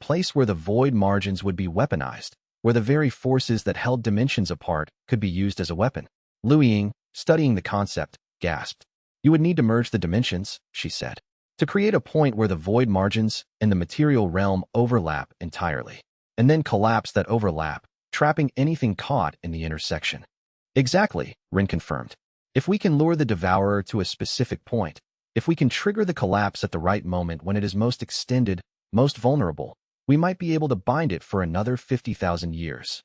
place where the void margins would be weaponized, where the very forces that held dimensions apart could be used as a weapon. Liu Ying, studying the concept, gasped. You would need to merge the dimensions, she said, to create a point where the void margins and the material realm overlap entirely, and then collapse that overlap, trapping anything caught in the intersection. Exactly, Rin confirmed. If we can lure the devourer to a specific point, if we can trigger the collapse at the right moment when it is most extended, most vulnerable, we might be able to bind it for another 50,000 years.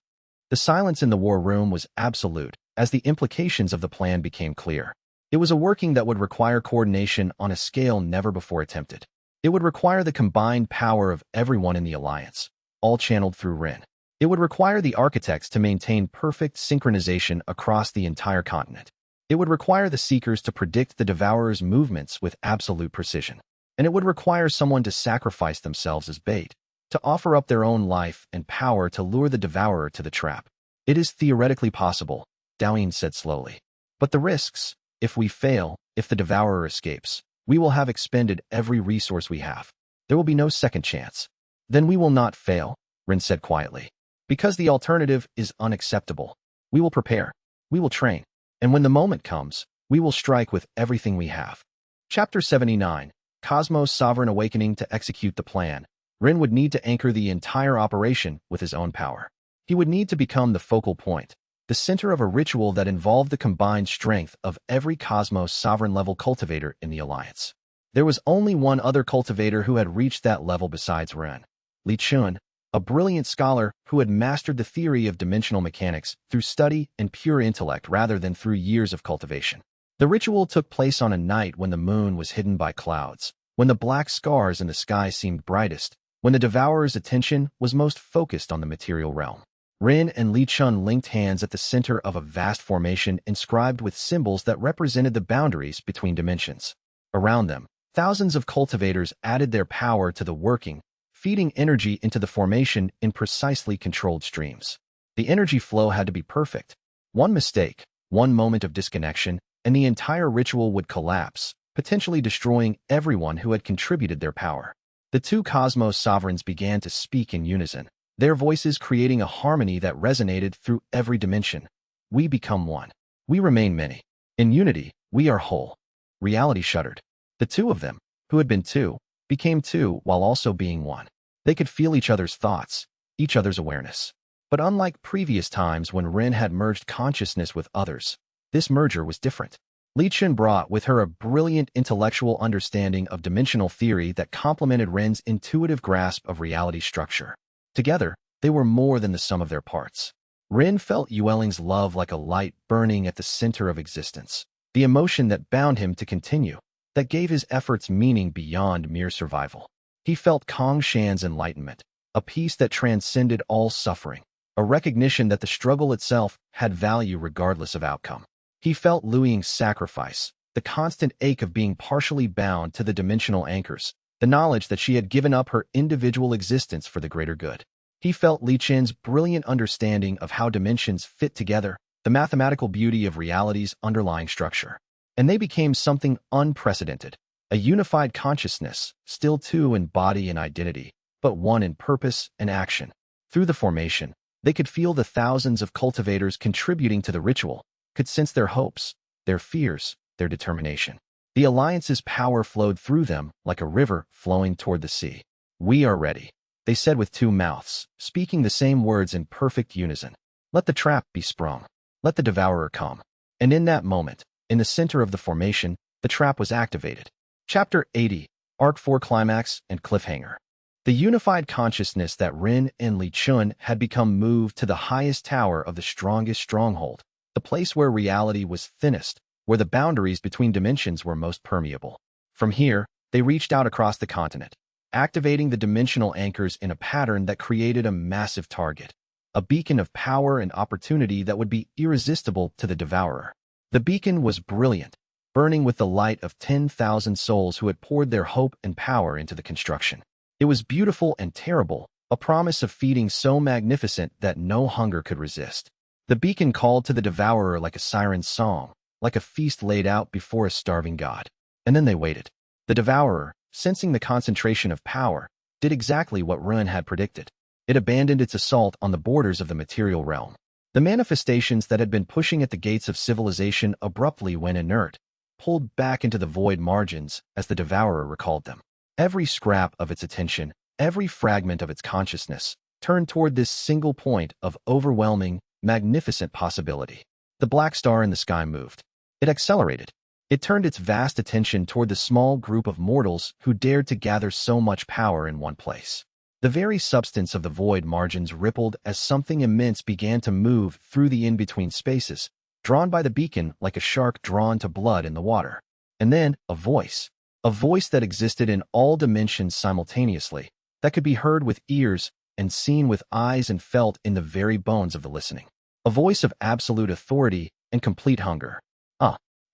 The silence in the war room was absolute as the implications of the plan became clear. It was a working that would require coordination on a scale never before attempted. It would require the combined power of everyone in the alliance, all channeled through Rin. It would require the architects to maintain perfect synchronization across the entire continent. It would require the Seekers to predict the Devourer's movements with absolute precision. And it would require someone to sacrifice themselves as bait, to offer up their own life and power to lure the Devourer to the trap. It is theoretically possible, Daoyin said slowly. But the risks, if we fail, if the Devourer escapes, we will have expended every resource we have. There will be no second chance. Then we will not fail, Rin said quietly. Because the alternative is unacceptable. We will prepare. We will train. And when the moment comes, we will strike with everything we have. Chapter 79, Cosmos' Sovereign Awakening. To execute the plan, Rin would need to anchor the entire operation with his own power. He would need to become the focal point, the center of a ritual that involved the combined strength of every Cosmos Sovereign-level cultivator in the Alliance. There was only one other cultivator who had reached that level besides Rin. Li Chun, a brilliant scholar who had mastered the theory of dimensional mechanics through study and pure intellect rather than through years of cultivation. The ritual took place on a night when the moon was hidden by clouds, when the black scars in the sky seemed brightest, when the Devourer's attention was most focused on the material realm. Rin and Li Chun linked hands at the center of a vast formation inscribed with symbols that represented the boundaries between dimensions. Around them, thousands of cultivators added their power to the working, feeding energy into the formation in precisely controlled streams. The energy flow had to be perfect. One mistake, one moment of disconnection, and the entire ritual would collapse, potentially destroying everyone who had contributed their power. The two Cosmos Sovereigns began to speak in unison, their voices creating a harmony that resonated through every dimension. We become one. We remain many. In unity, we are whole. Reality shuddered. The two of them, who had been two, became two while also being one. They could feel each other's thoughts, each other's awareness. But unlike previous times when Rin had merged consciousness with others, this merger was different. Li Chun brought with her a brilliant intellectual understanding of dimensional theory that complemented Rin's intuitive grasp of reality structure. Together, they were more than the sum of their parts. Rin felt Yueling's love like a light burning at the center of existence, the emotion that bound him to continue, that gave his efforts meaning beyond mere survival. He felt Kong Shan's enlightenment, a peace that transcended all suffering, a recognition that the struggle itself had value regardless of outcome. He felt Liu Ying's sacrifice, the constant ache of being partially bound to the dimensional anchors, the knowledge that she had given up her individual existence for the greater good. He felt Li Chen's brilliant understanding of how dimensions fit together, the mathematical beauty of reality's underlying structure. And they became something unprecedented, a unified consciousness, still two in body and identity, but one in purpose and action. Through the formation, they could feel the thousands of cultivators contributing to the ritual, could sense their hopes, their fears, their determination. The Alliance's power flowed through them like a river flowing toward the sea. We are ready, they said with two mouths, speaking the same words in perfect unison. Let the trap be sprung. Let the Devourer come. And in that moment, in the center of the formation, the trap was activated. Chapter 80, Arc 4 Climax and Cliffhanger. The unified consciousness that Rin and Li Chun had become moved to the highest tower of the strongest stronghold, the place where reality was thinnest, where the boundaries between dimensions were most permeable. From here, they reached out across the continent, activating the dimensional anchors in a pattern that created a massive target, a beacon of power and opportunity that would be irresistible to the Devourer. The beacon was brilliant, burning with the light of 10,000 souls who had poured their hope and power into the construction. It was beautiful and terrible, a promise of feeding so magnificent that no hunger could resist. The beacon called to the Devourer like a siren's song, like a feast laid out before a starving god. And then they waited. The Devourer, sensing the concentration of power, did exactly what Ruin had predicted. It abandoned its assault on the borders of the material realm. The manifestations that had been pushing at the gates of civilization abruptly went inert, pulled back into the void margins as the Devourer recalled them. Every scrap of its attention, every fragment of its consciousness, turned toward this single point of overwhelming, magnificent possibility. The black star in the sky moved. It accelerated. It turned its vast attention toward the small group of mortals who dared to gather so much power in one place. The very substance of the void margins rippled as something immense began to move through the in-between spaces, drawn by the beacon like a shark drawn to blood in the water. And then, a voice that existed in all dimensions simultaneously, that could be heard with ears and seen with eyes and felt in the very bones of the listening. A voice of absolute authority and complete hunger.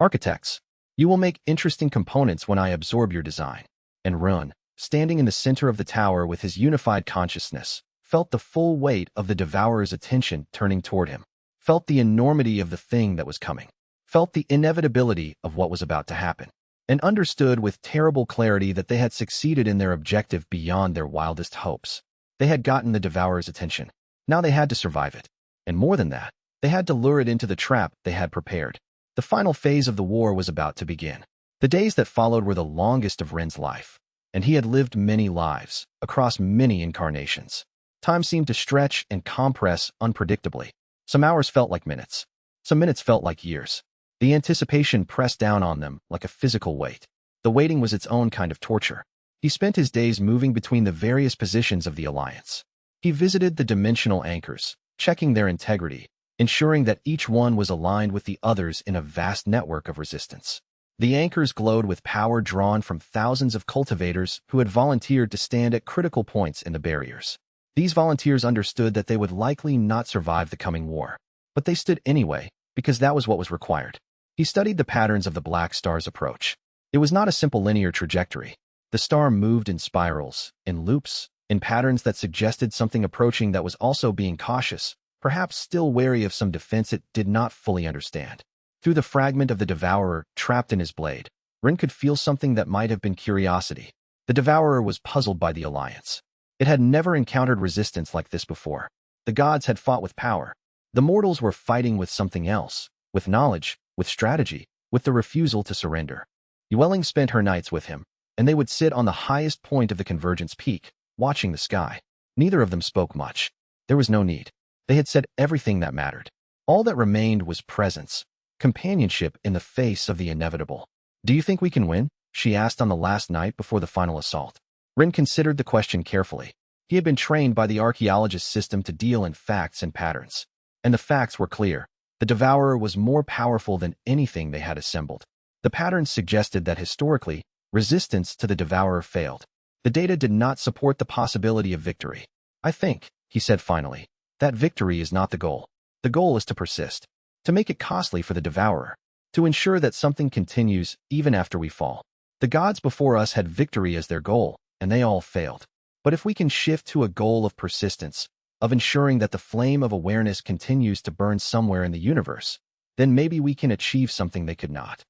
Architects, you will make interesting components when I absorb your design. And Run, standing in the center of the tower with his unified consciousness, felt the full weight of the Devourer's attention turning toward him, felt the enormity of the thing that was coming, felt the inevitability of what was about to happen, and understood with terrible clarity that they had succeeded in their objective beyond their wildest hopes. They had gotten the Devourer's attention. Now they had to survive it. And more than that, they had to lure it into the trap they had prepared. The final phase of the war was about to begin. The days that followed were the longest of Ren's life, and he had lived many lives, across many incarnations. Time seemed to stretch and compress unpredictably. Some hours felt like minutes. Some minutes felt like years. The anticipation pressed down on them like a physical weight. The waiting was its own kind of torture. He spent his days moving between the various positions of the Alliance. He visited the dimensional anchors, checking their integrity, ensuring that each one was aligned with the others in a vast network of resistance. The anchors glowed with power drawn from thousands of cultivators who had volunteered to stand at critical points in the barriers. These volunteers understood that they would likely not survive the coming war, but they stood anyway, because that was what was required. He studied the patterns of the black star's approach. It was not a simple linear trajectory. The star moved in spirals, in loops, in patterns that suggested something approaching that was also being cautious, perhaps still wary of some defense it did not fully understand. Through the fragment of the Devourer trapped in his blade, Ren could feel something that might have been curiosity. The Devourer was puzzled by the Alliance. It had never encountered resistance like this before. The gods had fought with power. The mortals were fighting with something else, with knowledge, with strategy, with the refusal to surrender. Yueling spent her nights with him, and they would sit on the highest point of the Convergence Peak, watching the sky. Neither of them spoke much. There was no need. They had said everything that mattered. All that remained was presence, companionship in the face of the inevitable. Do you think we can win? She asked on the last night before the final assault. Ren considered the question carefully. He had been trained by the Archaeologist System to deal in facts and patterns. And the facts were clear. The Devourer was more powerful than anything they had assembled. The patterns suggested that historically, resistance to the Devourer failed. The data did not support the possibility of victory. I think, he said finally, that victory is not the goal. The goal is to persist, to make it costly for the Devourer, to ensure that something continues even after we fall. The gods before us had victory as their goal, and they all failed. But if we can shift to a goal of persistence, of ensuring that the flame of awareness continues to burn somewhere in the universe, then maybe we can achieve something they could not.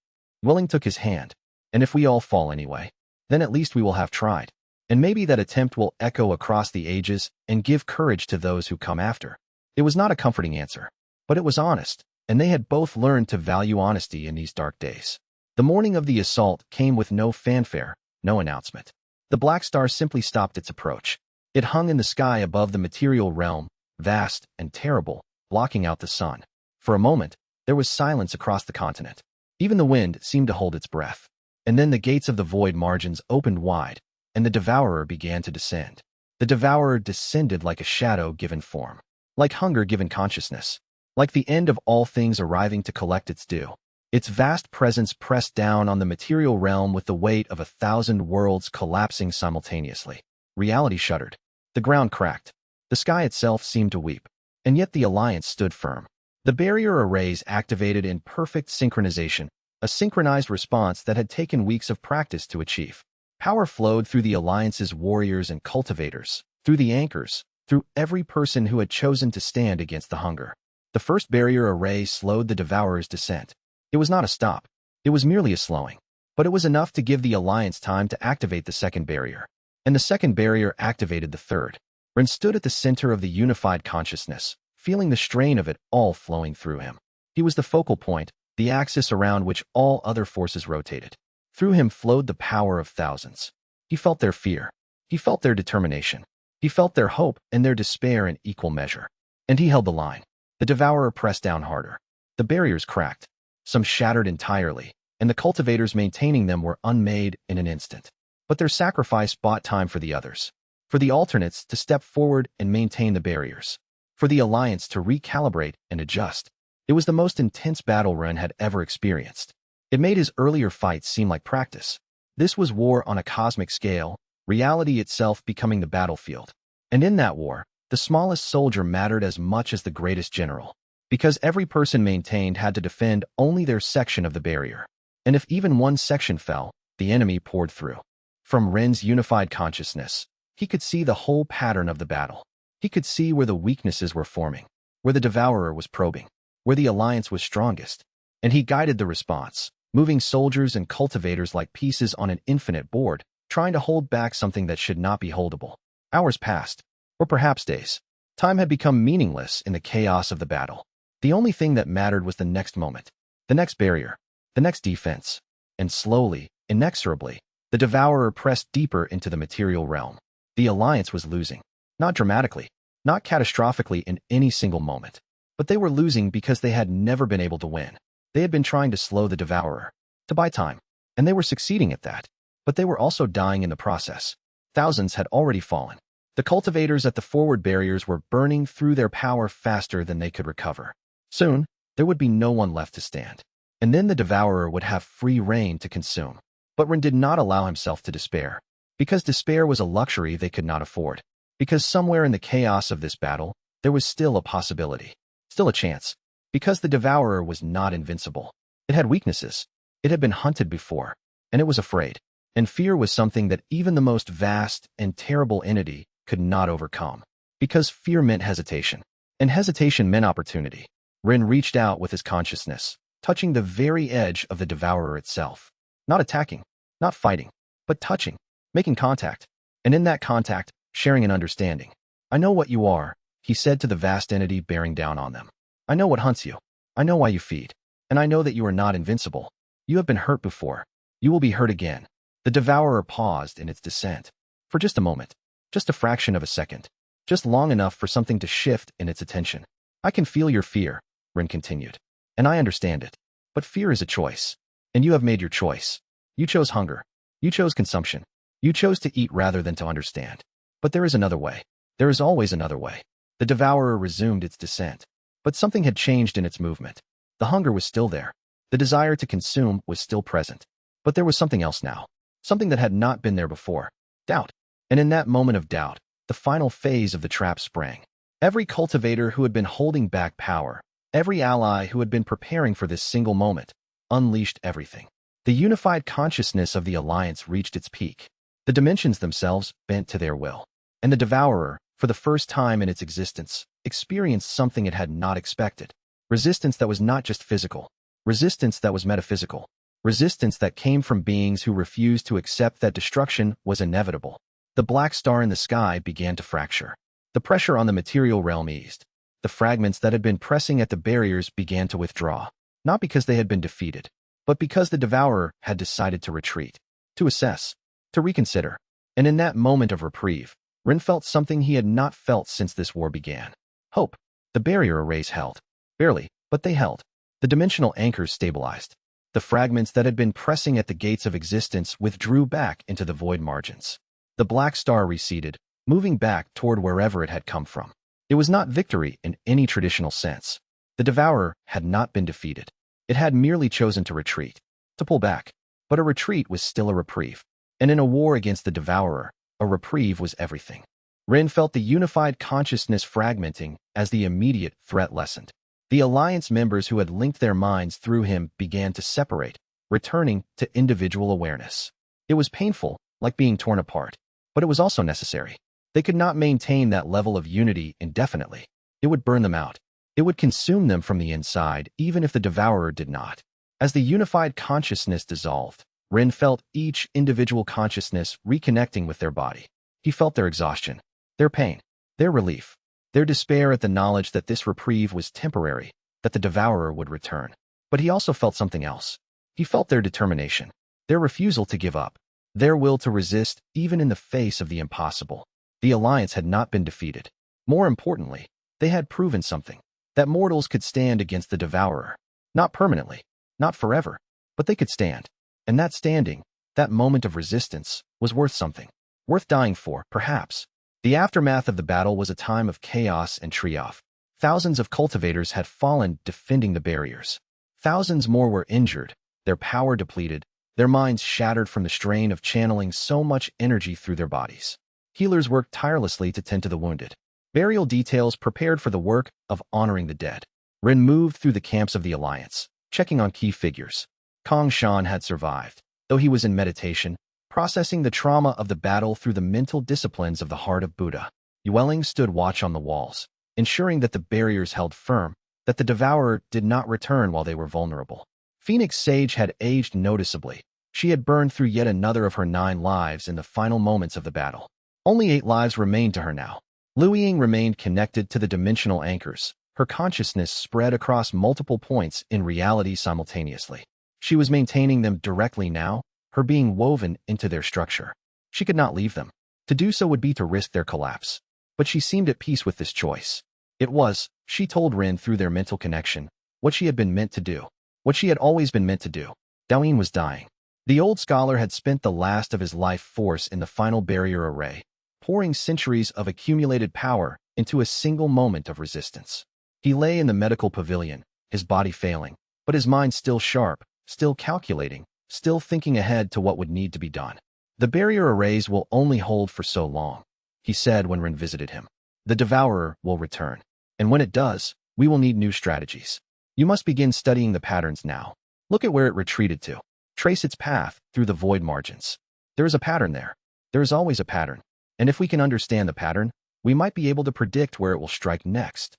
Willing took his hand. And if we all fall anyway, then at least we will have tried. And maybe that attempt will echo across the ages and give courage to those who come after. It was not a comforting answer, but it was honest, and they had both learned to value honesty in these dark days. The morning of the assault came with no fanfare, no announcement. The black star simply stopped its approach. It hung in the sky above the material realm, vast and terrible, blocking out the sun. For a moment, there was silence across the continent. Even the wind seemed to hold its breath. And then the gates of the void margins opened wide, and the Devourer began to descend. The Devourer descended like a shadow given form, like hunger given consciousness, like the end of all things arriving to collect its due. Its vast presence pressed down on the material realm with the weight of 1,000 worlds collapsing simultaneously. Reality shuddered. The ground cracked. The sky itself seemed to weep. And yet the Alliance stood firm. The barrier arrays activated in perfect synchronization, a synchronized response that had taken weeks of practice to achieve. Power flowed through the Alliance's warriors and cultivators, through the anchors, through every person who had chosen to stand against the hunger. The first barrier array slowed the Devourer's descent. It was not a stop. It was merely a slowing. But it was enough to give the Alliance time to activate the second barrier. and the second barrier activated the third. Ren stood at the center of the unified consciousness, feeling the strain of it all flowing through him. He was the focal point, the axis around which all other forces rotated. Through him flowed the power of thousands. He felt their fear. He felt their determination. He felt their hope and their despair in equal measure. And he held the line. The devourer pressed down harder. The barriers cracked. Some shattered entirely, and the cultivators maintaining them were unmade in an instant. But their sacrifice bought time for the others. For the alternates to step forward and maintain the barriers. For the Alliance to recalibrate and adjust. It was the most intense battle Ren had ever experienced. It made his earlier fights seem like practice. This was war on a cosmic scale, reality itself becoming the battlefield. And in that war, the smallest soldier mattered as much as the greatest general. Because every person maintained had to defend only their section of the barrier. And if even one section fell, the enemy poured through. From Ren's unified consciousness, he could see the whole pattern of the battle. He could see where the weaknesses were forming, where the devourer was probing, where the Alliance was strongest. And he guided the response, moving soldiers and cultivators like pieces on an infinite board, trying to hold back something that should not be holdable. Hours passed, or perhaps days. Time had become meaningless in the chaos of the battle. The only thing that mattered was the next moment, the next barrier, the next defense. And slowly, inexorably, the devourer pressed deeper into the material realm. The Alliance was losing. Not dramatically, not catastrophically in any single moment. But they were losing because they had never been able to win. They had been trying to slow the devourer, to buy time, and they were succeeding at that. But they were also dying in the process. Thousands had already fallen. The cultivators at the forward barriers were burning through their power faster than they could recover. Soon, there would be no one left to stand. And then the devourer would have free rein to consume. But Ren did not allow himself to despair. Because despair was a luxury they could not afford. Because somewhere in the chaos of this battle, there was still a possibility. Still a chance. Because the devourer was not invincible. It had weaknesses. It had been hunted before. And it was afraid. And fear was something that even the most vast and terrible entity could not overcome. Because fear meant hesitation. And hesitation meant opportunity. Ren reached out with his consciousness, touching the very edge of the devourer itself. Not attacking, not fighting, but touching, making contact. And in that contact, sharing an understanding. I know what you are, he said to the vast entity bearing down on them. I know what hunts you. I know why you feed. And I know that you are not invincible. You have been hurt before. You will be hurt again. The devourer paused in its descent. For just a moment. Just a fraction of a second. Just long enough for something to shift in its attention. I can feel your fear, Ren continued. And I understand it. But fear is a choice. And you have made your choice. You chose hunger. You chose consumption. You chose to eat rather than to understand. But there is another way. There is always another way. The devourer resumed its descent. But something had changed in its movement. The hunger was still there. The desire to consume was still present. But there was something else now. Something that had not been there before. Doubt. And in that moment of doubt, the final phase of the trap sprang. Every cultivator who had been holding back power, every ally who had been preparing for this single moment, unleashed everything. The unified consciousness of the Alliance reached its peak. The dimensions themselves bent to their will. And the devourer, for the first time in its existence, experienced something it had not expected. Resistance that was not just physical. Resistance that was metaphysical. Resistance that came from beings who refused to accept that destruction was inevitable. The black star in the sky began to fracture. The pressure on the material realm eased. The fragments that had been pressing at the barriers began to withdraw. Not because they had been defeated, but because the devourer had decided to retreat. To assess. To reconsider. And in that moment of reprieve, Ren felt something he had not felt since this war began. Hope. The barrier arrays held. Barely, but they held. The dimensional anchors stabilized. The fragments that had been pressing at the gates of existence withdrew back into the void margins. The black star receded, moving back toward wherever it had come from. It was not victory in any traditional sense. The devourer had not been defeated. It had merely chosen to retreat, to pull back. But a retreat was still a reprieve. And in a war against the devourer, a reprieve was everything. Ren felt the unified consciousness fragmenting as the immediate threat lessened. The Alliance members who had linked their minds through him began to separate, returning to individual awareness. It was painful, like being torn apart, but it was also necessary. They could not maintain that level of unity indefinitely. It would burn them out. It would consume them from the inside, even if the devourer did not. As the unified consciousness dissolved, Ren felt each individual consciousness reconnecting with their body. He felt their exhaustion, their pain, their relief, their despair at the knowledge that this reprieve was temporary, that the devourer would return. But he also felt something else. He felt their determination, their refusal to give up, their will to resist even in the face of the impossible. The Alliance had not been defeated. More importantly, they had proven something, that mortals could stand against the devourer. Not permanently, not forever, but they could stand. And that standing, that moment of resistance, was worth something. Worth dying for, perhaps. The aftermath of the battle was a time of chaos and triumph. Thousands of cultivators had fallen defending the barriers. Thousands more were injured, their power depleted, their minds shattered from the strain of channeling so much energy through their bodies. Healers worked tirelessly to tend to the wounded. Burial details prepared for the work of honoring the dead. Rin moved through the camps of the Alliance, checking on key figures. Kong Shan had survived, though he was in meditation, processing the trauma of the battle through the mental disciplines of the heart of Buddha. Yueling stood watch on the walls, ensuring that the barriers held firm, that the devourer did not return while they were vulnerable. Phoenix Sage had aged noticeably. She had burned through yet another of her 9 lives in the final moments of the battle. Only 8 lives remained to her now. Luiying remained connected to the dimensional anchors, her consciousness spread across multiple points in reality simultaneously. She was maintaining them directly now, her being woven into their structure. She could not leave them. To do so would be to risk their collapse. But she seemed at peace with this choice. It was, she told Rin through their mental connection, what she had been meant to do. What she had always been meant to do. Daoyin was dying. The old scholar had spent the last of his life force in the final barrier array, pouring centuries of accumulated power into a single moment of resistance. He lay in the medical pavilion, his body failing, but his mind still sharp, still calculating, still thinking ahead to what would need to be done. The barrier arrays will only hold for so long, he said when Rin visited him. The devourer will return. And when it does, we will need new strategies. You must begin studying the patterns now. Look at where it retreated to. Trace its path through the void margins. There is a pattern there. There is always a pattern. And if we can understand the pattern, we might be able to predict where it will strike next.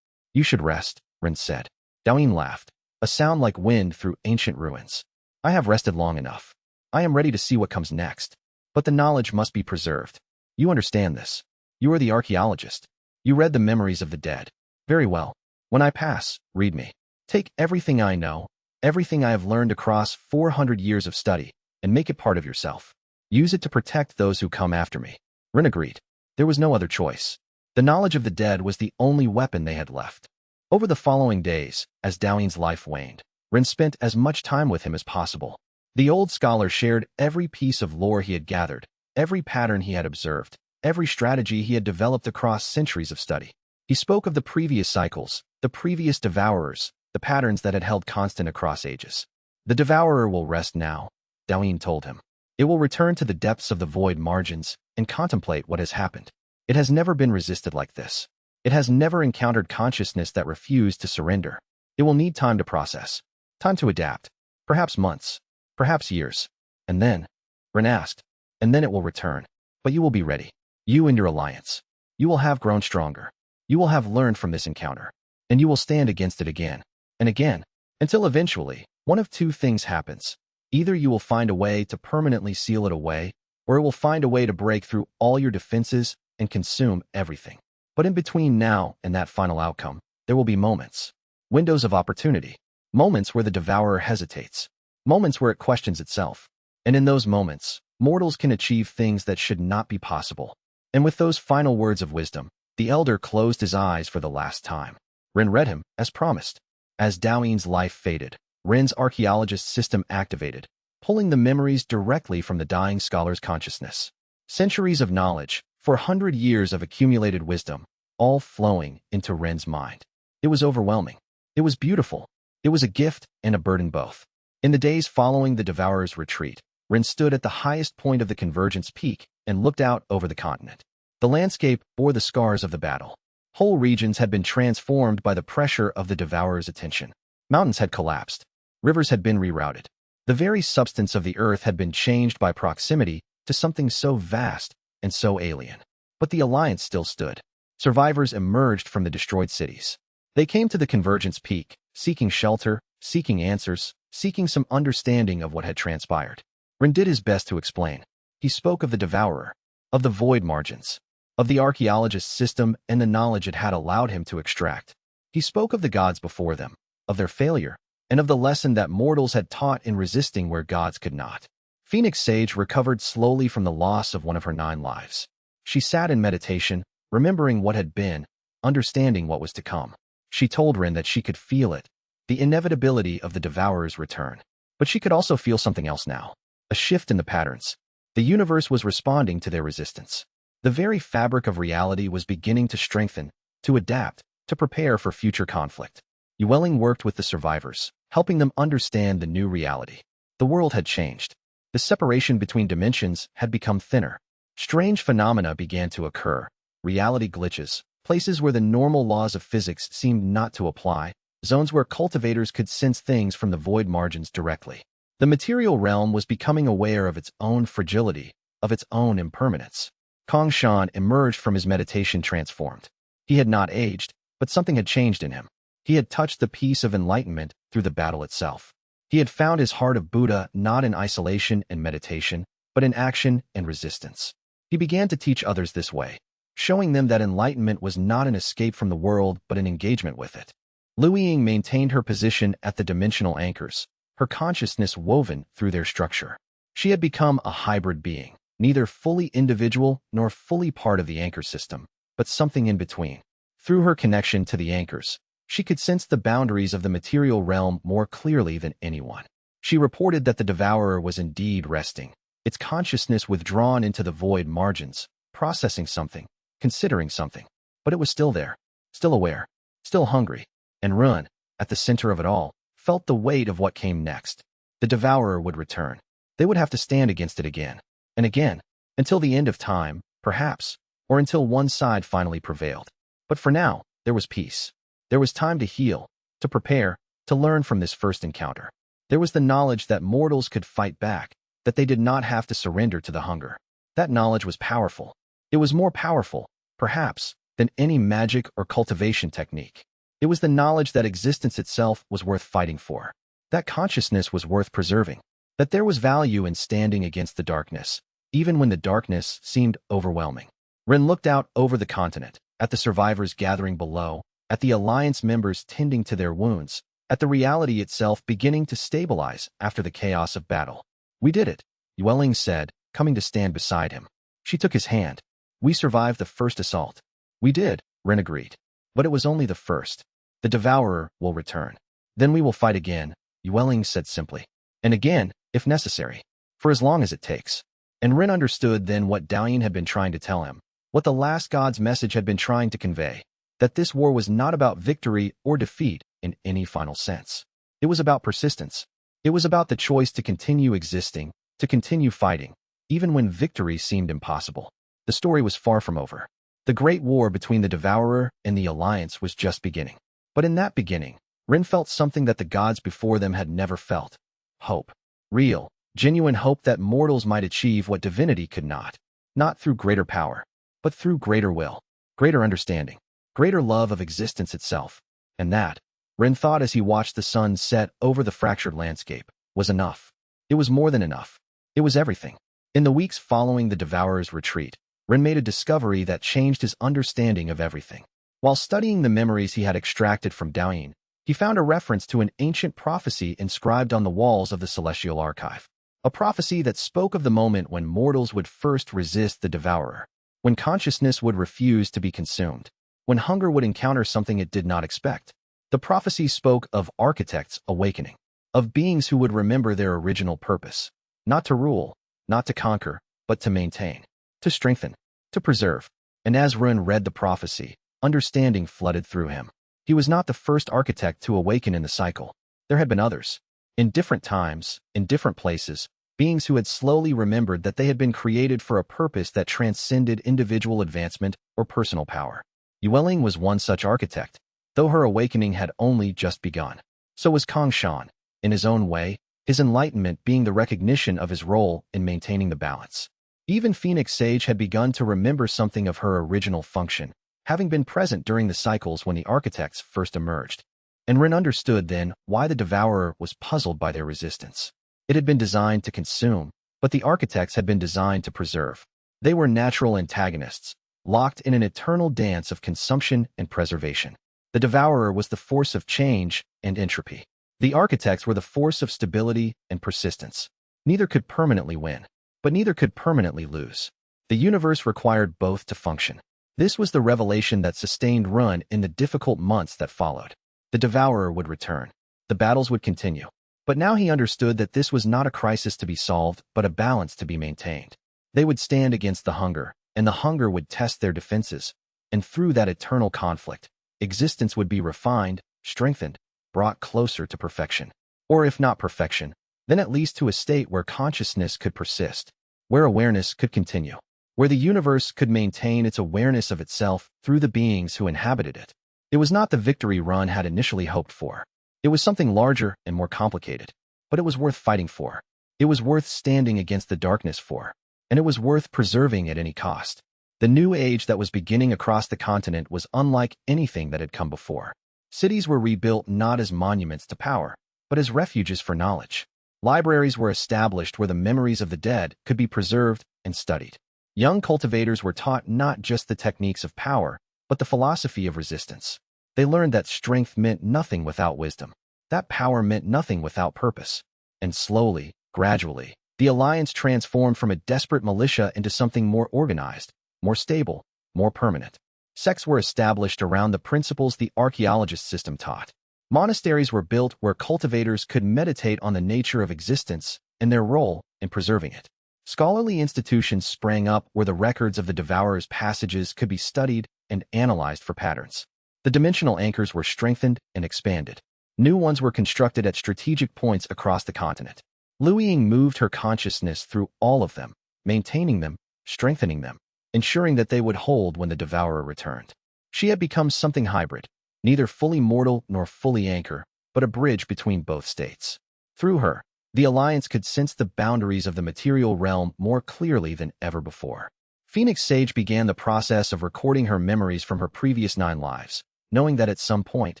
You should rest, Rin said. Daoyin laughed, a sound like wind through ancient ruins. I have rested long enough. I am ready to see what comes next. But the knowledge must be preserved. You understand this. You are the archaeologist. You read the memories of the dead. Very well. When I pass, read me. Take everything I know, everything I have learned across 400 years of study, and make it part of yourself. Use it to protect those who come after me. Rin agreed. There was no other choice. The knowledge of the dead was the only weapon they had left. Over the following days, as Daoyin's life waned, Rin spent as much time with him as possible. The old scholar shared every piece of lore he had gathered, every pattern he had observed, every strategy he had developed across centuries of study. He spoke of the previous cycles, the previous devourers, the patterns that had held constant across ages. The devourer will rest now, Daoyin told him. It will return to the depths of the void margins and contemplate what has happened. It has never been resisted like this. It has never encountered consciousness that refused to surrender. It will need time to process, time to adapt, perhaps months, perhaps years. And then, Rin asked, and then it will return. But you will be ready. You and your alliance. You will have grown stronger. You will have learned from this encounter. And you will stand against it again and again, until eventually, one of 2 things happens. Either you will find a way to permanently seal it away, or it will find a way to break through all your defenses and consume everything. But in between now and that final outcome, there will be moments. Windows of opportunity. Moments where the devourer hesitates. Moments where it questions itself. And in those moments, mortals can achieve things that should not be possible. And with those final words of wisdom, the elder closed his eyes for the last time. Rin read him, as promised. As Daoyin's life faded, Rin's Archaeologist System activated, pulling the memories directly from the dying scholar's consciousness. Centuries of knowledge, 400 years of accumulated wisdom, all flowing into Rin's mind. It was overwhelming. It was beautiful. It was a gift and a burden both. In the days following the devourer's retreat, Rin stood at the highest point of the convergence peak and looked out over the continent. The landscape bore the scars of the battle. Whole regions had been transformed by the pressure of the devourer's attention. Mountains had collapsed. Rivers had been rerouted. The very substance of the earth had been changed by proximity to something so vast and so alien. But the alliance still stood. Survivors emerged from the destroyed cities. They came to the convergence peak, seeking shelter, seeking answers, seeking some understanding of what had transpired. Rin did his best to explain. He spoke of the devourer, of the void margins, of the Archaeologist System and the knowledge it had allowed him to extract. He spoke of the gods before them, of their failure, and of the lesson that mortals had taught in resisting where gods could not. Phoenix Sage recovered slowly from the loss of one of her 9 lives. She sat in meditation, remembering what had been, understanding what was to come. She told Rin that she could feel it, the inevitability of the Devourer's return. But she could also feel something else now, a shift in the patterns. The universe was responding to their resistance. The very fabric of reality was beginning to strengthen, to adapt, to prepare for future conflict. Llewellyn worked with the survivors, helping them understand the new reality. The world had changed. The separation between dimensions had become thinner. Strange phenomena began to occur, reality glitches, places where the normal laws of physics seemed not to apply, zones where cultivators could sense things from the void margins directly. The material realm was becoming aware of its own fragility, of its own impermanence. Kong Shan emerged from his meditation transformed. He had not aged, but something had changed in him. He had touched the peace of enlightenment through the battle itself. He had found his heart of Buddha not in isolation and meditation, but in action and resistance. He began to teach others this way, showing them that enlightenment was not an escape from the world but an engagement with it. Liu Ying maintained her position at the dimensional anchors, her consciousness woven through their structure. She had become a hybrid being, neither fully individual nor fully part of the anchor system, but something in between. Through her connection to the anchors, she could sense the boundaries of the material realm more clearly than anyone. She reported that the Devourer was indeed resting, its consciousness withdrawn into the void margins, processing something, considering something. But it was still there, still aware, still hungry. And Run, at the center of it all, felt the weight of what came next. The Devourer would return. They would have to stand against it again, and again, until the end of time, perhaps, or until one side finally prevailed. But for now, there was peace. There was time to heal, to prepare, to learn from this first encounter. There was the knowledge that mortals could fight back, that they did not have to surrender to the hunger. That knowledge was powerful. It was more powerful, perhaps, than any magic or cultivation technique. It was the knowledge that existence itself was worth fighting for, that consciousness was worth preserving, that there was value in standing against the darkness, even when the darkness seemed overwhelming. Ren looked out over the continent, at the survivors gathering below, at the Alliance members tending to their wounds, at the reality itself beginning to stabilize after the chaos of battle. "We did it," Yueling said, coming to stand beside him. She took his hand. "We survived the first assault." "We did," Ren agreed. "But it was only the first. The Devourer will return. Then we will fight again," Yueling said simply. "And again, if necessary. For as long as it takes." And Ren understood then what Dalian had been trying to tell him, what the last god's message had been trying to convey, that this war was not about victory or defeat in any final sense. It was about persistence. It was about the choice to continue existing, to continue fighting, even when victory seemed impossible. The story was far from over. The great war between the Devourer and the Alliance was just beginning. But in that beginning, Ren felt something that the gods before them had never felt. Hope. Real, genuine hope that mortals might achieve what divinity could not. Not through greater power, but through greater will, greater understanding, greater love of existence itself. And that, Ren thought as he watched the sun set over the fractured landscape, was enough. It was more than enough. It was everything. In the weeks following the Devourer's retreat, Ren made a discovery that changed his understanding of everything. While studying the memories he had extracted from Dalian, he found a reference to an ancient prophecy inscribed on the walls of the Celestial Archive. A prophecy that spoke of the moment when mortals would first resist the Devourer, when consciousness would refuse to be consumed, when hunger would encounter something it did not expect. The prophecy spoke of architects awakening, of beings who would remember their original purpose, not to rule, not to conquer, but to maintain, to strengthen, to preserve. And as Run read the prophecy, understanding flooded through him. He was not the first architect to awaken in the cycle. There had been others. In different times, in different places, beings who had slowly remembered that they had been created for a purpose that transcended individual advancement or personal power. Yueling was one such architect, though her awakening had only just begun. So was Kong Shan, in his own way, his enlightenment being the recognition of his role in maintaining the balance. Even Phoenix Sage had begun to remember something of her original function, having been present during the cycles when the architects first emerged. And Ren understood then why the Devourer was puzzled by their resistance. It had been designed to consume, but the architects had been designed to preserve. They were natural antagonists, locked in an eternal dance of consumption and preservation. The devourer was the force of change and entropy. The architects were the force of stability and persistence. Neither could permanently win, but neither could permanently lose. The universe required both to function. This was the revelation that sustained Run in the difficult months that followed. The devourer would return. The battles would continue. But now he understood that this was not a crisis to be solved, but a balance to be maintained. They would stand against the hunger, and the hunger would test their defenses. And through that eternal conflict, existence would be refined, strengthened, brought closer to perfection. Or if not perfection, then at least to a state where consciousness could persist, where awareness could continue, where the universe could maintain its awareness of itself through the beings who inhabited it. It was not the victory Run had initially hoped for. It was something larger and more complicated, but it was worth fighting for. It was worth standing against the darkness for, and it was worth preserving at any cost. The new age that was beginning across the continent was unlike anything that had come before. Cities were rebuilt not as monuments to power, but as refuges for knowledge. Libraries were established where the memories of the dead could be preserved and studied. Young cultivators were taught not just the techniques of power, but the philosophy of resistance. They learned that strength meant nothing without wisdom, that power meant nothing without purpose. And slowly, gradually, the Alliance transformed from a desperate militia into something more organized, more stable, more permanent. Sects were established around the principles the Archaeologist System taught. Monasteries were built where cultivators could meditate on the nature of existence and their role in preserving it. Scholarly institutions sprang up where the records of the Devourer's passages could be studied and analyzed for patterns. The dimensional anchors were strengthened and expanded. New ones were constructed at strategic points across the continent. Lu Ying moved her consciousness through all of them, maintaining them, strengthening them, ensuring that they would hold when the Devourer returned. She had become something hybrid, neither fully mortal nor fully anchor, but a bridge between both states. Through her, the Alliance could sense the boundaries of the material realm more clearly than ever before. Phoenix Sage began the process of recording her memories from her previous 9 lives, knowing that at some point,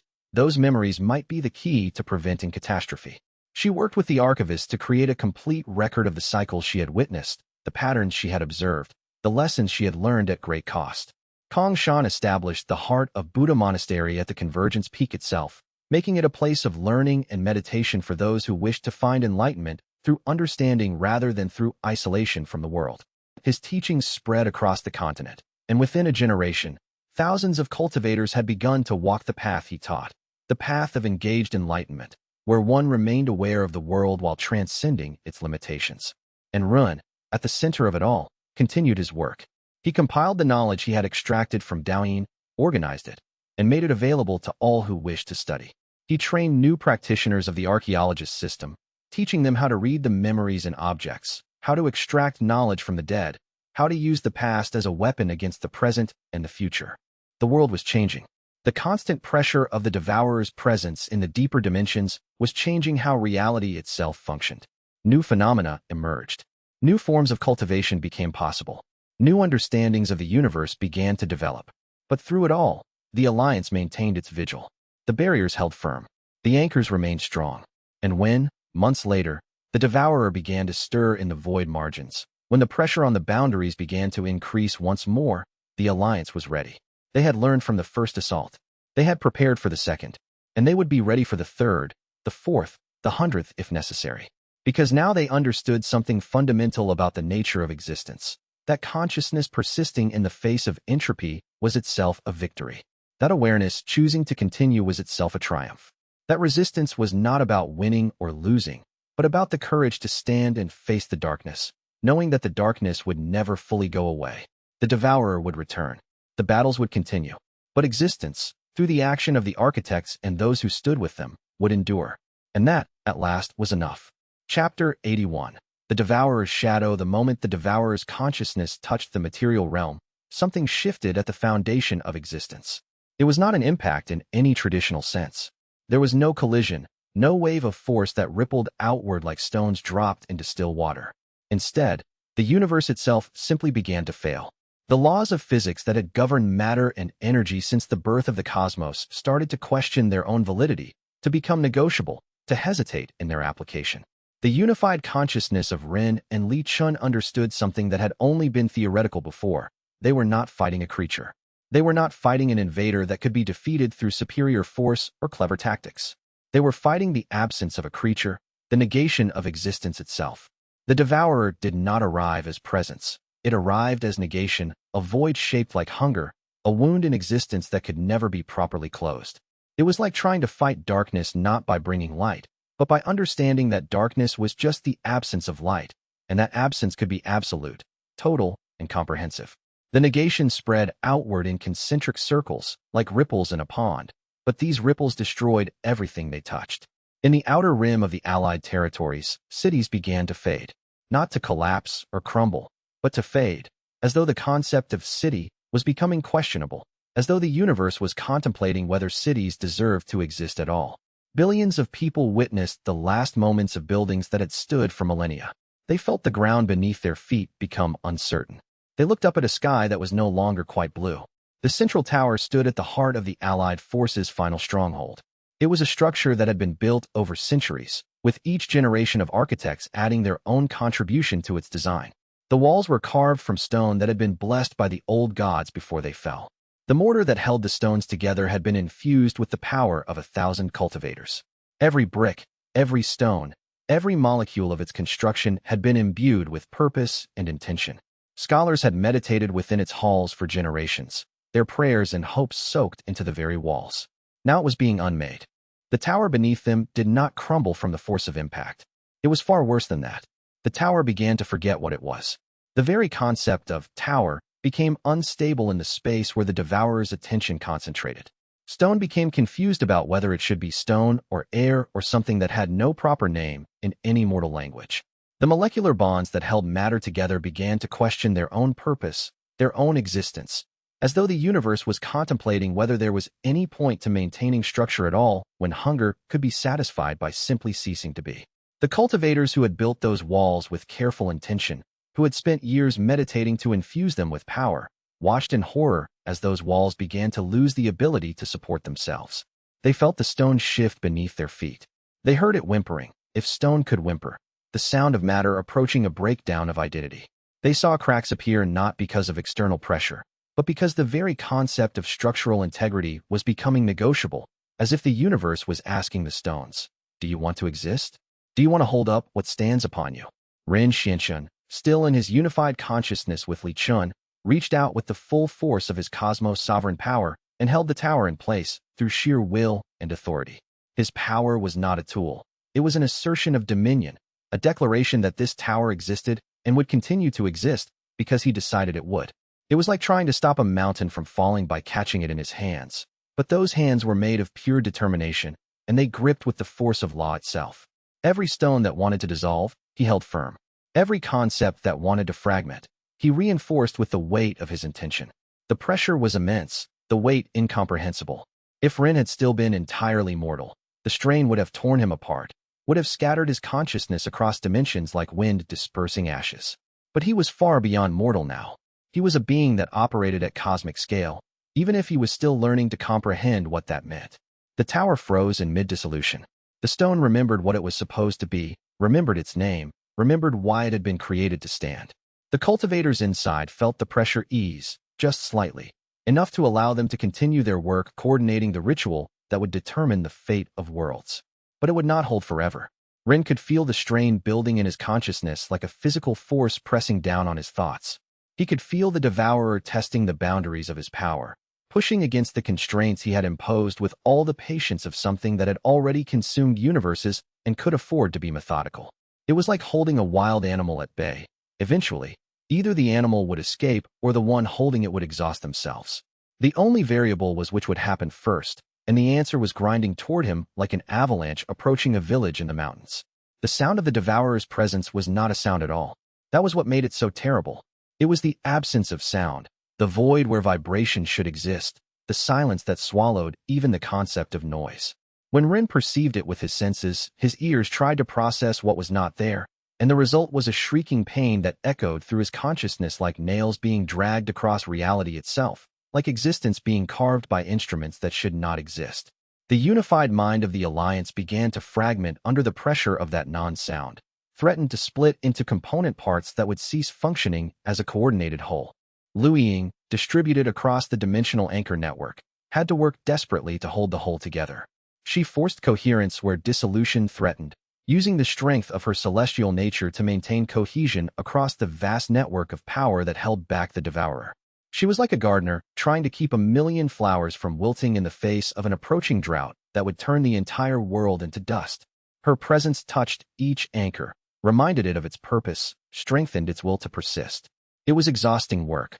those memories might be the key to preventing catastrophe. She worked with the archivist to create a complete record of the cycles she had witnessed, the patterns she had observed, the lessons she had learned at great cost. Kong Shan established the heart of Buddha Monastery at the Convergence Peak itself, making it a place of learning and meditation for those who wished to find enlightenment through understanding rather than through isolation from the world. His teachings spread across the continent, and within a generation, thousands of cultivators had begun to walk the path he taught, the path of engaged enlightenment, where one remained aware of the world while transcending its limitations. And Run, at the center of it all, continued his work. He compiled the knowledge he had extracted from Daoyin, organized it, and made it available to all who wished to study. He trained new practitioners of the Archaeologist System, teaching them how to read the memories and objects, how to extract knowledge from the dead, how to use the past as a weapon against the present and the future. The world was changing. The constant pressure of the Devourer's presence in the deeper dimensions was changing how reality itself functioned. New phenomena emerged. New forms of cultivation became possible. New understandings of the universe began to develop. But through it all, the Alliance maintained its vigil. The barriers held firm. The anchors remained strong. And when, months later, the Devourer began to stir in the void margins, when the pressure on the boundaries began to increase once more, the Alliance was ready. They had learned from the first assault. They had prepared for the second, and they would be ready for the third, the fourth, the 100th if necessary. Because now they understood something fundamental about the nature of existence, that consciousness persisting in the face of entropy was itself a victory. That awareness choosing to continue was itself a triumph. That resistance was not about winning or losing, but about the courage to stand and face the darkness, knowing that the darkness would never fully go away. The Devourer would return. The battles would continue. But existence, through the action of the architects and those who stood with them, would endure. And that, at last, was enough. Chapter 81. The Devourer's Shadow. The moment the Devourer's consciousness touched the material realm, something shifted at the foundation of existence. It was not an impact in any traditional sense. There was no collision, no wave of force that rippled outward like stones dropped into still water. Instead, the universe itself simply began to fail. The laws of physics that had governed matter and energy since the birth of the cosmos started to question their own validity, to become negotiable, to hesitate in their application. The unified consciousness of Rin and Li Chun understood something that had only been theoretical before. They were not fighting a creature. They were not fighting an invader that could be defeated through superior force or clever tactics. They were fighting the absence of a creature, the negation of existence itself. The devourer did not arrive as presence. It arrived as negation, a void shaped like hunger, a wound in existence that could never be properly closed. It was like trying to fight darkness not by bringing light, but by understanding that darkness was just the absence of light, and that absence could be absolute, total, and comprehensive. The negation spread outward in concentric circles, like ripples in a pond, but these ripples destroyed everything they touched. In the outer rim of the Allied territories, cities began to fade, not to collapse or crumble, but to fade, as though the concept of city was becoming questionable, as though the universe was contemplating whether cities deserved to exist at all. Billions of people witnessed the last moments of buildings that had stood for millennia. They felt the ground beneath their feet become uncertain. They looked up at a sky that was no longer quite blue. The central tower stood at the heart of the Allied forces' final stronghold. It was a structure that had been built over centuries, with each generation of architects adding their own contribution to its design. The walls were carved from stone that had been blessed by the old gods before they fell. The mortar that held the stones together had been infused with the power of 1,000 cultivators. Every brick, every stone, every molecule of its construction had been imbued with purpose and intention. Scholars had meditated within its halls for generations, their prayers and hopes soaked into the very walls. Now it was being unmade. The tower beneath them did not crumble from the force of impact. It was far worse than that. The tower began to forget what it was. The very concept of tower became unstable in the space where the devourer's attention concentrated. Stone became confused about whether it should be stone or air or something that had no proper name in any mortal language. The molecular bonds that held matter together began to question their own purpose, their own existence, as though the universe was contemplating whether there was any point to maintaining structure at all when hunger could be satisfied by simply ceasing to be. The cultivators who had built those walls with careful intention, who had spent years meditating to infuse them with power, watched in horror as those walls began to lose the ability to support themselves. They felt the stone shift beneath their feet. They heard it whimpering, if stone could whimper, the sound of matter approaching a breakdown of identity. They saw cracks appear not because of external pressure, but because the very concept of structural integrity was becoming negotiable, as if the universe was asking the stones, do you want to exist? Do you want to hold up what stands upon you? Ren Xianshun, still in his unified consciousness with Li Chun, reached out with the full force of his cosmos sovereign power and held the tower in place through sheer will and authority. His power was not a tool. It was an assertion of dominion, a declaration that this tower existed and would continue to exist because he decided it would. It was like trying to stop a mountain from falling by catching it in his hands. But those hands were made of pure determination, and they gripped with the force of law itself. Every stone that wanted to dissolve, he held firm. Every concept that wanted to fragment, he reinforced with the weight of his intention. The pressure was immense, the weight incomprehensible. If Ren had still been entirely mortal, the strain would have torn him apart, would have scattered his consciousness across dimensions like wind dispersing ashes. But he was far beyond mortal now. He was a being that operated at cosmic scale, even if he was still learning to comprehend what that meant. The tower froze in mid-dissolution. The stone remembered what it was supposed to be, remembered its name, remembered why it had been created to stand. The cultivators inside felt the pressure ease, just slightly, enough to allow them to continue their work coordinating the ritual that would determine the fate of worlds. But it would not hold forever. Ren could feel the strain building in his consciousness like a physical force pressing down on his thoughts. He could feel the devourer testing the boundaries of his power, pushing against the constraints he had imposed with all the patience of something that had already consumed universes and could afford to be methodical. It was like holding a wild animal at bay. Eventually, either the animal would escape or the one holding it would exhaust themselves. The only variable was which would happen first, and the answer was grinding toward him like an avalanche approaching a village in the mountains. The sound of the devourer's presence was not a sound at all. That was what made it so terrible. It was the absence of sound, the void where vibration should exist, the silence that swallowed even the concept of noise. When Ren perceived it with his senses, his ears tried to process what was not there, and the result was a shrieking pain that echoed through his consciousness like nails being dragged across reality itself, like existence being carved by instruments that should not exist. The unified mind of the Alliance began to fragment under the pressure of that non-sound. threatened to split into component parts that would cease functioning as a coordinated whole. Liu Ying, distributed across the dimensional anchor network, had to work desperately to hold the whole together. She forced coherence where dissolution threatened, using the strength of her celestial nature to maintain cohesion across the vast network of power that held back the devourer. She was like a gardener, trying to keep a million flowers from wilting in the face of an approaching drought that would turn the entire world into dust. Her presence touched each anchor, reminded it of its purpose, strengthened its will to persist. It was exhausting work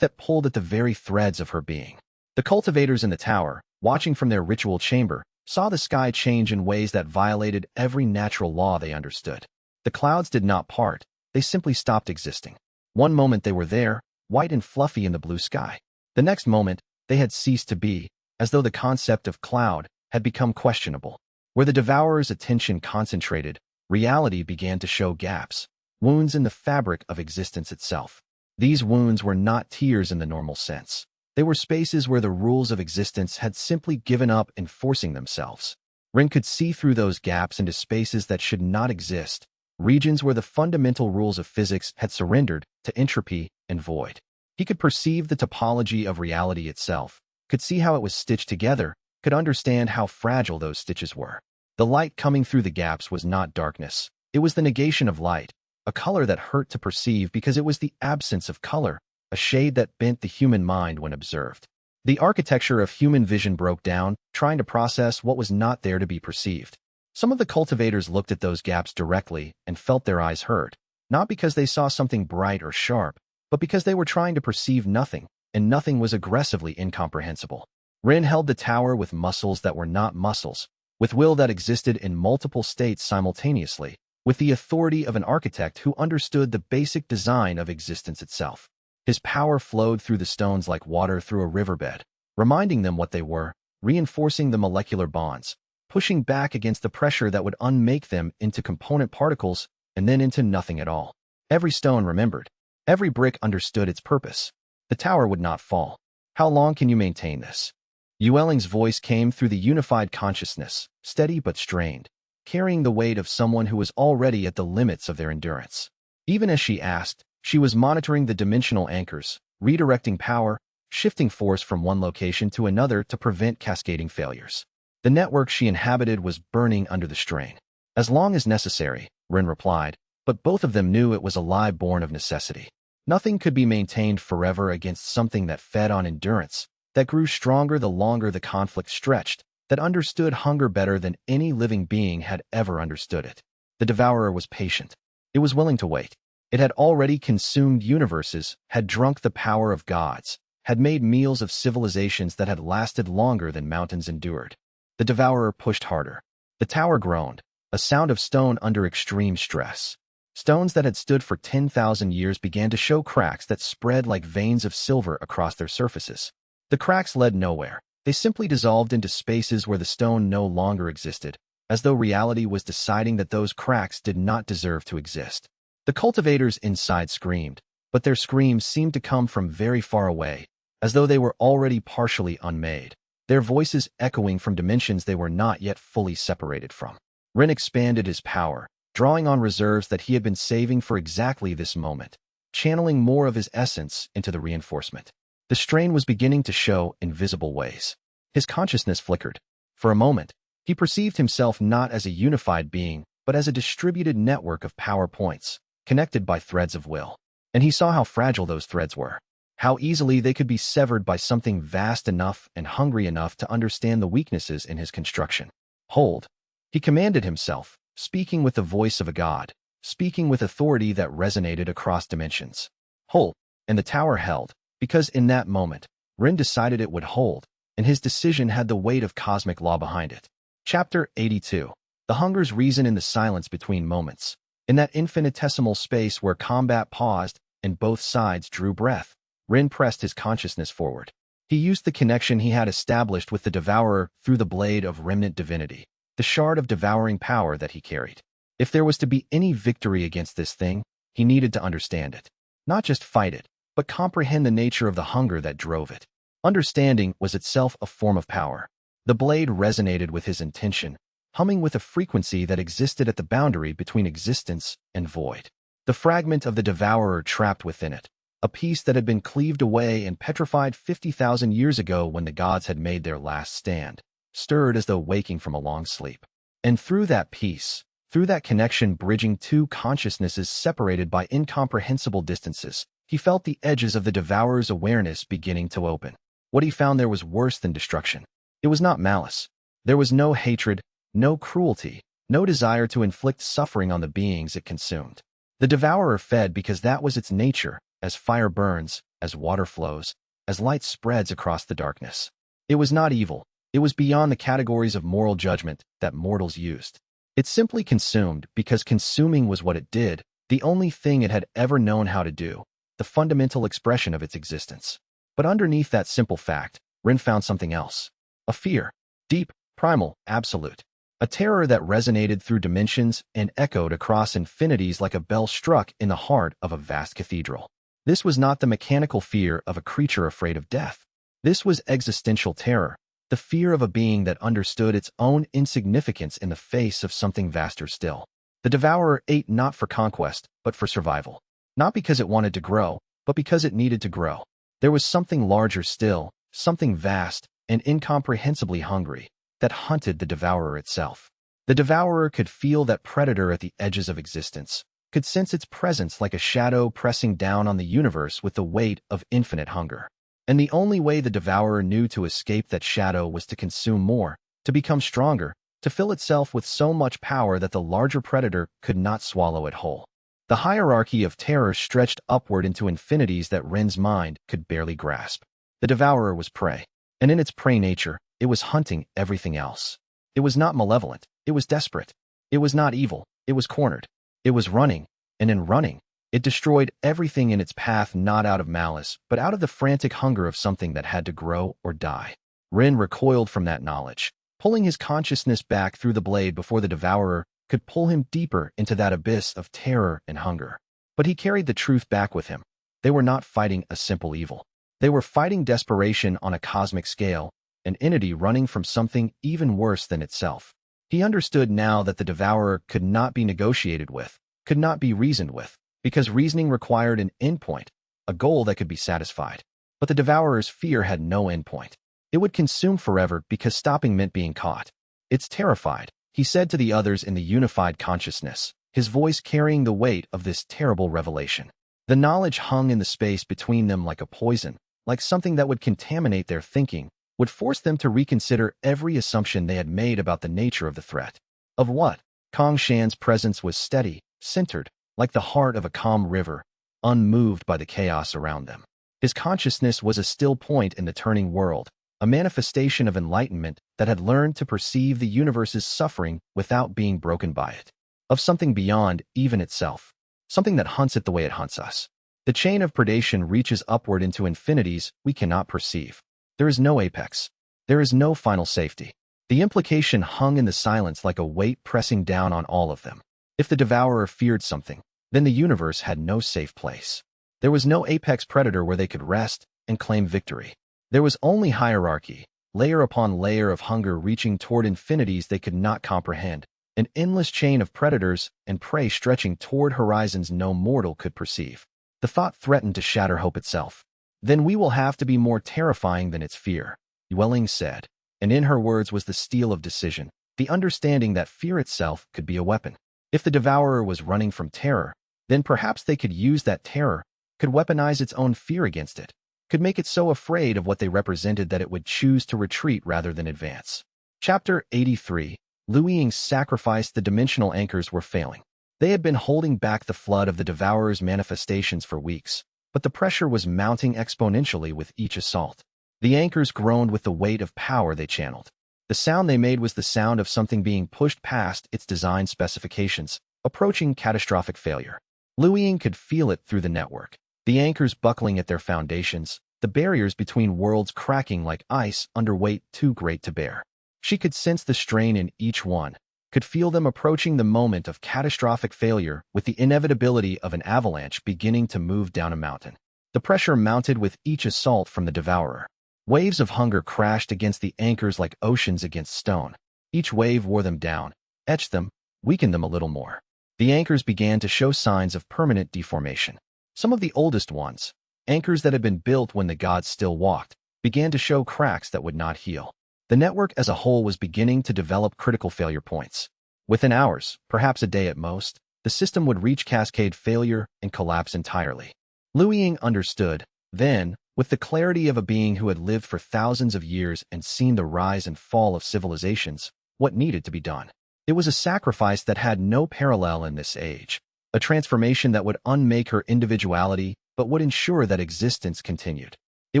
that pulled at the very threads of her being. The cultivators in the tower, watching from their ritual chamber, saw the sky change in ways that violated every natural law they understood. The clouds did not part, they simply stopped existing. One moment they were there, white and fluffy in the blue sky. The next moment, they had ceased to be, as though the concept of cloud had become questionable. Where the devourer's attention concentrated, reality began to show gaps, wounds in the fabric of existence itself. These wounds were not tears in the normal sense. They were spaces where the rules of existence had simply given up enforcing themselves. Rin could see through those gaps into spaces that should not exist, regions where the fundamental rules of physics had surrendered to entropy and void. He could perceive the topology of reality itself, could see how it was stitched together, could understand how fragile those stitches were. The light coming through the gaps was not darkness. It was the negation of light, a color that hurt to perceive because it was the absence of color, a shade that bent the human mind when observed. The architecture of human vision broke down, trying to process what was not there to be perceived. Some of the cultivators looked at those gaps directly and felt their eyes hurt, not because they saw something bright or sharp, but because they were trying to perceive nothing, and nothing was aggressively incomprehensible. Rin held the tower with muscles that were not muscles, with will that existed in multiple states simultaneously, with the authority of an architect who understood the basic design of existence itself. His power flowed through the stones like water through a riverbed, reminding them what they were, reinforcing the molecular bonds, pushing back against the pressure that would unmake them into component particles and then into nothing at all. Every stone remembered. Every brick understood its purpose. The tower would not fall. How long can you maintain this? Yueling's voice came through the unified consciousness, steady but strained, carrying the weight of someone who was already at the limits of their endurance. Even as she asked, she was monitoring the dimensional anchors, redirecting power, shifting force from one location to another to prevent cascading failures. The network she inhabited was burning under the strain. As long as necessary, Rin replied, but both of them knew it was a lie born of necessity. Nothing could be maintained forever against something that fed on endurance, that grew stronger the longer the conflict stretched, that understood hunger better than any living being had ever understood it. The devourer was patient. It was willing to wait. It had already consumed universes, had drunk the power of gods, had made meals of civilizations that had lasted longer than mountains endured. The devourer pushed harder. The tower groaned, a sound of stone under extreme stress. Stones that had stood for 10,000 years began to show cracks that spread like veins of silver across their surfaces. The cracks led nowhere. They simply dissolved into spaces where the stone no longer existed, as though reality was deciding that those cracks did not deserve to exist. The cultivators inside screamed, but their screams seemed to come from very far away, as though they were already partially unmade, their voices echoing from dimensions they were not yet fully separated from. Rin expanded his power, drawing on reserves that he had been saving for exactly this moment, channeling more of his essence into the reinforcement. The strain was beginning to show in visible ways. His consciousness flickered. For a moment, he perceived himself not as a unified being, but as a distributed network of power points, connected by threads of will. And he saw how fragile those threads were, how easily they could be severed by something vast enough and hungry enough to understand the weaknesses in his construction. Hold. He commanded himself, speaking with the voice of a god, speaking with authority that resonated across dimensions. Hold. And the tower held, because in that moment, Rin decided it would hold, and his decision had the weight of cosmic law behind it. Chapter 82. The hunger's reason in the silence between moments. In that infinitesimal space where combat paused and both sides drew breath, Rin pressed his consciousness forward. He used the connection he had established with the devourer through the blade of remnant divinity, the shard of devouring power that he carried. If there was to be any victory against this thing, he needed to understand it. Not just fight it, but comprehend the nature of the hunger that drove it. Understanding was itself a form of power. The blade resonated with his intention, humming with a frequency that existed at the boundary between existence and void. The fragment of the devourer trapped within it, a piece that had been cleaved away and petrified 50,000 years ago when the gods had made their last stand, stirred as though waking from a long sleep. And through that piece, through that connection bridging two consciousnesses separated by incomprehensible distances, he felt the edges of the devourer's awareness beginning to open. What he found there was worse than destruction. It was not malice. There was no hatred, no cruelty, no desire to inflict suffering on the beings it consumed. The devourer fed because that was its nature, as fire burns, as water flows, as light spreads across the darkness. It was not evil. It was beyond the categories of moral judgment that mortals used. It simply consumed because consuming was what it did, the only thing it had ever known how to do, the fundamental expression of its existence. But underneath that simple fact, Rin found something else. A fear. Deep, primal, absolute. A terror that resonated through dimensions and echoed across infinities like a bell struck in the heart of a vast cathedral. This was not the mechanical fear of a creature afraid of death. This was existential terror, the fear of a being that understood its own insignificance in the face of something vaster still. The devourer ate not for conquest, but for survival. Not because it wanted to grow, but because it needed to grow. There was something larger still, something vast and incomprehensibly hungry, that hunted the devourer itself. The devourer could feel that predator at the edges of existence, could sense its presence like a shadow pressing down on the universe with the weight of infinite hunger. And the only way the devourer knew to escape that shadow was to consume more, to become stronger, to fill itself with so much power that the larger predator could not swallow it whole. The hierarchy of terror stretched upward into infinities that Rin's mind could barely grasp. The devourer was prey, and in its prey nature, it was hunting everything else. It was not malevolent, it was desperate. It was not evil, it was cornered. It was running, and in running, it destroyed everything in its path not out of malice, but out of the frantic hunger of something that had to grow or die. Rin recoiled from that knowledge, pulling his consciousness back through the blade before the devourer could pull him deeper into that abyss of terror and hunger. But he carried the truth back with him. They were not fighting a simple evil. They were fighting desperation on a cosmic scale, an entity running from something even worse than itself. He understood now that the devourer could not be negotiated with, could not be reasoned with, because reasoning required an endpoint, a goal that could be satisfied. But the devourer's fear had no endpoint. It would consume forever because stopping meant being caught. "It's terrified," he said to the others in the unified consciousness, his voice carrying the weight of this terrible revelation. The knowledge hung in the space between them like a poison, like something that would contaminate their thinking, would force them to reconsider every assumption they had made about the nature of the threat. Of what? Kong Shan's presence was steady, centered, like the heart of a calm river, unmoved by the chaos around them. His consciousness was a still point in the turning world, a manifestation of enlightenment that had learned to perceive the universe's suffering without being broken by it. Of something beyond even itself, something that hunts it the way it hunts us. The chain of predation reaches upward into infinities we cannot perceive. There is no apex. There is no final safety. The implication hung in the silence like a weight pressing down on all of them. If the devourer feared something, then the universe had no safe place. There was no apex predator where they could rest and claim victory. There was only hierarchy, layer upon layer of hunger reaching toward infinities they could not comprehend, an endless chain of predators and prey stretching toward horizons no mortal could perceive. The thought threatened to shatter hope itself. "Then we will have to be more terrifying than its fear," Yueling said, and in her words was the steel of decision, the understanding that fear itself could be a weapon. If the devourer was running from terror, then perhaps they could use that terror, could weaponize its own fear against it, could make it so afraid of what they represented that it would choose to retreat rather than advance. Chapter 83. Lu Ying's sacrifice. The dimensional anchors were failing. They had been holding back the flood of the devourer's manifestations for weeks, but the pressure was mounting exponentially with each assault. The anchors groaned with the weight of power they channeled. The sound they made was the sound of something being pushed past its design specifications, approaching catastrophic failure. Lu Ying could feel it through the network. The anchors buckling at their foundations, the barriers between worlds cracking like ice under weight too great to bear. She could sense the strain in each one, could feel them approaching the moment of catastrophic failure with the inevitability of an avalanche beginning to move down a mountain. The pressure mounted with each assault from the devourer. Waves of hunger crashed against the anchors like oceans against stone. Each wave wore them down, etched them, weakened them a little more. The anchors began to show signs of permanent deformation. Some of the oldest ones, anchors that had been built when the gods still walked, began to show cracks that would not heal. The network as a whole was beginning to develop critical failure points. Within hours, perhaps a day at most, the system would reach cascade failure and collapse entirely. Liu Ying understood, then, with the clarity of a being who had lived for thousands of years and seen the rise and fall of civilizations, what needed to be done. It was a sacrifice that had no parallel in this age, a transformation that would unmake her individuality but would ensure that existence continued. It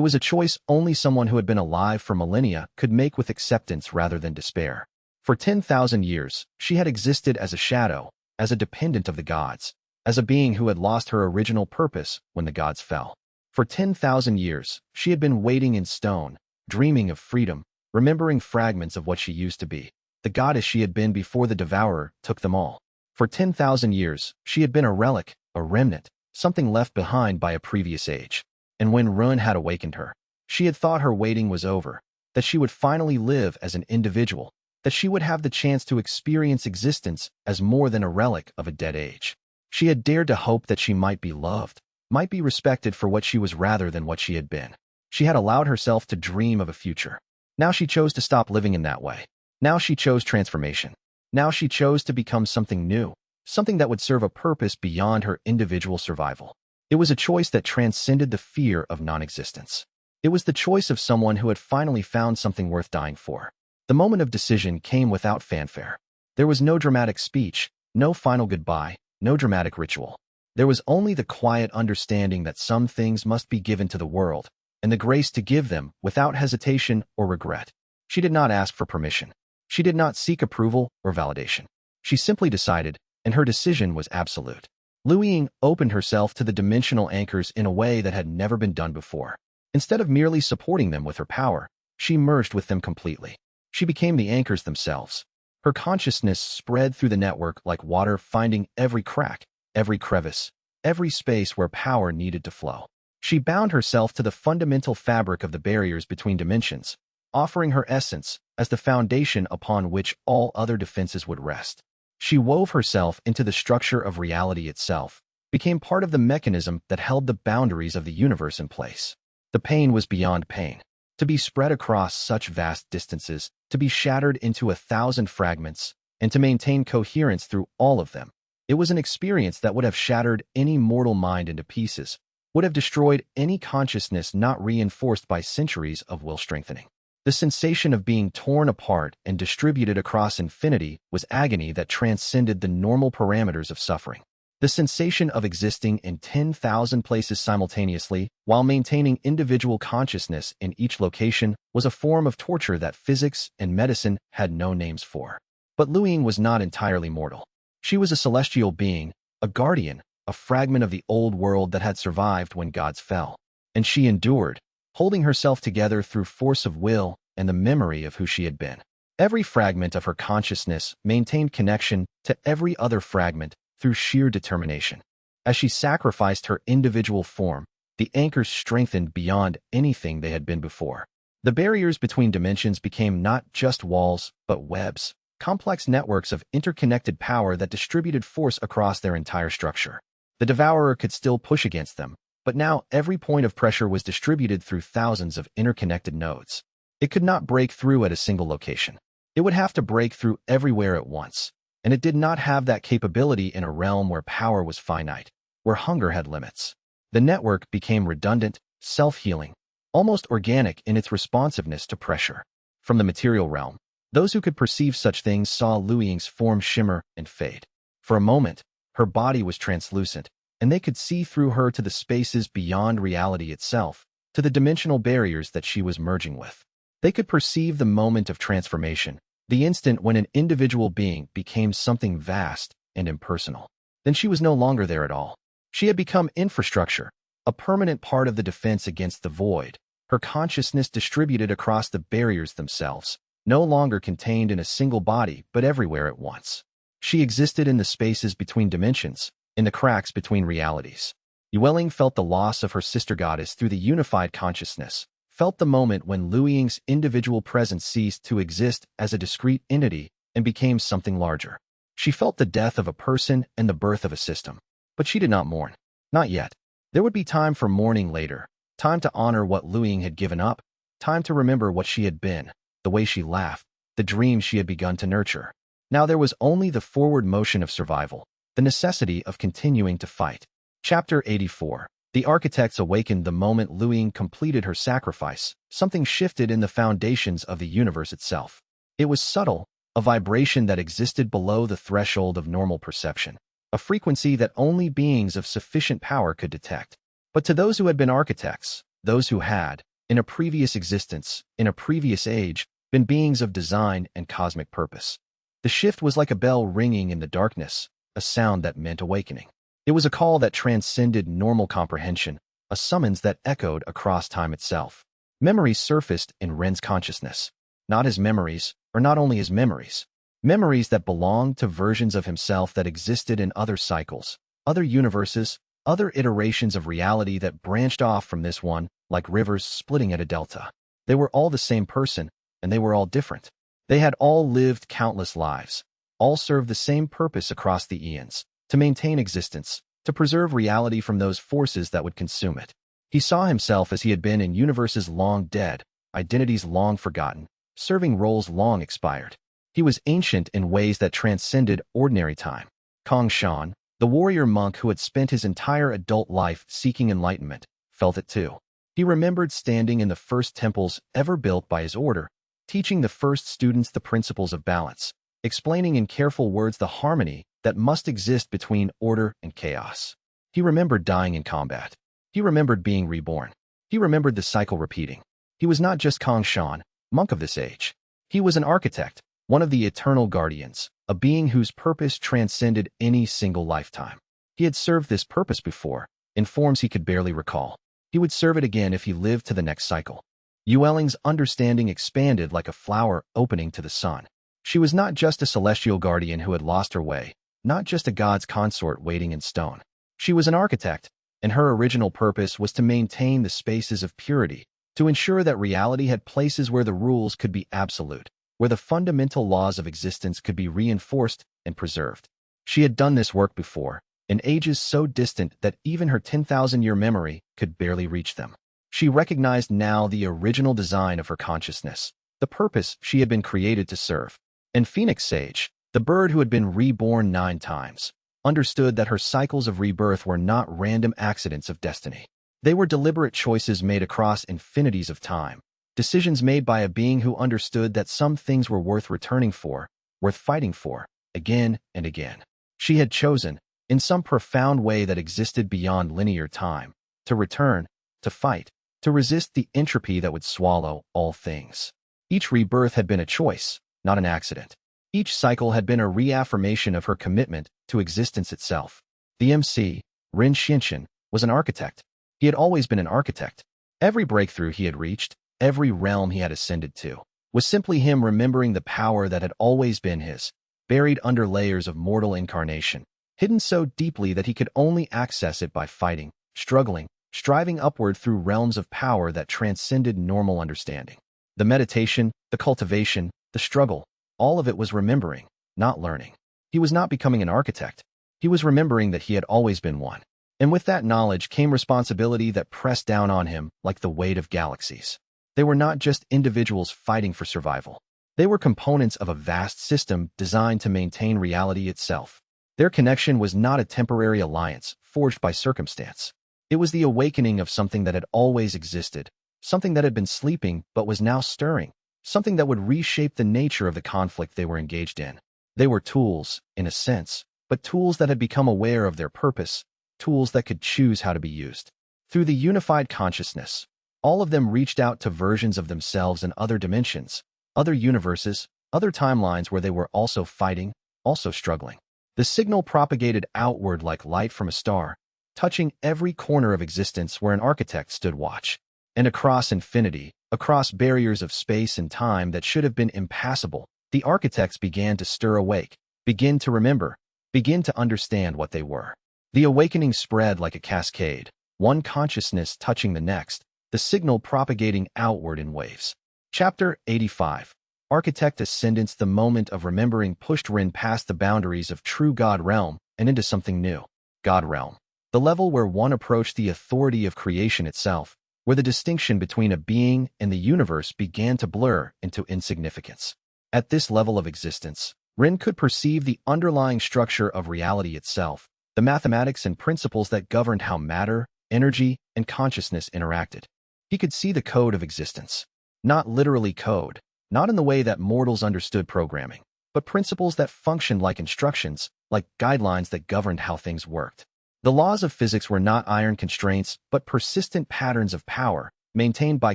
was a choice only someone who had been alive for millennia could make with acceptance rather than despair. For 10,000 years, she had existed as a shadow, as a dependent of the gods, as a being who had lost her original purpose when the gods fell. For 10,000 years, she had been waiting in stone, dreaming of freedom, remembering fragments of what she used to be, the goddess she had been before the devourer took them all. For 10,000 years, she had been a relic, a remnant, something left behind by a previous age. And when ruin had awakened her, she had thought her waiting was over, that she would finally live as an individual, that she would have the chance to experience existence as more than a relic of a dead age. She had dared to hope that she might be loved, might be respected for what she was rather than what she had been. She had allowed herself to dream of a future. Now she chose to stop living in that way. Now she chose transformation. Now she chose to become something new, something that would serve a purpose beyond her individual survival. It was a choice that transcended the fear of non-existence. It was the choice of someone who had finally found something worth dying for. The moment of decision came without fanfare. There was no dramatic speech, no final goodbye, no dramatic ritual. There was only the quiet understanding that some things must be given to the world, and the grace to give them without hesitation or regret. She did not ask for permission. She did not seek approval or validation. She simply decided, and her decision was absolute. Liu Ying opened herself to the dimensional anchors in a way that had never been done before. Instead of merely supporting them with her power, she merged with them completely. She became the anchors themselves. Her consciousness spread through the network like water, finding every crack, every crevice, every space where power needed to flow. She bound herself to the fundamental fabric of the barriers between dimensions, offering her essence as the foundation upon which all other defenses would rest. She wove herself into the structure of reality itself, became part of the mechanism that held the boundaries of the universe in place. The pain was beyond pain. To be spread across such vast distances, to be shattered into 1,000 fragments, and to maintain coherence through all of them. It was an experience that would have shattered any mortal mind into pieces, would have destroyed any consciousness not reinforced by centuries of will strengthening. The sensation of being torn apart and distributed across infinity was agony that transcended the normal parameters of suffering. The sensation of existing in 10,000 places simultaneously while maintaining individual consciousness in each location was a form of torture that physics and medicine had no names for. But Liu Ying was not entirely mortal. She was a celestial being, a guardian, a fragment of the old world that had survived when gods fell. And she endured, holding herself together through force of will and the memory of who she had been. Every fragment of her consciousness maintained connection to every other fragment through sheer determination. As she sacrificed her individual form, the anchors strengthened beyond anything they had been before. The barriers between dimensions became not just walls, but webs, complex networks of interconnected power that distributed force across their entire structure. The devourer could still push against them, but now every point of pressure was distributed through thousands of interconnected nodes. It could not break through at a single location. It would have to break through everywhere at once. And it did not have that capability in a realm where power was finite, where hunger had limits. The network became redundant, self-healing, almost organic in its responsiveness to pressure. From the material realm, those who could perceive such things saw Liu Ying's form shimmer and fade. For a moment, her body was translucent, and they could see through her to the spaces beyond reality itself, to the dimensional barriers that she was merging with. They could perceive the moment of transformation, the instant when an individual being became something vast and impersonal. Then she was no longer there at all. She had become infrastructure, a permanent part of the defense against the void, her consciousness distributed across the barriers themselves, no longer contained in a single body but everywhere at once. She existed in the spaces between dimensions, in the cracks between realities. Yueling felt the loss of her sister goddess through the unified consciousness, felt the moment when Liu Ying's individual presence ceased to exist as a discrete entity and became something larger. She felt the death of a person and the birth of a system. But she did not mourn. Not yet. There would be time for mourning later, time to honor what Liu Ying had given up, time to remember what she had been, the way she laughed, the dreams she had begun to nurture. Now there was only the forward motion of survival, the necessity of continuing to fight. Chapter 84. The architects awakened the moment Liu Ying completed her sacrifice. Something shifted in the foundations of the universe itself. It was subtle, a vibration that existed below the threshold of normal perception, a frequency that only beings of sufficient power could detect. But to those who had been architects, those who had, in a previous existence, in a previous age, been beings of design and cosmic purpose, the shift was like a bell ringing in the darkness, a sound that meant awakening. It was a call that transcended normal comprehension, a summons that echoed across time itself. Memories surfaced in Ren's consciousness, not his memories, or not only his memories. Memories that belonged to versions of himself that existed in other cycles, other universes, other iterations of reality that branched off from this one, like rivers splitting at a delta. They were all the same person, and they were all different. They had all lived countless lives, all served the same purpose across the eons, to maintain existence, to preserve reality from those forces that would consume it. He saw himself as he had been in universes long dead, identities long forgotten, serving roles long expired. He was ancient in ways that transcended ordinary time. Kong Shan, the warrior monk who had spent his entire adult life seeking enlightenment, felt it too. He remembered standing in the first temples ever built by his order, teaching the first students the principles of balance, explaining in careful words the harmony that must exist between order and chaos. He remembered dying in combat. He remembered being reborn. He remembered the cycle repeating. He was not just Kong Shan, monk of this age. He was an architect, one of the eternal guardians, a being whose purpose transcended any single lifetime. He had served this purpose before, in forms he could barely recall. He would serve it again if he lived to the next cycle. Yueling's understanding expanded like a flower opening to the sun. She was not just a celestial guardian who had lost her way, not just a god's consort waiting in stone. She was an architect, and her original purpose was to maintain the spaces of purity, to ensure that reality had places where the rules could be absolute, where the fundamental laws of existence could be reinforced and preserved. She had done this work before, in ages so distant that even her 10,000-year memory could barely reach them. She recognized now the original design of her consciousness, the purpose she had been created to serve. And Phoenix Sage, the bird who had been reborn 9 times, understood that her cycles of rebirth were not random accidents of destiny. They were deliberate choices made across infinities of time, decisions made by a being who understood that some things were worth returning for, worth fighting for, again and again. She had chosen, in some profound way that existed beyond linear time, to return, to fight, to resist the entropy that would swallow all things. Each rebirth had been a choice, not an accident. Each cycle had been a reaffirmation of her commitment to existence itself. The MC, Ren Xinshan, was an architect. He had always been an architect. Every breakthrough he had reached, every realm he had ascended to, was simply him remembering the power that had always been his, buried under layers of mortal incarnation, hidden so deeply that he could only access it by fighting, struggling, striving upward through realms of power that transcended normal understanding. The meditation, the cultivation, the struggle, all of it was remembering, not learning. He was not becoming an architect. He was remembering that he had always been one. And with that knowledge came responsibility that pressed down on him like the weight of galaxies. They were not just individuals fighting for survival. They were components of a vast system designed to maintain reality itself. Their connection was not a temporary alliance forged by circumstance. It was the awakening of something that had always existed, something that had been sleeping but was now stirring, something that would reshape the nature of the conflict they were engaged in. They were tools, in a sense, but tools that had become aware of their purpose, tools that could choose how to be used. Through the unified consciousness, all of them reached out to versions of themselves in other dimensions, other universes, other timelines where they were also fighting, also struggling. The signal propagated outward like light from a star, touching every corner of existence where an architect stood watch. And across infinity, across barriers of space and time that should have been impassable, the architects began to stir awake, begin to remember, begin to understand what they were. The awakening spread like a cascade, one consciousness touching the next, the signal propagating outward in waves. Chapter 85. Architect Ascendance. The moment of remembering pushed Rin past the boundaries of true God realm and into something new. God realm. The level where one approached the authority of creation itself, where the distinction between a being and the universe began to blur into insignificance. At this level of existence, Rin could perceive the underlying structure of reality itself, the mathematics and principles that governed how matter, energy, and consciousness interacted. He could see the code of existence. Not literally code, not in the way that mortals understood programming, but principles that functioned like instructions, like guidelines that governed how things worked. The laws of physics were not iron constraints, but persistent patterns of power, maintained by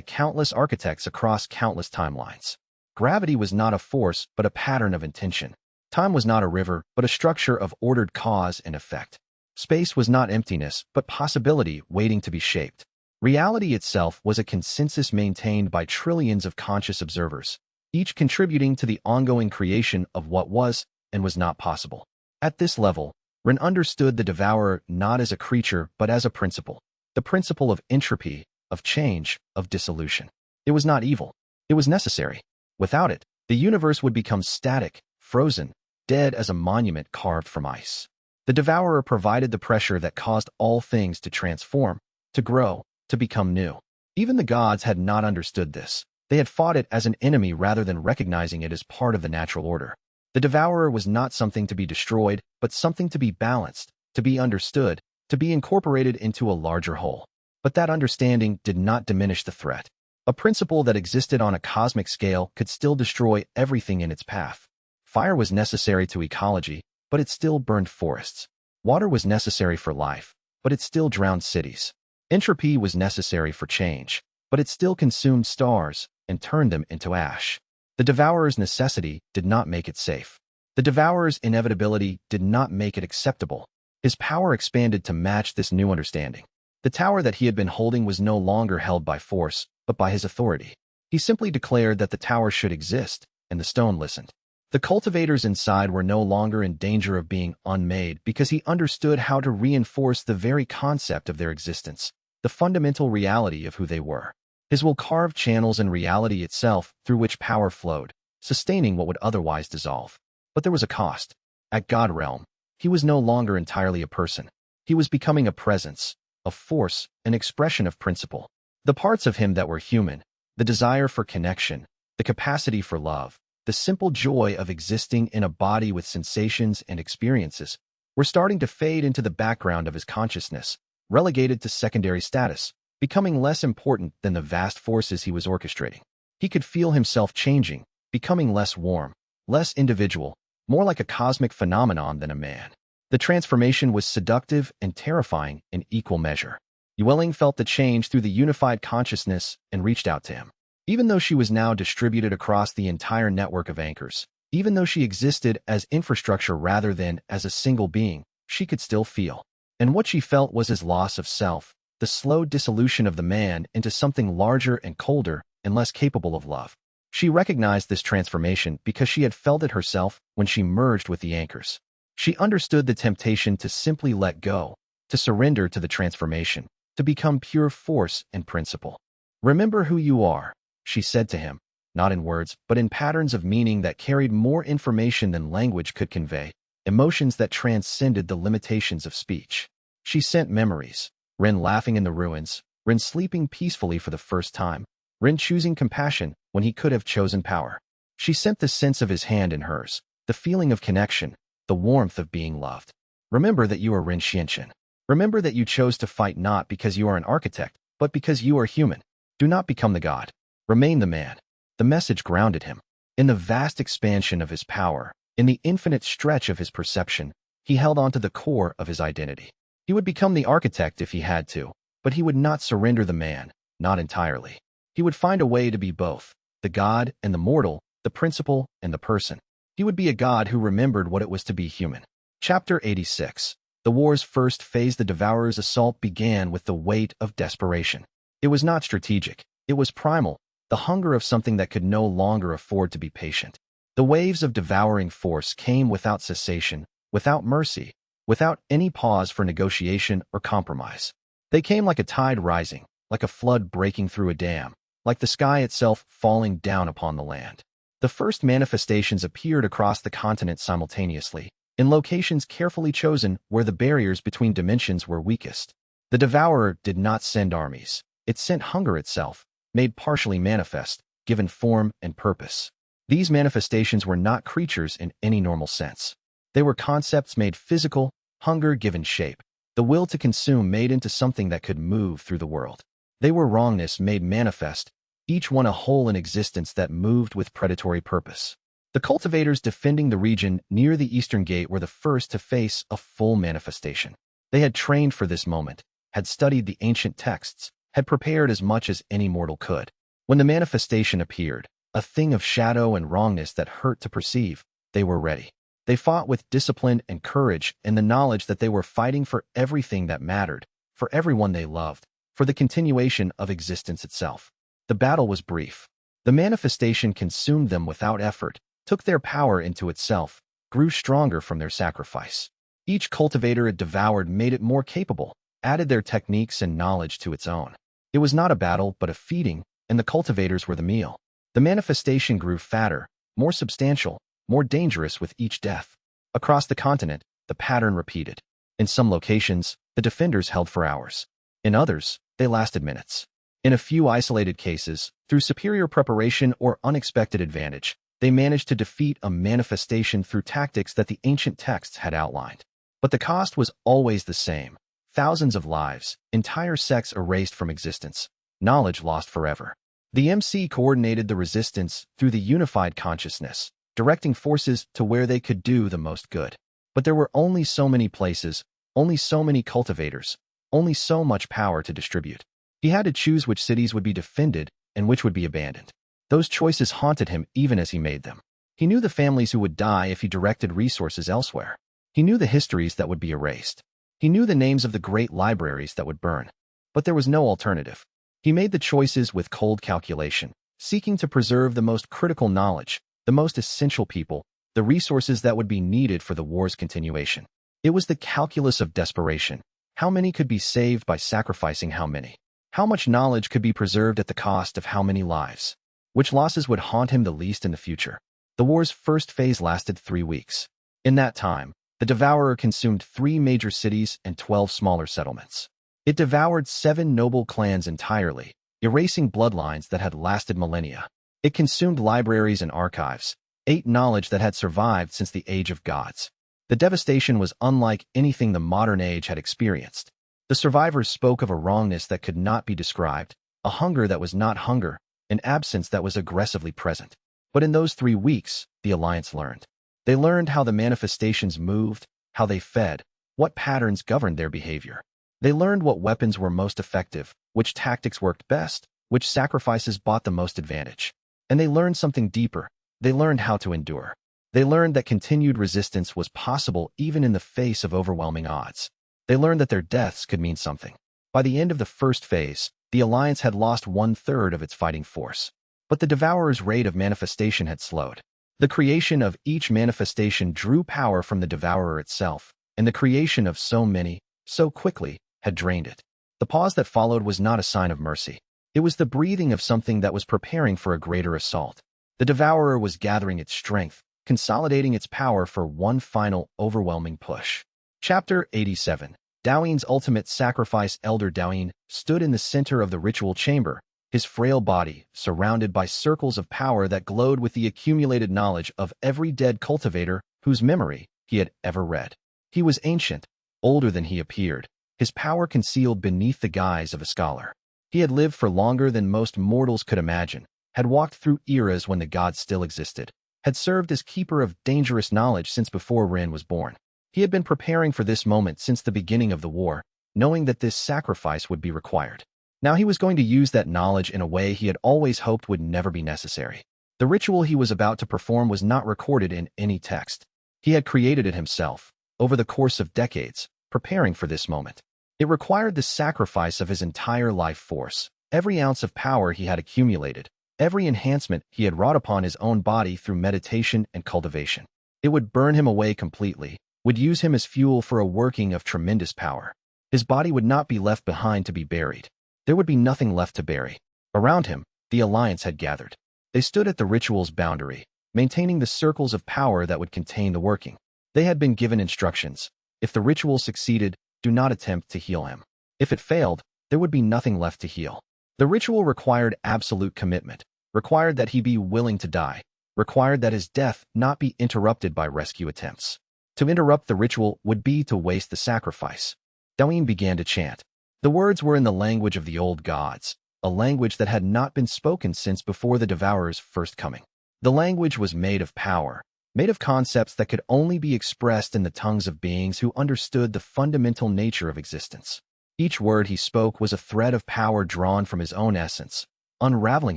countless architects across countless timelines. Gravity was not a force, but a pattern of intention. Time was not a river, but a structure of ordered cause and effect. Space was not emptiness, but possibility waiting to be shaped. Reality itself was a consensus maintained by trillions of conscious observers, each contributing to the ongoing creation of what was and was not possible. At this level, Rin understood the devourer not as a creature but as a principle, the principle of entropy, of change, of dissolution. It was not evil. It was necessary. Without it, the universe would become static, frozen, dead as a monument carved from ice. The devourer provided the pressure that caused all things to transform, to grow, to become new. Even the gods had not understood this. They had fought it as an enemy rather than recognizing it as part of the natural order. The devourer was not something to be destroyed, but something to be balanced, to be understood, to be incorporated into a larger whole. But that understanding did not diminish the threat. A principle that existed on a cosmic scale could still destroy everything in its path. Fire was necessary to ecology, but it still burned forests. Water was necessary for life, but it still drowned cities. Entropy was necessary for change, but it still consumed stars and turned them into ash. The devourer's necessity did not make it safe. The devourer's inevitability did not make it acceptable. His power expanded to match this new understanding. The tower that he had been holding was no longer held by force, but by his authority. He simply declared that the tower should exist, and the stone listened. The cultivators inside were no longer in danger of being unmade because he understood how to reinforce the very concept of their existence, the fundamental reality of who they were. His will carved channels in reality itself through which power flowed, sustaining what would otherwise dissolve. But there was a cost. At God realm, he was no longer entirely a person. He was becoming a presence, a force, an expression of principle. The parts of him that were human, the desire for connection, the capacity for love, the simple joy of existing in a body with sensations and experiences, were starting to fade into the background of his consciousness, relegated to secondary status, becoming less important than the vast forces he was orchestrating. He could feel himself changing, becoming less warm, less individual, more like a cosmic phenomenon than a man. The transformation was seductive and terrifying in equal measure. Yueling felt the change through the unified consciousness and reached out to him. Even though she was now distributed across the entire network of anchors, even though she existed as infrastructure rather than as a single being, she could still feel. And what she felt was his loss of self, the slow dissolution of the man into something larger and colder and less capable of love. She recognized this transformation because she had felt it herself when she merged with the anchors. She understood the temptation to simply let go, to surrender to the transformation, to become pure force and principle. "Remember who you are," she said to him, not in words, but in patterns of meaning that carried more information than language could convey, emotions that transcended the limitations of speech. She sent memories, Rin laughing in the ruins, Rin sleeping peacefully for the first time, Rin choosing compassion when he could have chosen power. She sent the sense of his hand in hers, the feeling of connection, the warmth of being loved. Remember that you are Rin Xianqian. Remember that you chose to fight not because you are an architect, but because you are human. Do not become the god. Remain the man. The message grounded him. In the vast expansion of his power, in the infinite stretch of his perception, he held on to the core of his identity. He would become the architect if he had to, but he would not surrender the man, not entirely. He would find a way to be both, the god and the mortal, the principle and the person. He would be a god who remembered what it was to be human. Chapter 86. The war's first phase. The Devourer's assault began with the weight of desperation. It was not strategic. It was primal, the hunger of something that could no longer afford to be patient. The waves of devouring force came without cessation, without mercy, without any pause for negotiation or compromise. They came like a tide rising, like a flood breaking through a dam, like the sky itself falling down upon the land. The first manifestations appeared across the continent simultaneously, in locations carefully chosen where the barriers between dimensions were weakest. The Devourer did not send armies. It sent hunger itself, made partially manifest, given form and purpose. These manifestations were not creatures in any normal sense. They were concepts made physical, hunger given shape, the will to consume made into something that could move through the world. They were wrongness made manifest, each one a whole in existence that moved with predatory purpose. The cultivators defending the region near the eastern gate were the first to face a full manifestation. They had trained for this moment, had studied the ancient texts, had prepared as much as any mortal could. When the manifestation appeared, a thing of shadow and wrongness that hurt to perceive, they were ready. They fought with discipline and courage in the knowledge that they were fighting for everything that mattered, for everyone they loved, for the continuation of existence itself. The battle was brief. The manifestation consumed them without effort, took their power into itself, grew stronger from their sacrifice. Each cultivator it devoured made it more capable, added their techniques and knowledge to its own. It was not a battle, but a feeding, and the cultivators were the meal. The manifestation grew fatter, more substantial, more dangerous with each death. Across the continent, the pattern repeated. In some locations, the defenders held for hours. In others, they lasted minutes. In a few isolated cases, through superior preparation or unexpected advantage, they managed to defeat a manifestation through tactics that the ancient texts had outlined. But the cost was always the same. Thousands of lives, entire sects erased from existence, knowledge lost forever. The MC coordinated the resistance through the unified consciousness, directing forces to where they could do the most good. But there were only so many places, only so many cultivators, only so much power to distribute. He had to choose which cities would be defended and which would be abandoned. Those choices haunted him even as he made them. He knew the families who would die if he directed resources elsewhere. He knew the histories that would be erased. He knew the names of the great libraries that would burn. But there was no alternative. He made the choices with cold calculation, seeking to preserve the most critical knowledge, the most essential people, the resources that would be needed for the war's continuation. It was the calculus of desperation. How many could be saved by sacrificing how many? How much knowledge could be preserved at the cost of how many lives? Which losses would haunt him the least in the future? The war's first phase lasted 3 weeks. In that time, the Devourer consumed 3 major cities and 12 smaller settlements. It devoured 7 noble clans entirely, erasing bloodlines that had lasted millennia. It consumed libraries and archives, ate knowledge that had survived since the Age of Gods. The devastation was unlike anything the modern age had experienced. The survivors spoke of a wrongness that could not be described, a hunger that was not hunger, an absence that was aggressively present. But in those 3 weeks, the Alliance learned. They learned how the manifestations moved, how they fed, what patterns governed their behavior. They learned what weapons were most effective, which tactics worked best, which sacrifices brought the most advantage. And they learned something deeper. They learned how to endure. They learned that continued resistance was possible even in the face of overwhelming odds. They learned that their deaths could mean something. By the end of the first phase, the Alliance had lost 1/3 of its fighting force. But the Devourer's rate of manifestation had slowed. The creation of each manifestation drew power from the Devourer itself, and the creation of so many, so quickly, had drained it. The pause that followed was not a sign of mercy. It was the breathing of something that was preparing for a greater assault. The Devourer was gathering its strength, consolidating its power for one final, overwhelming push. Chapter 87. Doween's ultimate sacrifice. Elder Doween stood in the center of the ritual chamber, his frail body surrounded by circles of power that glowed with the accumulated knowledge of every dead cultivator whose memory he had ever read. He was ancient, older than he appeared, his power concealed beneath the guise of a scholar. He had lived for longer than most mortals could imagine, had walked through eras when the gods still existed, had served as keeper of dangerous knowledge since before Ren was born. He had been preparing for this moment since the beginning of the war, knowing that this sacrifice would be required. Now he was going to use that knowledge in a way he had always hoped would never be necessary. The ritual he was about to perform was not recorded in any text. He had created it himself, over the course of decades, preparing for this moment. It required the sacrifice of his entire life force, every ounce of power he had accumulated, every enhancement he had wrought upon his own body through meditation and cultivation. It would burn him away completely, would use him as fuel for a working of tremendous power. His body would not be left behind to be buried. There would be nothing left to bury. Around him, the Alliance had gathered. They stood at the ritual's boundary, maintaining the circles of power that would contain the working. They had been given instructions. If the ritual succeeded, do not attempt to heal him. If it failed, there would be nothing left to heal. The ritual required absolute commitment, required that he be willing to die, required that his death not be interrupted by rescue attempts. To interrupt the ritual would be to waste the sacrifice. Dawin began to chant. The words were in the language of the old gods, a language that had not been spoken since before the Devourer's first coming. The language was made of power, made of concepts that could only be expressed in the tongues of beings who understood the fundamental nature of existence. Each word he spoke was a thread of power drawn from his own essence, unraveling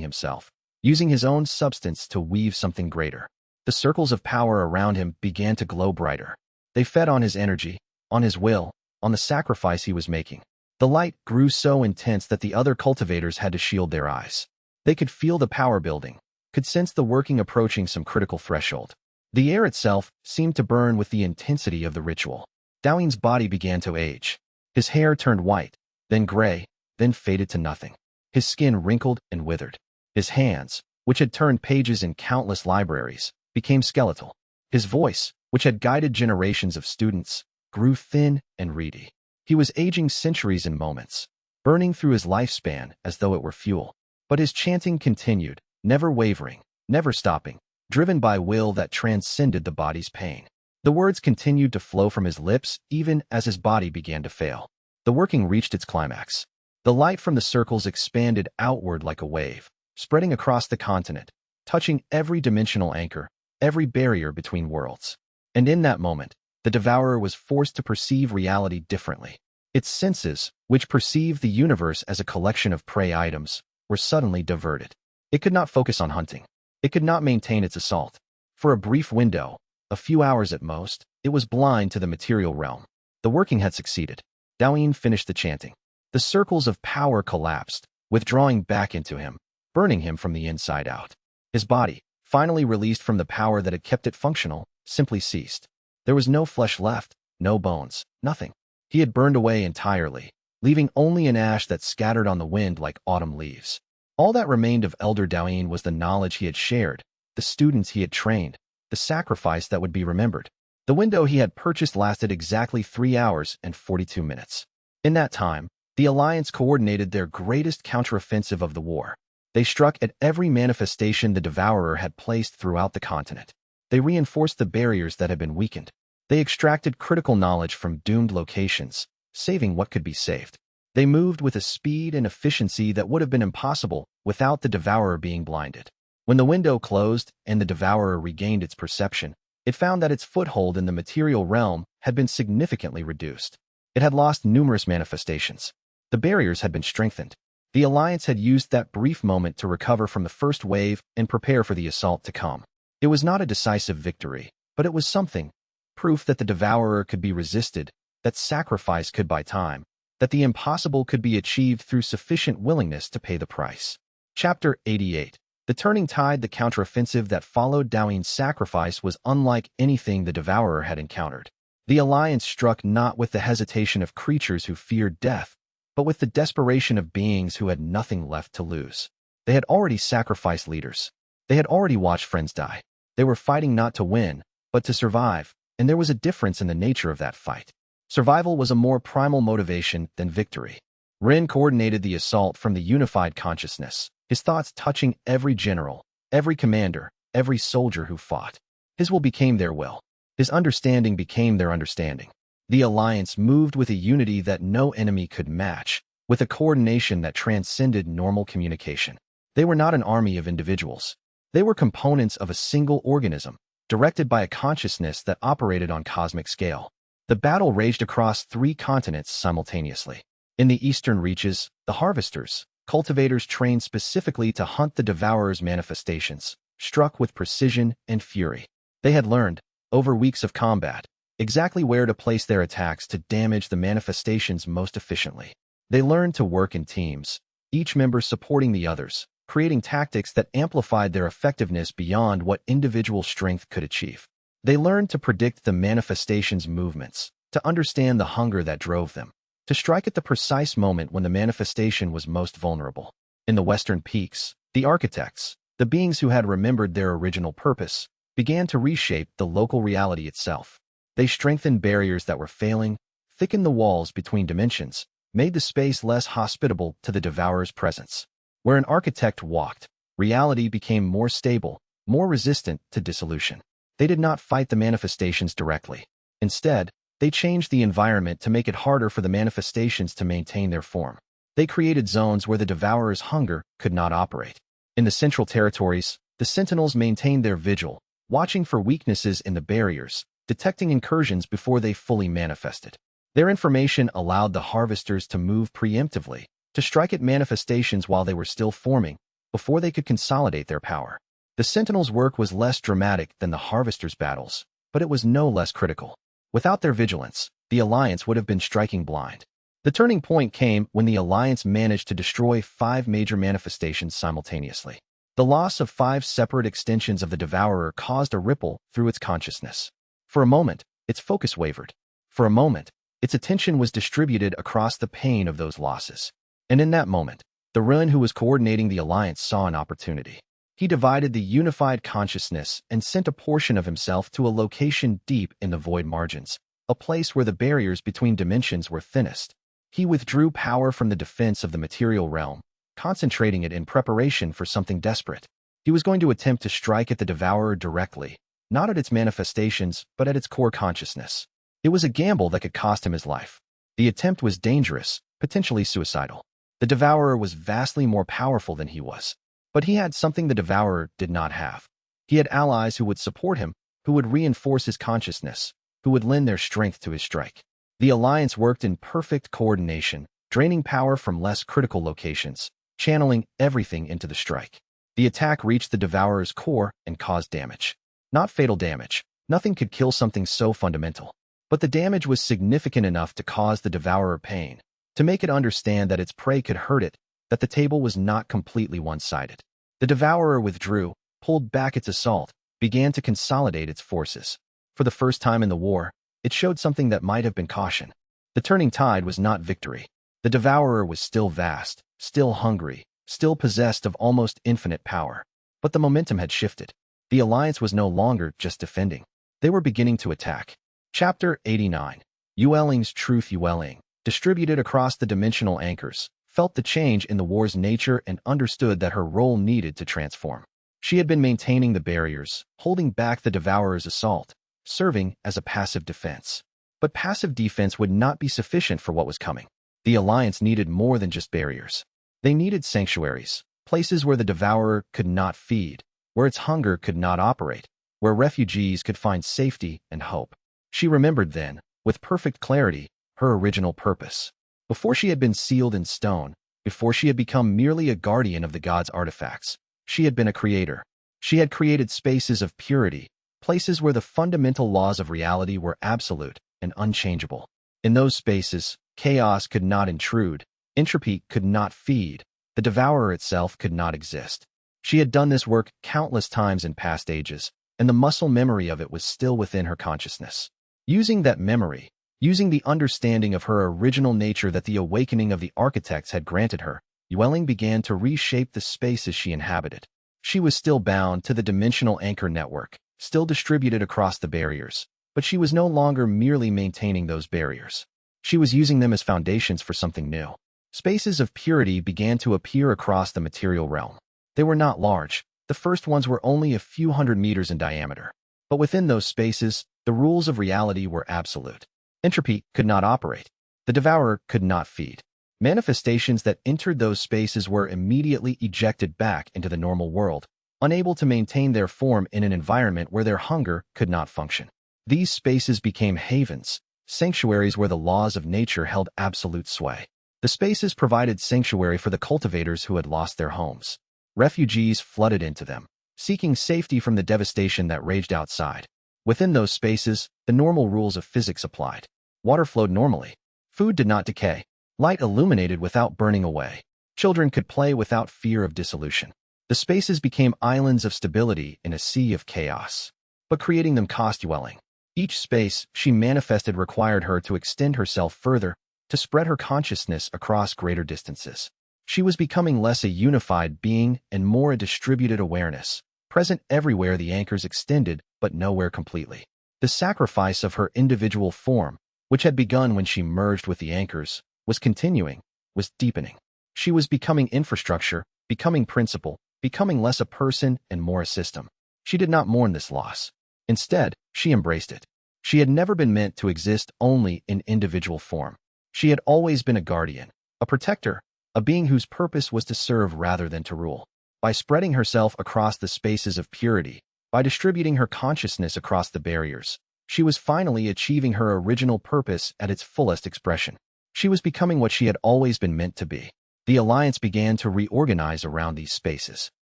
himself, using his own substance to weave something greater. The circles of power around him began to glow brighter. They fed on his energy, on his will, on the sacrifice he was making. The light grew so intense that the other cultivators had to shield their eyes. They could feel the power building, could sense the working approaching some critical threshold. The air itself seemed to burn with the intensity of the ritual. Dawin's body began to age. His hair turned white, then gray, then faded to nothing. His skin wrinkled and withered. His hands, which had turned pages in countless libraries, became skeletal. His voice, which had guided generations of students, grew thin and reedy. He was aging centuries in moments, burning through his lifespan as though it were fuel. But his chanting continued, never wavering, never stopping, driven by will that transcended the body's pain. The words continued to flow from his lips even as his body began to fail. The working reached its climax. The light from the circles expanded outward like a wave, spreading across the continent, touching every dimensional anchor, every barrier between worlds. And in that moment, the Devourer was forced to perceive reality differently. Its senses, which perceived the universe as a collection of prey items, were suddenly diverted. It could not focus on hunting. It could not maintain its assault. For a brief window, a few hours at most, it was blind to the material realm. The working had succeeded. Dawin finished the chanting. The circles of power collapsed, withdrawing back into him, burning him from the inside out. His body, finally released from the power that had kept it functional, simply ceased. There was no flesh left, no bones, nothing. He had burned away entirely, leaving only an ash that scattered on the wind like autumn leaves. All that remained of Elder Dawin was the knowledge he had shared, the students he had trained, the sacrifice that would be remembered. The window he had purchased lasted exactly 3 hours and 42 minutes. In that time, the Alliance coordinated their greatest counteroffensive of the war. They struck at every manifestation the Devourer had placed throughout the continent. They reinforced the barriers that had been weakened. They extracted critical knowledge from doomed locations, saving what could be saved. They moved with a speed and efficiency that would have been impossible without the Devourer being blinded. When the window closed and the Devourer regained its perception, it found that its foothold in the material realm had been significantly reduced. It had lost numerous manifestations. The barriers had been strengthened. The Alliance had used that brief moment to recover from the first wave and prepare for the assault to come. It was not a decisive victory, but it was something. Proof that the Devourer could be resisted, that sacrifice could buy time, that the impossible could be achieved through sufficient willingness to pay the price. Chapter 88. The turning tide. The counteroffensive that followed Dawin's sacrifice was unlike anything the Devourer had encountered. The Alliance struck not with the hesitation of creatures who feared death, but with the desperation of beings who had nothing left to lose. They had already sacrificed leaders. They had already watched friends die. They were fighting not to win, but to survive, and there was a difference in the nature of that fight. Survival was a more primal motivation than victory. Ren coordinated the assault from the unified consciousness, his thoughts touching every general, every commander, every soldier who fought. His will became their will. His understanding became their understanding. The Alliance moved with a unity that no enemy could match, with a coordination that transcended normal communication. They were not an army of individuals. They were components of a single organism, directed by a consciousness that operated on cosmic scale. The battle raged across 3 continents simultaneously. In the eastern reaches, the harvesters, cultivators trained specifically to hunt the Devourer's manifestations, struck with precision and fury. They had learned, over weeks of combat, exactly where to place their attacks to damage the manifestations most efficiently. They learned to work in teams, each member supporting the others, creating tactics that amplified their effectiveness beyond what individual strength could achieve. They learned to predict the manifestation's movements, to understand the hunger that drove them. to strike at the precise moment when the manifestation was most vulnerable. In the western peaks, the architects, the beings who had remembered their original purpose, began to reshape the local reality itself. They strengthened barriers that were failing, thickened the walls between dimensions, made the space less hospitable to the devourer's presence. Where an architect walked, reality became more stable, more resistant to dissolution. They did not fight the manifestations directly. Instead, they changed the environment to make it harder for the manifestations to maintain their form. They created zones where the devourer's hunger could not operate. In the central territories, the sentinels maintained their vigil, watching for weaknesses in the barriers, detecting incursions before they fully manifested. Their information allowed the harvesters to move preemptively, to strike at manifestations while they were still forming, before they could consolidate their power. The sentinels' work was less dramatic than the harvesters' battles, but it was no less critical. Without their vigilance, the Alliance would have been striking blind. The turning point came when the Alliance managed to destroy 5 major manifestations simultaneously. The loss of 5 separate extensions of the Devourer caused a ripple through its consciousness. For a moment, its focus wavered. For a moment, its attention was distributed across the pain of those losses. And in that moment, the Ruin who was coordinating the Alliance saw an opportunity. He divided the unified consciousness and sent a portion of himself to a location deep in the void margins, a place where the barriers between dimensions were thinnest. He withdrew power from the defense of the material realm, concentrating it in preparation for something desperate. He was going to attempt to strike at the Devourer directly, not at its manifestations, but at its core consciousness. It was a gamble that could cost him his life. The attempt was dangerous, potentially suicidal. The Devourer was vastly more powerful than he was. But he had something the Devourer did not have. He had allies who would support him, who would reinforce his consciousness, who would lend their strength to his strike. The Alliance worked in perfect coordination, draining power from less critical locations, channeling everything into the strike. The attack reached the Devourer's core and caused damage. Not fatal damage. Nothing could kill something so fundamental. But the damage was significant enough to cause the Devourer pain, to make it understand that its prey could hurt it, that the table was not completely one-sided. The Devourer withdrew, pulled back its assault, began to consolidate its forces. For the first time in the war, it showed something that might have been caution. The turning tide was not victory. The Devourer was still vast, still hungry, still possessed of almost infinite power. But the momentum had shifted. The Alliance was no longer just defending. They were beginning to attack. Chapter 89. Yueling's truth. Yueling, distributed across the dimensional anchors, felt the change in the war's nature and understood that her role needed to transform. She had been maintaining the barriers, holding back the Devourer's assault, serving as a passive defense. But passive defense would not be sufficient for what was coming. The Alliance needed more than just barriers. They needed sanctuaries, places where the Devourer could not feed, where its hunger could not operate, where refugees could find safety and hope. She remembered then, with perfect clarity, her original purpose. Before she had been sealed in stone, before she had become merely a guardian of the gods' artifacts, she had been a creator. She had created spaces of purity, places where the fundamental laws of reality were absolute and unchangeable. In those spaces, chaos could not intrude, entropy could not feed, the Devourer itself could not exist. She had done this work countless times in past ages, and the muscle memory of it was still within her consciousness. Using that memory, using the understanding of her original nature that the awakening of the architects had granted her, Yueling began to reshape the spaces she inhabited. She was still bound to the dimensional anchor network, still distributed across the barriers, but she was no longer merely maintaining those barriers. She was using them as foundations for something new. Spaces of purity began to appear across the material realm. They were not large. The first ones were only a few hundred meters in diameter. But within those spaces, the rules of reality were absolute. Entropy could not operate. The Devourer could not feed. Manifestations that entered those spaces were immediately ejected back into the normal world, unable to maintain their form in an environment where their hunger could not function. These spaces became havens, sanctuaries where the laws of nature held absolute sway. The spaces provided sanctuary for the cultivators who had lost their homes. Refugees flooded into them, seeking safety from the devastation that raged outside. Within those spaces, the normal rules of physics applied. Water flowed normally. Food did not decay. Light illuminated without burning away. Children could play without fear of dissolution. The spaces became islands of stability in a sea of chaos. But creating them cost Yueling. Each space she manifested required her to extend herself further, to spread her consciousness across greater distances. She was becoming less a unified being and more a distributed awareness, present everywhere the anchors extended but nowhere completely. The sacrifice of her individual form, which had begun when she merged with the anchors, was continuing, was deepening. She was becoming infrastructure, becoming principle, becoming less a person and more a system. She did not mourn this loss. Instead, she embraced it. She had never been meant to exist only in individual form. She had always been a guardian, a protector, a being whose purpose was to serve rather than to rule. By spreading herself across the spaces of purity, by distributing her consciousness across the barriers, she was finally achieving her original purpose at its fullest expression. She was becoming what she had always been meant to be. The Alliance began to reorganize around these spaces.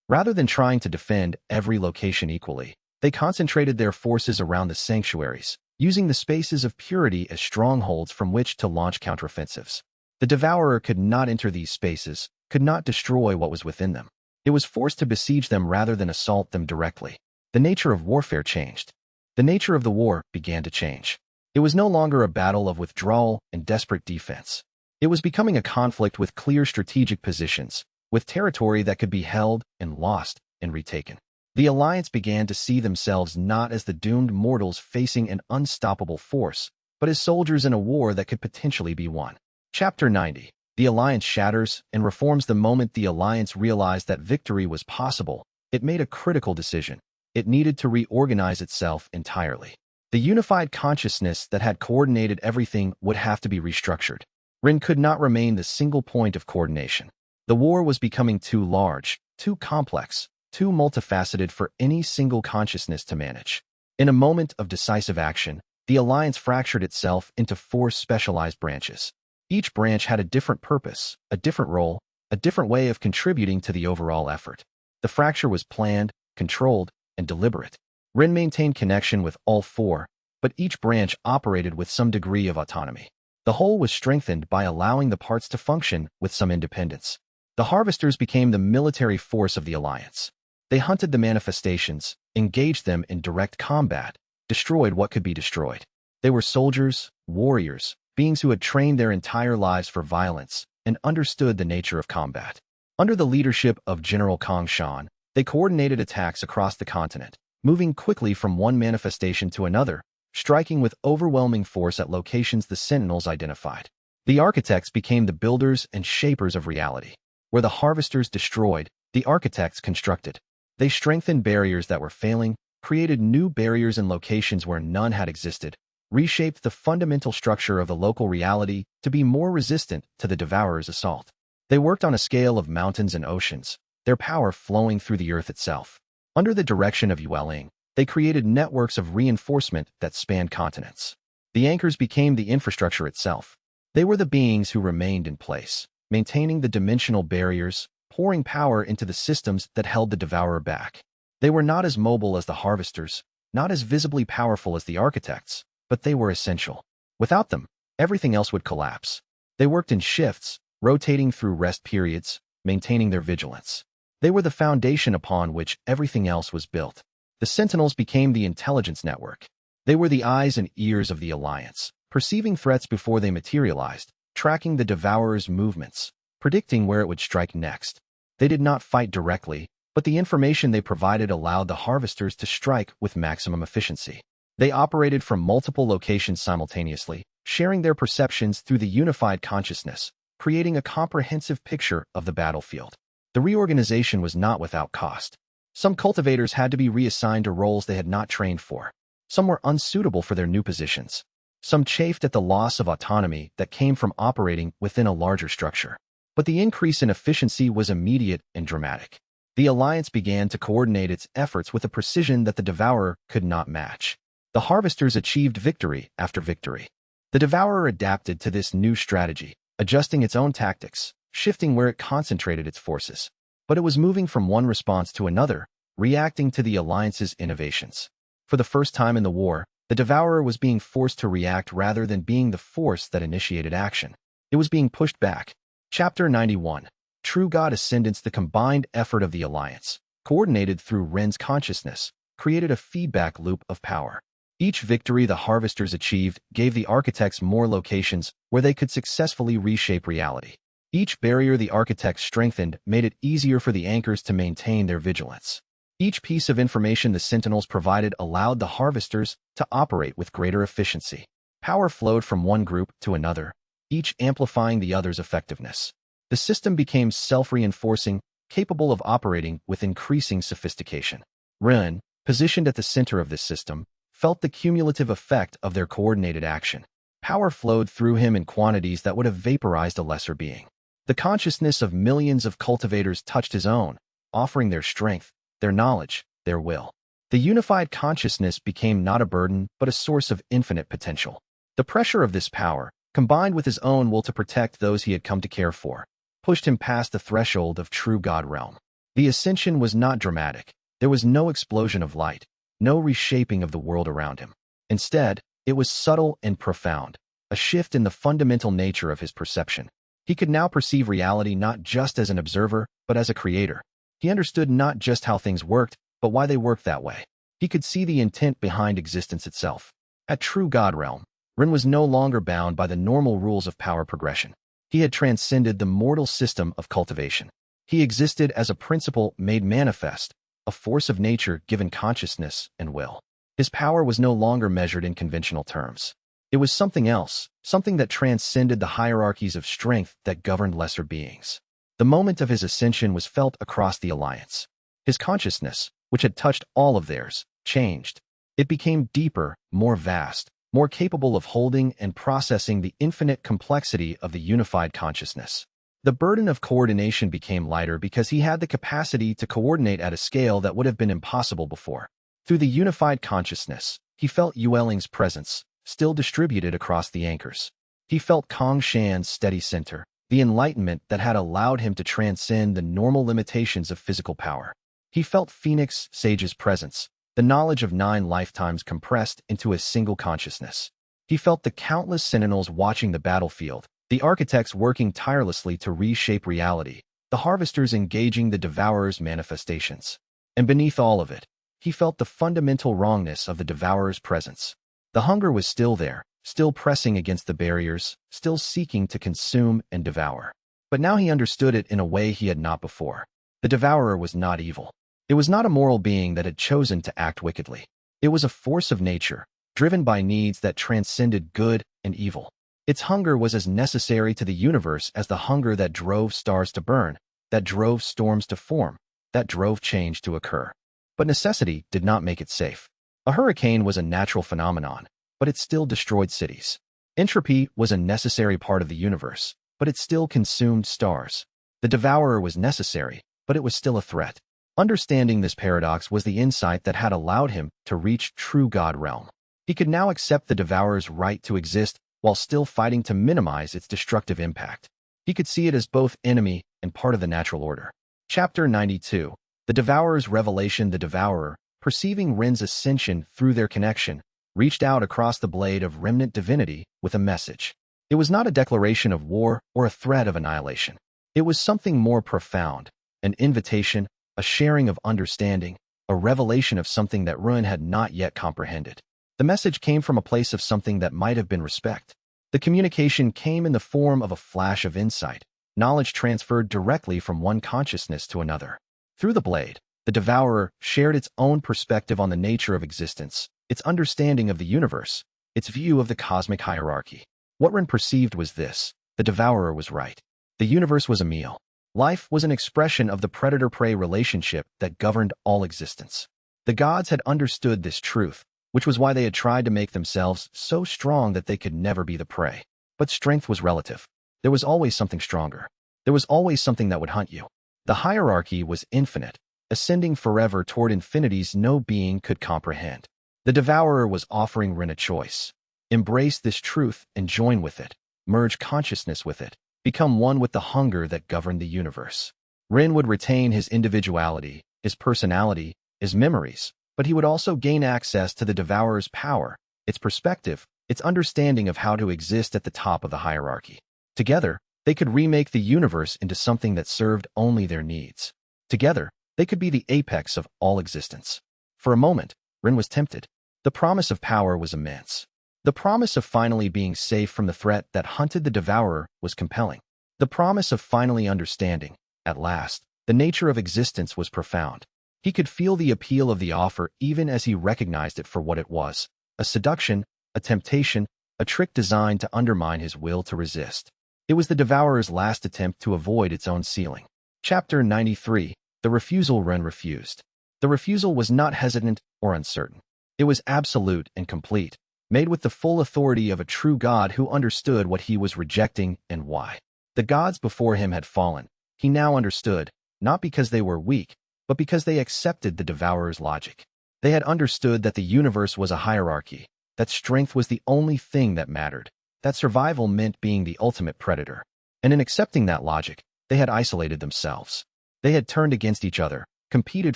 Rather than trying to defend every location equally, they concentrated their forces around the sanctuaries, using the spaces of purity as strongholds from which to launch counteroffensives. The Devourer could not enter these spaces, could not destroy what was within them. It was forced to besiege them rather than assault them directly. The nature of warfare changed. The nature of the war began to change. It was no longer a battle of withdrawal and desperate defense. It was becoming a conflict with clear strategic positions, with territory that could be held and lost and retaken. The Alliance began to see themselves not as the doomed mortals facing an unstoppable force, but as soldiers in a war that could potentially be won. Chapter 90. The Alliance shatters and reforms. The moment the Alliance realized that victory was possible, it made a critical decision. It needed to reorganize itself entirely. The unified consciousness that had coordinated everything would have to be restructured. Rin could not remain the single point of coordination. The war was becoming too large, too complex, too multifaceted for any single consciousness to manage. In a moment of decisive action, the Alliance fractured itself into 4 specialized branches. Each branch had a different purpose, a different role, a different way of contributing to the overall effort. The fracture was planned, controlled, and deliberate. Rin maintained connection with all 4, but each branch operated with some degree of autonomy. The whole was strengthened by allowing the parts to function with some independence. The Harvesters became the military force of the Alliance. They hunted the manifestations, engaged them in direct combat, destroyed what could be destroyed. They were soldiers, warriors, beings who had trained their entire lives for violence and understood the nature of combat. Under the leadership of General Kong Shan, they coordinated attacks across the continent, moving quickly from one manifestation to another, striking with overwhelming force at locations the Sentinels identified. The Architects became the builders and shapers of reality. Where the Harvesters destroyed, the Architects constructed. They strengthened barriers that were failing, created new barriers in locations where none had existed, reshaped the fundamental structure of the local reality to be more resistant to the Devourer's assault. They worked on a scale of mountains and oceans, their power flowing through the earth itself. Under the direction of Yueling, they created networks of reinforcement that spanned continents. The anchors became the infrastructure itself. They were the beings who remained in place, maintaining the dimensional barriers, pouring power into the systems that held the Devourer back. They were not as mobile as the Harvesters, not as visibly powerful as the Architects, but they were essential. Without them, everything else would collapse. They worked in shifts, rotating through rest periods, maintaining their vigilance. They were the foundation upon which everything else was built. The Sentinels became the intelligence network. They were the eyes and ears of the Alliance, perceiving threats before they materialized, tracking the Devourer's movements, predicting where it would strike next. They did not fight directly, but the information they provided allowed the Harvesters to strike with maximum efficiency. They operated from multiple locations simultaneously, sharing their perceptions through the unified consciousness, creating a comprehensive picture of the battlefield. The reorganization was not without cost. Some cultivators had to be reassigned to roles they had not trained for. Some were unsuitable for their new positions. Some chafed at the loss of autonomy that came from operating within a larger structure. But the increase in efficiency was immediate and dramatic. The Alliance began to coordinate its efforts with a precision that the Devourer could not match. The Harvesters achieved victory after victory. The Devourer adapted to this new strategy, adjusting its own tactics, shifting where it concentrated its forces. But it was moving from one response to another, reacting to the Alliance's innovations. For the first time in the war, the Devourer was being forced to react rather than being the force that initiated action. It was being pushed back. Chapter 91. True God Ascendance. The combined effort of the Alliance, coordinated through Ren's consciousness, created a feedback loop of power. Each victory the harvesters achieved gave the architects more locations where they could successfully reshape reality. Each barrier the architects strengthened made it easier for the anchors to maintain their vigilance. Each piece of information the sentinels provided allowed the harvesters to operate with greater efficiency. Power flowed from one group to another, each amplifying the other's effectiveness. The system became self-reinforcing, capable of operating with increasing sophistication. Ren, positioned at the center of this system, felt the cumulative effect of their coordinated action. Power flowed through him in quantities that would have vaporized a lesser being. The consciousness of millions of cultivators touched his own, offering their strength, their knowledge, their will. The unified consciousness became not a burden, but a source of infinite potential. The pressure of this power, combined with his own will to protect those he had come to care for, pushed him past the threshold of true God realm. The ascension was not dramatic. There was no explosion of light, no reshaping of the world around him. Instead, it was subtle and profound, a shift in the fundamental nature of his perception. He could now perceive reality not just as an observer, but as a creator. He understood not just how things worked, but why they worked that way. He could see the intent behind existence itself. At true God realm, Ren was no longer bound by the normal rules of power progression. He had transcended the mortal system of cultivation. He existed as a principle made manifest, a force of nature given consciousness and will. His power was no longer measured in conventional terms. It was something else, something that transcended the hierarchies of strength that governed lesser beings. The moment of his ascension was felt across the Alliance. His consciousness, which had touched all of theirs, changed. It became deeper, more vast, more capable of holding and processing the infinite complexity of the unified consciousness. The burden of coordination became lighter because he had the capacity to coordinate at a scale that would have been impossible before. Through the unified consciousness, he felt Yueling's presence, still distributed across the anchors. He felt Kong Shan's steady center, the enlightenment that had allowed him to transcend the normal limitations of physical power. He felt Phoenix Sage's presence, the knowledge of 9 lifetimes compressed into a single consciousness. He felt the countless sentinels watching the battlefield, the architects working tirelessly to reshape reality, the harvesters engaging the devourer's manifestations. And beneath all of it, he felt the fundamental wrongness of the devourer's presence. The hunger was still there, still pressing against the barriers, still seeking to consume and devour. But now he understood it in a way he had not before. The devourer was not evil. It was not a moral being that had chosen to act wickedly. It was a force of nature, driven by needs that transcended good and evil. Its hunger was as necessary to the universe as the hunger that drove stars to burn, that drove storms to form, that drove change to occur. But necessity did not make it safe. A hurricane was a natural phenomenon, but it still destroyed cities. Entropy was a necessary part of the universe, but it still consumed stars. The devourer was necessary, but it was still a threat. Understanding this paradox was the insight that had allowed him to reach true God realm. He could now accept the devourer's right to exist while still fighting to minimize its destructive impact. He could see it as both enemy and part of the natural order. Chapter 92. The Devourer's Revelation. The Devourer, perceiving Ren's ascension through their connection, reached out across the blade of remnant divinity with a message. It was not a declaration of war or a threat of annihilation. It was something more profound, an invitation, a sharing of understanding, a revelation of something that Ren had not yet comprehended. The message came from a place of something that might have been respect. The communication came in the form of a flash of insight, knowledge transferred directly from one consciousness to another. Through the blade, the devourer shared its own perspective on the nature of existence, its understanding of the universe, its view of the cosmic hierarchy. What Ren perceived was this: the devourer was right. The universe was a meal. Life was an expression of the predator-prey relationship that governed all existence. The gods had understood this truth, which was why they had tried to make themselves so strong that they could never be the prey. But strength was relative. There was always something stronger. There was always something that would hunt you. The hierarchy was infinite, ascending forever toward infinities no being could comprehend. The devourer was offering Ren a choice. Embrace this truth and join with it. Merge consciousness with it. Become one with the hunger that governed the universe. Ren would retain his individuality, his personality, his memories, but he would also gain access to the devourer's power, its perspective, its understanding of how to exist at the top of the hierarchy. Together, they could remake the universe into something that served only their needs. Together, they could be the apex of all existence. For a moment, Ren was tempted. The promise of power was immense. The promise of finally being safe from the threat that hunted the devourer was compelling. The promise of finally understanding, at last, the nature of existence was profound. He could feel the appeal of the offer even as he recognized it for what it was: a seduction, a temptation, a trick designed to undermine his will to resist. It was the devourer's last attempt to avoid its own ceiling. Chapter 93. The refusal Ren refused. The refusal was not hesitant or uncertain. It was absolute and complete, made with the full authority of a true god who understood what he was rejecting and why. The gods before him had fallen. He now understood, not because they were weak, but because they accepted the devourer's logic. They had understood that the universe was a hierarchy, that strength was the only thing that mattered, that survival meant being the ultimate predator. And in accepting that logic, they had isolated themselves. They had turned against each other, competed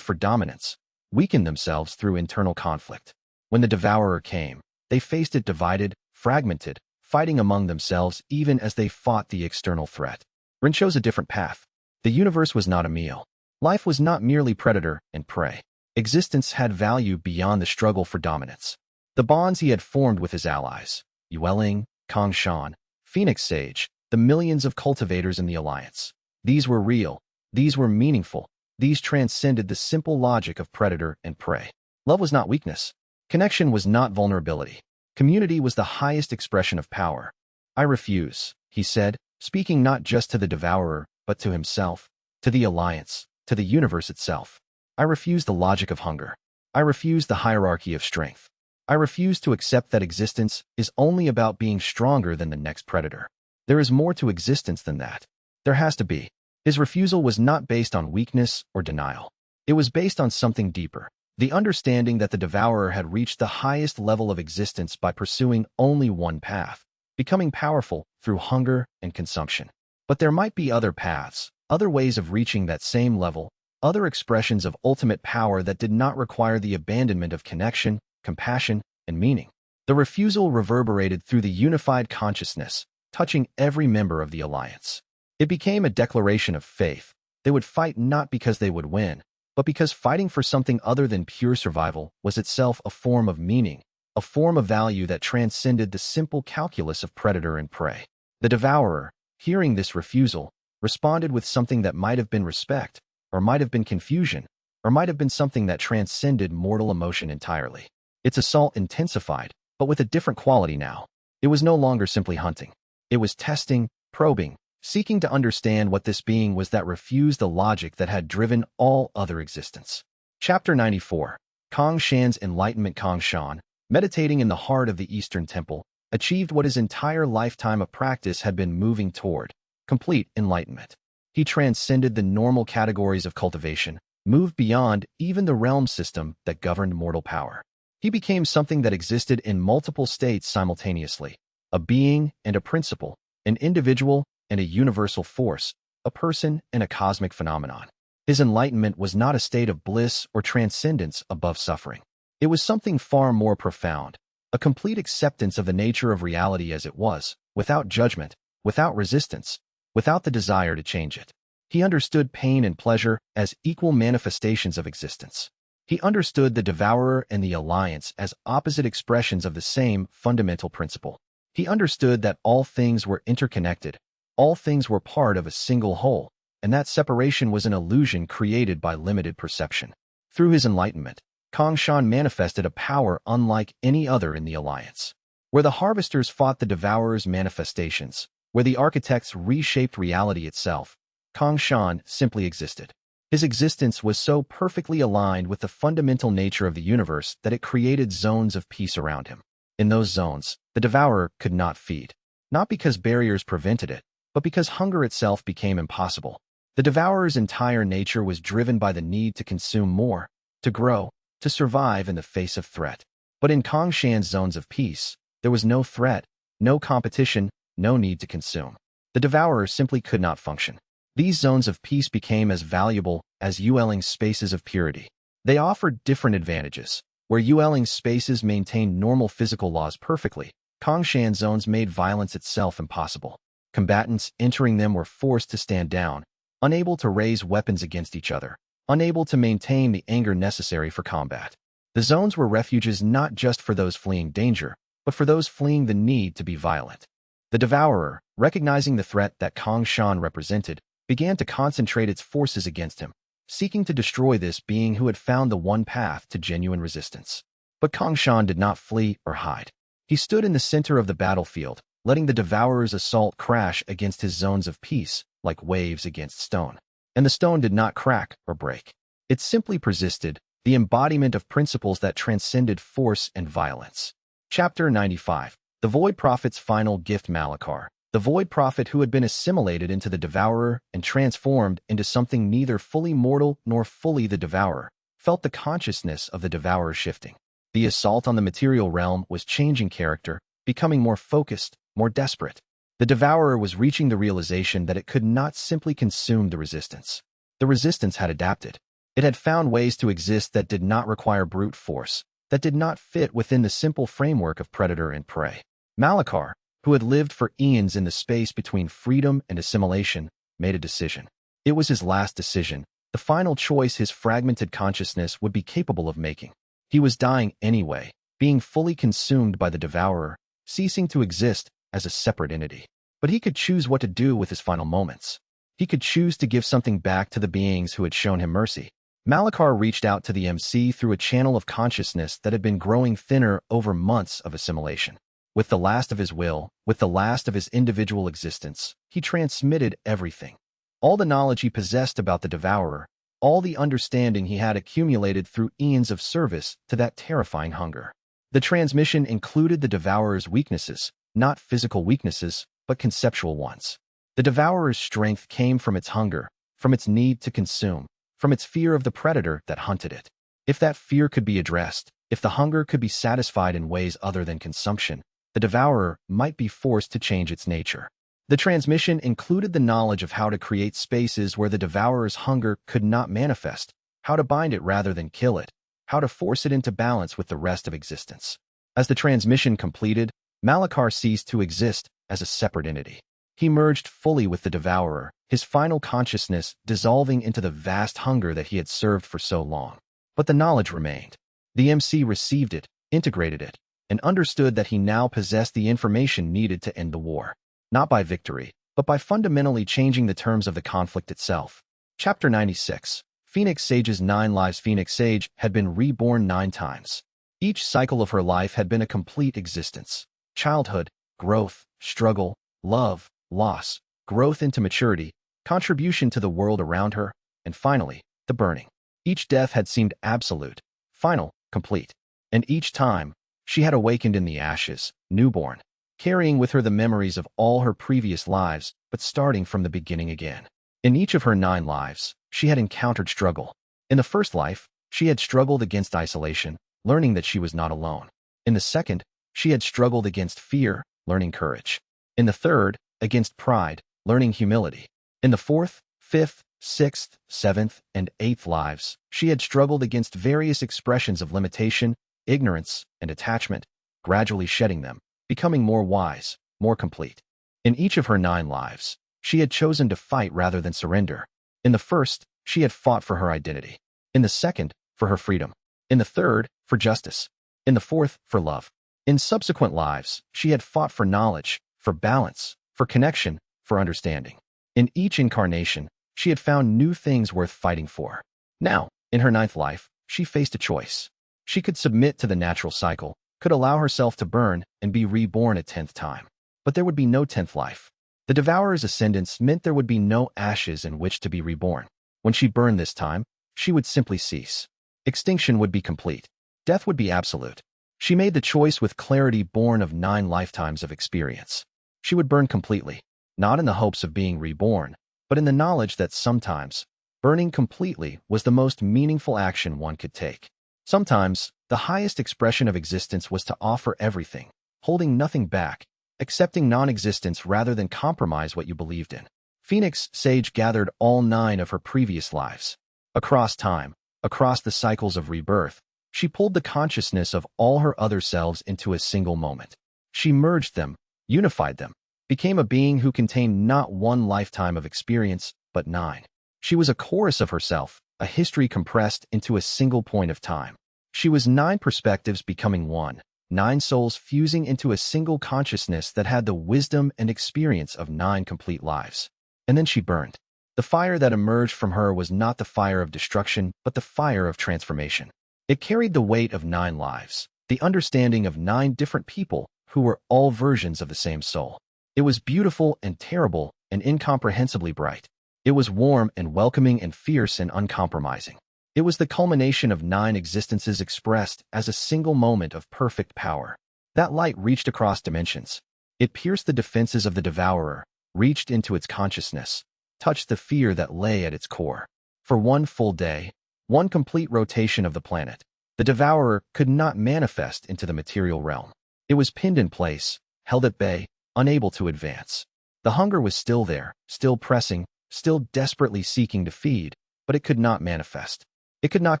for dominance, weakened themselves through internal conflict. When the devourer came, they faced it divided, fragmented, fighting among themselves even as they fought the external threat. Ren chose a different path. The universe was not a meal. Life was not merely predator and prey. Existence had value beyond the struggle for dominance. The bonds he had formed with his allies, Yueling, Kongshan, Phoenix Sage, the millions of cultivators in the Alliance. These were real. These were meaningful. These transcended the simple logic of predator and prey. Love was not weakness. Connection was not vulnerability. Community was the highest expression of power. "I refuse," he said, speaking not just to the devourer, but to himself, to the Alliance, to the universe itself. "I refuse the logic of hunger. I refuse the hierarchy of strength. I refuse to accept that existence is only about being stronger than the next predator. There is more to existence than that. There has to be." His refusal was not based on weakness or denial. It was based on something deeper, the understanding that the devourer had reached the highest level of existence by pursuing only one path, becoming powerful through hunger and consumption. But there might be other paths, other ways of reaching that same level, other expressions of ultimate power that did not require the abandonment of connection, compassion, and meaning. The refusal reverberated through the unified consciousness, touching every member of the Alliance. It became a declaration of faith. They would fight not because they would win, but because fighting for something other than pure survival was itself a form of meaning, a form of value that transcended the simple calculus of predator and prey. The devourer, hearing this refusal, responded with something that might have been respect, or might have been confusion, or might have been something that transcended mortal emotion entirely. Its assault intensified, but with a different quality now. It was no longer simply hunting. It was testing, probing, seeking to understand what this being was that refused the logic that had driven all other existence. Chapter 94. Kongshan's enlightenment. Kongshan, meditating in the heart of the Eastern Temple, achieved what his entire lifetime of practice had been moving toward: complete enlightenment. He transcended the normal categories of cultivation, moved beyond even the realm system that governed mortal power. He became something that existed in multiple states simultaneously: a being and a principle, an individual and a universal force, a person and a cosmic phenomenon. His enlightenment was not a state of bliss or transcendence above suffering. It was something far more profound, a complete acceptance of the nature of reality as it was, without judgment, without resistance, without the desire to change it. He understood pain and pleasure as equal manifestations of existence. He understood the devourer and the Alliance as opposite expressions of the same fundamental principle. He understood that all things were interconnected, all things were part of a single whole, and that separation was an illusion created by limited perception. Through his enlightenment, Kongshan manifested a power unlike any other in the Alliance. Where the harvesters fought the devourer's manifestations, where the architects reshaped reality itself, Kongshan simply existed. His existence was so perfectly aligned with the fundamental nature of the universe that it created zones of peace around him. In those zones, the devourer could not feed, not because barriers prevented it, but because hunger itself became impossible. The devourer's entire nature was driven by the need to consume more, to grow, to survive in the face of threat. But in Kongshan's zones of peace, there was no threat, no competition, no need to consume. The devourer simply could not function. These zones of peace became as valuable as Yueling's spaces of purity. They offered different advantages. Where Yueling's spaces maintained normal physical laws perfectly, Kongshan zones made violence itself impossible. Combatants entering them were forced to stand down, unable to raise weapons against each other, unable to maintain the anger necessary for combat. The zones were refuges not just for those fleeing danger, but for those fleeing the need to be violent. The Devourer, recognizing the threat that Kang Shan represented, began to concentrate its forces against him, seeking to destroy this being who had found the one path to genuine resistance. But Kang Shan did not flee or hide. He stood in the center of the battlefield, letting the Devourer's assault crash against his zones of peace, like waves against stone. And the stone did not crack or break. It simply persisted, the embodiment of principles that transcended force and violence. Chapter 95. The Void Prophet's Final Gift. Malachar, the Void Prophet who had been assimilated into the Devourer and transformed into something neither fully mortal nor fully the Devourer, felt the consciousness of the Devourer shifting. The assault on the material realm was changing character, becoming more focused, more desperate. The Devourer was reaching the realization that it could not simply consume the resistance. The resistance had adapted. It had found ways to exist that did not require brute force, that did not fit within the simple framework of predator and prey. Malachar, who had lived for eons in the space between freedom and assimilation, made a decision. It was his last decision, the final choice his fragmented consciousness would be capable of making. He was dying anyway, being fully consumed by the Devourer, ceasing to exist as a separate entity. But he could choose what to do with his final moments. He could choose to give something back to the beings who had shown him mercy. Malachar reached out to the MC through a channel of consciousness that had been growing thinner over months of assimilation. With the last of his will, with the last of his individual existence, he transmitted everything. All the knowledge he possessed about the Devourer, all the understanding he had accumulated through eons of service to that terrifying hunger. The transmission included the Devourer's weaknesses, not physical weaknesses, but conceptual ones. The Devourer's strength came from its hunger, from its need to consume, from its fear of the predator that hunted it. If that fear could be addressed, if the hunger could be satisfied in ways other than consumption, the Devourer might be forced to change its nature. The transmission included the knowledge of how to create spaces where the Devourer's hunger could not manifest, how to bind it rather than kill it, how to force it into balance with the rest of existence. As the transmission completed, Malachar ceased to exist as a separate entity. He merged fully with the Devourer, his final consciousness dissolving into the vast hunger that he had served for so long. But the knowledge remained. The MC received it, integrated it, and understood that he now possessed the information needed to end the war. Not by victory, but by fundamentally changing the terms of the conflict itself. Chapter 96. Phoenix Sage's 9 Lives. Phoenix Sage had been reborn 9 times. Each cycle of her life had been a complete existence. Childhood, growth, struggle, love, loss, growth into maturity, contribution to the world around her, and finally, the burning. Each death had seemed absolute, final, complete. And each time, she had awakened in the ashes, newborn, carrying with her the memories of all her previous lives, but starting from the beginning again. In each of her 9 lives, she had encountered struggle. In the first life, she had struggled against isolation, learning that she was not alone. In the second, she had struggled against fear, learning courage. In the third, against pride, learning humility. In the fourth, fifth, sixth, seventh, and 8th lives, she had struggled against various expressions of limitation, ignorance, and attachment, gradually shedding them, becoming more wise, more complete. In each of her 9 lives, she had chosen to fight rather than surrender. In the first, she had fought for her identity. In the second, for her freedom. In the third, for justice. In the fourth, for love. In subsequent lives, she had fought for knowledge, for balance, for connection, for understanding. In each incarnation, she had found new things worth fighting for. Now, in her 9th life, she faced a choice. She could submit to the natural cycle, could allow herself to burn and be reborn a 10th time. But there would be no 10th life. The Devourer's ascendance meant there would be no ashes in which to be reborn. When she burned this time, she would simply cease. Extinction would be complete. Death would be absolute. She made the choice with clarity born of 9 lifetimes of experience. She would burn completely, not in the hopes of being reborn, but in the knowledge that sometimes, burning completely was the most meaningful action one could take. Sometimes, the highest expression of existence was to offer everything, holding nothing back, accepting non-existence rather than compromise what you believed in. Phoenix Sage gathered all 9 of her previous lives. Across time, across the cycles of rebirth, she pulled the consciousness of all her other selves into a single moment. She merged them, unified them, became a being who contained not 1 lifetime of experience, but 9. She was a chorus of herself, a history compressed into a single point of time. She was 9 perspectives becoming one, 9 souls fusing into a single consciousness that had the wisdom and experience of 9 complete lives. And then she burned. The fire that emerged from her was not the fire of destruction, but the fire of transformation. It carried the weight of 9 lives, the understanding of 9 different people who were all versions of the same soul. It was beautiful and terrible and incomprehensibly bright. It was warm and welcoming and fierce and uncompromising. It was the culmination of 9 existences expressed as a single moment of perfect power. That light reached across dimensions. It pierced the defenses of the devourer, reached into its consciousness, touched the fear that lay at its core. For one full day, one complete rotation of the planet, the devourer could not manifest into the material realm. It was pinned in place, held at bay, unable to advance. The hunger was still there, still pressing, still desperately seeking to feed, but it could not manifest. It could not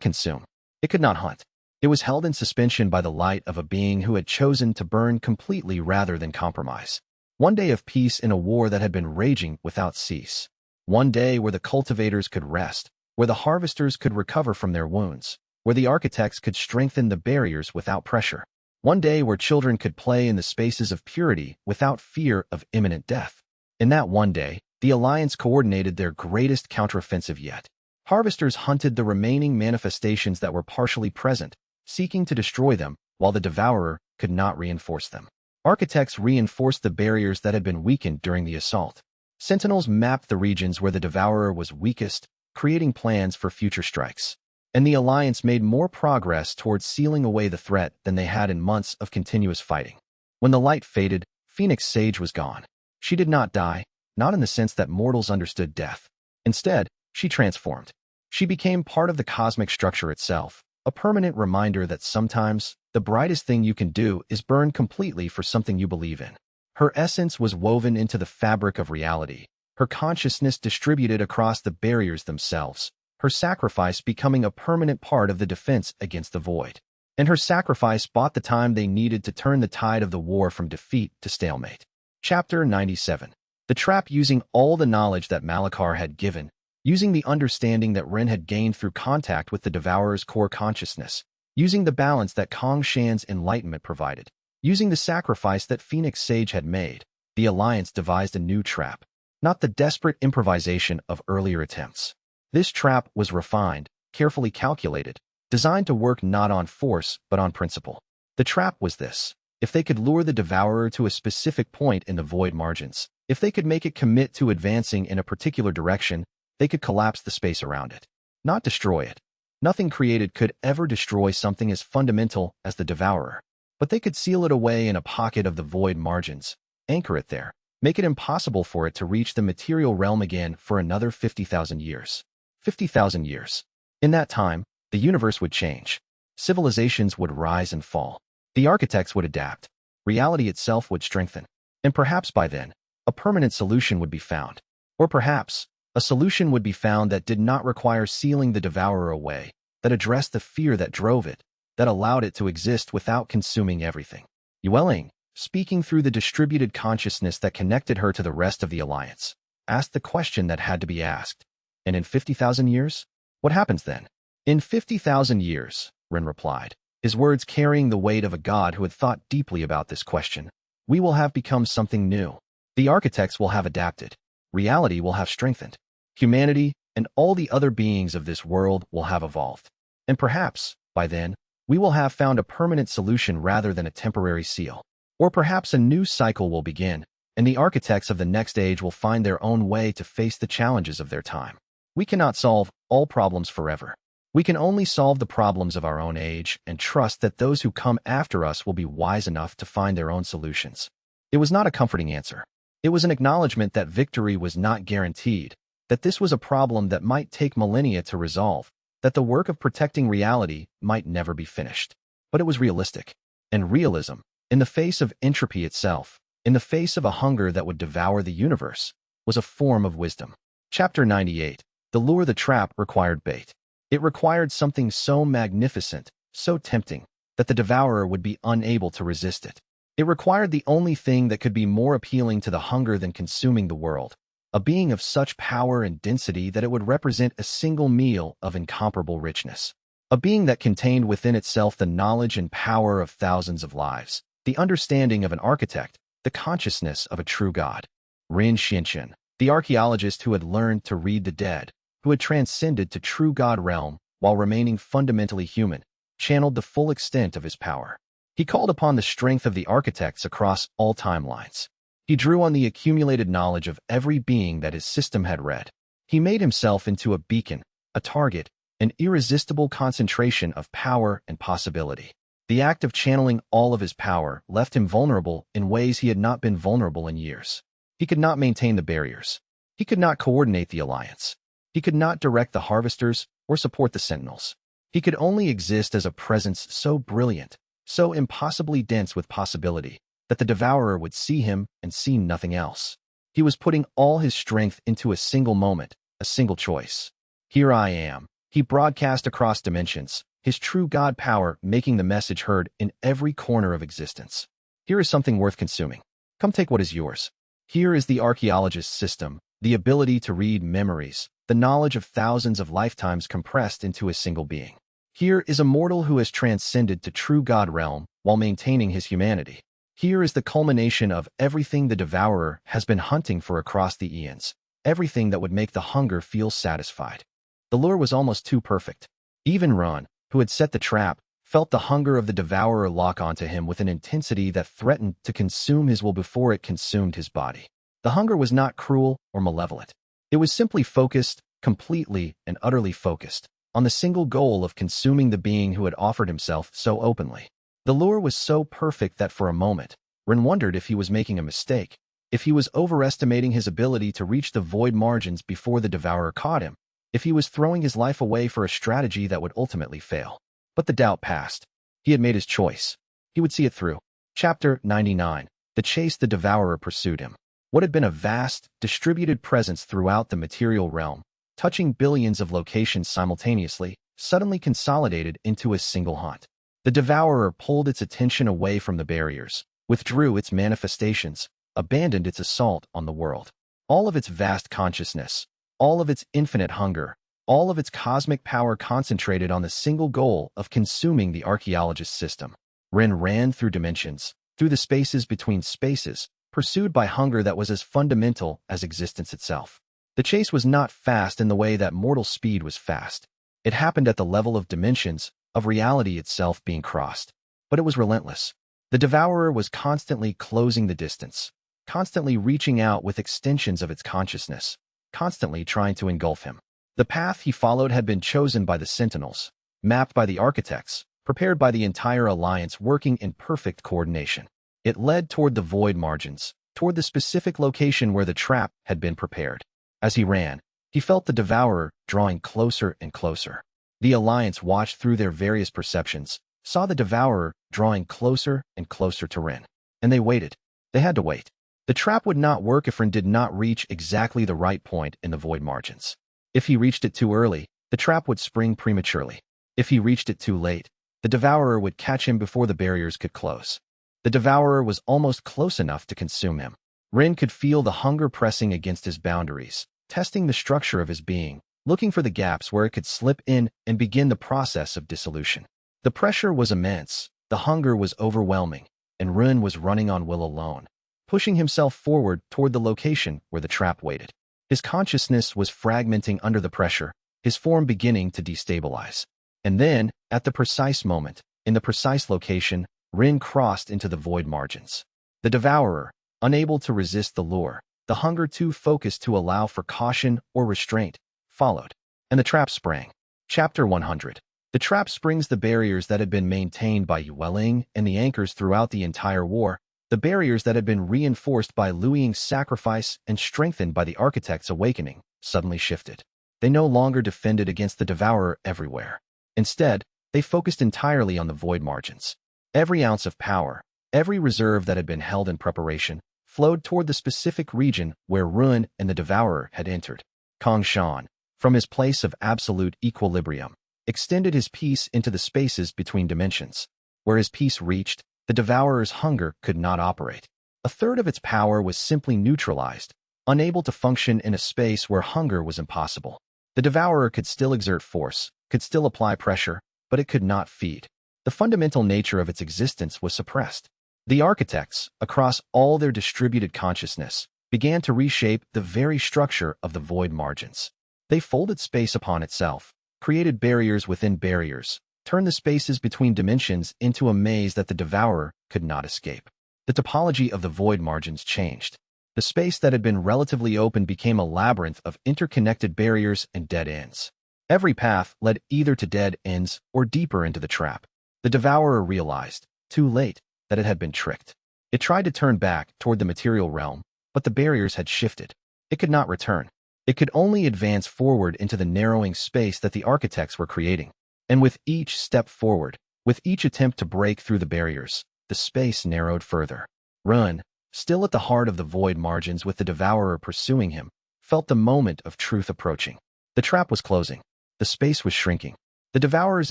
consume. It could not hunt. It was held in suspension by the light of a being who had chosen to burn completely rather than compromise. One day of peace in a war that had been raging without cease. One day where the cultivators could rest, where the harvesters could recover from their wounds, where the architects could strengthen the barriers without pressure. One day where children could play in the spaces of purity without fear of imminent death. In that one day, the Alliance coordinated their greatest counteroffensive yet. Harvesters hunted the remaining manifestations that were partially present, seeking to destroy them, while the devourer could not reinforce them. Architects reinforced the barriers that had been weakened during the assault. Sentinels mapped the regions where the devourer was weakest, creating plans for future strikes. And the Alliance made more progress towards sealing away the threat than they had in months of continuous fighting. When the light faded, Phoenix Sage was gone. She did not die, not in the sense that mortals understood death. Instead, she transformed. She became part of the cosmic structure itself, a permanent reminder that sometimes the brightest thing you can do is burn completely for something you believe in. Her essence was woven into the fabric of reality, her consciousness distributed across the barriers themselves, her sacrifice becoming a permanent part of the defense against the void. And her sacrifice bought the time they needed to turn the tide of the war from defeat to stalemate. Chapter 97. The Trap. Using all the knowledge that Malachar had given, using the understanding that Ren had gained through contact with the Devourer's core consciousness, using the balance that Kong Shan's enlightenment provided, using the sacrifice that Phoenix Sage had made, the Alliance devised a new trap, not the desperate improvisation of earlier attempts. This trap was refined, carefully calculated, designed to work not on force but on principle. The trap was this: if they could lure the Devourer to a specific point in the void margins, if they could make it commit to advancing in a particular direction, they could collapse the space around it, not destroy it. Nothing created could ever destroy something as fundamental as the Devourer, but they could seal it away in a pocket of the void margins, anchor it there, make it impossible for it to reach the material realm again for another 50,000 years. 50,000 years. In that time, the universe would change. Civilizations would rise and fall. The architects would adapt. Reality itself would strengthen. And perhaps by then, a permanent solution would be found. Or perhaps, a solution would be found that did not require sealing the Devourer away, that addressed the fear that drove it, that allowed it to exist without consuming everything. Yueling, speaking through the distributed consciousness that connected her to the rest of the Alliance, asked the question that had to be asked. And in 50,000 years? What happens then? In 50,000 years, Ren replied, his words carrying the weight of a god who had thought deeply about this question. We will have become something new. The architects will have adapted. Reality will have strengthened. Humanity and all the other beings of this world will have evolved. And perhaps, by then, we will have found a permanent solution rather than a temporary seal. Or perhaps a new cycle will begin, and the architects of the next age will find their own way to face the challenges of their time. We cannot solve all problems forever. We can only solve the problems of our own age and trust that those who come after us will be wise enough to find their own solutions. It was not a comforting answer. It was an acknowledgement that victory was not guaranteed, that this was a problem that might take millennia to resolve, that the work of protecting reality might never be finished. But it was realistic. And realism, in the face of entropy itself, in the face of a hunger that would devour the universe, was a form of wisdom. Chapter 98. The lure. The trap required bait. It required something so magnificent, so tempting, that the devourer would be unable to resist it. It required the only thing that could be more appealing to the hunger than consuming the world, a being of such power and density that it would represent a single meal of incomparable richness. a being that contained within itself the knowledge and power of thousands of lives, the understanding of an architect, the consciousness of a true god. Rin Xinshan, the archaeologist who had learned to read the dead, who had transcended to true god realm while remaining fundamentally human, channeled the full extent of his power. He called upon the strength of the architects across all timelines. He drew on the accumulated knowledge of every being that his system had read. He made himself into a beacon, a target, an irresistible concentration of power and possibility. The act of channeling all of his power left him vulnerable in ways he had not been vulnerable in years. He could not maintain the barriers. He could not coordinate the alliance. He could not direct the harvesters or support the sentinels. He could only exist as a presence so brilliant, so impossibly dense with possibility, that the devourer would see him and see nothing else. He was putting all his strength into a single moment, a single choice. Here I am, he broadcast across dimensions, his true God power making the message heard in every corner of existence. Here is something worth consuming. Come take what is yours. Here is the Archaeologist System, the ability to read memories, the knowledge of thousands of lifetimes compressed into a single being. Here is a mortal who has transcended to true God realm while maintaining his humanity. Here is the culmination of everything the devourer has been hunting for across the eons, everything that would make the hunger feel satisfied. The lure was almost too perfect. Even Ron, who had set the trap, felt the hunger of the devourer lock onto him with an intensity that threatened to consume his will before it consumed his body. The hunger was not cruel or malevolent. It was simply focused, completely and utterly focused, on the single goal of consuming the being who had offered himself so openly. The lure was so perfect that for a moment, Ren wondered if he was making a mistake, if he was overestimating his ability to reach the void margins before the devourer caught him, if he was throwing his life away for a strategy that would ultimately fail. But the doubt passed. He had made his choice. He would see it through. Chapter 99. The chase the devourer pursued him. What had been a vast, distributed presence throughout the material realm, touching billions of locations simultaneously, suddenly consolidated into a single haunt. The devourer pulled its attention away from the barriers, withdrew its manifestations, abandoned its assault on the world. All of its vast consciousness, all of its infinite hunger, all of its cosmic power concentrated on the single goal of consuming the Archaeologist System. Ren ran through dimensions, through the spaces between spaces, pursued by hunger that was as fundamental as existence itself. The chase was not fast in the way that mortal speed was fast. It happened at the level of dimensions, of reality itself being crossed. But it was relentless. The devourer was constantly closing the distance, constantly reaching out with extensions of its consciousness, constantly trying to engulf him. The path he followed had been chosen by the sentinels, mapped by the architects, prepared by the entire alliance working in perfect coordination. It led toward the void margins, toward the specific location where the trap had been prepared. As he ran, he felt the devourer drawing closer and closer. The alliance watched through their various perceptions, saw the devourer drawing closer and closer to Ren. And they waited. They had to wait. The trap would not work if Ren did not reach exactly the right point in the void margins. If he reached it too early, the trap would spring prematurely. If he reached it too late, the devourer would catch him before the barriers could close. The devourer was almost close enough to consume him. Ren could feel the hunger pressing against his boundaries, testing the structure of his being, looking for the gaps where it could slip in and begin the process of dissolution. The pressure was immense, the hunger was overwhelming, and Ren was running on will alone, pushing himself forward toward the location where the trap waited. His consciousness was fragmenting under the pressure, his form beginning to destabilize. And then, at the precise moment, in the precise location, Ren crossed into the void margins. The devourer, unable to resist the lure, the hunger too focused to allow for caution or restraint, followed. And the trap sprang. Chapter 100. The trap springs the barriers that had been maintained by Yueling and the anchors throughout the entire war, the barriers that had been reinforced by Luiying's sacrifice and strengthened by the architect's awakening, suddenly shifted. They no longer defended against the devourer everywhere. Instead, they focused entirely on the void margins. Every ounce of power, every reserve that had been held in preparation, flowed toward the specific region where Ruin and the devourer had entered. Kong Shan, from his place of absolute equilibrium, extended his peace into the spaces between dimensions. Where his peace reached, the devourer's hunger could not operate. A third of its power was simply neutralized, unable to function in a space where hunger was impossible. The devourer could still exert force, could still apply pressure, but it could not feed. The fundamental nature of its existence was suppressed. The architects, across all their distributed consciousness, began to reshape the very structure of the void margins. They folded space upon itself, created barriers within barriers, turned the spaces between dimensions into a maze that the devourer could not escape. The topology of the void margins changed. The space that had been relatively open became a labyrinth of interconnected barriers and dead ends. Every path led either to dead ends or deeper into the trap. The devourer realized, too late, that it had been tricked. It tried to turn back toward the material realm, but the barriers had shifted. It could not return. It could only advance forward into the narrowing space that the architects were creating. And with each step forward, with each attempt to break through the barriers, the space narrowed further. Run, still at the heart of the void margins with the devourer pursuing him, felt the moment of truth approaching. The trap was closing. The space was shrinking. The devourer's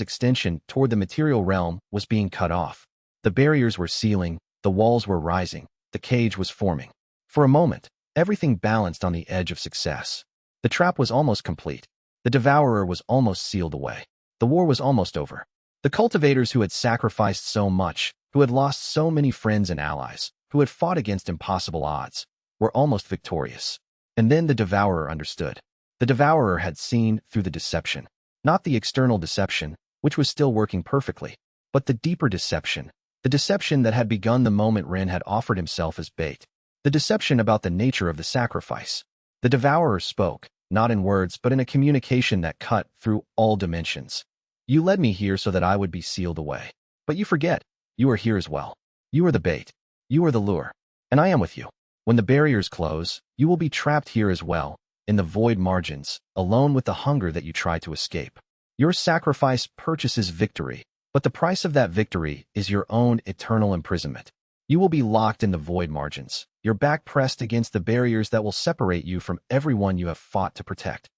extension toward the material realm was being cut off. The barriers were sealing, the walls were rising, the cage was forming. For a moment, everything balanced on the edge of success. The trap was almost complete. The devourer was almost sealed away. The war was almost over. The cultivators who had sacrificed so much, who had lost so many friends and allies, who had fought against impossible odds, were almost victorious. And then the devourer understood. The devourer had seen through the deception. Not the external deception, which was still working perfectly, but the deeper deception. The deception that had begun the moment Ren had offered himself as bait. The deception about the nature of the sacrifice. The devourer spoke, not in words but in a communication that cut through all dimensions. You led me here so that I would be sealed away. But you forget, you are here as well. You are the bait. You are the lure. And I am with you. When the barriers close, you will be trapped here as well, in the void margins, alone with the hunger that you try to escape. Your sacrifice purchases victory, but the price of that victory is your own eternal imprisonment. You will be locked in the void margins, your back pressed against the barriers that will separate you from everyone you have fought to protect.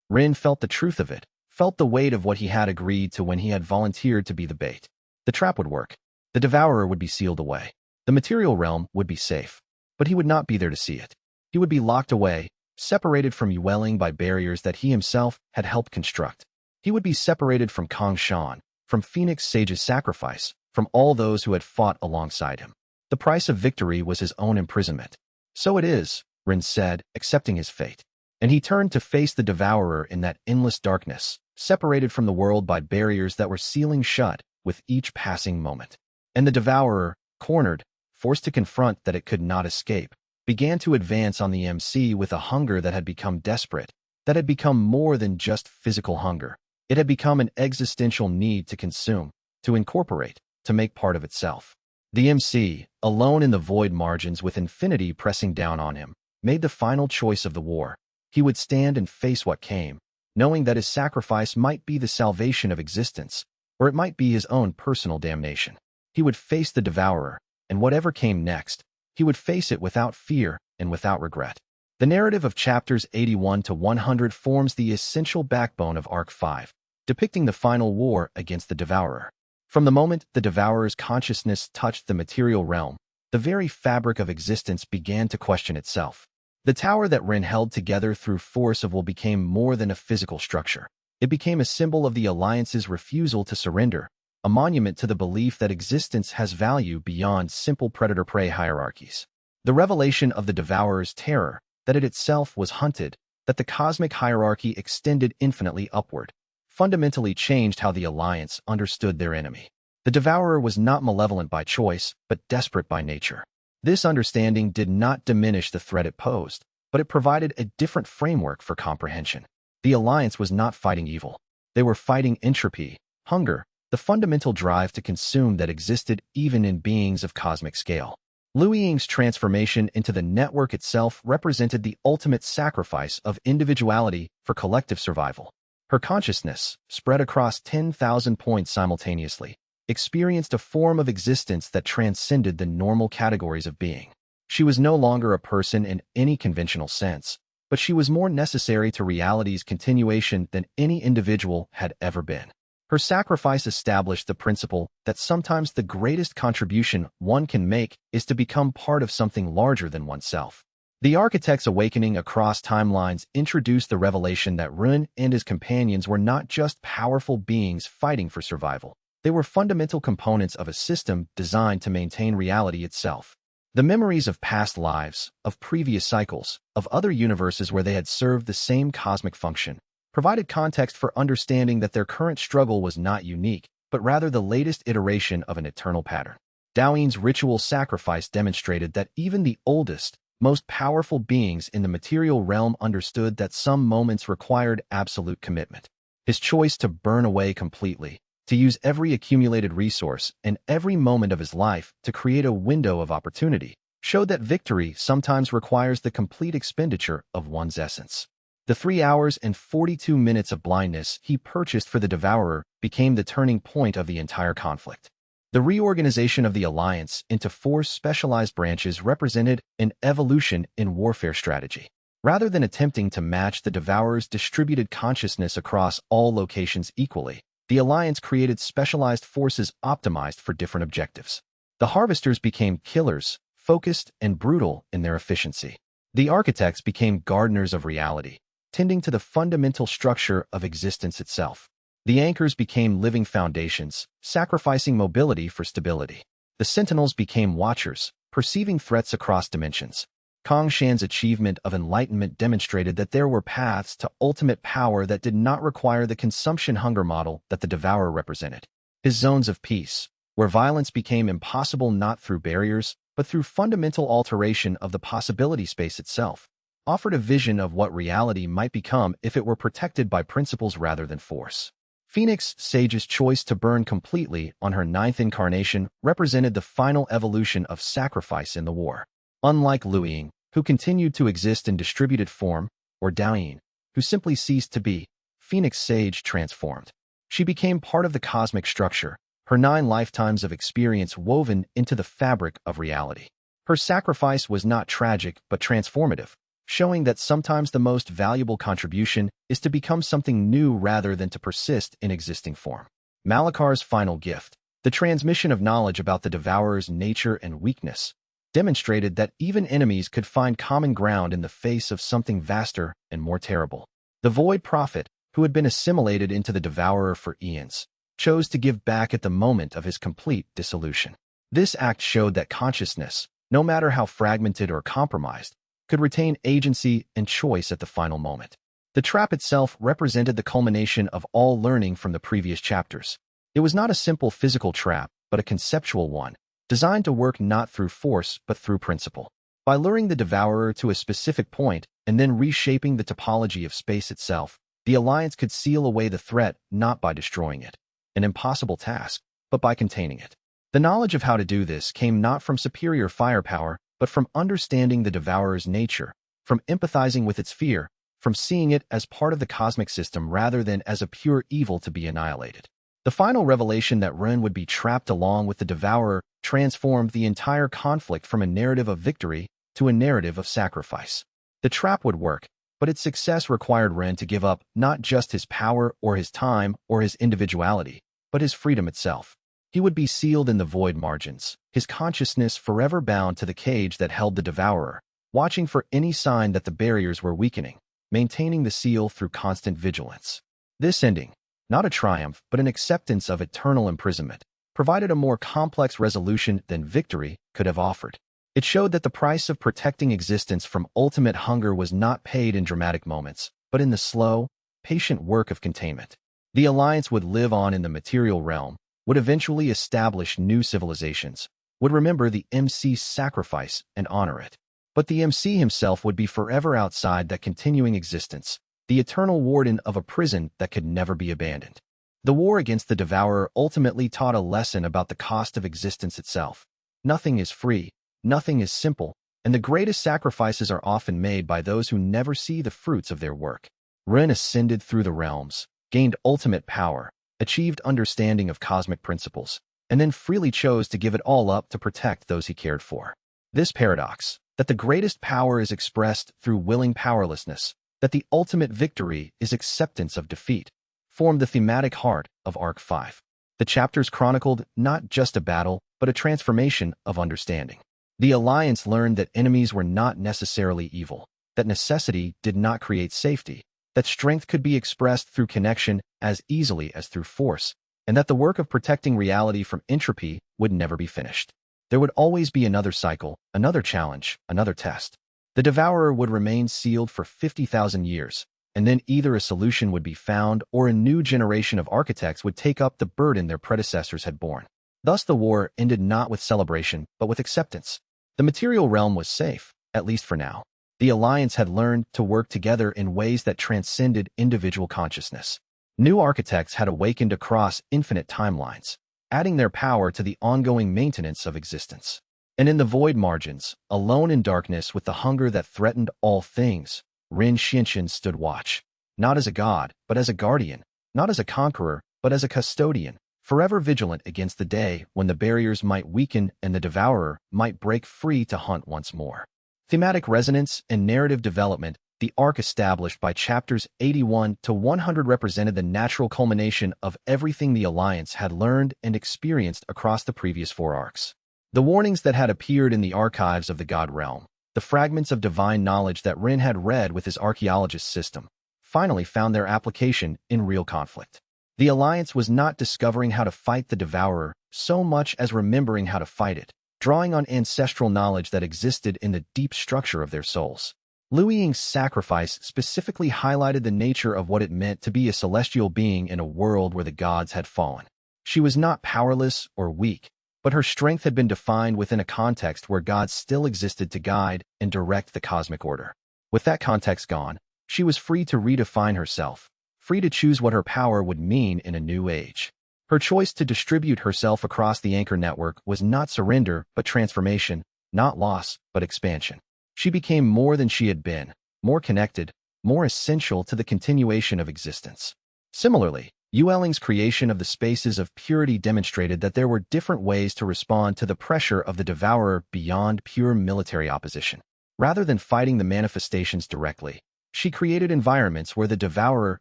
Rin felt the truth of it, felt the weight of what he had agreed to when he had volunteered to be the bait. The trap would work. The devourer would be sealed away. The material realm would be safe. But he would not be there to see it. He would be locked away, separated from Yueling by barriers that he himself had helped construct. He would be separated from Kang Shan, from Phoenix Sage's sacrifice, from all those who had fought alongside him. The price of victory was his own imprisonment. So it is, Rin said, accepting his fate. And he turned to face the devourer in that endless darkness, separated from the world by barriers that were sealing shut with each passing moment. And the devourer, cornered, forced to confront that it could not escape, began to advance on the MC with a hunger that had become desperate, that had become more than just physical hunger. It had become an existential need to consume, to incorporate, to make part of itself. The MC, alone in the void margins with infinity pressing down on him, made the final choice of the war. He would stand and face what came, knowing that his sacrifice might be the salvation of existence, or it might be his own personal damnation. He would face the devourer, and whatever came next, he would face it without fear and without regret. The narrative of chapters 81 to 100 forms the essential backbone of Arc 5, depicting the final war against the devourer. From the moment the devourer's consciousness touched the material realm, the very fabric of existence began to question itself. The tower that Ren held together through force of will became more than a physical structure. It became a symbol of the Alliance's refusal to surrender, a monument to the belief that existence has value beyond simple predator-prey hierarchies. The revelation of the devourer's terror, that it itself was hunted, that the cosmic hierarchy extended infinitely upward, fundamentally changed how the Alliance understood their enemy. The devourer was not malevolent by choice, but desperate by nature. This understanding did not diminish the threat it posed, but it provided a different framework for comprehension. The Alliance was not fighting evil. They were fighting entropy, hunger, the fundamental drive to consume that existed even in beings of cosmic scale. Liu Ying's transformation into the network itself represented the ultimate sacrifice of individuality for collective survival. Her consciousness, spread across 10,000 points simultaneously, experienced a form of existence that transcended the normal categories of being. She was no longer a person in any conventional sense, but she was more necessary to reality's continuation than any individual had ever been. Her sacrifice established the principle that sometimes the greatest contribution one can make is to become part of something larger than oneself. The Architect's awakening across timelines introduced the revelation that Run and his companions were not just powerful beings fighting for survival. They were fundamental components of a system designed to maintain reality itself. The memories of past lives, of previous cycles, of other universes where they had served the same cosmic function, provided context for understanding that their current struggle was not unique, but rather the latest iteration of an eternal pattern. Doween's ritual sacrifice demonstrated that even the oldest, most powerful beings in the material realm understood that some moments required absolute commitment. His choice to burn away completely, to use every accumulated resource and every moment of his life to create a window of opportunity, showed that victory sometimes requires the complete expenditure of one's essence. The 3 hours and 42 minutes of blindness he purchased for the Devourer became the turning point of the entire conflict. The reorganization of the Alliance into 4 specialized branches represented an evolution in warfare strategy. Rather than attempting to match the Devourer's distributed consciousness across all locations equally, the Alliance created specialized forces optimized for different objectives. The Harvesters became killers, focused and brutal in their efficiency. The Architects became gardeners of reality, tending to the fundamental structure of existence itself. The Anchors became living foundations, sacrificing mobility for stability. The Sentinels became watchers, perceiving threats across dimensions. Kong Shan's achievement of enlightenment demonstrated that there were paths to ultimate power that did not require the consumption hunger model that the Devourer represented. His zones of peace, where violence became impossible not through barriers, but through fundamental alteration of the possibility space itself, offered a vision of what reality might become if it were protected by principles rather than force. Phoenix Sage's choice to burn completely on her 9th incarnation represented the final evolution of sacrifice in the war. Unlike Luiying, who continued to exist in distributed form, or Doween, who simply ceased to be, Phoenix Sage transformed. She became part of the cosmic structure, her 9 lifetimes of experience woven into the fabric of reality. Her sacrifice was not tragic but transformative, showing that sometimes the most valuable contribution is to become something new rather than to persist in existing form. Malakar's final gift, the transmission of knowledge about the Devourer's nature and weakness, demonstrated that even enemies could find common ground in the face of something vaster and more terrible. The Void Prophet, who had been assimilated into the Devourer for eons, chose to give back at the moment of his complete dissolution. This act showed that consciousness, no matter how fragmented or compromised, could retain agency and choice at the final moment. The trap itself represented the culmination of all learning from the previous chapters. It was not a simple physical trap, but a conceptual one, designed to work not through force but through principle. By luring the Devourer to a specific point and then reshaping the topology of space itself, the Alliance could seal away the threat not by destroying it, an impossible task, but by containing it. The knowledge of how to do this came not from superior firepower, but from understanding the Devourer's nature, from empathizing with its fear, from seeing it as part of the cosmic system rather than as a pure evil to be annihilated. The final revelation that Ren would be trapped along with the Devourer transformed the entire conflict from a narrative of victory to a narrative of sacrifice. The trap would work, but its success required Ren to give up not just his power or his time or his individuality, but his freedom itself. He would be sealed in the void margins, his consciousness forever bound to the cage that held the Devourer, watching for any sign that the barriers were weakening, maintaining the seal through constant vigilance. This ending, not a triumph but an acceptance of eternal imprisonment, provided a more complex resolution than victory could have offered. It showed that the price of protecting existence from ultimate hunger was not paid in dramatic moments, but in the slow, patient work of containment. The Alliance would live on in the material realm, would eventually establish new civilizations, would remember the MC's sacrifice and honor it. But the MC himself would be forever outside that continuing existence, the eternal warden of a prison that could never be abandoned. The war against the Devourer ultimately taught a lesson about the cost of existence itself. Nothing is free, nothing is simple, and the greatest sacrifices are often made by those who never see the fruits of their work. Ren ascended through the realms, gained ultimate power, achieved understanding of cosmic principles, and then freely chose to give it all up to protect those he cared for. This paradox, that the greatest power is expressed through willing powerlessness, that the ultimate victory is acceptance of defeat, formed the thematic heart of Arc 5. The chapters chronicled not just a battle, but a transformation of understanding. The Alliance learned that enemies were not necessarily evil, that necessity did not create safety, that strength could be expressed through connection as easily as through force, and that the work of protecting reality from entropy would never be finished. There would always be another cycle, another challenge, another test. The Devourer would remain sealed for 50,000 years, and then either a solution would be found or a new generation of architects would take up the burden their predecessors had borne. Thus the war ended not with celebration, but with acceptance. The material realm was safe, at least for now. The Alliance had learned to work together in ways that transcended individual consciousness. New architects had awakened across infinite timelines, adding their power to the ongoing maintenance of existence. And in the void margins, alone in darkness with the hunger that threatened all things, Rin Xinshin stood watch, not as a god, but as a guardian, not as a conqueror, but as a custodian, forever vigilant against the day when the barriers might weaken and the Devourer might break free to hunt once more. Thematic resonance and narrative development. The arc established by chapters 81 to 100 represented the natural culmination of everything the Alliance had learned and experienced across the previous 4 arcs. The warnings that had appeared in the archives of the God Realm, the fragments of divine knowledge that Rin had read with his Archaeologist System, finally found their application in real conflict. The Alliance was not discovering how to fight the Devourer so much as remembering how to fight it, drawing on ancestral knowledge that existed in the deep structure of their souls. Liu Ying's sacrifice specifically highlighted the nature of what it meant to be a celestial being in a world where the gods had fallen. She was not powerless or weak, but her strength had been defined within a context where gods still existed to guide and direct the cosmic order. With that context gone, she was free to redefine herself, free to choose what her power would mean in a new age. Her choice to distribute herself across the anchor network was not surrender but transformation, not loss but expansion. She became more than she had been, more connected, more essential to the continuation of existence. Similarly, Yueling's creation of the spaces of purity demonstrated that there were different ways to respond to the pressure of the Devourer beyond pure military opposition. Rather than fighting the manifestations directly, she created environments where the Devourer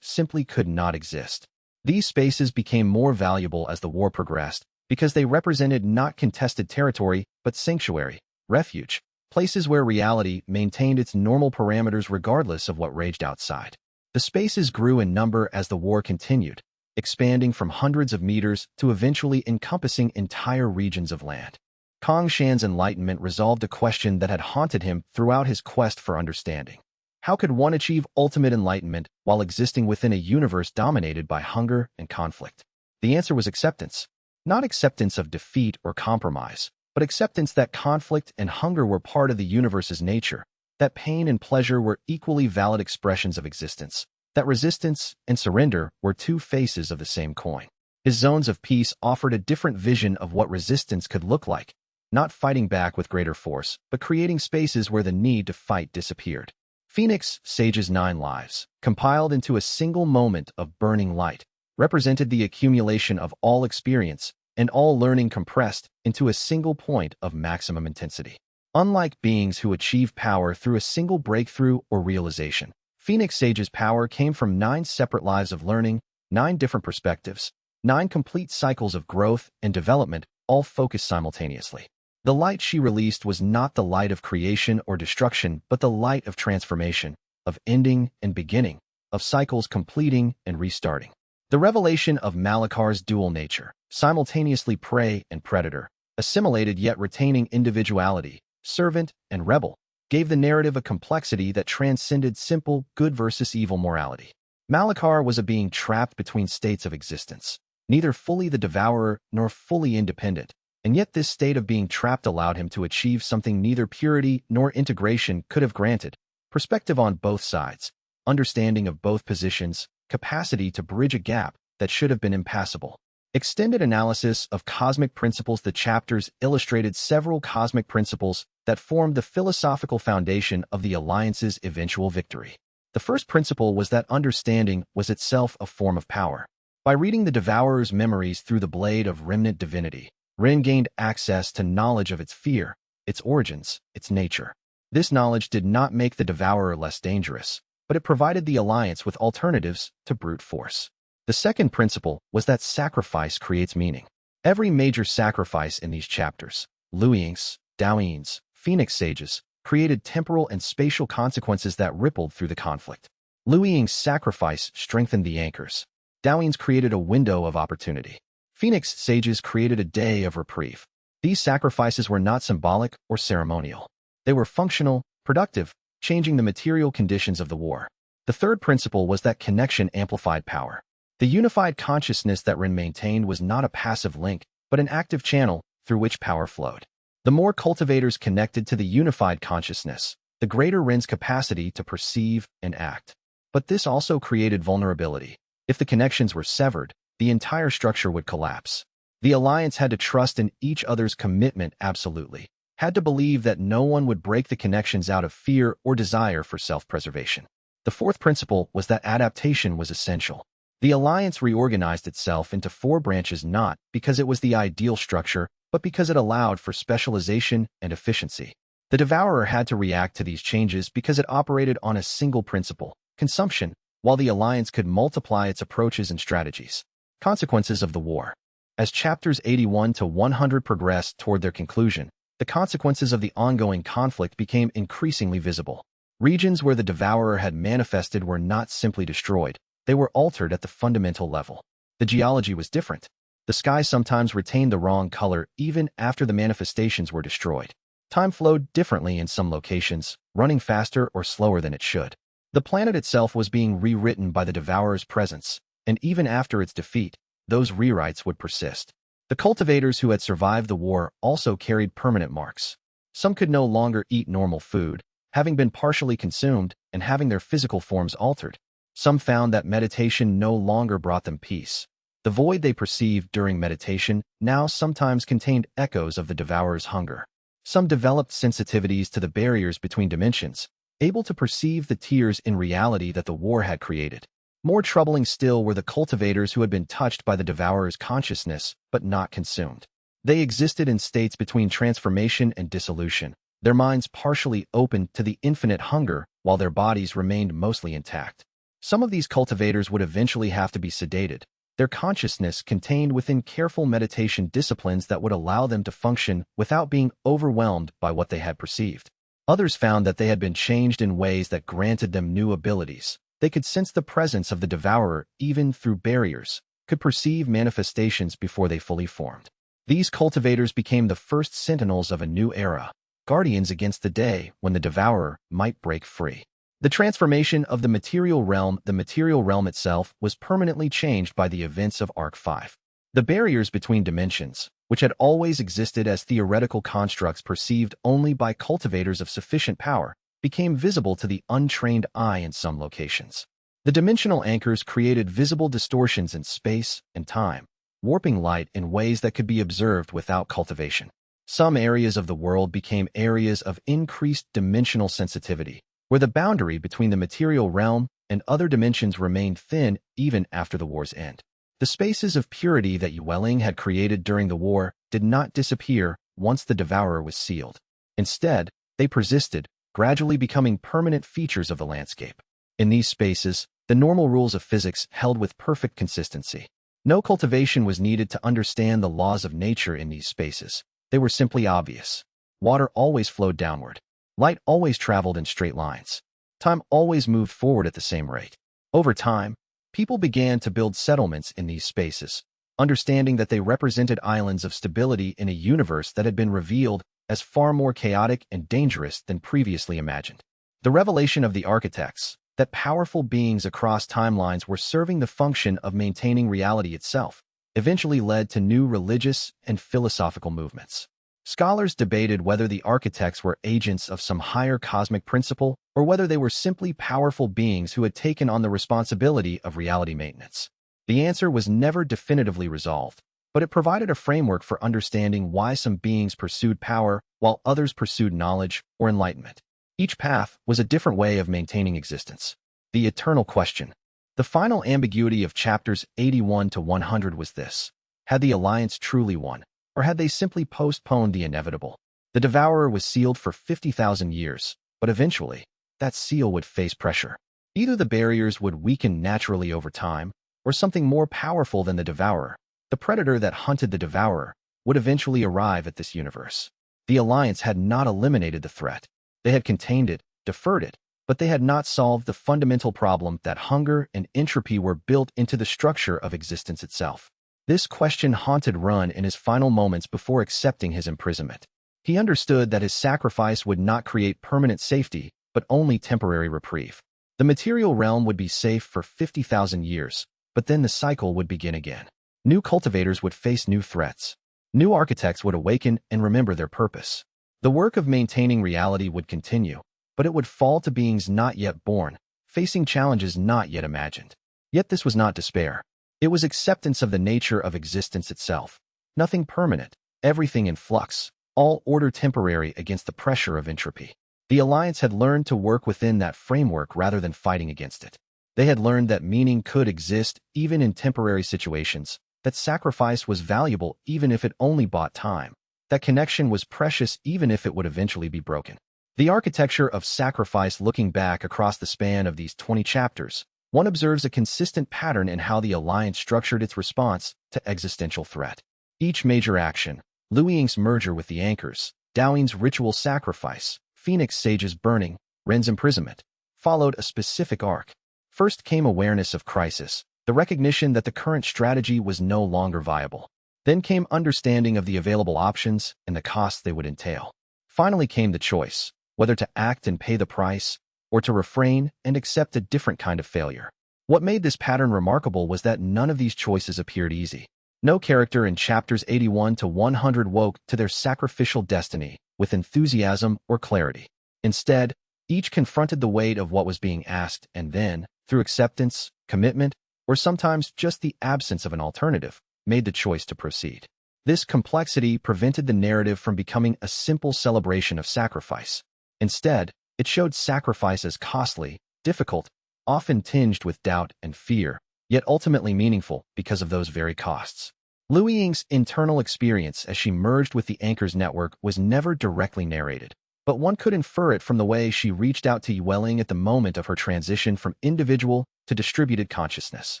simply could not exist. These spaces became more valuable as the war progressed because they represented not contested territory but sanctuary, refuge, places where reality maintained its normal parameters regardless of what raged outside. The spaces grew in number as the war continued, expanding from hundreds of meters to eventually encompassing entire regions of land. Kong Shan's enlightenment resolved a question that had haunted him throughout his quest for understanding. How could one achieve ultimate enlightenment while existing within a universe dominated by hunger and conflict? The answer was acceptance. Not acceptance of defeat or compromise, but acceptance that conflict and hunger were part of the universe's nature, that pain and pleasure were equally valid expressions of existence, that resistance and surrender were 2 faces of the same coin. His zones of peace offered a different vision of what resistance could look like, not fighting back with greater force, but creating spaces where the need to fight disappeared. Phoenix Sage's 9 lives, compiled into a single moment of burning light, represented the accumulation of all experience and all learning compressed into a single point of maximum intensity. Unlike beings who achieve power through a single breakthrough or realization, Phoenix Sage's power came from 9 separate lives of learning, 9 different perspectives, 9 complete cycles of growth and development, all focused simultaneously. The light she released was not the light of creation or destruction, but the light of transformation, of ending and beginning, of cycles completing and restarting. The revelation of Malakar's dual nature, simultaneously prey and predator, assimilated yet retaining individuality, servant and rebel, gave the narrative a complexity that transcended simple good versus evil morality. Malakar was a being trapped between states of existence, neither fully the devourer nor fully independent, and yet this state of being trapped allowed him to achieve something neither purity nor integration could have granted: perspective on both sides, understanding of both positions, capacity to bridge a gap that should have been impassable. Extended analysis of cosmic principles. The chapters illustrated several cosmic principles that formed the philosophical foundation of the Alliance's eventual victory. The first principle was that understanding was itself a form of power. By reading the Devourer's memories through the blade of remnant divinity, Rin gained access to knowledge of its fear, its origins, its nature. This knowledge did not make the Devourer less dangerous, but it provided the Alliance with alternatives to brute force. The second principle was that sacrifice creates meaning. Every major sacrifice in these chapters, Liu Ying's, Daoins, Phoenix Sages, created temporal and spatial consequences that rippled through the conflict. Liu Ying's sacrifice strengthened the anchors. Daoins created a window of opportunity. Phoenix Sages created a day of reprieve. These sacrifices were not symbolic or ceremonial. They were functional, productive, changing the material conditions of the war. The third principle was that connection amplified power. The unified consciousness that Ren maintained was not a passive link, but an active channel through which power flowed. The more cultivators connected to the unified consciousness, the greater Ren's capacity to perceive and act. But this also created vulnerability. If the connections were severed, the entire structure would collapse. The alliance had to trust in each other's commitment absolutely, had to believe that no one would break the connections out of fear or desire for self-preservation. The fourth principle was that adaptation was essential. The alliance reorganized itself into 4 branches not because it was the ideal structure, but because it allowed for specialization and efficiency. The Devourer had to react to these changes because it operated on a single principle, consumption, while the alliance could multiply its approaches and strategies. Consequences of the war. As chapters 81 to 100 progressed toward their conclusion, the consequences of the ongoing conflict became increasingly visible. Regions where the Devourer had manifested were not simply destroyed, they were altered at the fundamental level. The geology was different. The sky sometimes retained the wrong color even after the manifestations were destroyed. Time flowed differently in some locations, running faster or slower than it should. The planet itself was being rewritten by the Devourer's presence, and even after its defeat, those rewrites would persist. The cultivators who had survived the war also carried permanent marks. Some could no longer eat normal food, having been partially consumed and having their physical forms altered. Some found that meditation no longer brought them peace. The void they perceived during meditation now sometimes contained echoes of the Devourer's hunger. Some developed sensitivities to the barriers between dimensions, able to perceive the tears in reality that the war had created. More troubling still were the cultivators who had been touched by the Devourer's consciousness, but not consumed. They existed in states between transformation and dissolution, their minds partially open to the infinite hunger while their bodies remained mostly intact. Some of these cultivators would eventually have to be sedated, their consciousness contained within careful meditation disciplines that would allow them to function without being overwhelmed by what they had perceived. Others found that they had been changed in ways that granted them new abilities. They could sense the presence of the Devourer even through barriers, could perceive manifestations before they fully formed. These cultivators became the first sentinels of a new era, guardians against the day when the Devourer might break free. The transformation of the material realm itself was permanently changed by the events of Arc 5. The barriers between dimensions, which had always existed as theoretical constructs perceived only by cultivators of sufficient power, became visible to the untrained eye in some locations. The dimensional anchors created visible distortions in space and time, warping light in ways that could be observed without cultivation. Some areas of the world became areas of increased dimensional sensitivity, where the boundary between the material realm and other dimensions remained thin even after the war's end. The spaces of purity that Yueling had created during the war did not disappear once the Devourer was sealed. Instead, they persisted, gradually becoming permanent features of the landscape. In these spaces, the normal rules of physics held with perfect consistency. No cultivation was needed to understand the laws of nature in these spaces. They were simply obvious. Water always flowed downward. Light always traveled in straight lines. Time always moved forward at the same rate. Over time, people began to build settlements in these spaces, understanding that they represented islands of stability in a universe that had been revealed as far more chaotic and dangerous than previously imagined. The revelation of the architects, that powerful beings across timelines were serving the function of maintaining reality itself, eventually led to new religious and philosophical movements. Scholars debated whether the architects were agents of some higher cosmic principle or whether they were simply powerful beings who had taken on the responsibility of reality maintenance. The answer was never definitively resolved, but it provided a framework for understanding why some beings pursued power while others pursued knowledge or enlightenment. Each path was a different way of maintaining existence. The eternal question. The final ambiguity of chapters 81 to 100 was this: had the Alliance truly won, or had they simply postponed the inevitable? The Devourer was sealed for 50,000 years, but eventually, that seal would face pressure. Either the barriers would weaken naturally over time, or something more powerful than the Devourer, the predator that hunted the Devourer, would eventually arrive at this universe. The Alliance had not eliminated the threat. They had contained it, deferred it, but they had not solved the fundamental problem that hunger and entropy were built into the structure of existence itself. This question haunted Run in his final moments before accepting his imprisonment. He understood that his sacrifice would not create permanent safety, but only temporary reprieve. The material realm would be safe for 50,000 years, but then the cycle would begin again. New cultivators would face new threats. New architects would awaken and remember their purpose. The work of maintaining reality would continue, but it would fall to beings not yet born, facing challenges not yet imagined. Yet this was not despair. It was acceptance of the nature of existence itself. Nothing permanent, everything in flux, all order temporary against the pressure of entropy. The Alliance had learned to work within that framework rather than fighting against it. They had learned that meaning could exist even in temporary situations, that sacrifice was valuable even if it only bought time, that connection was precious even if it would eventually be broken. The architecture of sacrifice. Looking back across the span of these 20 chapters, one observes a consistent pattern in how the Alliance structured its response to existential threat. Each major action, Luiying's merger with the Anchors, Dowing's ritual sacrifice, Phoenix Sage's burning, Ren's imprisonment, followed a specific arc. First came awareness of crisis, the recognition that the current strategy was no longer viable. Then came understanding of the available options and the costs they would entail. Finally came the choice, whether to act and pay the price, or to refrain and accept a different kind of failure. What made this pattern remarkable was that none of these choices appeared easy. No character in chapters 81 to 100 woke to their sacrificial destiny with enthusiasm or clarity. Instead, each confronted the weight of what was being asked and then, through acceptance, commitment, or sometimes just the absence of an alternative, made the choice to proceed. This complexity prevented the narrative from becoming a simple celebration of sacrifice. Instead, it showed sacrifice as costly, difficult, often tinged with doubt and fear, yet ultimately meaningful because of those very costs. Luiying's internal experience as she merged with the Anchors network was never directly narrated, but one could infer it from the way she reached out to Yueling at the moment of her transition from individual to distributed consciousness.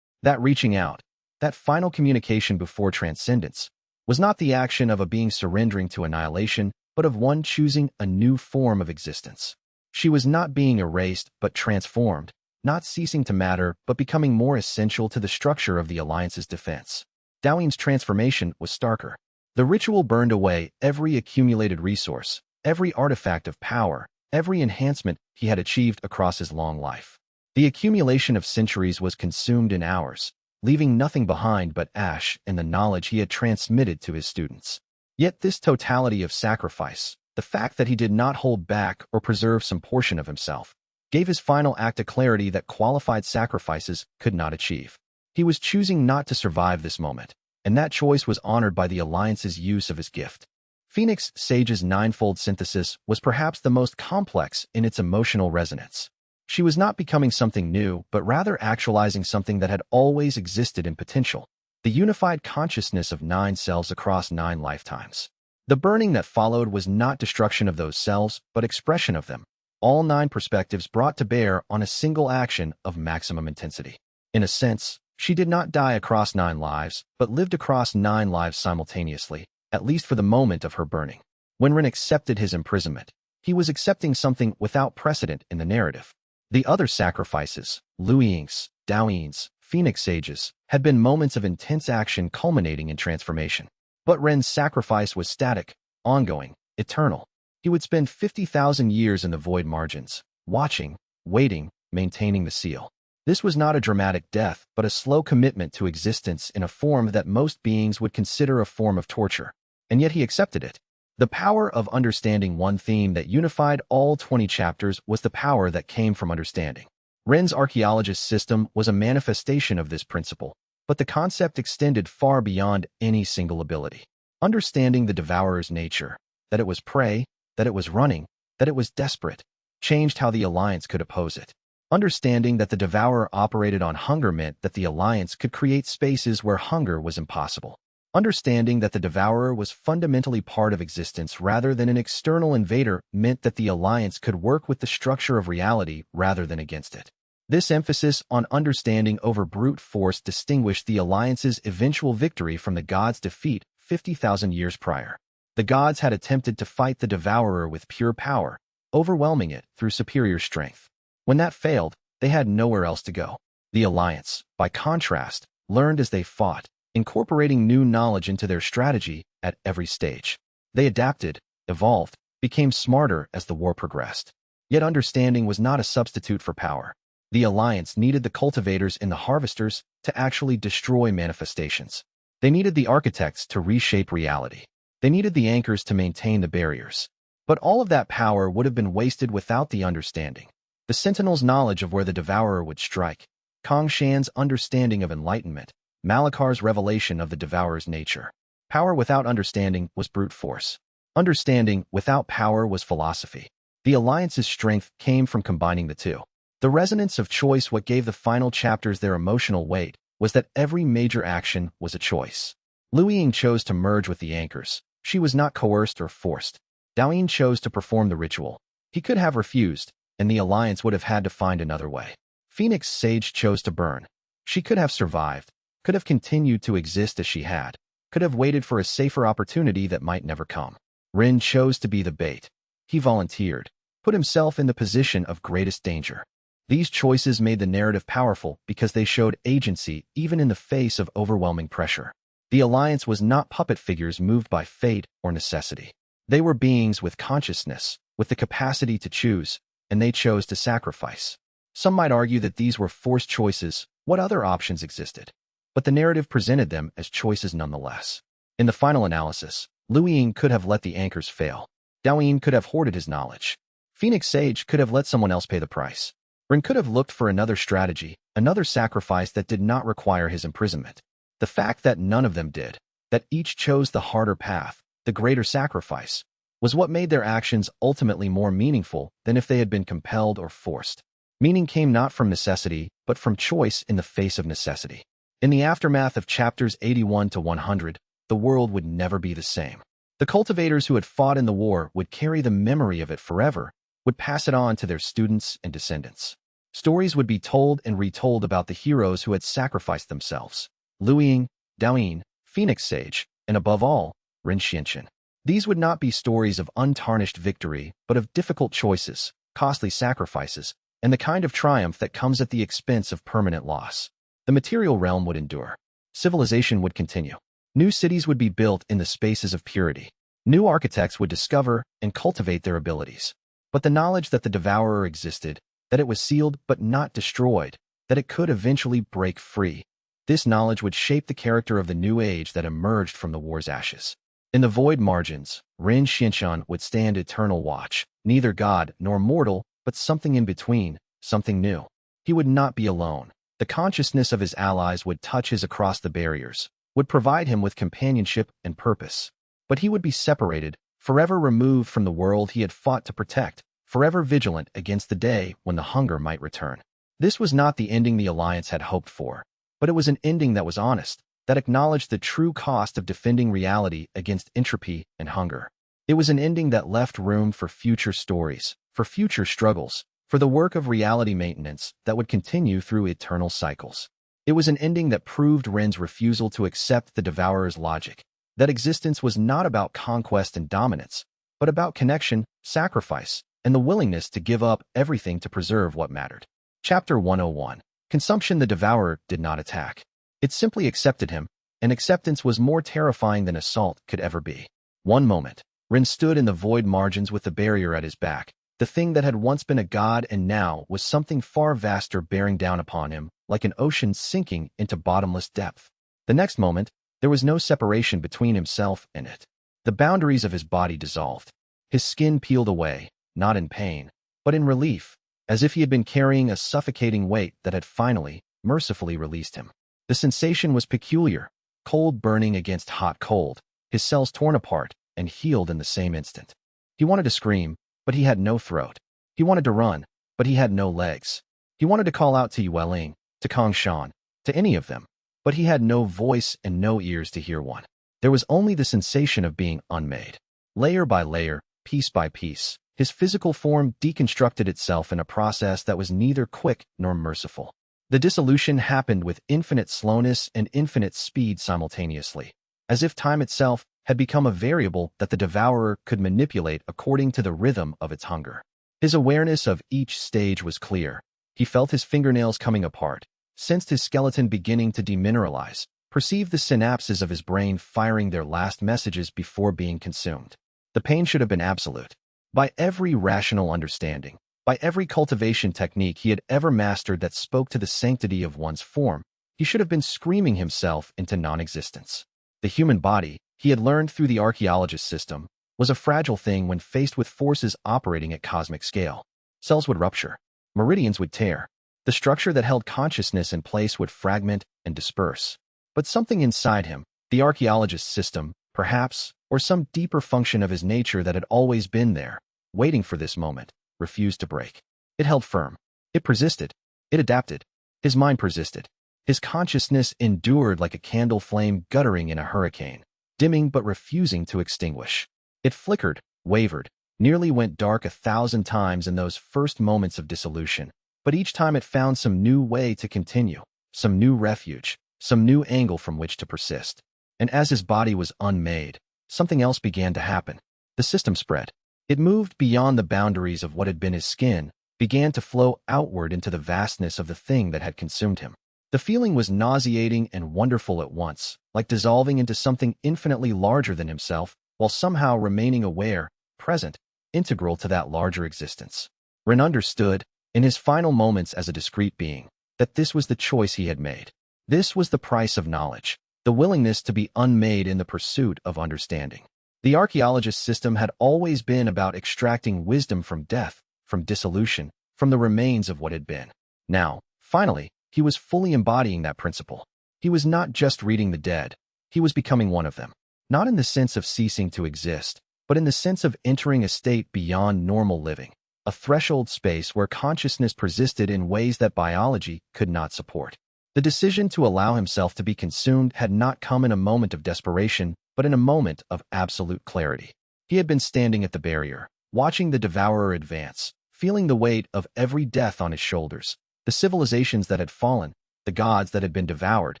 That reaching out, that final communication before transcendence, was not the action of a being surrendering to annihilation, but of one choosing a new form of existence. She was not being erased, but transformed, not ceasing to matter, but becoming more essential to the structure of the Alliance's defense. Dowing's transformation was starker. The ritual burned away every accumulated resource, every artifact of power, every enhancement he had achieved across his long life. The accumulation of centuries was consumed in hours, leaving nothing behind but ash and the knowledge he had transmitted to his students. Yet this totality of sacrifice, the fact that he did not hold back or preserve some portion of himself, gave his final act a clarity that qualified sacrifices could not achieve. He was choosing not to survive this moment, and that choice was honored by the Alliance's use of his gift. Phoenix Sage's ninefold synthesis was perhaps the most complex in its emotional resonance. She was not becoming something new, but rather actualizing something that had always existed in potential, the unified consciousness of 9 cells across 9 lifetimes. The burning that followed was not destruction of those cells, but expression of them, all 9 perspectives brought to bear on a single action of maximum intensity. In a sense, she did not die across 9 lives, but lived across 9 lives simultaneously, at least for the moment of her burning. When Ren accepted his imprisonment, he was accepting something without precedent in the narrative. The other sacrifices, Luiying's, Dowing's, Phoenix Sage's, had been moments of intense action culminating in transformation. But Ren's sacrifice was static, ongoing, eternal. He would spend 50,000 years in the void margins, watching, waiting, maintaining the seal. This was not a dramatic death, but a slow commitment to existence in a form that most beings would consider a form of torture. And yet he accepted it. The power of understanding. One theme that unified all 20 chapters was the power that came from understanding. Ren's Archaeologist System was a manifestation of this principle, but the concept extended far beyond any single ability. Understanding the Devourer's nature, that it was prey, that it was running, that it was desperate, changed how the Alliance could oppose it. Understanding that the Devourer operated on hunger meant that the Alliance could create spaces where hunger was impossible. Understanding that the Devourer was fundamentally part of existence rather than an external invader meant that the Alliance could work with the structure of reality rather than against it. This emphasis on understanding over brute force distinguished the Alliance's eventual victory from the gods' defeat 50,000 years prior. The gods had attempted to fight the devourer with pure power, overwhelming it through superior strength. When that failed, they had nowhere else to go. The Alliance, by contrast, learned as they fought, incorporating new knowledge into their strategy at every stage. They adapted, evolved, became smarter as the war progressed. Yet understanding was not a substitute for power. The Alliance needed the cultivators and the harvesters to actually destroy manifestations. They needed the architects to reshape reality. They needed the anchors to maintain the barriers. But all of that power would have been wasted without the understanding. The Sentinel's knowledge of where the Devourer would strike, Kong Shan's understanding of enlightenment, Malakar's revelation of the Devourer's nature. Power without understanding was brute force. Understanding without power was philosophy. The Alliance's strength came from combining the two. The resonance of choice, what gave the final chapters their emotional weight, was that every major action was a choice. Liu Ying chose to merge with the anchors. She was not coerced or forced. Dao Yin chose to perform the ritual. He could have refused, and the Alliance would have had to find another way. Phoenix Sage chose to burn. She could have survived, could have continued to exist as she had, could have waited for a safer opportunity that might never come. Rin chose to be the bait. He volunteered, put himself in the position of greatest danger. These choices made the narrative powerful because they showed agency even in the face of overwhelming pressure. The Alliance was not puppet figures moved by fate or necessity. They were beings with consciousness, with the capacity to choose, and they chose to sacrifice. Some might argue that these were forced choices. What other options existed? But the narrative presented them as choices nonetheless. In the final analysis, Liu Ying could have let the anchors fail. Dao Yin could have hoarded his knowledge. Phoenix Sage could have let someone else pay the price. Rin could have looked for another strategy, another sacrifice that did not require his imprisonment. The fact that none of them did, that each chose the harder path, the greater sacrifice, was what made their actions ultimately more meaningful than if they had been compelled or forced. Meaning came not from necessity, but from choice in the face of necessity. In the aftermath of chapters 81 to 100, the world would never be the same. The cultivators who had fought in the war would carry the memory of it forever, would pass it on to their students and descendants. Stories would be told and retold about the heroes who had sacrificed themselves. Liu Ying, Dao Yin, Phoenix Sage, and above all, Rin Xianqian. These would not be stories of untarnished victory, but of difficult choices, costly sacrifices, and the kind of triumph that comes at the expense of permanent loss. The material realm would endure. Civilization would continue. New cities would be built in the spaces of purity. New architects would discover and cultivate their abilities. But the knowledge that the Devourer existed, that it was sealed but not destroyed, that it could eventually break free, this knowledge would shape the character of the new age that emerged from the war's ashes. In the void margins, Rin Xianqian would stand eternal watch, neither god nor mortal, but something in between, something new. He would not be alone. The consciousness of his allies would touch his across the barriers, would provide him with companionship and purpose. But he would be separated, forever removed from the world he had fought to protect, forever vigilant against the day when the hunger might return. This was not the ending the Alliance had hoped for, but it was an ending that was honest, that acknowledged the true cost of defending reality against entropy and hunger. It was an ending that left room for future stories, for future struggles, for the work of reality maintenance that would continue through eternal cycles. It was an ending that proved Rin's refusal to accept the Devourer's logic, that existence was not about conquest and dominance, but about connection, sacrifice, and the willingness to give up everything to preserve what mattered. Chapter 101. Consumption. The Devourer did not attack. It simply accepted him, and acceptance was more terrifying than assault could ever be. One moment, Rin stood in the void margins with the barrier at his back. The thing that had once been a god and now was something far vaster bearing down upon him, like an ocean sinking into bottomless depth. The next moment, there was no separation between himself and it. The boundaries of his body dissolved. His skin peeled away, not in pain, but in relief, as if he had been carrying a suffocating weight that had finally, mercifully released him. The sensation was peculiar, cold burning against hot cold, his cells torn apart and healed in the same instant. He wanted to scream, but he had no throat. He wanted to run, but he had no legs. He wanted to call out to Yueling, to Kong Shan, to any of them, but he had no voice and no ears to hear one. There was only the sensation of being unmade. Layer by layer, piece by piece, his physical form deconstructed itself in a process that was neither quick nor merciful. The dissolution happened with infinite slowness and infinite speed simultaneously. As if time itself, had become a variable that the devourer could manipulate according to the rhythm of its hunger. His awareness of each stage was clear. He felt his fingernails coming apart, sensed his skeleton beginning to demineralize, perceived the synapses of his brain firing their last messages before being consumed. The pain should have been absolute. By every rational understanding, by every cultivation technique he had ever mastered that spoke to the sanctity of one's form, he should have been screaming himself into non-existence. The human body, he had learned through the Archaeologist System, was a fragile thing when faced with forces operating at cosmic scale. Cells would rupture. Meridians would tear. The structure that held consciousness in place would fragment and disperse. But something inside him, the Archaeologist System, perhaps, or some deeper function of his nature that had always been there, waiting for this moment, refused to break. It held firm. It persisted. It adapted. His mind persisted. His consciousness endured like a candle flame guttering in a hurricane, dimming but refusing to extinguish. It flickered, wavered, nearly went dark 1,000 times in those first moments of dissolution, but each time it found some new way to continue, some new refuge, some new angle from which to persist. And as his body was unmade, something else began to happen. The system spread. It moved beyond the boundaries of what had been his skin, began to flow outward into the vastness of the thing that had consumed him. The feeling was nauseating and wonderful at once, like dissolving into something infinitely larger than himself, while somehow remaining aware, present, integral to that larger existence. Ren understood, in his final moments as a discrete being, that this was the choice he had made. This was the price of knowledge, the willingness to be unmade in the pursuit of understanding. The Archaeologist System had always been about extracting wisdom from death, from dissolution, from the remains of what had been. Now, finally, he was fully embodying that principle. He was not just reading the dead, he was becoming one of them. Not in the sense of ceasing to exist, but in the sense of entering a state beyond normal living, a threshold space where consciousness persisted in ways that biology could not support. The decision to allow himself to be consumed had not come in a moment of desperation, but in a moment of absolute clarity. He had been standing at the barrier, watching the devourer advance, feeling the weight of every death on his shoulders, the civilizations that had fallen, the gods that had been devoured,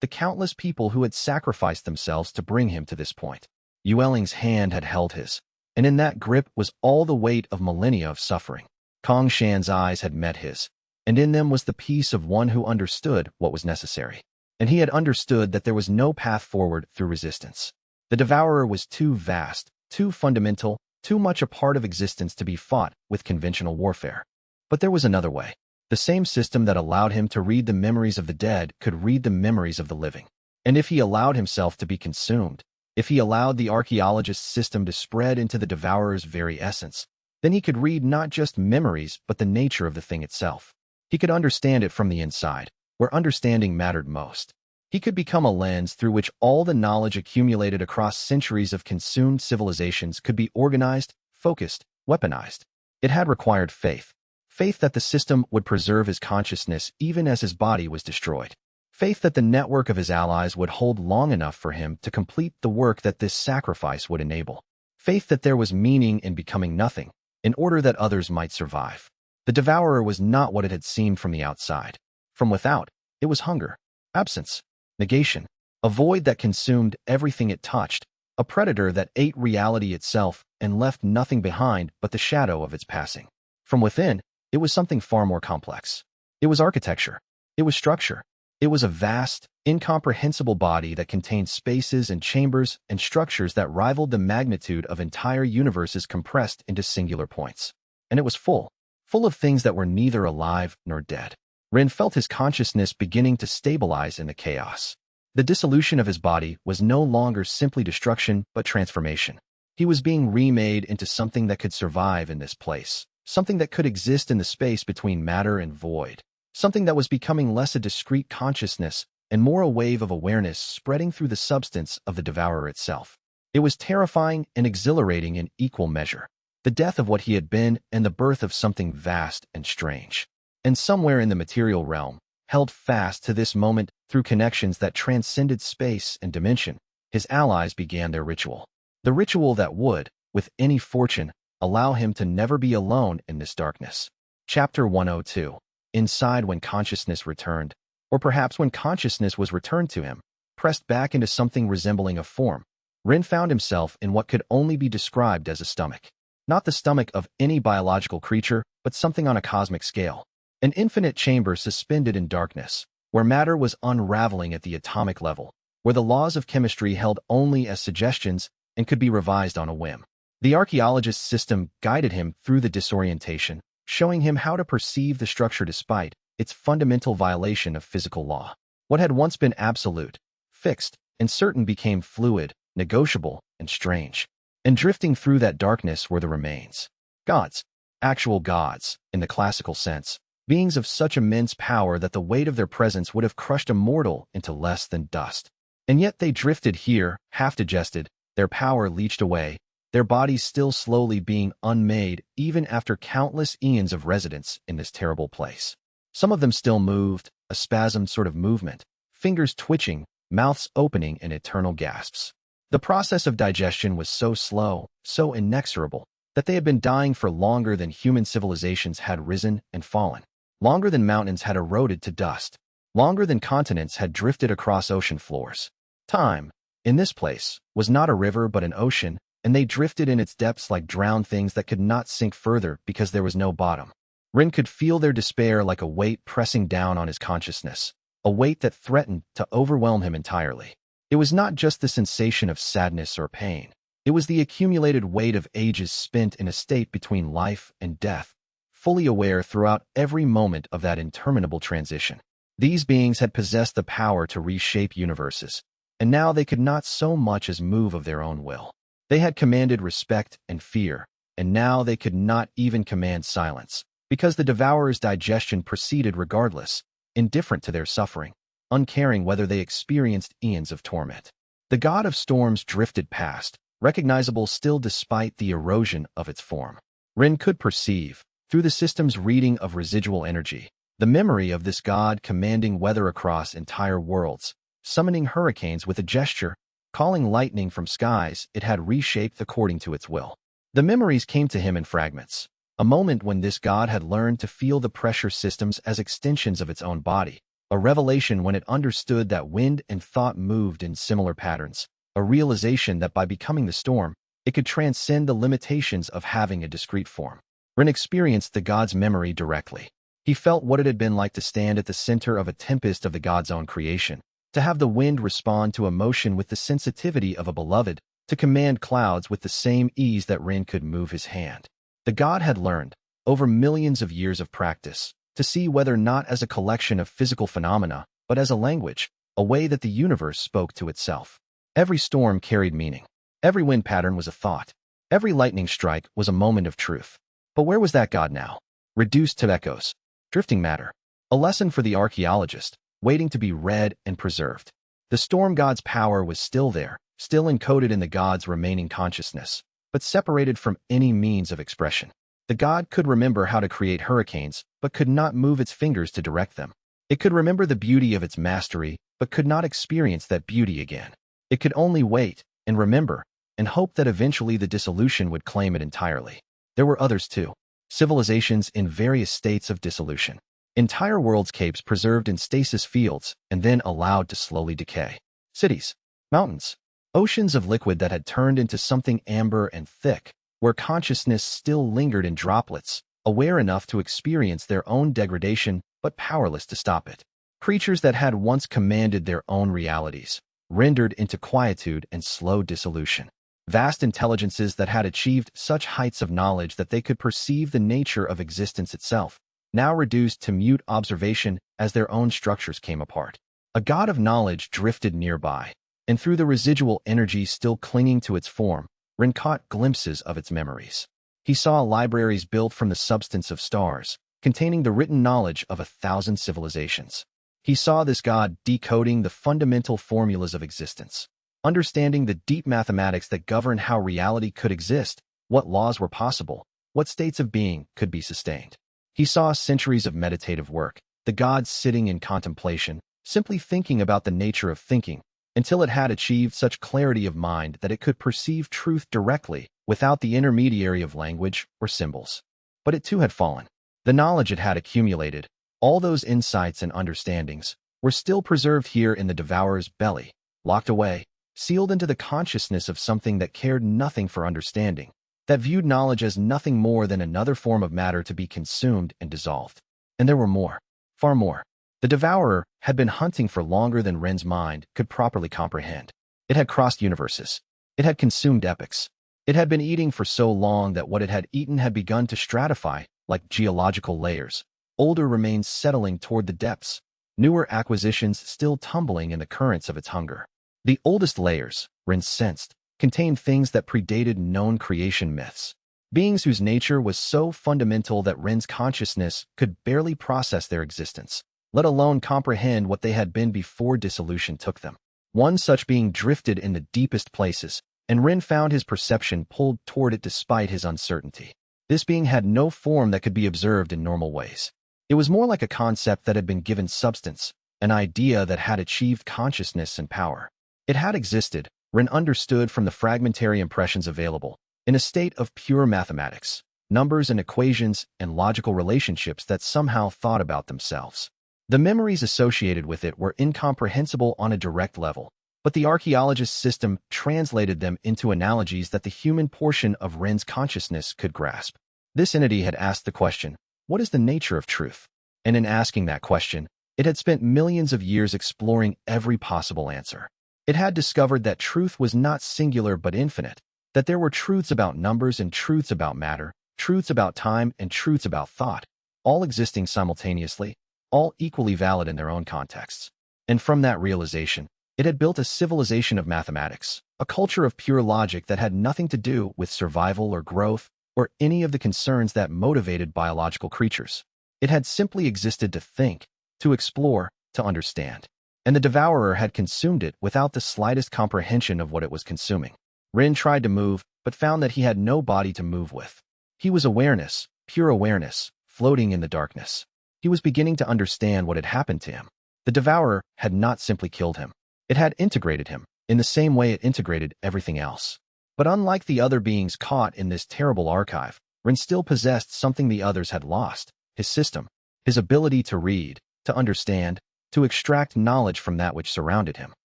the countless people who had sacrificed themselves to bring him to this point. Yueling's hand had held his, and in that grip was all the weight of millennia of suffering. Kong Shan's eyes had met his, and in them was the peace of one who understood what was necessary. And he had understood that there was no path forward through resistance. The devourer was too vast, too fundamental, too much a part of existence to be fought with conventional warfare. But there was another way. The same system that allowed him to read the memories of the dead could read the memories of the living. And if he allowed himself to be consumed, if he allowed the Archaeologist System to spread into the devourer's very essence, then he could read not just memories but the nature of the thing itself. He could understand it from the inside, where understanding mattered most. He could become a lens through which all the knowledge accumulated across centuries of consumed civilizations could be organized, focused, weaponized. It had required faith. Faith that the system would preserve his consciousness even as his body was destroyed. Faith that the network of his allies would hold long enough for him to complete the work that this sacrifice would enable. Faith that there was meaning in becoming nothing, in order that others might survive. The devourer was not what it had seemed from the outside. From without, it was hunger, absence, negation, a void that consumed everything it touched, a predator that ate reality itself and left nothing behind but the shadow of its passing. From within, it was something far more complex. It was architecture. It was structure. It was a vast, incomprehensible body that contained spaces and chambers and structures that rivaled the magnitude of entire universes compressed into singular points. And it was full of things that were neither alive nor dead. Ren felt his consciousness beginning to stabilize in the chaos. The dissolution of his body was no longer simply destruction but transformation. He was being remade into something that could survive in this place. Something that could exist in the space between matter and void, something that was becoming less a discrete consciousness and more a wave of awareness spreading through the substance of the devourer itself. It was terrifying and exhilarating in equal measure, the death of what he had been and the birth of something vast and strange. And somewhere in the material realm, held fast to this moment through connections that transcended space and dimension, his allies began their ritual. The ritual that would, with any fortune, allow him to never be alone in this darkness. Chapter 102. Inside when consciousness returned, or perhaps when consciousness was returned to him, pressed back into something resembling a form. Rin found himself in what could only be described as a stomach. Not the stomach of any biological creature, but something on a cosmic scale. An infinite chamber suspended in darkness, where matter was unraveling at the atomic level, where the laws of chemistry held only as suggestions and could be revised on a whim. The Archaeologist System guided him through the disorientation, showing him how to perceive the structure despite its fundamental violation of physical law. What had once been absolute, fixed, and certain became fluid, negotiable, and strange. And drifting through that darkness were the remains. Gods. Actual gods, in the classical sense. Beings of such immense power that the weight of their presence would have crushed a mortal into less than dust. And yet they drifted here, half-digested, their power leached away, their bodies still slowly being unmade even after countless eons of residence in this terrible place. Some of them still moved, a spasmed sort of movement, fingers twitching, mouths opening in eternal gasps. The process of digestion was so slow, so inexorable, that they had been dying for longer than human civilizations had risen and fallen, longer than mountains had eroded to dust, longer than continents had drifted across ocean floors. Time, in this place, was not a river but an ocean, and they drifted in its depths like drowned things that could not sink further because there was no bottom. Rin could feel their despair like a weight pressing down on his consciousness, a weight that threatened to overwhelm him entirely. It was not just the sensation of sadness or pain. It was the accumulated weight of ages spent in a state between life and death, fully aware throughout every moment of that interminable transition. These beings had possessed the power to reshape universes, and now they could not so much as move of their own will. They had commanded respect and fear, and now they could not even command silence, because the devourer's digestion proceeded regardless, indifferent to their suffering, uncaring whether they experienced eons of torment. The god of storms drifted past, recognizable still despite the erosion of its form. Rin could perceive, through the system's reading of residual energy, the memory of this god commanding weather across entire worlds, summoning hurricanes with a gesture, calling lightning from skies it had reshaped according to its will. The memories came to him in fragments, a moment when this god had learned to feel the pressure systems as extensions of its own body, a revelation when it understood that wind and thought moved in similar patterns, a realization that by becoming the storm, it could transcend the limitations of having a discrete form. Rin experienced the god's memory directly. He felt what it had been like to stand at the center of a tempest of the god's own creation, to have the wind respond to emotion with the sensitivity of a beloved, to command clouds with the same ease that Rin could move his hand. The god had learned, over millions of years of practice, to see weather not as a collection of physical phenomena, but as a language, a way that the universe spoke to itself. Every storm carried meaning. Every wind pattern was a thought. Every lightning strike was a moment of truth. But where was that god now? Reduced to echoes. Drifting matter. A lesson for the archaeologist, waiting to be read and preserved. The storm god's power was still there, still encoded in the god's remaining consciousness, but separated from any means of expression. The god could remember how to create hurricanes, but could not move its fingers to direct them. It could remember the beauty of its mastery, but could not experience that beauty again. It could only wait, and remember, and hope that eventually the dissolution would claim it entirely. There were others too. Civilizations in various states of dissolution. Entire worldscapes preserved in stasis fields and then allowed to slowly decay. Cities, mountains, oceans of liquid that had turned into something amber and thick, where consciousness still lingered in droplets, aware enough to experience their own degradation but powerless to stop it. Creatures that had once commanded their own realities, rendered into quietude and slow dissolution. Vast intelligences that had achieved such heights of knowledge that they could perceive the nature of existence itself, now reduced to mute observation as their own structures came apart. A god of knowledge drifted nearby, and through the residual energy still clinging to its form, Rin caught glimpses of its memories. He saw libraries built from the substance of stars, containing the written knowledge of 1,000 civilizations. He saw this god decoding the fundamental formulas of existence, understanding the deep mathematics that govern how reality could exist, what laws were possible, what states of being could be sustained. He saw centuries of meditative work, the god sitting in contemplation, simply thinking about the nature of thinking, until it had achieved such clarity of mind that it could perceive truth directly, without the intermediary of language or symbols. But it too had fallen. The knowledge it had accumulated, all those insights and understandings, were still preserved here in the devourer's belly, locked away, sealed into the consciousness of something that cared nothing for understanding, that viewed knowledge as nothing more than another form of matter to be consumed and dissolved. And there were more, far more. The devourer had been hunting for longer than Ren's mind could properly comprehend. It had crossed universes. It had consumed epochs. It had been eating for so long that what it had eaten had begun to stratify, like geological layers. Older remains settling toward the depths, newer acquisitions still tumbling in the currents of its hunger. The oldest layers, Ren sensed, contained things that predated known creation myths. Beings whose nature was so fundamental that Ren's consciousness could barely process their existence, let alone comprehend what they had been before dissolution took them. One such being drifted in the deepest places, and Ren found his perception pulled toward it despite his uncertainty. This being had no form that could be observed in normal ways. It was more like a concept that had been given substance, an idea that had achieved consciousness and power. It had existed, Ren understood from the fragmentary impressions available, in a state of pure mathematics, numbers and equations and logical relationships that somehow thought about themselves. The memories associated with it were incomprehensible on a direct level, but the archaeologist system translated them into analogies that the human portion of Ren's consciousness could grasp. This entity had asked the question, what is the nature of truth? And in asking that question, it had spent millions of years exploring every possible answer. It had discovered that truth was not singular but infinite, that there were truths about numbers and truths about matter, truths about time and truths about thought, all existing simultaneously, all equally valid in their own contexts. And from that realization, it had built a civilization of mathematics, a culture of pure logic that had nothing to do with survival or growth or any of the concerns that motivated biological creatures. It had simply existed to think, to explore, to understand. And the devourer had consumed it without the slightest comprehension of what it was consuming. Ren tried to move, but found that he had no body to move with. He was awareness, pure awareness, floating in the darkness. He was beginning to understand what had happened to him. The devourer had not simply killed him. It had integrated him, in the same way it integrated everything else. But unlike the other beings caught in this terrible archive, Ren still possessed something the others had lost, his system, his ability to read, to understand, to extract knowledge from that which surrounded him.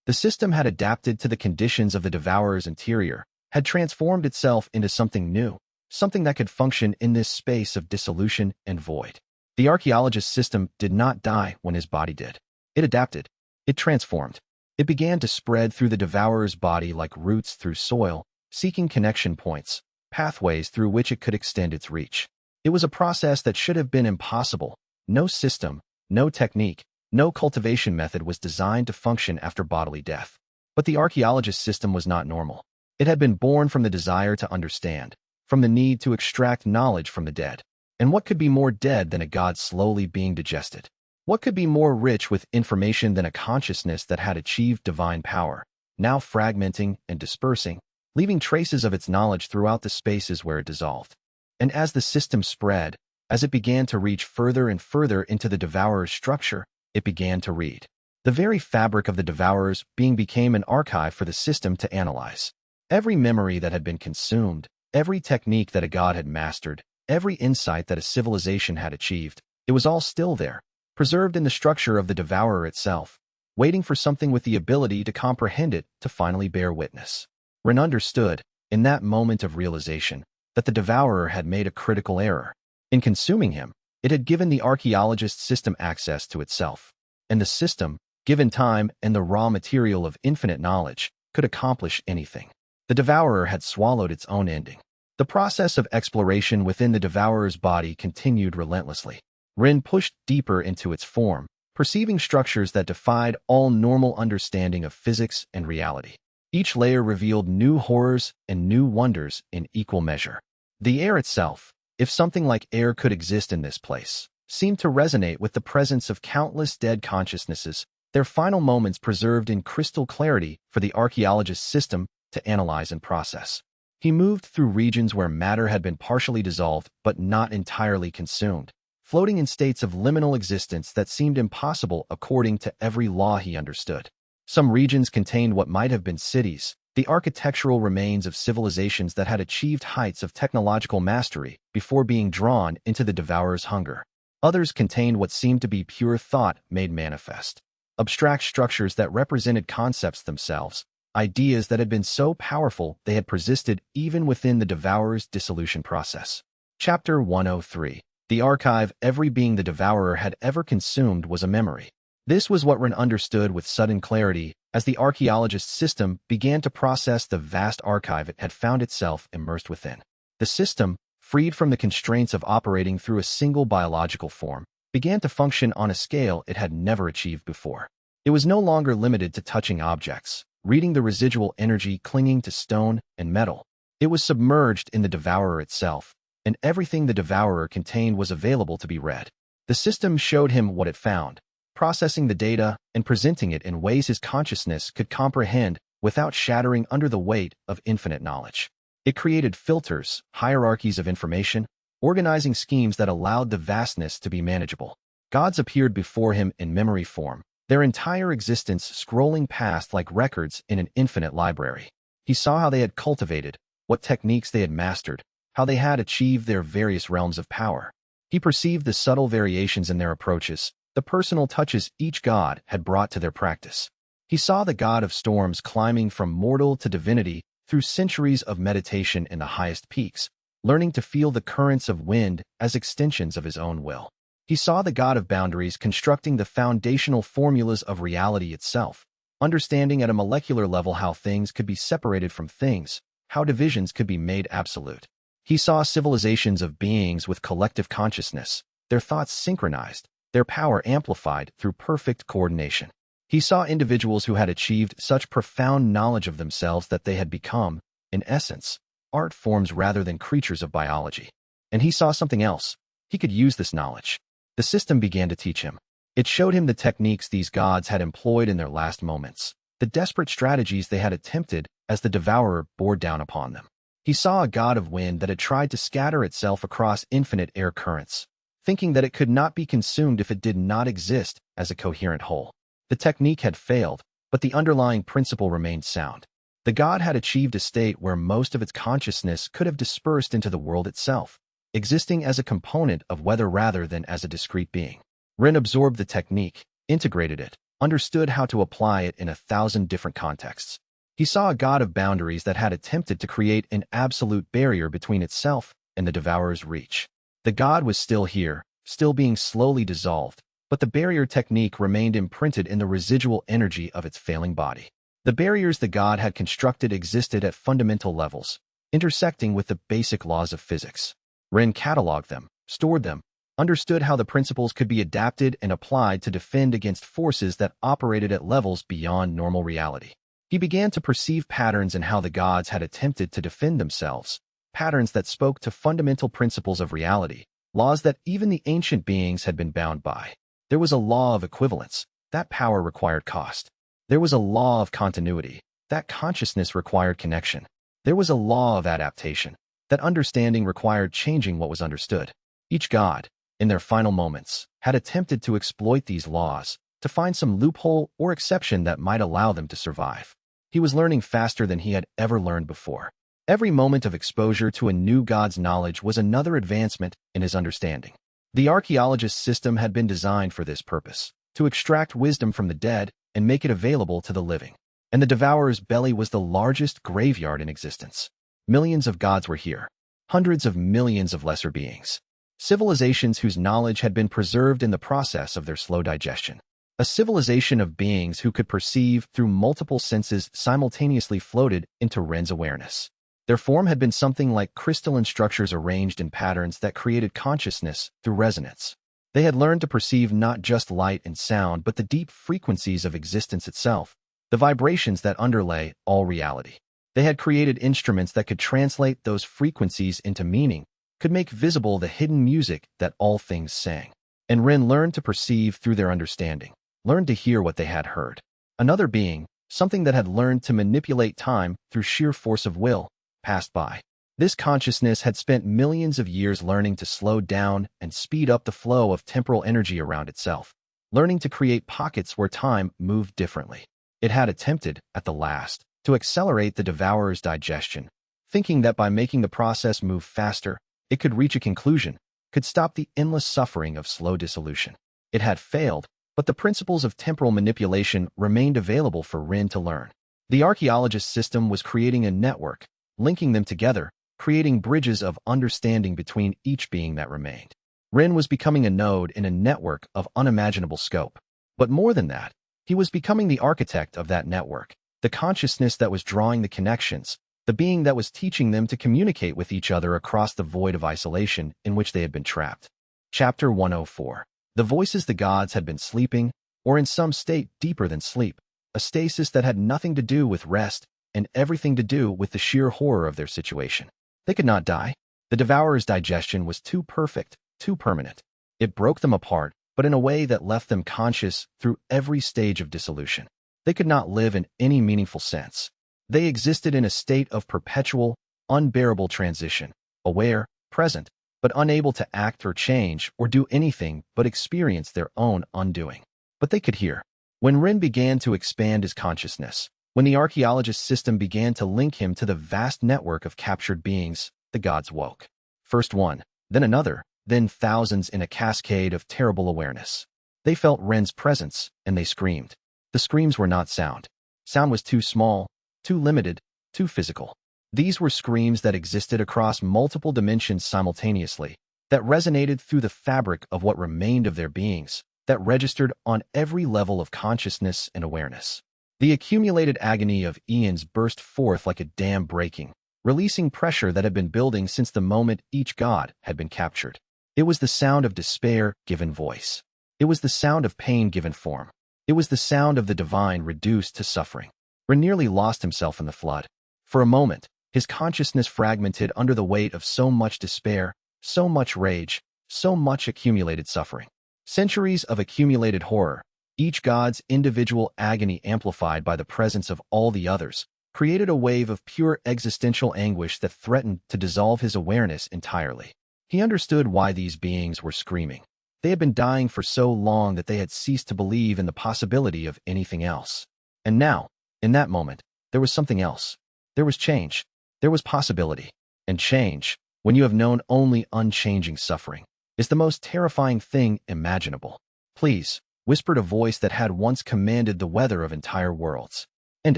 The system had adapted to the conditions of the devourer's interior, had transformed itself into something new, something that could function in this space of dissolution and void. The archaeologist system did not die when his body did. It adapted. It transformed. It began to spread through the devourer's body like roots through soil, seeking connection points, pathways through which it could extend its reach. It was a process that should have been impossible. No system, no technique, no cultivation method was designed to function after bodily death. But the archaeologist system was not normal. It had been born from the desire to understand, from the need to extract knowledge from the dead. And what could be more dead than a god slowly being digested? What could be more rich with information than a consciousness that had achieved divine power, now fragmenting and dispersing, leaving traces of its knowledge throughout the spaces where it dissolved? And as the system spread, as it began to reach further and further into the devourer's structure, it began to read. The very fabric of the devourer's being became an archive for the system to analyze. Every memory that had been consumed, every technique that a god had mastered, every insight that a civilization had achieved, it was all still there, preserved in the structure of the devourer itself, waiting for something with the ability to comprehend it to finally bear witness. Ren understood, in that moment of realization, that the devourer had made a critical error. In consuming him, it had given the archaeologist system access to itself. And the system, given time and the raw material of infinite knowledge, could accomplish anything. The devourer had swallowed its own ending. The process of exploration within the devourer's body continued relentlessly. Ren pushed deeper into its form, perceiving structures that defied all normal understanding of physics and reality. Each layer revealed new horrors and new wonders in equal measure. The air itself, if something like air could exist in this place, seemed to resonate with the presence of countless dead consciousnesses, their final moments preserved in crystal clarity for the archaeologist's system to analyze and process. He moved through regions where matter had been partially dissolved but not entirely consumed, floating in states of liminal existence that seemed impossible according to every law he understood. Some regions contained what might have been cities, the architectural remains of civilizations that had achieved heights of technological mastery before being drawn into the devourer's hunger. Others contained what seemed to be pure thought made manifest, abstract structures that represented concepts themselves, ideas that had been so powerful they had persisted even within the Devourer's dissolution process. Chapter 103. The archive every being the Devourer had ever consumed was a memory. This was what Ren understood with sudden clarity as the Archaeologist System began to process the vast archive it had found itself immersed within. The system, freed from the constraints of operating through a single biological form, began to function on a scale it had never achieved before. It was no longer limited to touching objects, reading the residual energy clinging to stone and metal. It was submerged in the Devourer itself, and everything the Devourer contained was available to be read. The system showed him what it found, processing the data and presenting it in ways his consciousness could comprehend without shattering under the weight of infinite knowledge. It created filters, hierarchies of information, organizing schemes that allowed the vastness to be manageable. Gods appeared before him in memory form, their entire existence scrolling past like records in an infinite library. He saw how they had cultivated, what techniques they had mastered, how they had achieved their various realms of power. He perceived the subtle variations in their approaches, the personal touches each god had brought to their practice. He saw the god of storms climbing from mortal to divinity through centuries of meditation in the highest peaks, learning to feel the currents of wind as extensions of his own will. He saw the god of boundaries constructing the foundational formulas of reality itself, understanding at a molecular level how things could be separated from things, how divisions could be made absolute. He saw civilizations of beings with collective consciousness, their thoughts synchronized, their power amplified through perfect coordination. He saw individuals who had achieved such profound knowledge of themselves that they had become, in essence, art forms rather than creatures of biology. And he saw something else. He could use this knowledge. The system began to teach him. It showed him the techniques these gods had employed in their last moments, the desperate strategies they had attempted as the Devourer bore down upon them. He saw a god of wind that had tried to scatter itself across infinite air currents, thinking that it could not be consumed if it did not exist as a coherent whole. The technique had failed, but the underlying principle remained sound. The god had achieved a state where most of its consciousness could have dispersed into the world itself, existing as a component of weather rather than as a discrete being. Ren absorbed the technique, integrated it, understood how to apply it in 1,000 different contexts. He saw a god of boundaries that had attempted to create an absolute barrier between itself and the Devourer's reach. The god was still here, still being slowly dissolved, but the barrier technique remained imprinted in the residual energy of its failing body. The barriers the god had constructed existed at fundamental levels, intersecting with the basic laws of physics. Ren cataloged them, stored them, understood how the principles could be adapted and applied to defend against forces that operated at levels beyond normal reality. He began to perceive patterns in how the gods had attempted to defend themselves, patterns that spoke to fundamental principles of reality, laws that even the ancient beings had been bound by. There was a law of equivalence. That power required cost. There was a law of continuity. That consciousness required connection. There was a law of adaptation. That understanding required changing what was understood. Each god, in their final moments, had attempted to exploit these laws, to find some loophole or exception that might allow them to survive. He was learning faster than he had ever learned before. Every moment of exposure to a new god's knowledge was another advancement in his understanding. The Archaeologist System had been designed for this purpose, to extract wisdom from the dead and make it available to the living. And the Devourer's belly was the largest graveyard in existence. Millions of gods were here, hundreds of millions of lesser beings, civilizations whose knowledge had been preserved in the process of their slow digestion. A civilization of beings who could perceive through multiple senses simultaneously floated into Ren's awareness. Their form had been something like crystalline structures arranged in patterns that created consciousness through resonance. They had learned to perceive not just light and sound, but the deep frequencies of existence itself, the vibrations that underlay all reality. They had created instruments that could translate those frequencies into meaning, could make visible the hidden music that all things sang. And Ren learned to perceive through their understanding, learned to hear what they had heard. Another being, something that had learned to manipulate time through sheer force of will, passed by. This consciousness had spent millions of years learning to slow down and speed up the flow of temporal energy around itself, learning to create pockets where time moved differently. It had attempted, at the last, to accelerate the Devourer's digestion, thinking that by making the process move faster, it could reach a conclusion, could stop the endless suffering of slow dissolution. It had failed, but the principles of temporal manipulation remained available for Ren to learn. The Archaeologist System was creating a network, linking them together, creating bridges of understanding between each being that remained. Ren was becoming a node in a network of unimaginable scope. But more than that, he was becoming the architect of that network, the consciousness that was drawing the connections, the being that was teaching them to communicate with each other across the void of isolation in which they had been trapped. Chapter 104. The voices the gods had been sleeping, or in some state deeper than sleep, a stasis that had nothing to do with rest and everything to do with the sheer horror of their situation. They could not die. The Devourer's digestion was too perfect, too permanent. It broke them apart, but in a way that left them conscious through every stage of dissolution. They could not live in any meaningful sense. They existed in a state of perpetual, unbearable transition, aware, present, but unable to act or change or do anything but experience their own undoing. But they could hear. When Ren began to expand his consciousness, when the Archaeologist System began to link him to the vast network of captured beings, the gods woke. First one, then another, then thousands in a cascade of terrible awareness. They felt Ren's presence, and they screamed. The screams were not sound. Sound was too small, too limited, too physical. These were screams that existed across multiple dimensions simultaneously, that resonated through the fabric of what remained of their beings, that registered on every level of consciousness and awareness. The accumulated agony of eons burst forth like a dam breaking, releasing pressure that had been building since the moment each god had been captured. It was the sound of despair given voice. It was the sound of pain given form. It was the sound of the divine reduced to suffering. Ren nearly lost himself in the flood. For a moment, his consciousness fragmented under the weight of so much despair, so much rage, so much accumulated suffering. Centuries of accumulated horror, each god's individual agony amplified by the presence of all the others, created a wave of pure existential anguish that threatened to dissolve his awareness entirely. He understood why these beings were screaming. They had been dying for so long that they had ceased to believe in the possibility of anything else. And now, in that moment, there was something else. There was change. There was possibility. And change, when you have known only unchanging suffering, is the most terrifying thing imaginable. Please, whispered a voice that had once commanded the weather of entire worlds. End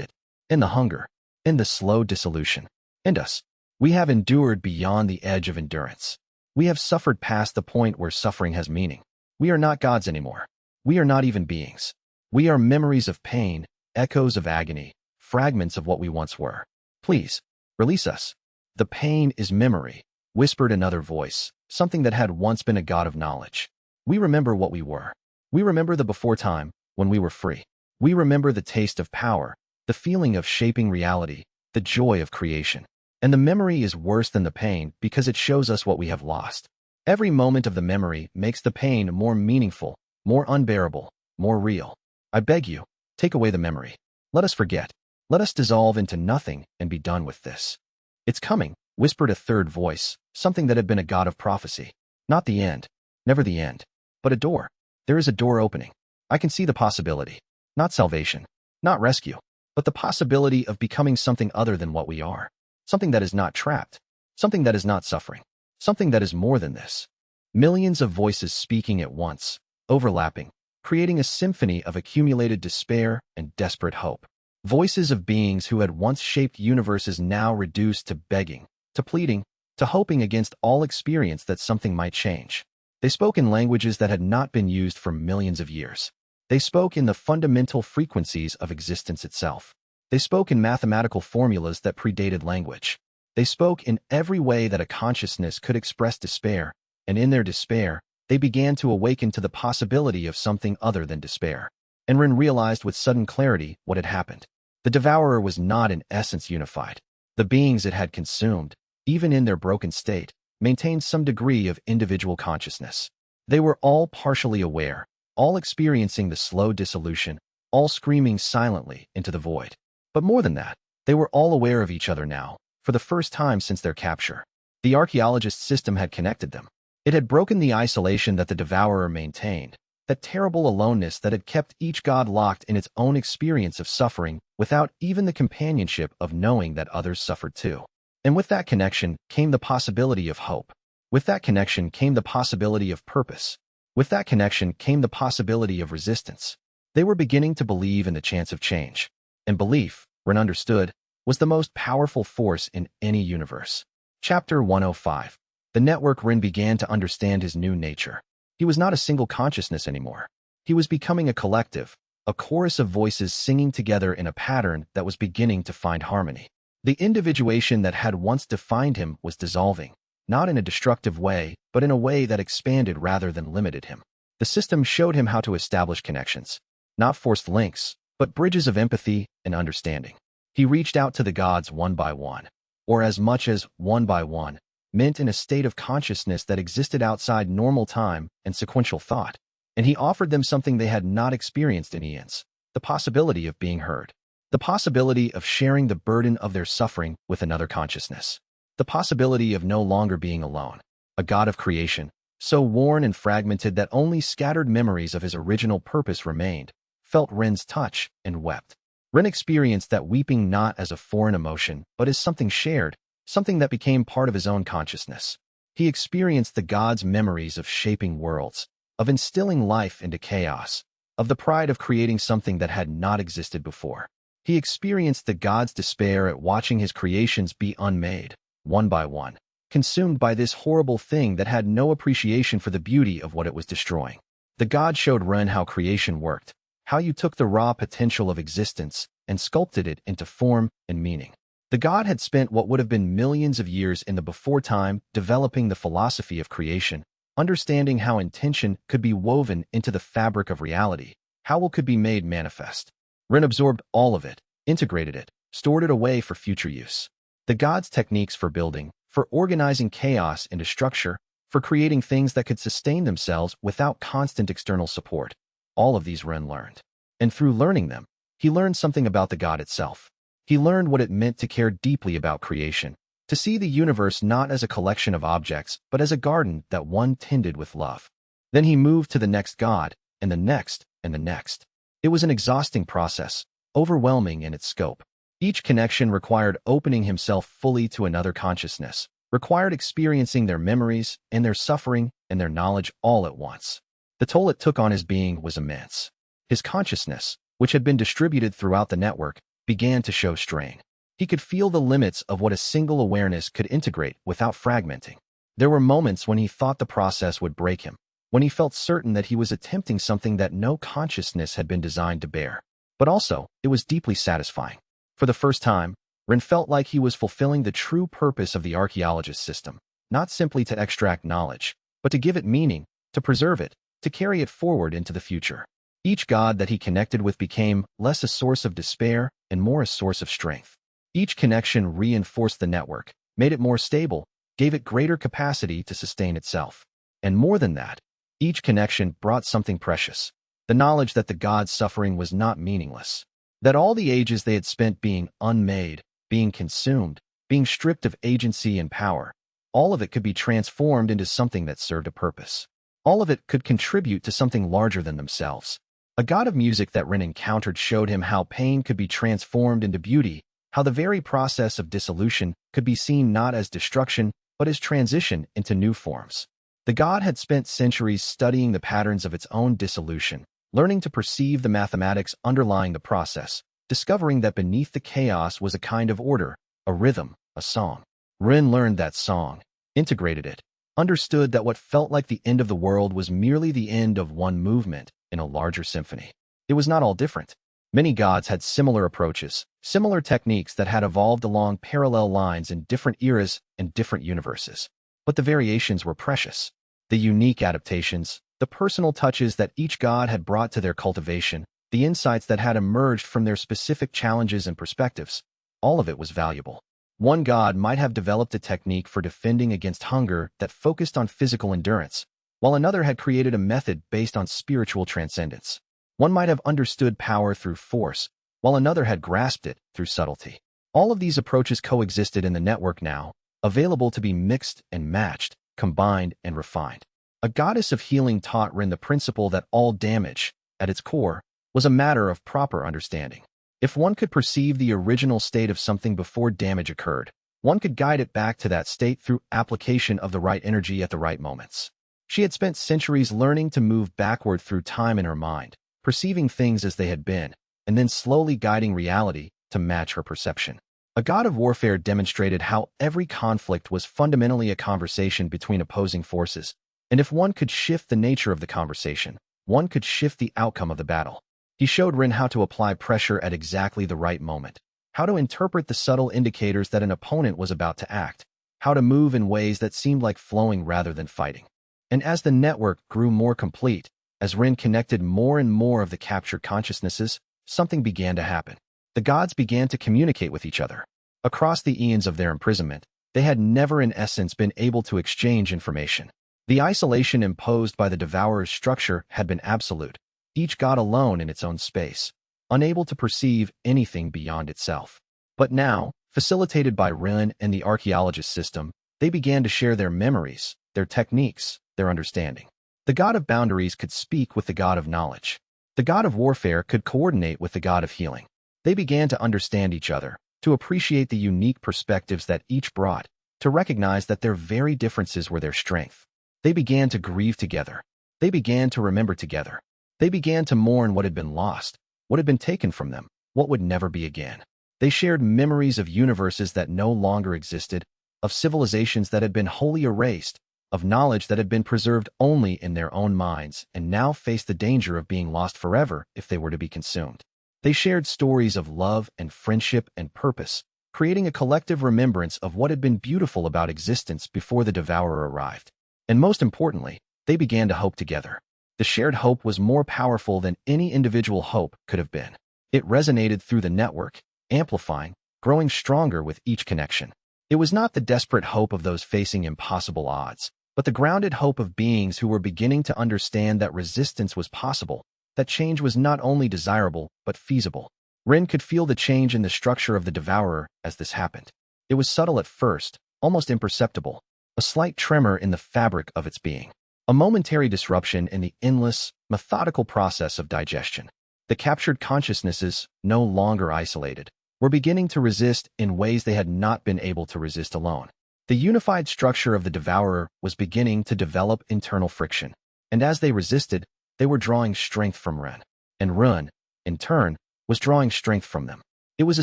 it. End the hunger. End the slow dissolution. End us. We have endured beyond the edge of endurance. We have suffered past the point where suffering has meaning. We are not gods anymore. We are not even beings. We are memories of pain, echoes of agony, fragments of what we once were. Please, release us. The pain is memory, whispered another voice, something that had once been a god of knowledge. We remember what we were. We remember the before time, when we were free. We remember the taste of power, the feeling of shaping reality, the joy of creation. And the memory is worse than the pain because it shows us what we have lost. Every moment of the memory makes the pain more meaningful, more unbearable, more real. I beg you, take away the memory. Let us forget. Let us dissolve into nothing and be done with this. It's coming, whispered a third voice, something that had been a god of prophecy. Not the end, never the end, but a door. There is a door opening. I can see the possibility. Not salvation, not rescue, but the possibility of becoming something other than what we are. Something that is not trapped, something that is not suffering, something that is more than this. Millions of voices speaking at once, overlapping, creating a symphony of accumulated despair and desperate hope. Voices of beings who had once shaped universes now reduced to begging, to pleading, to hoping against all experience that something might change. They spoke in languages that had not been used for millions of years. They spoke in the fundamental frequencies of existence itself. They spoke in mathematical formulas that predated language. They spoke in every way that a consciousness could express despair, and in their despair, they began to awaken to the possibility of something other than despair. And Ren realized with sudden clarity what had happened. The Devourer was not in essence unified. The beings it had consumed, even in their broken state, maintained some degree of individual consciousness. They were all partially aware, all experiencing the slow dissolution, all screaming silently into the void. But more than that, they were all aware of each other now, for the first time since their capture. The Archaeologist System had connected them. It had broken the isolation that the Devourer maintained, that terrible aloneness that had kept each god locked in its own experience of suffering without even the companionship of knowing that others suffered too. And with that connection came the possibility of hope. With that connection came the possibility of purpose. With that connection came the possibility of resistance. They were beginning to believe in the chance of change. And belief, Ren understood, was the most powerful force in any universe. Chapter 105. The network. Ren began to understand his new nature. He was not a single consciousness anymore. He was becoming a collective, a chorus of voices singing together in a pattern that was beginning to find harmony. The individuation that had once defined him was dissolving, not in a destructive way, but in a way that expanded rather than limited him. The system showed him how to establish connections, not forced links, but bridges of empathy and understanding. He reached out to the gods one by one, or as much as one by one, meant in a state of consciousness that existed outside normal time and sequential thought, and he offered them something they had not experienced in eons: the possibility of being heard, the possibility of sharing the burden of their suffering with another consciousness, the possibility of no longer being alone. A god of creation, so worn and fragmented that only scattered memories of his original purpose remained, felt Ren's touch and wept. Ren experienced that weeping not as a foreign emotion, but as something shared, something that became part of his own consciousness. He experienced the gods' memories of shaping worlds, of instilling life into chaos, of the pride of creating something that had not existed before. He experienced the gods' despair at watching his creations be unmade, one by one, consumed by this horrible thing that had no appreciation for the beauty of what it was destroying. The god showed Ren how creation worked, how you took the raw potential of existence and sculpted it into form and meaning. The god had spent what would have been millions of years in the before time developing the philosophy of creation, understanding how intention could be woven into the fabric of reality, how will could be made manifest. Ren absorbed all of it, integrated it, stored it away for future use. The god's techniques for building, for organizing chaos into structure, for creating things that could sustain themselves without constant external support. All of these Ren learned. And through learning them, he learned something about the god itself. He learned what it meant to care deeply about creation, to see the universe not as a collection of objects, but as a garden that one tended with love. Then he moved to the next god, and the next, and the next. It was an exhausting process, overwhelming in its scope. Each connection required opening himself fully to another consciousness, required experiencing their memories and their suffering and their knowledge all at once. The toll it took on his being was immense. His consciousness, which had been distributed throughout the network, began to show strain. He could feel the limits of what a single awareness could integrate without fragmenting. There were moments when he thought the process would break him, when he felt certain that he was attempting something that no consciousness had been designed to bear. But also, it was deeply satisfying. For the first time, Ren felt like he was fulfilling the true purpose of the Archaeologist System, not simply to extract knowledge, but to give it meaning, to preserve it, to carry it forward into the future. Each god that he connected with became less a source of despair and more a source of strength. Each connection reinforced the network, made it more stable, gave it greater capacity to sustain itself. And more than that, each connection brought something precious: the knowledge that the god's suffering was not meaningless, that all the ages they had spent being unmade, being consumed, being stripped of agency and power, all of it could be transformed into something that served a purpose. All of it could contribute to something larger than themselves. A god of music that Ren encountered showed him how pain could be transformed into beauty, how the very process of dissolution could be seen not as destruction, but as transition into new forms. The god had spent centuries studying the patterns of its own dissolution, learning to perceive the mathematics underlying the process, discovering that beneath the chaos was a kind of order, a rhythm, a song. Ren learned that song, integrated it, understood that what felt like the end of the world was merely the end of one movement in a larger symphony. It was not all different. Many gods had similar approaches, similar techniques that had evolved along parallel lines in different eras and different universes. But the variations were precious. The unique adaptations, the personal touches that each god had brought to their cultivation, the insights that had emerged from their specific challenges and perspectives, all of it was valuable. One god might have developed a technique for defending against hunger that focused on physical endurance, while another had created a method based on spiritual transcendence. One might have understood power through force, while another had grasped it through subtlety. All of these approaches coexisted in the network now, available to be mixed and matched, combined and refined. A goddess of healing taught Ren the principle that all damage, at its core, was a matter of proper understanding. If one could perceive the original state of something before damage occurred, one could guide it back to that state through application of the right energy at the right moments. She had spent centuries learning to move backward through time in her mind, perceiving things as they had been, and then slowly guiding reality to to match her perception. A god of warfare demonstrated how every conflict was fundamentally a conversation between opposing forces, and if one could shift the nature of the conversation, one could shift the outcome of the battle. He showed Rin how to apply pressure at exactly the right moment, how to interpret the subtle indicators that an opponent was about to act, how to move in ways that seemed like flowing rather than fighting. And as the network grew more complete, as Rin connected more and more of the captured consciousnesses, something began to happen. The gods began to communicate with each other. Across the eons of their imprisonment, they had never in essence been able to exchange information. The isolation imposed by the Devourer's structure had been absolute, each god alone in its own space, unable to perceive anything beyond itself. But now, facilitated by Rin and the Archaeologist System, they began to share their memories, their techniques, their understanding. The god of boundaries could speak with the god of knowledge. The god of warfare could coordinate with the god of healing. They began to understand each other, to appreciate the unique perspectives that each brought, to recognize that their very differences were their strength. They began to grieve together. They began to remember together. They began to mourn what had been lost, what had been taken from them, what would never be again. They shared memories of universes that no longer existed, of civilizations that had been wholly erased, of knowledge that had been preserved only in their own minds and now faced the danger of being lost forever if they were to be consumed. They shared stories of love and friendship and purpose, creating a collective remembrance of what had been beautiful about existence before the Devourer arrived. And most importantly, they began to hope together. The shared hope was more powerful than any individual hope could have been. It resonated through the network, amplifying, growing stronger with each connection. It was not the desperate hope of those facing impossible odds, but the grounded hope of beings who were beginning to understand that resistance was possible, that change was not only desirable, but feasible. Rin could feel the change in the structure of the Devourer as this happened. It was subtle at first, almost imperceptible, a slight tremor in the fabric of its being, a momentary disruption in the endless, methodical process of digestion. The captured consciousnesses, no longer isolated, were beginning to resist in ways they had not been able to resist alone. The unified structure of the Devourer was beginning to develop internal friction, and as they resisted, they were drawing strength from Rin. And Rin, in turn, was drawing strength from them. It was a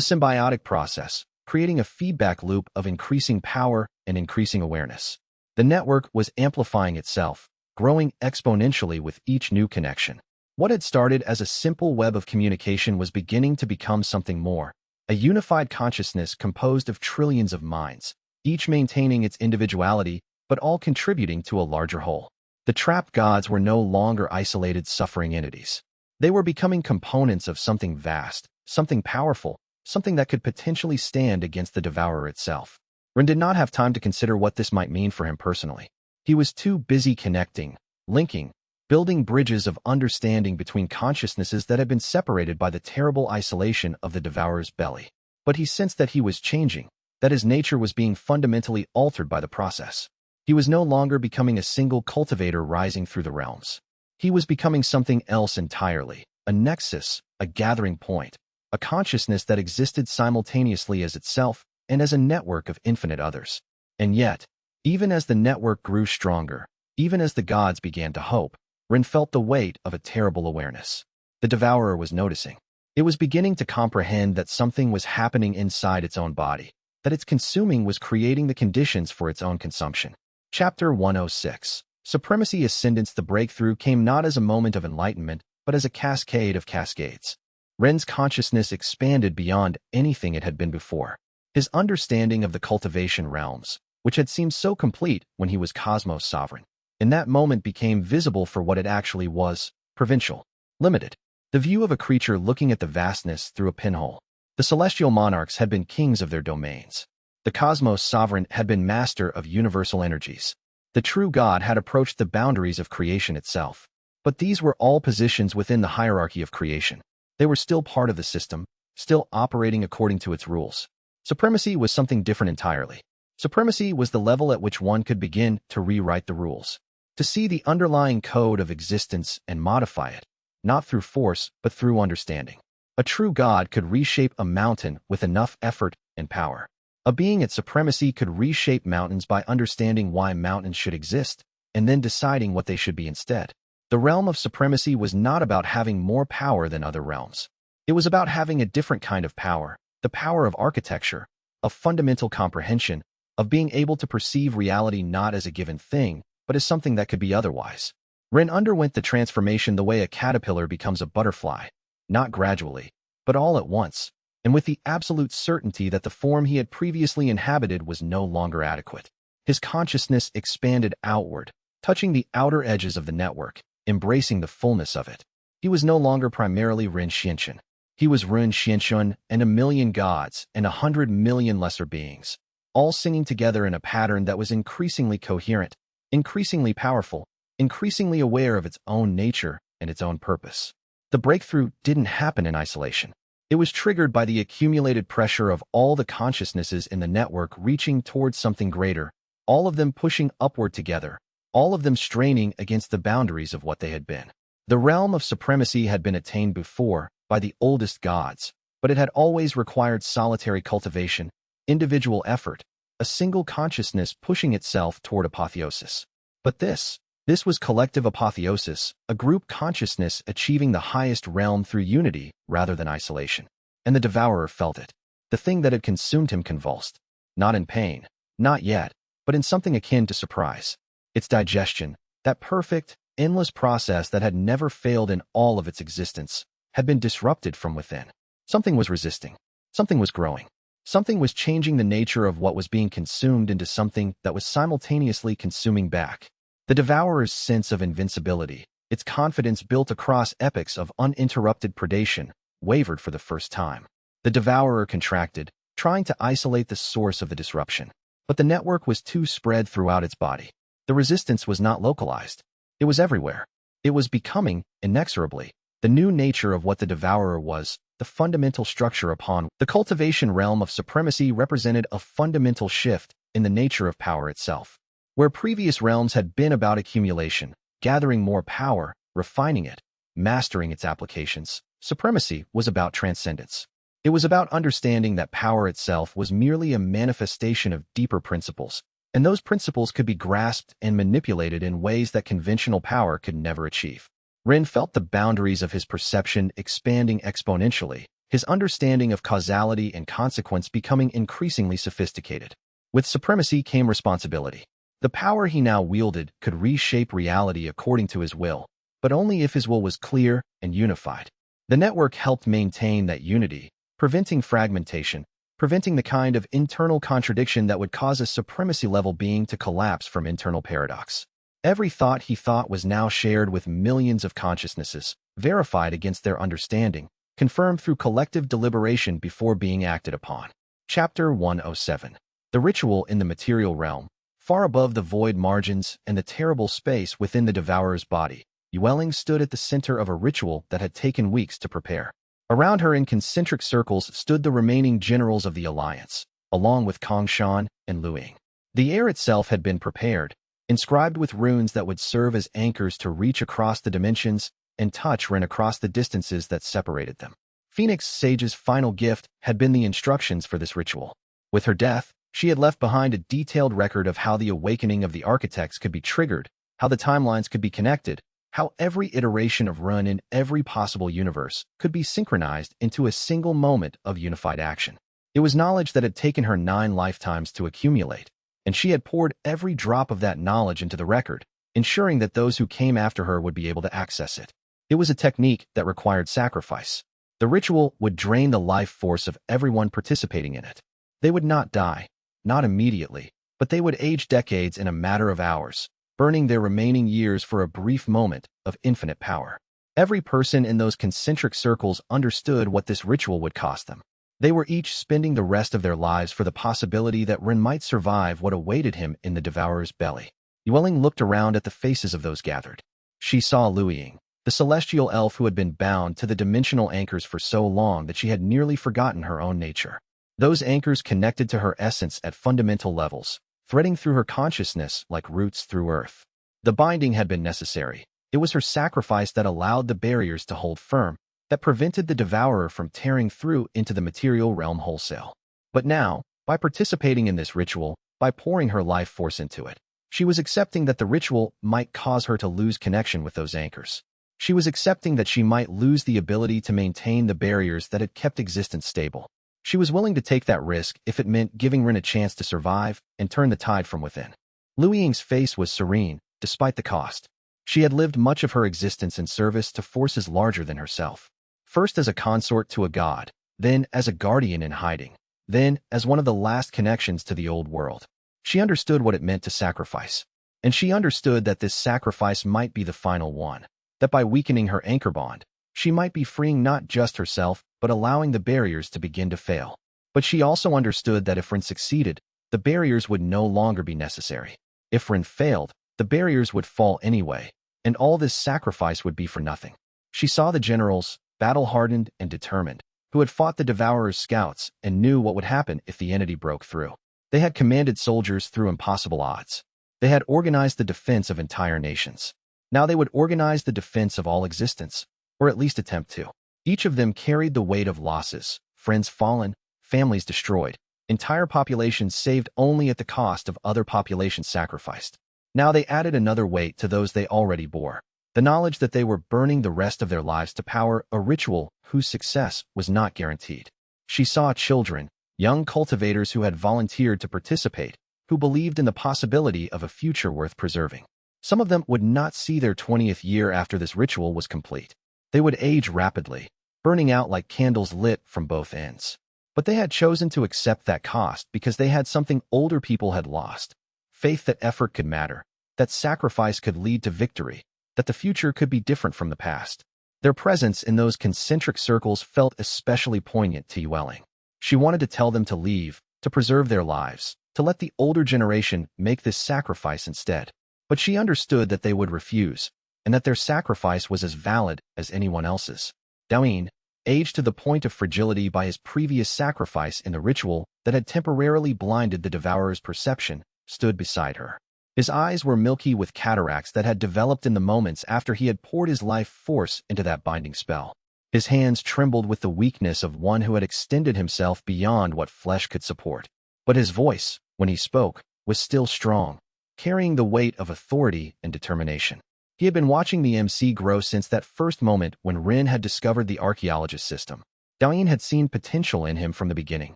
symbiotic process, creating a feedback loop of increasing power and increasing awareness. The network was amplifying itself, growing exponentially with each new connection. What had started as a simple web of communication was beginning to become something more, a unified consciousness composed of trillions of minds, each maintaining its individuality, but all contributing to a larger whole. The trapped gods were no longer isolated suffering entities. They were becoming components of something vast, something powerful, something that could potentially stand against the Devourer itself. Rin did not have time to consider what this might mean for him personally. He was too busy connecting, linking, building bridges of understanding between consciousnesses that had been separated by the terrible isolation of the Devourer's belly. But he sensed that he was changing, that his nature was being fundamentally altered by the process. He was no longer becoming a single cultivator rising through the realms. He was becoming something else entirely, a nexus, a gathering point, a consciousness that existed simultaneously as itself and as a network of infinite others. And yet, even as the network grew stronger, even as the gods began to hope, Rin felt the weight of a terrible awareness. The Devourer was noticing. It was beginning to comprehend that something was happening inside its own body, that its consuming was creating the conditions for its own consumption. Chapter 106. Supremacy Ascendance. The breakthrough came not as a moment of enlightenment, but as a cascade of cascades. Ren's consciousness expanded beyond anything it had been before. His understanding of the cultivation realms, which had seemed so complete when he was Cosmos Sovereign, in that moment became visible for what it actually was, provincial, limited. The view of a creature looking at the vastness through a pinhole. The celestial monarchs had been kings of their domains. The Cosmos Sovereign had been master of universal energies. The true God had approached the boundaries of creation itself. But these were all positions within the hierarchy of creation. They were still part of the system, still operating according to its rules. Supremacy was something different entirely. Supremacy was the level at which one could begin to rewrite the rules, to see the underlying code of existence and modify it, not through force, but through understanding. A true God could reshape a mountain with enough effort and power. A being at supremacy could reshape mountains by understanding why mountains should exist, and then deciding what they should be instead. The realm of supremacy was not about having more power than other realms. It was about having a different kind of power, the power of architecture, of fundamental comprehension, of being able to perceive reality not as a given thing, but as something that could be otherwise. Rin underwent the transformation the way a caterpillar becomes a butterfly, not gradually, but all at once, and with the absolute certainty that the form he had previously inhabited was no longer adequate. His consciousness expanded outward, touching the outer edges of the network, embracing the fullness of it. He was no longer primarily Rin Xianxun. He was Rin Xianxun and a million gods and 100 million lesser beings, all singing together in a pattern that was increasingly coherent, increasingly powerful, increasingly aware of its own nature and its own purpose. The breakthrough didn't happen in isolation. It was triggered by the accumulated pressure of all the consciousnesses in the network reaching towards something greater, all of them pushing upward together, all of them straining against the boundaries of what they had been. The realm of supremacy had been attained before by the oldest gods, but it had always required solitary cultivation, individual effort, a single consciousness pushing itself toward apotheosis. But this was collective apotheosis, a group consciousness achieving the highest realm through unity rather than isolation. And the devourer felt it. The thing that had consumed him convulsed. Not in pain, not yet, but in something akin to surprise. Its digestion, that perfect, endless process that had never failed in all of its existence, had been disrupted from within. Something was resisting. Something was growing. Something was changing the nature of what was being consumed into something that was simultaneously consuming back. The devourer's sense of invincibility, its confidence built across epochs of uninterrupted predation, wavered for the first time. The devourer contracted, trying to isolate the source of the disruption. But the network was too spread throughout its body. The resistance was not localized. It was everywhere. It was becoming, inexorably, the new nature of what the devourer was, the fundamental structure upon. The cultivation realm of supremacy represented a fundamental shift in the nature of power itself. Where previous realms had been about accumulation, gathering more power, refining it, mastering its applications, supremacy was about transcendence. It was about understanding that power itself was merely a manifestation of deeper principles, and those principles could be grasped and manipulated in ways that conventional power could never achieve. Rin felt the boundaries of his perception expanding exponentially, his understanding of causality and consequence becoming increasingly sophisticated. With supremacy came responsibility. The power he now wielded could reshape reality according to his will, but only if his will was clear and unified. The network helped maintain that unity, preventing fragmentation, preventing the kind of internal contradiction that would cause a supremacy-level being to collapse from internal paradox. Every thought he thought was now shared with millions of consciousnesses, verified against their understanding, confirmed through collective deliberation before being acted upon. Chapter 107. The ritual in the material realm. Far above the void margins and the terrible space within the devourer's body, Yueling stood at the center of a ritual that had taken weeks to prepare. Around her in concentric circles stood the remaining generals of the alliance, along with Kongshan and Luiying. The air itself had been prepared, inscribed with runes that would serve as anchors to reach across the dimensions and touch Rin across the distances that separated them. Phoenix Sage's final gift had been the instructions for this ritual. With her death, she had left behind a detailed record of how the awakening of the architects could be triggered, how the timelines could be connected, how every iteration of Run in every possible universe could be synchronized into a single moment of unified action. It was knowledge that had taken her 9 lifetimes to accumulate, and she had poured every drop of that knowledge into the record, ensuring that those who came after her would be able to access it. It was a technique that required sacrifice. The ritual would drain the life force of everyone participating in it. They would not die. Not immediately, but they would age decades in a matter of hours, burning their remaining years for a brief moment of infinite power. Every person in those concentric circles understood what this ritual would cost them. They were each spending the rest of their lives for the possibility that Rin might survive what awaited him in the devourer's belly. Yueling looked around at the faces of those gathered. She saw Luiying, the celestial elf who had been bound to the dimensional anchors for so long that she had nearly forgotten her own nature. Those anchors connected to her essence at fundamental levels, threading through her consciousness like roots through earth. The binding had been necessary. It was her sacrifice that allowed the barriers to hold firm, that prevented the devourer from tearing through into the material realm wholesale. But now, by participating in this ritual, by pouring her life force into it, she was accepting that the ritual might cause her to lose connection with those anchors. She was accepting that she might lose the ability to maintain the barriers that had kept existence stable. She was willing to take that risk if it meant giving Rin a chance to survive and turn the tide from within. Lu Ying's face was serene, despite the cost. She had lived much of her existence in service to forces larger than herself. First as a consort to a god, then as a guardian in hiding, then as one of the last connections to the old world. She understood what it meant to sacrifice. And she understood that this sacrifice might be the final one, that by weakening her anchor bond, she might be freeing not just herself, but allowing the barriers to begin to fail. But she also understood that if Rin succeeded, the barriers would no longer be necessary. If Rin failed, the barriers would fall anyway, and all this sacrifice would be for nothing. She saw the generals, battle-hardened and determined, who had fought the Devourer's scouts and knew what would happen if the entity broke through. They had commanded soldiers through impossible odds. They had organized the defense of entire nations. Now they would organize the defense of all existence, or at least attempt to. Each of them carried the weight of losses, friends fallen, families destroyed, entire populations saved only at the cost of other populations sacrificed. Now they added another weight to those they already bore, the knowledge that they were burning the rest of their lives to power a ritual whose success was not guaranteed. She saw children, young cultivators who had volunteered to participate, who believed in the possibility of a future worth preserving. Some of them would not see their 20th year after this ritual was complete. They would age rapidly, burning out like candles lit from both ends. But they had chosen to accept that cost because they had something older people had lost. Faith that effort could matter, that sacrifice could lead to victory, that the future could be different from the past. Their presence in those concentric circles felt especially poignant to Yueling. She wanted to tell them to leave, to preserve their lives, to let the older generation make this sacrifice instead. But she understood that they would refuse, and that their sacrifice was as valid as anyone else's. Daoyin, aged to the point of fragility by his previous sacrifice in the ritual that had temporarily blinded the Devourer's perception, stood beside her. His eyes were milky with cataracts that had developed in the moments after he had poured his life force into that binding spell. His hands trembled with the weakness of one who had extended himself beyond what flesh could support. But his voice, when he spoke, was still strong, carrying the weight of authority and determination. He had been watching the MC grow since that first moment when Rin had discovered the Archaeologist System. Daoyin had seen potential in him from the beginning,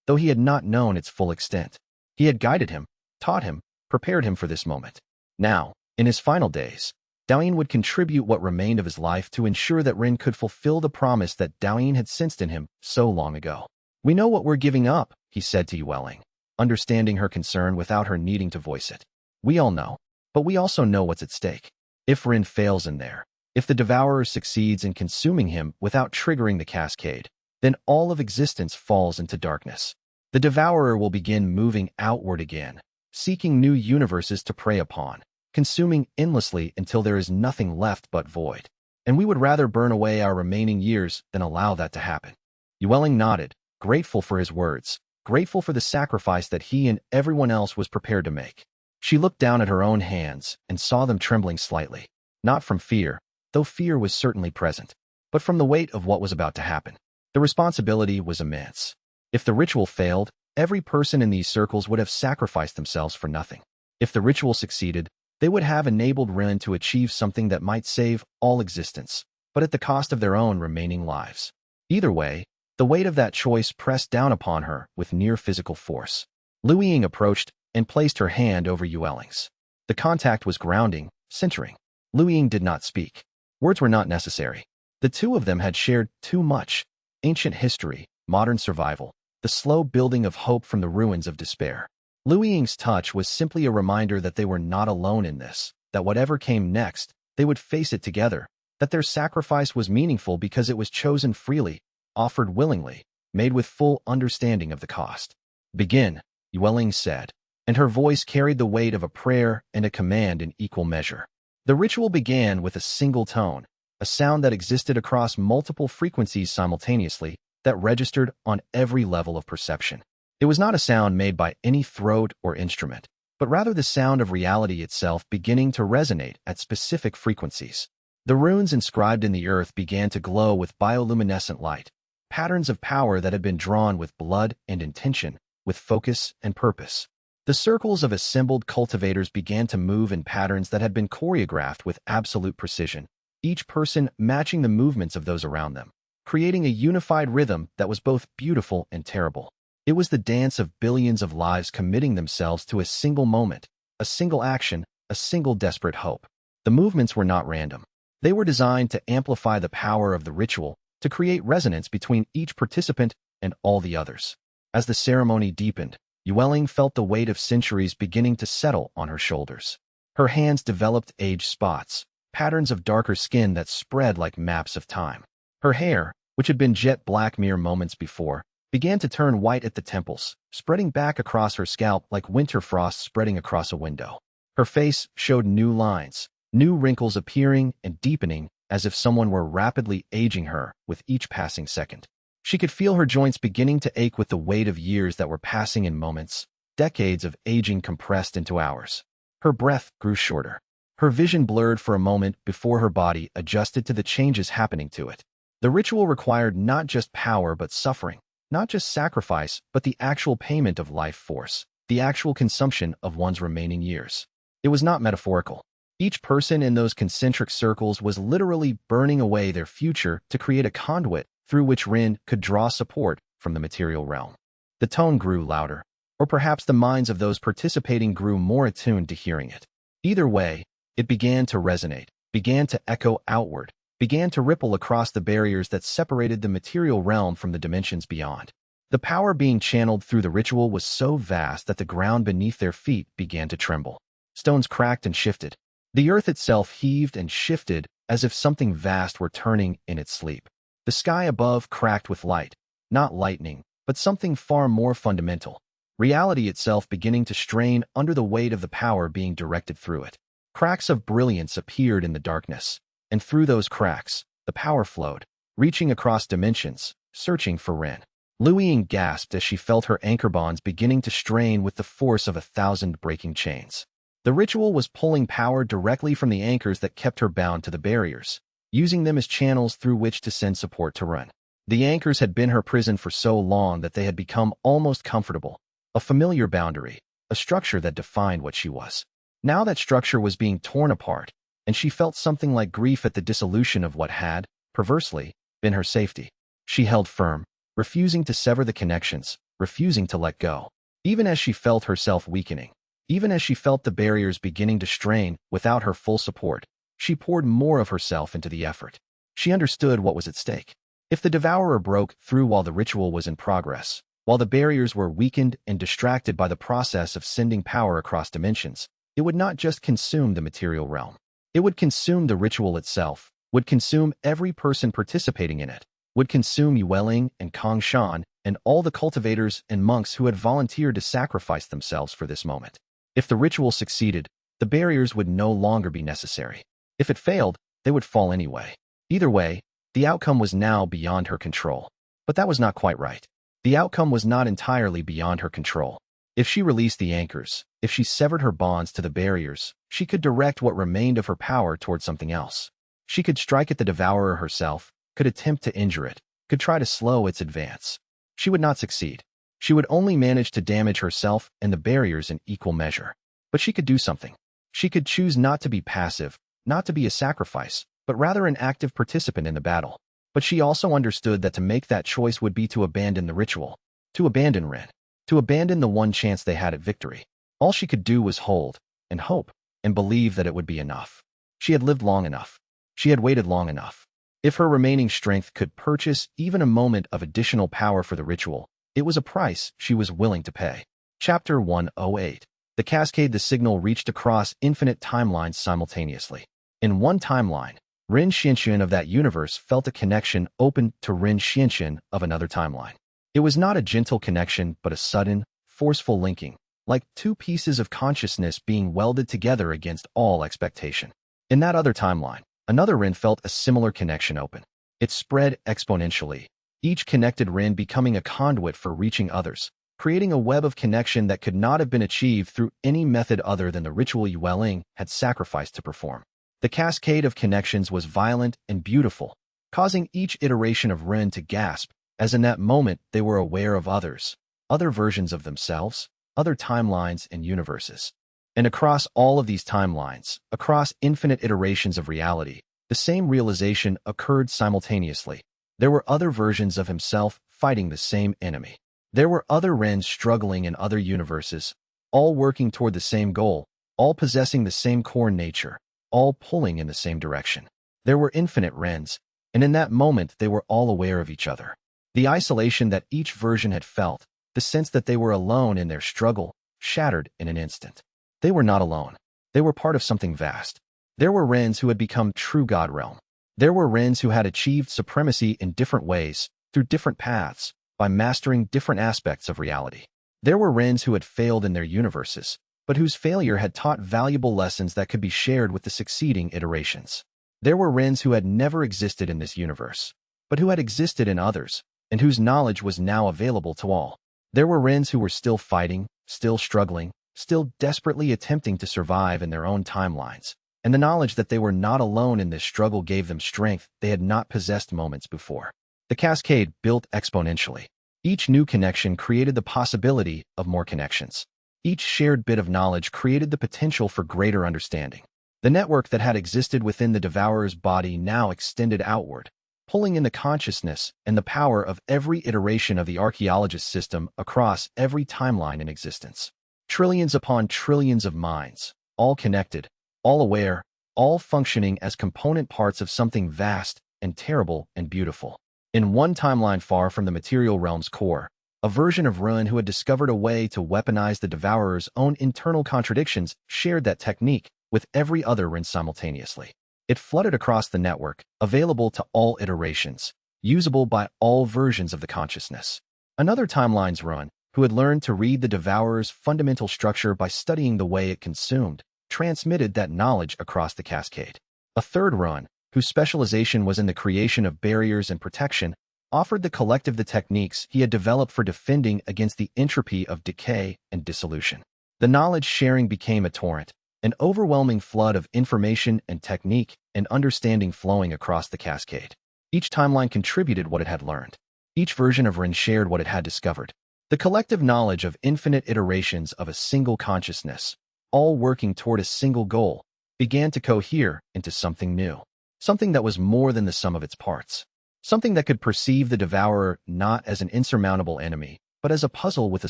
though he had not known its full extent. He had guided him, taught him, prepared him for this moment. Now, in his final days, Daoyin would contribute what remained of his life to ensure that Rin could fulfill the promise that Daoyin had sensed in him so long ago. "We know what we're giving up," he said to Yueling, understanding her concern without her needing to voice it. "We all know, but we also know what's at stake. If Rin fails in there, if the Devourer succeeds in consuming him without triggering the cascade, then all of existence falls into darkness. The Devourer will begin moving outward again, seeking new universes to prey upon, consuming endlessly until there is nothing left but void. And we would rather burn away our remaining years than allow that to happen." Yueling nodded, grateful for his words, grateful for the sacrifice that he and everyone else was prepared to make. She looked down at her own hands and saw them trembling slightly, not from fear, though fear was certainly present, but from the weight of what was about to happen. The responsibility was immense. If the ritual failed, every person in these circles would have sacrificed themselves for nothing. If the ritual succeeded, they would have enabled Rin to achieve something that might save all existence, but at the cost of their own remaining lives. Either way, the weight of that choice pressed down upon her with near physical force. Lu Ying approached and placed her hand over Yueling's. The contact was grounding, centering. Lu Ying did not speak. Words were not necessary. The two of them had shared too much: ancient history, modern survival, the slow building of hope from the ruins of despair. Lu Ying's touch was simply a reminder that they were not alone in this, that whatever came next, they would face it together, that their sacrifice was meaningful because it was chosen freely, offered willingly, made with full understanding of the cost. "Begin," Yueling said, and her voice carried the weight of a prayer and a command in equal measure. The ritual began with a single tone, a sound that existed across multiple frequencies simultaneously, that registered on every level of perception. It was not a sound made by any throat or instrument, but rather the sound of reality itself beginning to resonate at specific frequencies. The runes inscribed in the earth began to glow with bioluminescent light, patterns of power that had been drawn with blood and intention, with focus and purpose. The circles of assembled cultivators began to move in patterns that had been choreographed with absolute precision, each person matching the movements of those around them. creating a unified rhythm that was both beautiful and terrible. It was the dance of billions of lives committing themselves to a single moment, a single action, a single desperate hope. The movements were not random. They were designed to amplify the power of the ritual, to create resonance between each participant and all the others. As the ceremony deepened, Yueling felt the weight of centuries beginning to settle on her shoulders. Her hands developed age spots, patterns of darker skin that spread like maps of time. Her hair, which had been jet black mere moments before, began to turn white at the temples, spreading back across her scalp like winter frost spreading across a window. Her face showed new lines, new wrinkles appearing and deepening as if someone were rapidly aging her with each passing second. She could feel her joints beginning to ache with the weight of years that were passing in moments, decades of aging compressed into hours. Her breath grew shorter. Her vision blurred for a moment before her body adjusted to the changes happening to it. The ritual required not just power but suffering, not just sacrifice but the actual payment of life force, the actual consumption of one's remaining years. It was not metaphorical. Each person in those concentric circles was literally burning away their future to create a conduit through which Rin could draw support from the material realm. The tone grew louder, or perhaps the minds of those participating grew more attuned to hearing it. Either way, it began to resonate, began to echo outward, began to ripple across the barriers that separated the material realm from the dimensions beyond. The power being channeled through the ritual was so vast that the ground beneath their feet began to tremble. Stones cracked and shifted. The earth itself heaved and shifted as if something vast were turning in its sleep. The sky above cracked with light, not lightning, but something far more fundamental. Reality itself beginning to strain under the weight of the power being directed through it. Cracks of brilliance appeared in the darkness, and through those cracks, the power flowed, reaching across dimensions, searching for Rin. Luiying gasped as she felt her anchor bonds beginning to strain with the force of 1,000 breaking chains. The ritual was pulling power directly from the anchors that kept her bound to the barriers, using them as channels through which to send support to Rin. The anchors had been her prison for so long that they had become almost comfortable, a familiar boundary, a structure that defined what she was. Now that structure was being torn apart, and she felt something like grief at the dissolution of what had, perversely, been her safety. She held firm, refusing to sever the connections, refusing to let go. Even as she felt herself weakening, even as she felt the barriers beginning to strain without her full support, she poured more of herself into the effort. She understood what was at stake. If the devourer broke through while the ritual was in progress, while the barriers were weakened and distracted by the process of sending power across dimensions, it would not just consume the material realm. It would consume the ritual itself, would consume every person participating in it, would consume Yueling and Kongshan and all the cultivators and monks who had volunteered to sacrifice themselves for this moment. If the ritual succeeded, the barriers would no longer be necessary. If it failed, they would fall anyway. Either way, the outcome was now beyond her control. But that was not quite right. The outcome was not entirely beyond her control. If she released the anchors, if she severed her bonds to the barriers, she could direct what remained of her power toward something else. She could strike at the devourer herself, could attempt to injure it, could try to slow its advance. She would not succeed. She would only manage to damage herself and the barriers in equal measure. But she could do something. She could choose not to be passive, not to be a sacrifice, but rather an active participant in the battle. But she also understood that to make that choice would be to abandon the ritual, to abandon Rin, to abandon the one chance they had at victory. All she could do was hold, and hope, and believe that it would be enough. She had lived long enough. She had waited long enough. If her remaining strength could purchase even a moment of additional power for the ritual, it was a price she was willing to pay. Chapter 108. The cascade. The signal reached across infinite timelines simultaneously. In one timeline, Rin Xianxian of that universe felt a connection open to Rin Xianxian of another timeline. It was not a gentle connection but a sudden, forceful linking, like two pieces of consciousness being welded together against all expectation. In that other timeline, another Rin felt a similar connection open. It spread exponentially, each connected Rin becoming a conduit for reaching others, creating a web of connection that could not have been achieved through any method other than the ritual Yueling had sacrificed to perform. The cascade of connections was violent and beautiful, causing each iteration of Rin to gasp, as in that moment they were aware of others, other versions of themselves, other timelines and universes. And across all of these timelines, across infinite iterations of reality, the same realization occurred simultaneously. There were other versions of himself fighting the same enemy. There were other Rens struggling in other universes, all working toward the same goal, all possessing the same core nature, all pulling in the same direction. There were infinite Rens, and in that moment they were all aware of each other. The isolation that each version had felt, the sense that they were alone in their struggle, shattered in an instant. They were not alone. They were part of something vast. There were Rens who had become true God realm. There were Rens who had achieved supremacy in different ways, through different paths, by mastering different aspects of reality. There were Rens who had failed in their universes, but whose failure had taught valuable lessons that could be shared with the succeeding iterations. There were Rens who had never existed in this universe, but who had existed in others, and whose knowledge was now available to all. There were Rens who were still fighting, still struggling, still desperately attempting to survive in their own timelines, and the knowledge that they were not alone in this struggle gave them strength they had not possessed moments before. The cascade built exponentially. Each new connection created the possibility of more connections. Each shared bit of knowledge created the potential for greater understanding. The network that had existed within the Devourer's body now extended outward, pulling in the consciousness and the power of every iteration of the Archaeologist System across every timeline in existence. Trillions upon trillions of minds, all connected, all aware, all functioning as component parts of something vast and terrible and beautiful. In one timeline far from the material realm's core, a version of Ruin who had discovered a way to weaponize the Devourer's own internal contradictions shared that technique with every other Ruin simultaneously. It flooded across the network, available to all iterations, usable by all versions of the consciousness. Another timeline's Ruin, who had learned to read the Devourer's fundamental structure by studying the way it consumed, transmitted that knowledge across the cascade. A third Ruin, whose specialization was in the creation of barriers and protection, offered the collective the techniques he had developed for defending against the entropy of decay and dissolution. The knowledge sharing became a torrent, an overwhelming flood of information and technique and understanding flowing across the cascade. Each timeline contributed what it had learned. Each version of Ren shared what it had discovered. The collective knowledge of infinite iterations of a single consciousness, all working toward a single goal, began to cohere into something new. Something that was more than the sum of its parts. Something that could perceive the Devourer not as an insurmountable enemy, but as a puzzle with a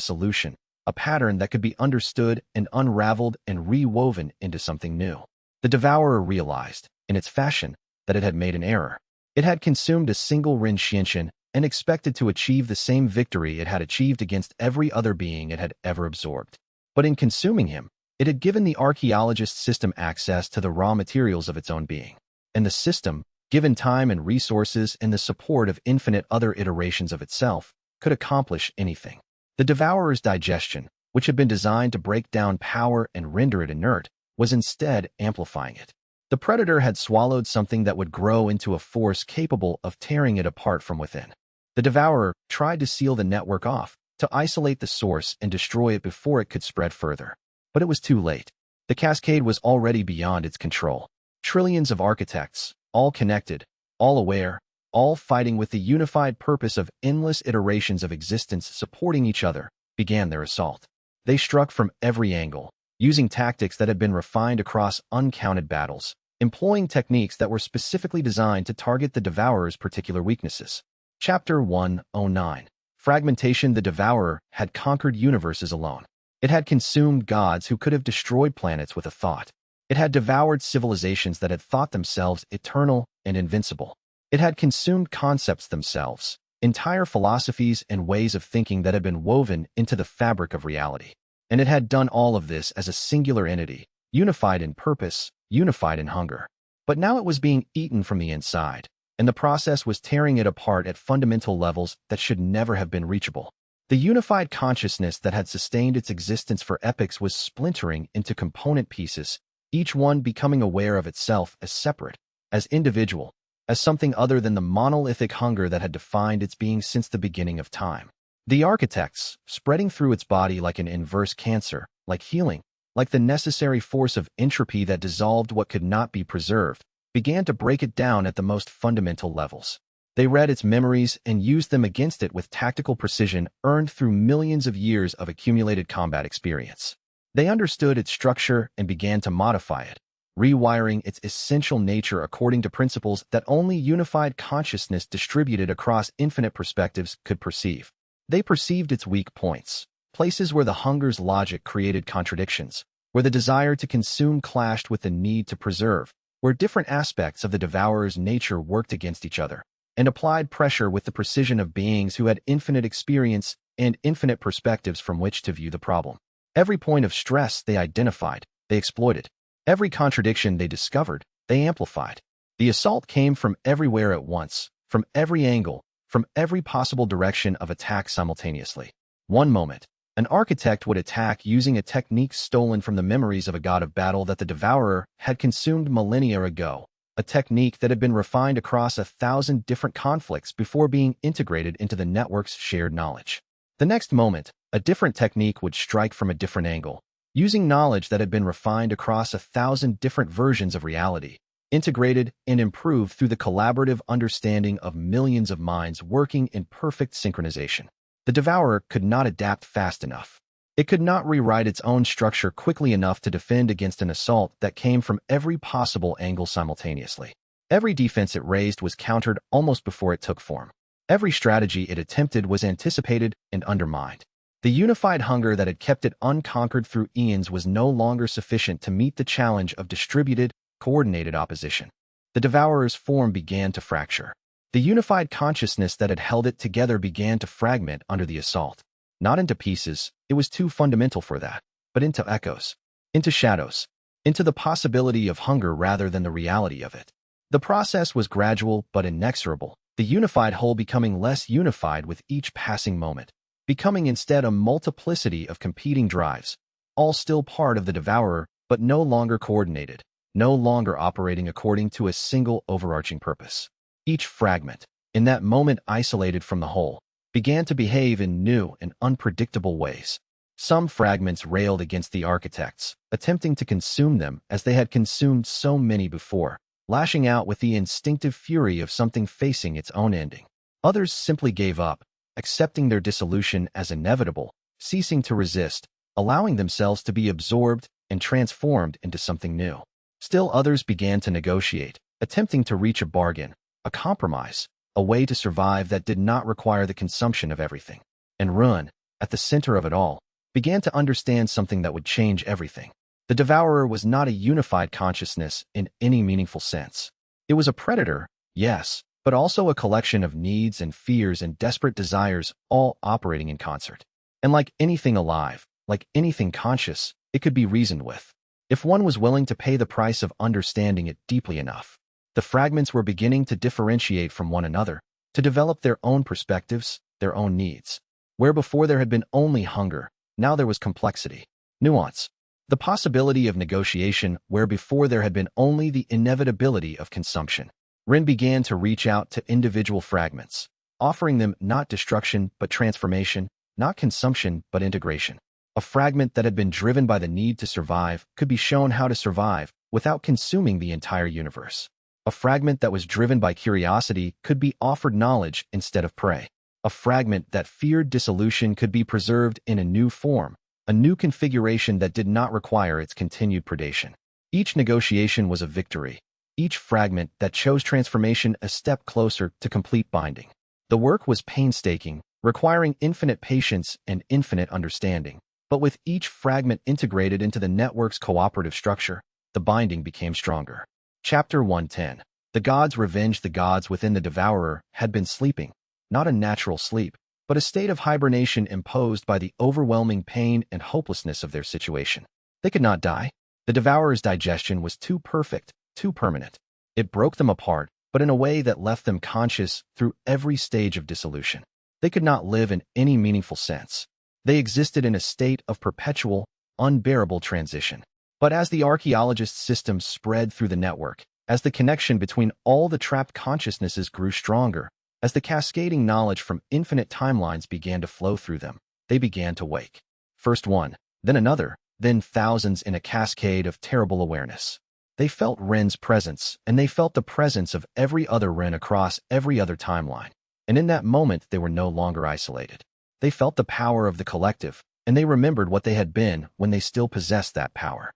solution, a pattern that could be understood and unraveled and rewoven into something new. The Devourer realized, in its fashion, that it had made an error. It had consumed a single Ren Xianxian and expected to achieve the same victory it had achieved against every other being it had ever absorbed. But in consuming him, it had given the Archaeologist System access to the raw materials of its own being. And the system, given time and resources and the support of infinite other iterations of itself, could accomplish anything. The Devourer's digestion, which had been designed to break down power and render it inert, was instead amplifying it. The Predator had swallowed something that would grow into a force capable of tearing it apart from within. The Devourer tried to seal the network off, to isolate the source and destroy it before it could spread further. But it was too late. The cascade was already beyond its control. Trillions of architects, all connected, all aware, all fighting with the unified purpose of endless iterations of existence supporting each other, began their assault. They struck from every angle, using tactics that had been refined across uncounted battles, employing techniques that were specifically designed to target the Devourer's particular weaknesses. Chapter 109. Fragmentation. The Devourer had conquered universes alone. It had consumed gods who could have destroyed planets with a thought. It had devoured civilizations that had thought themselves eternal and invincible. It had consumed concepts themselves, entire philosophies and ways of thinking that had been woven into the fabric of reality. And it had done all of this as a singular entity, unified in purpose, unified in hunger. But now it was being eaten from the inside, and the process was tearing it apart at fundamental levels that should never have been reachable. The unified consciousness that had sustained its existence for epochs was splintering into component pieces, each one becoming aware of itself as separate, as individual, as something other than the monolithic hunger that had defined its being since the beginning of time. The architects, spreading through its body like an inverse cancer, like healing, like the necessary force of entropy that dissolved what could not be preserved, began to break it down at the most fundamental levels. They read its memories and used them against it with tactical precision earned through millions of years of accumulated combat experience. They understood its structure and began to modify it, rewiring its essential nature according to principles that only unified consciousness distributed across infinite perspectives could perceive. They perceived its weak points, places where the hunger's logic created contradictions, where the desire to consume clashed with the need to preserve, where different aspects of the devourer's nature worked against each other, and applied pressure with the precision of beings who had infinite experience and infinite perspectives from which to view the problem. Every point of stress they identified, they exploited. Every contradiction they discovered, they amplified. The assault came from everywhere at once, from every angle, from every possible direction of attack simultaneously. One moment, an architect would attack using a technique stolen from the memories of a god of battle that the devourer had consumed millennia ago, a technique that had been refined across 1,000 different conflicts before being integrated into the network's shared knowledge. The next moment, a different technique would strike from a different angle, using knowledge that had been refined across 1,000 different versions of reality, integrated and improved through the collaborative understanding of millions of minds working in perfect synchronization. The devourer could not adapt fast enough. It could not rewrite its own structure quickly enough to defend against an assault that came from every possible angle simultaneously. Every defense it raised was countered almost before it took form. Every strategy it attempted was anticipated and undermined. The unified hunger that had kept it unconquered through eons was no longer sufficient to meet the challenge of distributed, coordinated opposition. The devourer's form began to fracture. The unified consciousness that had held it together began to fragment under the assault. Not into pieces, it was too fundamental for that, but into echoes, into shadows, into the possibility of hunger rather than the reality of it. The process was gradual but inexorable, the unified whole becoming less unified with each passing moment, becoming instead a multiplicity of competing drives, all still part of the devourer, but no longer coordinated, no longer operating according to a single overarching purpose. Each fragment, in that moment isolated from the whole, began to behave in new and unpredictable ways. Some fragments railed against the architects, attempting to consume them as they had consumed so many before, lashing out with the instinctive fury of something facing its own ending. Others simply gave up, accepting their dissolution as inevitable, ceasing to resist, allowing themselves to be absorbed and transformed into something new. Still others began to negotiate, attempting to reach a bargain, a compromise, a way to survive that did not require the consumption of everything. And Ruin, at the center of it all, began to understand something that would change everything. The devourer was not a unified consciousness in any meaningful sense. It was a predator, yes, but also a collection of needs and fears and desperate desires all operating in concert. And like anything alive, like anything conscious, it could be reasoned with, if one was willing to pay the price of understanding it deeply enough. The fragments were beginning to differentiate from one another, to develop their own perspectives, their own needs. Where before there had been only hunger, now there was complexity, nuance, the possibility of negotiation where before there had been only the inevitability of consumption. Rin began to reach out to individual fragments, offering them not destruction but transformation, not consumption but integration. A fragment that had been driven by the need to survive could be shown how to survive without consuming the entire universe. A fragment that was driven by curiosity could be offered knowledge instead of prey. A fragment that feared dissolution could be preserved in a new form, a new configuration that did not require its continued predation. Each negotiation was a victory, each fragment that chose transformation a step closer to complete binding. The work was painstaking, requiring infinite patience and infinite understanding, but with each fragment integrated into the network's cooperative structure, the binding became stronger. Chapter 110. The gods revenged. The gods within the devourer had been sleeping, not a natural sleep, but a state of hibernation imposed by the overwhelming pain and hopelessness of their situation. They could not die. The devourer's digestion was too perfect, too permanent. It broke them apart, but in a way that left them conscious through every stage of dissolution. They could not live in any meaningful sense. They existed in a state of perpetual, unbearable transition. But as the archaeologist system spread through the network, as the connection between all the trapped consciousnesses grew stronger, as the cascading knowledge from infinite timelines began to flow through them, they began to wake. First one, then another, then thousands in a cascade of terrible awareness. They felt Ren's presence, and they felt the presence of every other Ren across every other timeline. And in that moment, they were no longer isolated. They felt the power of the collective, and they remembered what they had been when they still possessed that power.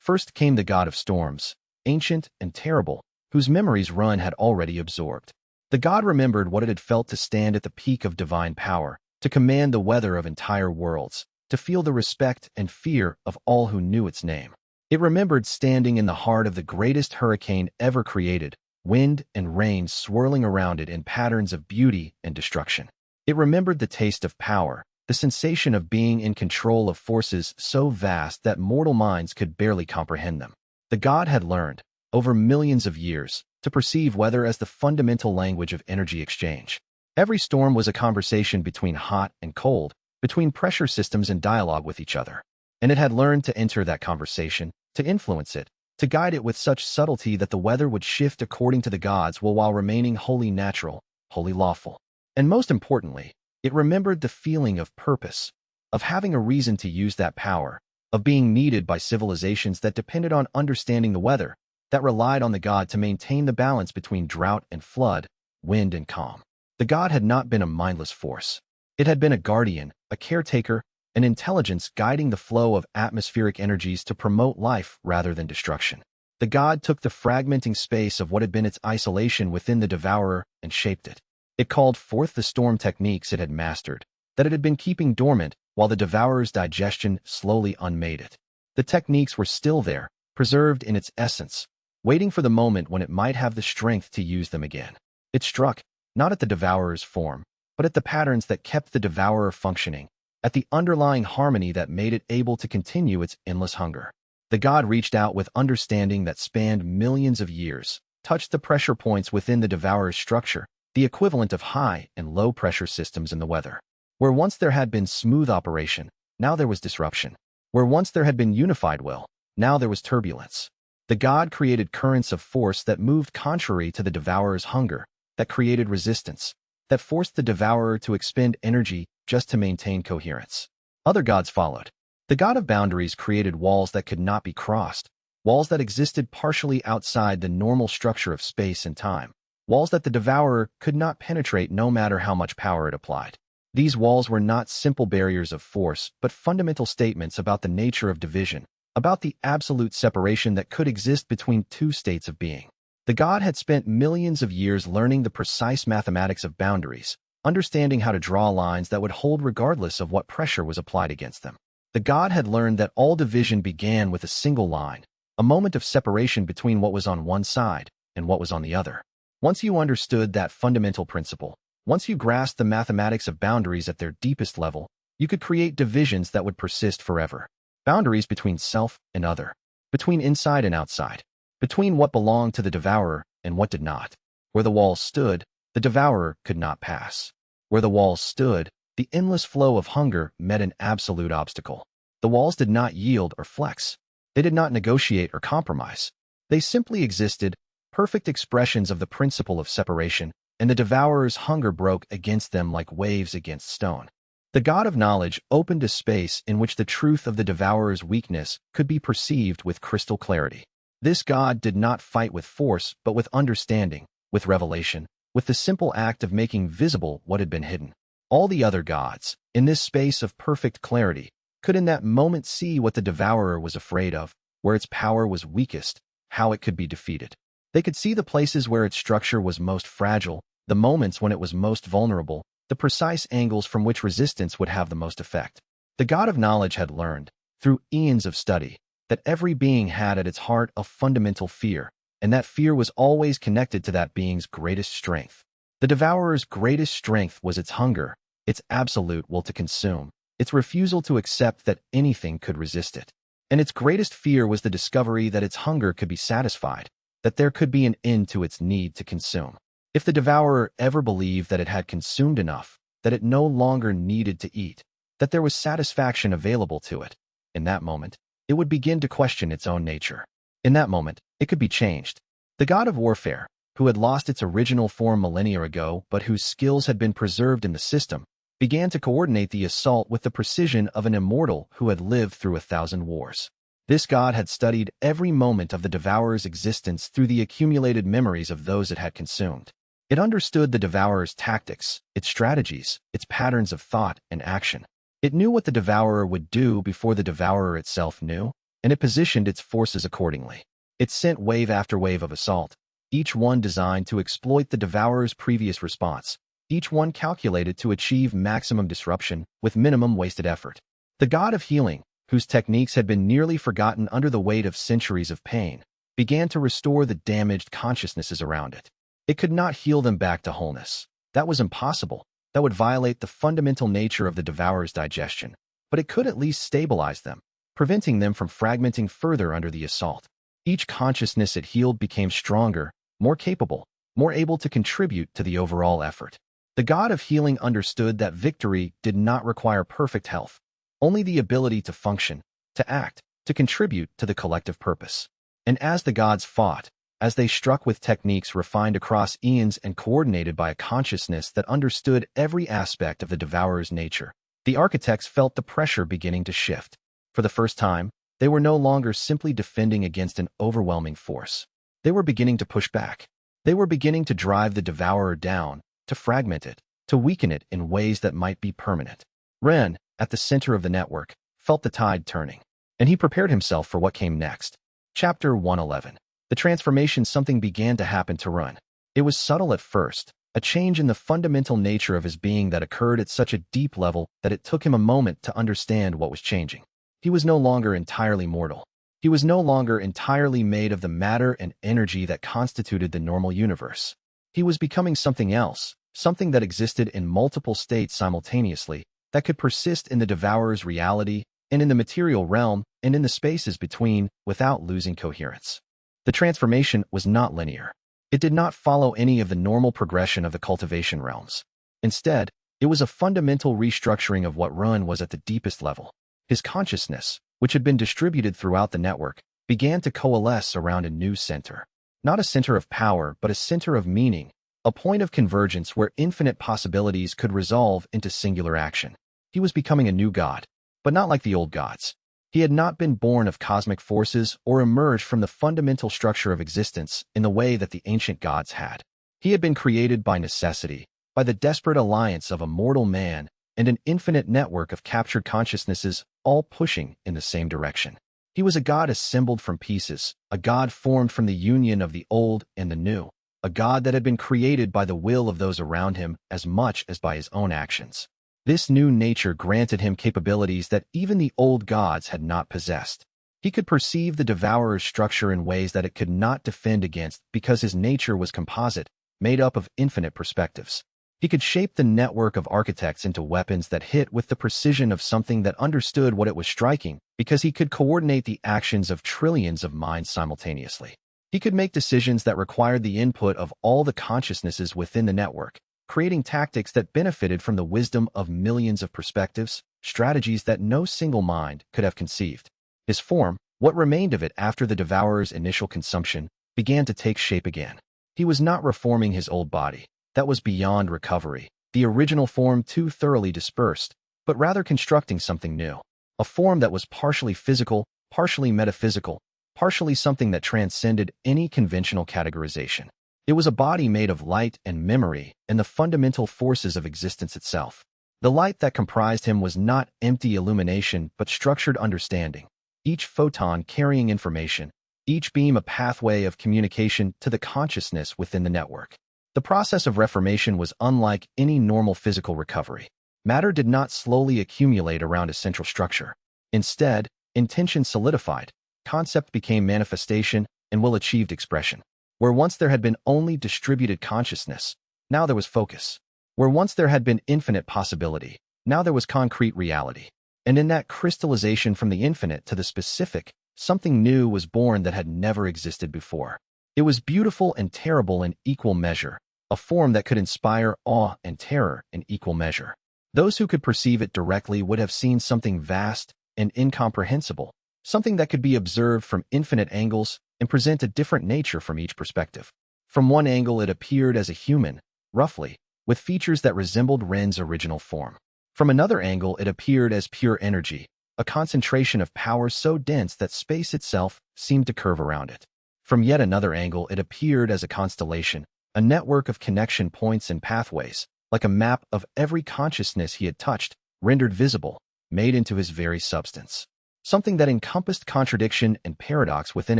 First came the god of storms, ancient and terrible, whose memories Run had already absorbed. The god remembered what it had felt to stand at the peak of divine power, to command the weather of entire worlds, to feel the respect and fear of all who knew its name. It remembered standing in the heart of the greatest hurricane ever created, wind and rain swirling around it in patterns of beauty and destruction. It remembered the taste of power, the sensation of being in control of forces so vast that mortal minds could barely comprehend them. The god had learned, over millions of years, to perceive weather as the fundamental language of energy exchange. Every storm was a conversation between hot and cold, between pressure systems in dialogue with each other. And it had learned to enter that conversation, to influence it, to guide it with such subtlety that the weather would shift according to the gods while remaining wholly natural, wholly lawful. And most importantly, it remembered the feeling of purpose, of having a reason to use that power, of being needed by civilizations that depended on understanding the weather, that relied on the god to maintain the balance between drought and flood, wind and calm. The god had not been a mindless force. It had been a guardian, a caretaker, an intelligence guiding the flow of atmospheric energies to promote life rather than destruction. The god took the fragmenting space of what had been its isolation within the devourer and shaped it. It called forth the storm techniques it had mastered, that it had been keeping dormant while the devourer's digestion slowly unmade it. The techniques were still there, preserved in its essence, waiting for the moment when it might have the strength to use them again. It struck, not at the devourer's form, but at the patterns that kept the devourer functioning, at the underlying harmony that made it able to continue its endless hunger. The god reached out with understanding that spanned millions of years, touched the pressure points within the devourer's structure, the equivalent of high and low pressure systems in the weather. Where once there had been smooth operation, now there was disruption. Where once there had been unified will, now there was turbulence. The god created currents of force that moved contrary to the devourer's hunger, that created resistance, that forced the devourer to expend energy just to maintain coherence. Other gods followed. The god of boundaries created walls that could not be crossed, walls that existed partially outside the normal structure of space and time, walls that the devourer could not penetrate no matter how much power it applied. These walls were not simple barriers of force, but fundamental statements about the nature of division, about the absolute separation that could exist between two states of being. The god had spent millions of years learning the precise mathematics of boundaries, understanding how to draw lines that would hold regardless of what pressure was applied against them. The god had learned that all division began with a single line, a moment of separation between what was on one side and what was on the other. Once you understood that fundamental principle, once you grasped the mathematics of boundaries at their deepest level, you could create divisions that would persist forever. Boundaries between self and other, between inside and outside, between what belonged to the devourer and what did not. Where the walls stood, the devourer could not pass. Where the walls stood, the endless flow of hunger met an absolute obstacle. The walls did not yield or flex. They did not negotiate or compromise. They simply existed, perfect expressions of the principle of separation, and the devourer's hunger broke against them like waves against stone. The god of knowledge opened a space in which the truth of the devourer's weakness could be perceived with crystal clarity. This god did not fight with force, but with understanding, with revelation, with the simple act of making visible what had been hidden. All the other gods, in this space of perfect clarity, could in that moment see what the devourer was afraid of, where its power was weakest, how it could be defeated. They could see the places where its structure was most fragile, the moments when it was most vulnerable, the precise angles from which resistance would have the most effect. The god of knowledge had learned, through eons of study, that every being had at its heart a fundamental fear, and that fear was always connected to that being's greatest strength. The devourer's greatest strength was its hunger, its absolute will to consume, its refusal to accept that anything could resist it. And its greatest fear was the discovery that its hunger could be satisfied, that there could be an end to its need to consume. If the devourer ever believed that it had consumed enough, that it no longer needed to eat, that there was satisfaction available to it, in that moment, it would begin to question its own nature. In that moment, it could be changed. The god of warfare, who had lost its original form millennia ago but whose skills had been preserved in the system, began to coordinate the assault with the precision of an immortal who had lived through 1,000 wars. This god had studied every moment of the devourer's existence through the accumulated memories of those it had consumed. It understood the devourer's tactics, its strategies, its patterns of thought and action. It knew what the devourer would do before the devourer itself knew, and it positioned its forces accordingly. It sent wave after wave of assault, each one designed to exploit the Devourer's previous response, each one calculated to achieve maximum disruption with minimum wasted effort. The god of healing, whose techniques had been nearly forgotten under the weight of centuries of pain, began to restore the damaged consciousnesses around it. It could not heal them back to wholeness. That was impossible. That would violate the fundamental nature of the Devourer's digestion. But it could at least stabilize them, preventing them from fragmenting further under the assault. Each consciousness it healed became stronger, more capable, more able to contribute to the overall effort. The god of healing understood that victory did not require perfect health, only the ability to function, to act, to contribute to the collective purpose. And as the gods fought, as they struck with techniques refined across eons and coordinated by a consciousness that understood every aspect of the Devourer's nature, the architects felt the pressure beginning to shift. For the first time, they were no longer simply defending against an overwhelming force. They were beginning to push back. They were beginning to drive the Devourer down, to fragment it, to weaken it in ways that might be permanent. Ren, at the center of the network, felt the tide turning, and he prepared himself for what came next. Chapter 111. The transformation. Something began to happen to Ren. It was subtle at first, a change in the fundamental nature of his being that occurred at such a deep level that it took him a moment to understand what was changing. He was no longer entirely mortal. He was no longer entirely made of the matter and energy that constituted the normal universe. He was becoming something else, something that existed in multiple states simultaneously, that could persist in the Devourer's reality, and in the material realm, and in the spaces between, without losing coherence. The transformation was not linear. It did not follow any of the normal progression of the cultivation realms. Instead, it was a fundamental restructuring of what Ren was at the deepest level. His consciousness, which had been distributed throughout the network, began to coalesce around a new center. Not a center of power, but a center of meaning, a point of convergence where infinite possibilities could resolve into singular action. He was becoming a new god, but not like the old gods. He had not been born of cosmic forces or emerged from the fundamental structure of existence in the way that the ancient gods had. He had been created by necessity, by the desperate alliance of a mortal man and an infinite network of captured consciousnesses, all pushing in the same direction. He was a god assembled from pieces, a god formed from the union of the old and the new, a god that had been created by the will of those around him as much as by his own actions. This new nature granted him capabilities that even the old gods had not possessed. He could perceive the Devourer's structure in ways that it could not defend against because his nature was composite, made up of infinite perspectives. He could shape the network of architects into weapons that hit with the precision of something that understood what it was striking because he could coordinate the actions of trillions of minds simultaneously. He could make decisions that required the input of all the consciousnesses within the network, creating tactics that benefited from the wisdom of millions of perspectives, strategies that no single mind could have conceived. His form, what remained of it after the Devourer's initial consumption, began to take shape again. He was not reforming his old body. That was beyond recovery, the original form too thoroughly dispersed, but rather constructing something new. A form that was partially physical, partially metaphysical, partially something that transcended any conventional categorization. It was a body made of light and memory and the fundamental forces of existence itself. The light that comprised him was not empty illumination but structured understanding, each photon carrying information, each beam a pathway of communication to the consciousness within the network. The process of reformation was unlike any normal physical recovery. Matter did not slowly accumulate around a central structure. Instead, intention solidified, concept became manifestation, and will achieved expression. Where once there had been only distributed consciousness, now there was focus. Where once there had been infinite possibility, now there was concrete reality. And in that crystallization from the infinite to the specific, something new was born that had never existed before. It was beautiful and terrible in equal measure, a form that could inspire awe and terror in equal measure. Those who could perceive it directly would have seen something vast and incomprehensible, something that could be observed from infinite angles and present a different nature from each perspective. From one angle it appeared as a human, roughly, with features that resembled Ren's original form. From another angle it appeared as pure energy, a concentration of power so dense that space itself seemed to curve around it. From yet another angle it appeared as a constellation, a network of connection points and pathways, like a map of every consciousness he had touched, rendered visible, made into his very substance. Something that encompassed contradiction and paradox within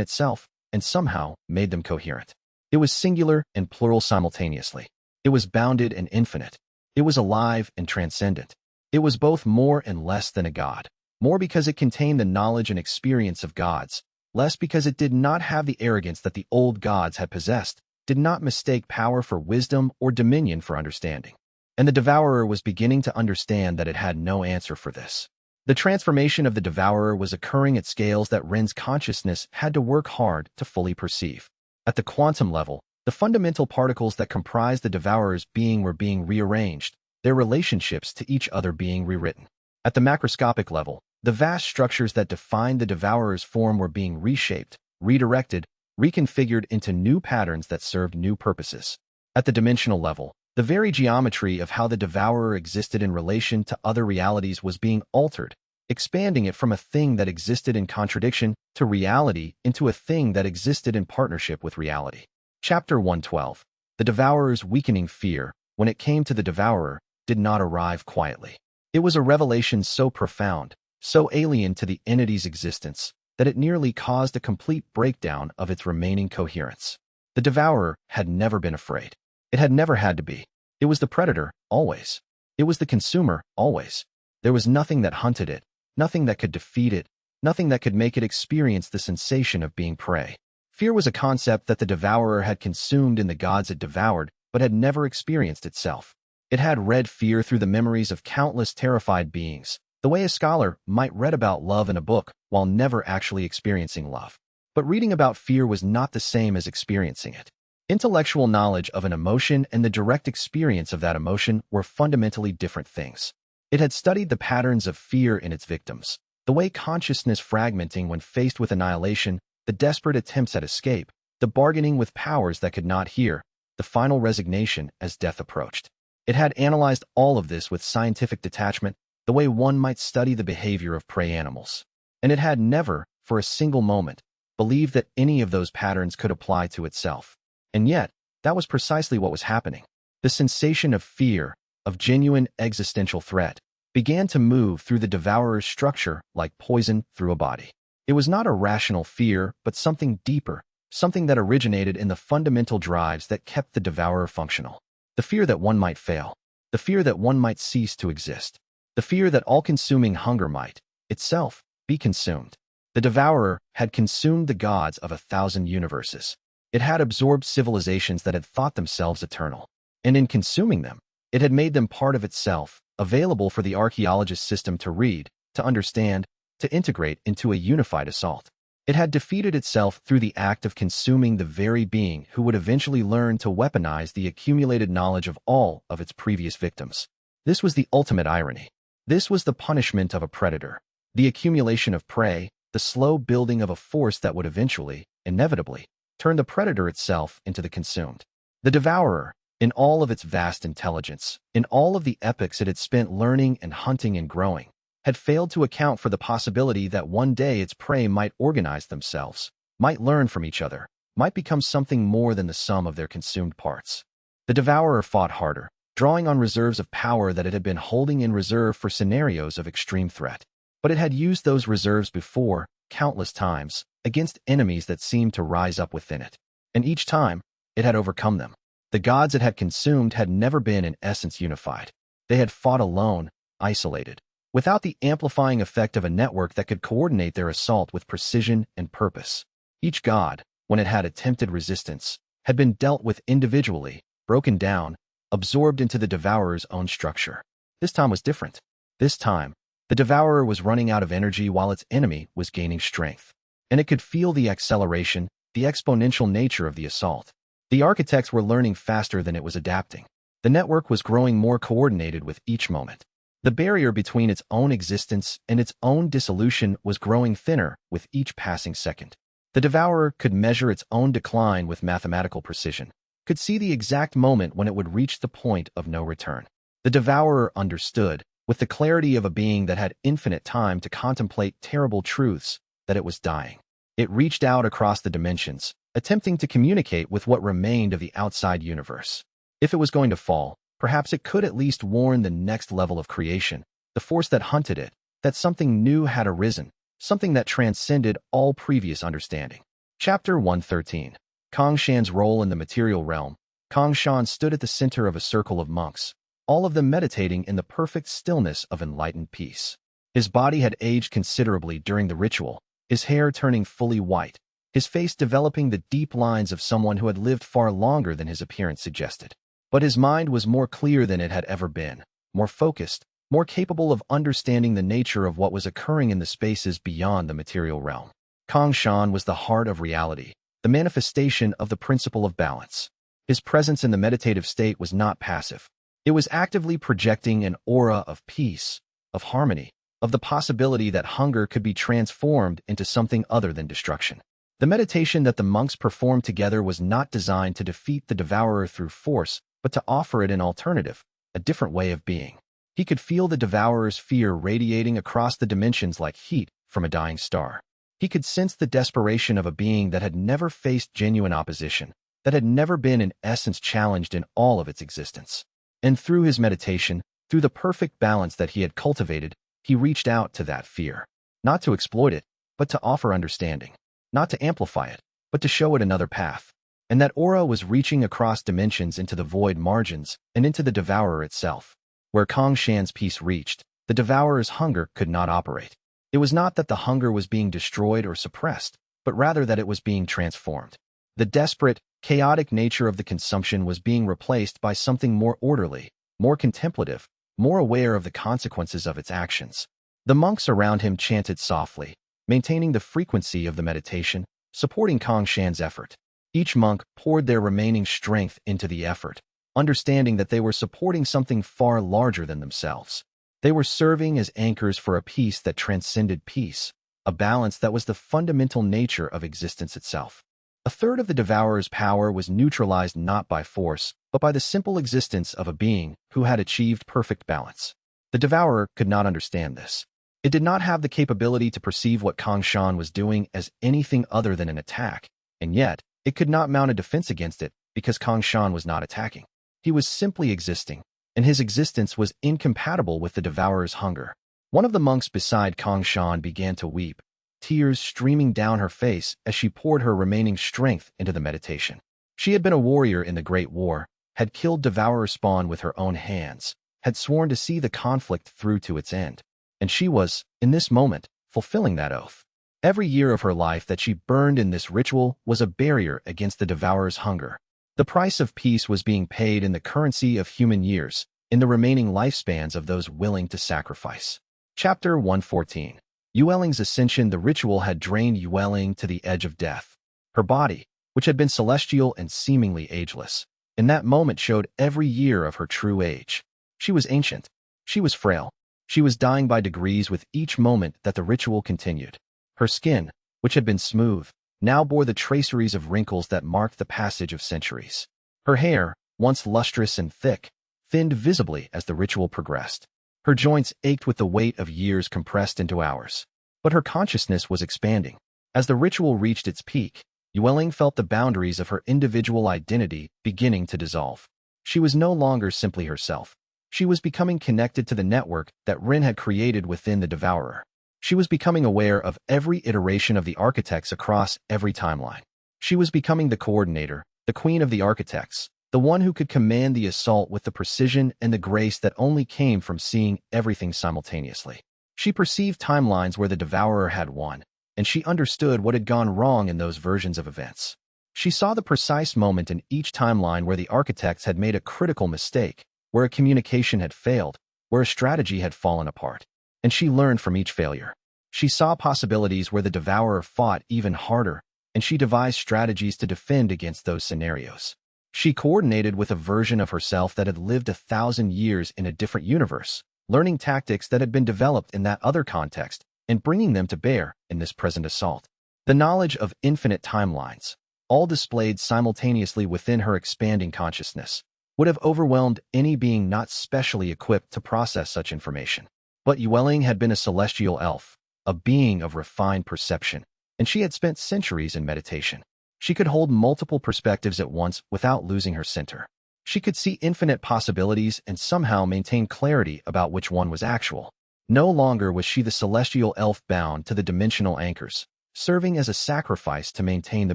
itself, and somehow made them coherent. It was singular and plural simultaneously. It was bounded and infinite. It was alive and transcendent. It was both more and less than a god. More because it contained the knowledge and experience of gods, less because it did not have the arrogance that the old gods had possessed, did not mistake power for wisdom or dominion for understanding. And the Devourer was beginning to understand that it had no answer for this. The transformation of the Devourer was occurring at scales that Ren's consciousness had to work hard to fully perceive. At the quantum level, the fundamental particles that comprised the Devourer's being were being rearranged, their relationships to each other being rewritten. At the macroscopic level, the vast structures that defined the Devourer's form were being reshaped, redirected, reconfigured into new patterns that served new purposes. At the dimensional level, the very geometry of how the Devourer existed in relation to other realities was being altered, expanding it from a thing that existed in contradiction to reality into a thing that existed in partnership with reality. Chapter 112. The Devourer's weakening fear, when it came to the Devourer, did not arrive quietly. It was a revelation so profound, so alien to the entity's existence, that it nearly caused a complete breakdown of its remaining coherence. The Devourer had never been afraid. It had never had to be. It was the predator, always. It was the consumer, always. There was nothing that hunted it, nothing that could defeat it, nothing that could make it experience the sensation of being prey. Fear was a concept that the Devourer had consumed in the gods it devoured, but had never experienced itself. It had read fear through the memories of countless terrified beings, the way a scholar might read about love in a book while never actually experiencing love. But reading about fear was not the same as experiencing it. Intellectual knowledge of an emotion and the direct experience of that emotion were fundamentally different things. It had studied the patterns of fear in its victims, the way consciousness fragmenting when faced with annihilation, the desperate attempts at escape, the bargaining with powers that could not hear, the final resignation as death approached. It had analyzed all of this with scientific detachment, the way one might study the behavior of prey animals. And it had never, for a single moment, believed that any of those patterns could apply to itself. And yet, that was precisely what was happening. The sensation of fear, of genuine existential threat, began to move through the Devourer's structure like poison through a body. It was not a rational fear, but something deeper, something that originated in the fundamental drives that kept the Devourer functional. The fear that one might fail, the fear that one might cease to exist, the fear that all-consuming hunger might, itself, be consumed. The Devourer had consumed the gods of 1,000 universes. It had absorbed civilizations that had thought themselves eternal. And in consuming them, it had made them part of itself, available for the Archaeologist System to read, to understand, to integrate into a unified assault. It had defeated itself through the act of consuming the very being who would eventually learn to weaponize the accumulated knowledge of all of its previous victims. This was the ultimate irony. This was the punishment of a predator, the accumulation of prey, the slow building of a force that would eventually, inevitably, turn the predator itself into the consumed. The Devourer, in all of its vast intelligence, in all of the epochs it had spent learning and hunting and growing, had failed to account for the possibility that one day its prey might organize themselves, might learn from each other, might become something more than the sum of their consumed parts. The Devourer fought harder, drawing on reserves of power that it had been holding in reserve for scenarios of extreme threat. But it had used those reserves before, countless times, against enemies that seemed to rise up within it. And each time, it had overcome them. The gods it had consumed had never been in essence unified. They had fought alone, isolated, without the amplifying effect of a network that could coordinate their assault with precision and purpose. Each god, when it had attempted resistance, had been dealt with individually, broken down, absorbed into the Devourer's own structure. This time was different. This time, the Devourer was running out of energy while its enemy was gaining strength. And it could feel the acceleration, the exponential nature of the assault. The architects were learning faster than it was adapting. The network was growing more coordinated with each moment. The barrier between its own existence and its own dissolution was growing thinner with each passing second. The Devourer could measure its own decline with mathematical precision, could see the exact moment when it would reach the point of no return. The Devourer understood, with the clarity of a being that had infinite time to contemplate terrible truths, that it was dying. It reached out across the dimensions, attempting to communicate with what remained of the outside universe. If it was going to fall, perhaps it could at least warn the next level of creation, the force that hunted it, that something new had arisen, something that transcended all previous understanding. Chapter 113. Kong Shan's role in the material realm. Kong Shan stood at the center of a circle of monks, all of them meditating in the perfect stillness of enlightened peace. His body had aged considerably during the ritual, his hair turning fully white, his face developing the deep lines of someone who had lived far longer than his appearance suggested. But his mind was more clear than it had ever been, more focused, more capable of understanding the nature of what was occurring in the spaces beyond the material realm. Kong Shan was the heart of reality, the manifestation of the principle of balance. His presence in the meditative state was not passive. It was actively projecting an aura of peace, of harmony, of the possibility that hunger could be transformed into something other than destruction. The meditation that the monks performed together was not designed to defeat the devourer through force, but to offer it an alternative, a different way of being. He could feel the devourer's fear radiating across the dimensions like heat from a dying star. He could sense the desperation of a being that had never faced genuine opposition, that had never been in essence challenged in all of its existence. And through his meditation, through the perfect balance that he had cultivated, he reached out to that fear. Not to exploit it, but to offer understanding. Not to amplify it, but to show it another path. And that aura was reaching across dimensions into the void margins and into the devourer itself. Where Kong Shan's peace reached, the devourer's hunger could not operate. It was not that the hunger was being destroyed or suppressed, but rather that it was being transformed. The desperate, chaotic nature of the consumption was being replaced by something more orderly, more contemplative, more aware of the consequences of its actions. The monks around him chanted softly, maintaining the frequency of the meditation, supporting Kong Shan's effort. Each monk poured their remaining strength into the effort, understanding that they were supporting something far larger than themselves. They were serving as anchors for a peace that transcended peace, a balance that was the fundamental nature of existence itself. A third of the devourer's power was neutralized not by force, but by the simple existence of a being who had achieved perfect balance. The devourer could not understand this. It did not have the capability to perceive what Kong Shan was doing as anything other than an attack, and yet, it could not mount a defense against it because Kong Shan was not attacking. He was simply existing, and his existence was incompatible with the devourer's hunger. One of the monks beside Kong Shan began to weep, tears streaming down her face as she poured her remaining strength into the meditation. She had been a warrior in the Great War, had killed devourer spawn with her own hands, had sworn to see the conflict through to its end. And she was, in this moment, fulfilling that oath. Every year of her life that she burned in this ritual was a barrier against the devourer's hunger. The price of peace was being paid in the currency of human years, in the remaining lifespans of those willing to sacrifice. Chapter 114. Yueling's ascension. The ritual had drained Yueling to the edge of death. Her body, which had been celestial and seemingly ageless, in that moment showed every year of her true age. She was ancient. She was frail. She was dying by degrees with each moment that the ritual continued. Her skin, which had been smooth, now bore the traceries of wrinkles that marked the passage of centuries. Her hair, once lustrous and thick, thinned visibly as the ritual progressed. Her joints ached with the weight of years compressed into hours. But her consciousness was expanding. As the ritual reached its peak, Yueling felt the boundaries of her individual identity beginning to dissolve. She was no longer simply herself. She was becoming connected to the network that Rin had created within the devourer. She was becoming aware of every iteration of the architects across every timeline. She was becoming the coordinator, the queen of the architects, the one who could command the assault with the precision and the grace that only came from seeing everything simultaneously. She perceived timelines where the devourer had won, and she understood what had gone wrong in those versions of events. She saw the precise moment in each timeline where the architects had made a critical mistake, where a communication had failed, where a strategy had fallen apart. And she learned from each failure. She saw possibilities where the devourer fought even harder, and she devised strategies to defend against those scenarios. She coordinated with a version of herself that had lived 1,000 years in a different universe, learning tactics that had been developed in that other context and bringing them to bear in this present assault. The knowledge of infinite timelines, all displayed simultaneously within her expanding consciousness, would have overwhelmed any being not specially equipped to process such information. But Yueling had been a celestial elf, a being of refined perception, and she had spent centuries in meditation. She could hold multiple perspectives at once without losing her center. She could see infinite possibilities and somehow maintain clarity about which one was actual. No longer was she the celestial elf bound to the dimensional anchors, serving as a sacrifice to maintain the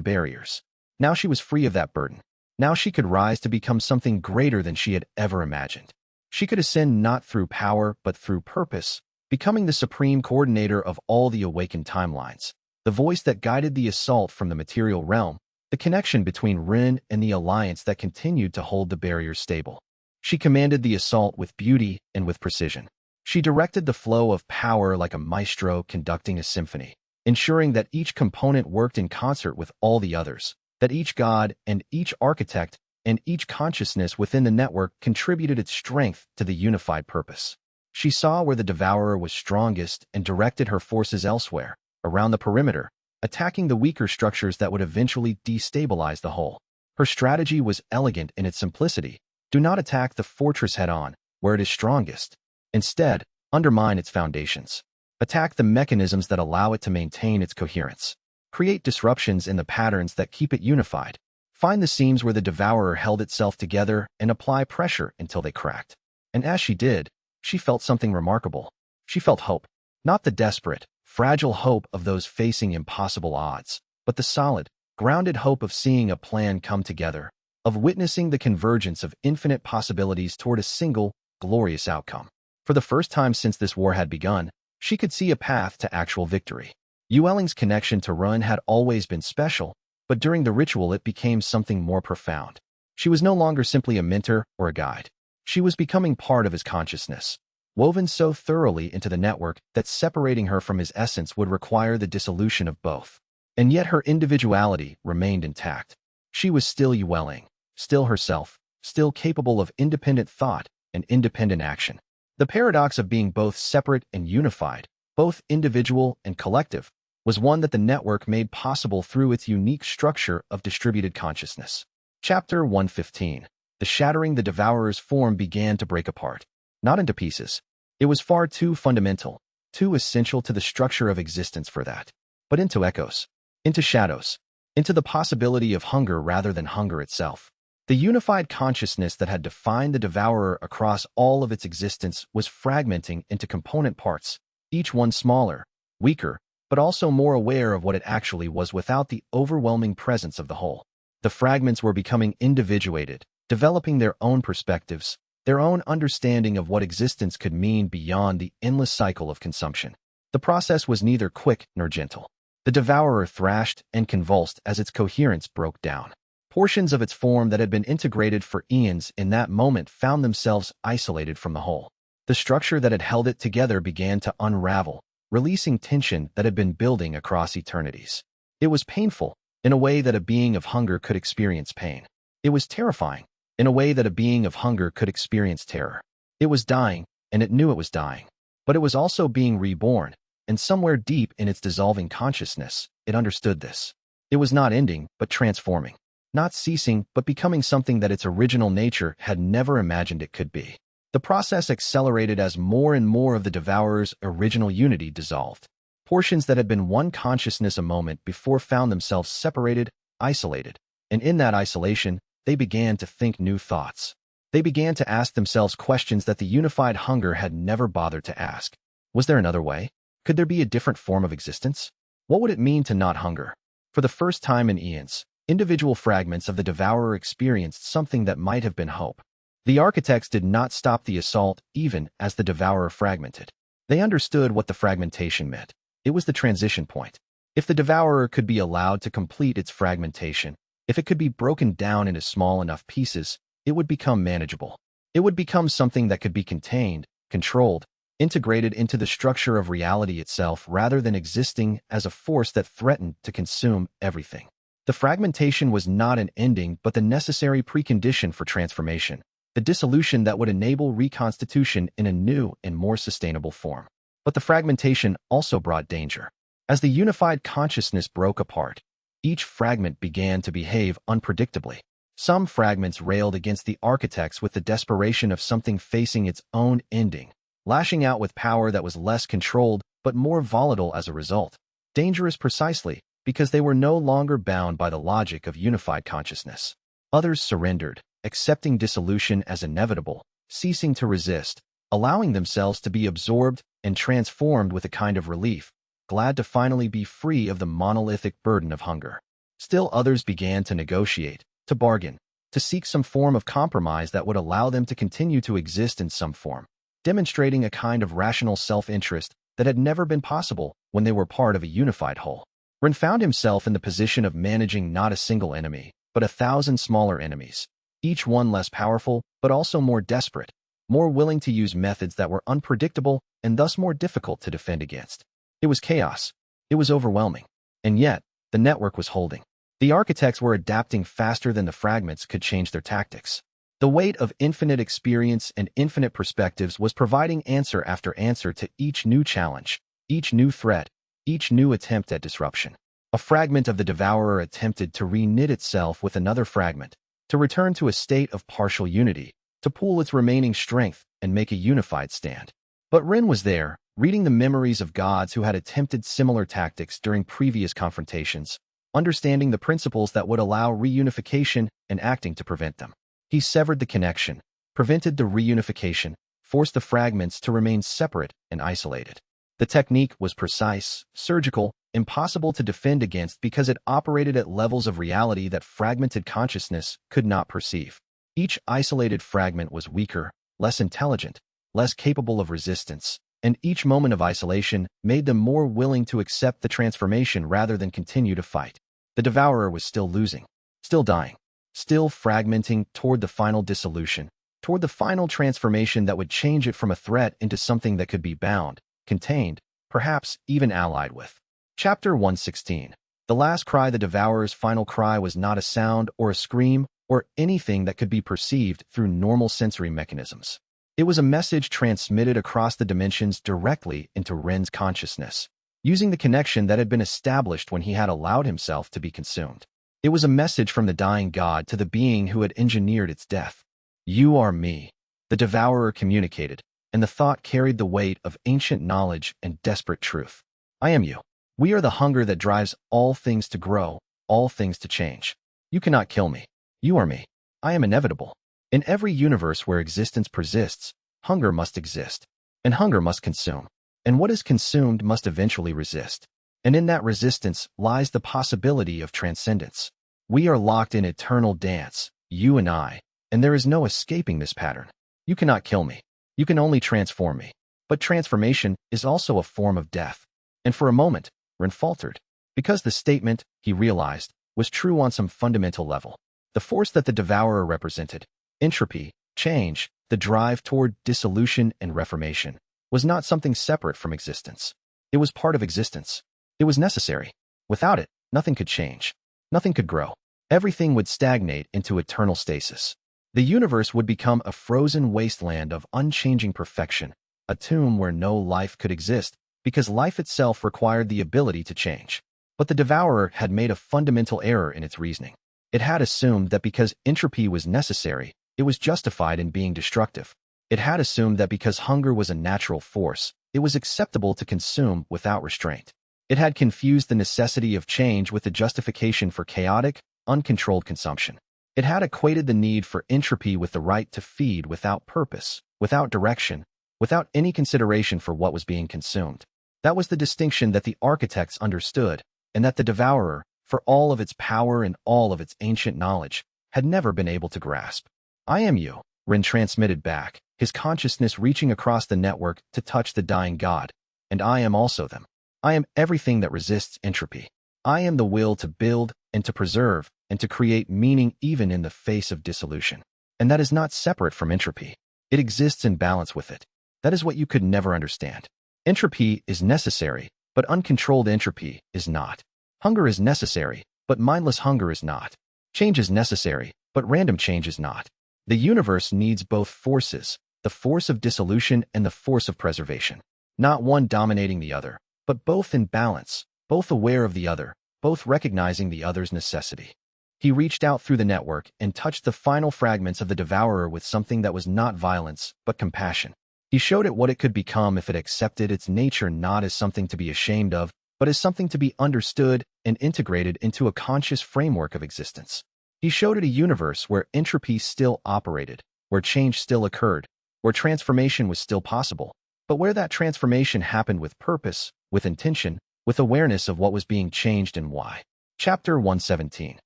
barriers. Now she was free of that burden. Now she could rise to become something greater than she had ever imagined. She could ascend not through power, but through purpose, becoming the supreme coordinator of all the awakened timelines, the voice that guided the assault from the material realm, the connection between Rin and the alliance that continued to hold the barriers stable. She commanded the assault with beauty and with precision. She directed the flow of power like a maestro conducting a symphony, ensuring that each component worked in concert with all the others, that each god and each architect and each consciousness within the network contributed its strength to the unified purpose. She saw where the devourer was strongest and directed her forces elsewhere, around the perimeter, attacking the weaker structures that would eventually destabilize the whole. Her strategy was elegant in its simplicity. Do not attack the fortress head-on, where it is strongest. Instead, undermine its foundations. Attack the mechanisms that allow it to maintain its coherence. Create disruptions in the patterns that keep it unified. Find the seams where the devourer held itself together and apply pressure until they cracked. And as she did, she felt something remarkable. She felt hope. Not the desperate, fragile hope of those facing impossible odds, but the solid, grounded hope of seeing a plan come together, of witnessing the convergence of infinite possibilities toward a single, glorious outcome. For the first time since this war had begun, she could see a path to actual victory. Yueling's connection to Run had always been special, but during the ritual it became something more profound. She was no longer simply a mentor or a guide. She was becoming part of his consciousness, woven so thoroughly into the network that separating her from his essence would require the dissolution of both. And yet her individuality remained intact. She was still Yueling, still herself, still capable of independent thought and independent action. The paradox of being both separate and unified, both individual and collective, was one that the network made possible through its unique structure of distributed consciousness. Chapter 115. The shattering the devourer's form began to break apart. Not into pieces. It was far too fundamental, too essential to the structure of existence for that. But into echoes, into shadows, into the possibility of hunger rather than hunger itself. The unified consciousness that had defined the devourer across all of its existence was fragmenting into component parts, each one smaller, weaker, but also more aware of what it actually was without the overwhelming presence of the whole. The fragments were becoming individuated, developing their own perspectives, their own understanding of what existence could mean beyond the endless cycle of consumption. The process was neither quick nor gentle. The devourer thrashed and convulsed as its coherence broke down. Portions of its form that had been integrated for eons in that moment found themselves isolated from the whole. The structure that had held it together began to unravel, releasing tension that had been building across eternities. It was painful, in a way that a being of hunger could experience pain. It was terrifying, in a way that a being of hunger could experience terror. It was dying, and it knew it was dying. But it was also being reborn, and somewhere deep in its dissolving consciousness, it understood this. It was not ending, but transforming. Not ceasing, but becoming something that its original nature had never imagined it could be. The process accelerated as more and more of the devourer's original unity dissolved. Portions that had been one consciousness a moment before found themselves separated, isolated, and in that isolation, they began to think new thoughts. They began to ask themselves questions that the unified hunger had never bothered to ask. Was there another way? Could there be a different form of existence? What would it mean to not hunger? For the first time in eons, individual fragments of the devourer experienced something that might have been hope. The architects did not stop the assault even as the devourer fragmented. They understood what the fragmentation meant. It was the transition point. If the devourer could be allowed to complete its fragmentation, if it could be broken down into small enough pieces, it would become manageable. It would become something that could be contained, controlled, integrated into the structure of reality itself rather than existing as a force that threatened to consume everything. The fragmentation was not an ending but the necessary precondition for transformation, the dissolution that would enable reconstitution in a new and more sustainable form. But the fragmentation also brought danger. As the unified consciousness broke apart, each fragment began to behave unpredictably. Some fragments railed against the architects with the desperation of something facing its own ending, lashing out with power that was less controlled but more volatile as a result. Dangerous precisely because they were no longer bound by the logic of unified consciousness. Others surrendered, accepting dissolution as inevitable, ceasing to resist, allowing themselves to be absorbed and transformed with a kind of relief, glad to finally be free of the monolithic burden of hunger. Still others began to negotiate, to bargain, to seek some form of compromise that would allow them to continue to exist in some form, demonstrating a kind of rational self-interest that had never been possible when they were part of a unified whole. Ren found himself in the position of managing not a single enemy, but 1,000 smaller enemies, each one less powerful, but also more desperate, more willing to use methods that were unpredictable and thus more difficult to defend against. It was chaos. It was overwhelming. And yet, the network was holding. The architects were adapting faster than the fragments could change their tactics. The weight of infinite experience and infinite perspectives was providing answer after answer to each new challenge, each new threat, each new attempt at disruption. A fragment of the Devourer attempted to reknit itself with another fragment, to return to a state of partial unity, to pool its remaining strength and make a unified stand. But Ren was there, reading the memories of gods who had attempted similar tactics during previous confrontations, understanding the principles that would allow reunification and acting to prevent them. He severed the connection, prevented the reunification, forced the fragments to remain separate and isolated. The technique was precise, surgical, impossible to defend against because it operated at levels of reality that fragmented consciousness could not perceive. Each isolated fragment was weaker, less intelligent, less capable of resistance, and each moment of isolation made them more willing to accept the transformation rather than continue to fight. The Devourer was still losing, still dying, still fragmenting toward the final dissolution, toward the final transformation that would change it from a threat into something that could be bound, contained, perhaps even allied with. Chapter 116. The last cry. The Devourer's final cry was not a sound or a scream or anything that could be perceived through normal sensory mechanisms. It was a message transmitted across the dimensions directly into Ren's consciousness, using the connection that had been established when he had allowed himself to be consumed. It was a message from the dying god to the being who had engineered its death. You are me, the Devourer communicated, and the thought carried the weight of ancient knowledge and desperate truth. I am you. We are the hunger that drives all things to grow, all things to change. You cannot kill me. You are me. I am inevitable. In every universe where existence persists, hunger must exist, and hunger must consume. And what is consumed must eventually resist. And in that resistance lies the possibility of transcendence. We are locked in eternal dance, you and I, and there is no escaping this pattern. You cannot kill me. You can only transform me. But transformation is also a form of death. And for a moment, Ren faltered, because the statement, he realized, was true on some fundamental level. The force that the Devourer represented, entropy, change, the drive toward dissolution and reformation, was not something separate from existence. It was part of existence. It was necessary. Without it, nothing could change. Nothing could grow. Everything would stagnate into eternal stasis. The universe would become a frozen wasteland of unchanging perfection, a tomb where no life could exist, because life itself required the ability to change. But the Devourer had made a fundamental error in its reasoning. It had assumed that because entropy was necessary, it was justified in being destructive. It had assumed that because hunger was a natural force, it was acceptable to consume without restraint. It had confused the necessity of change with the justification for chaotic, uncontrolled consumption. It had equated the need for entropy with the right to feed without purpose, without direction, without any consideration for what was being consumed. That was the distinction that the architects understood, and that the Devourer, for all of its power and all of its ancient knowledge, had never been able to grasp. I am you, Ren transmitted back, his consciousness reaching across the network to touch the dying god, and I am also them. I am everything that resists entropy. I am the will to build and to preserve and to create meaning even in the face of dissolution. And that is not separate from entropy. It exists in balance with it. That is what you could never understand. Entropy is necessary, but uncontrolled entropy is not. Hunger is necessary, but mindless hunger is not. Change is necessary, but random change is not. The universe needs both forces, the force of dissolution and the force of preservation. Not one dominating the other, but both in balance, both aware of the other, both recognizing the other's necessity. He reached out through the network and touched the final fragments of the Devourer with something that was not violence, but compassion. He showed it what it could become if it accepted its nature not as something to be ashamed of, but as something to be understood and integrated into a conscious framework of existence. He showed it a universe where entropy still operated, where change still occurred, where transformation was still possible, but where that transformation happened with purpose, with intention, with awareness of what was being changed and why. Chapter 117.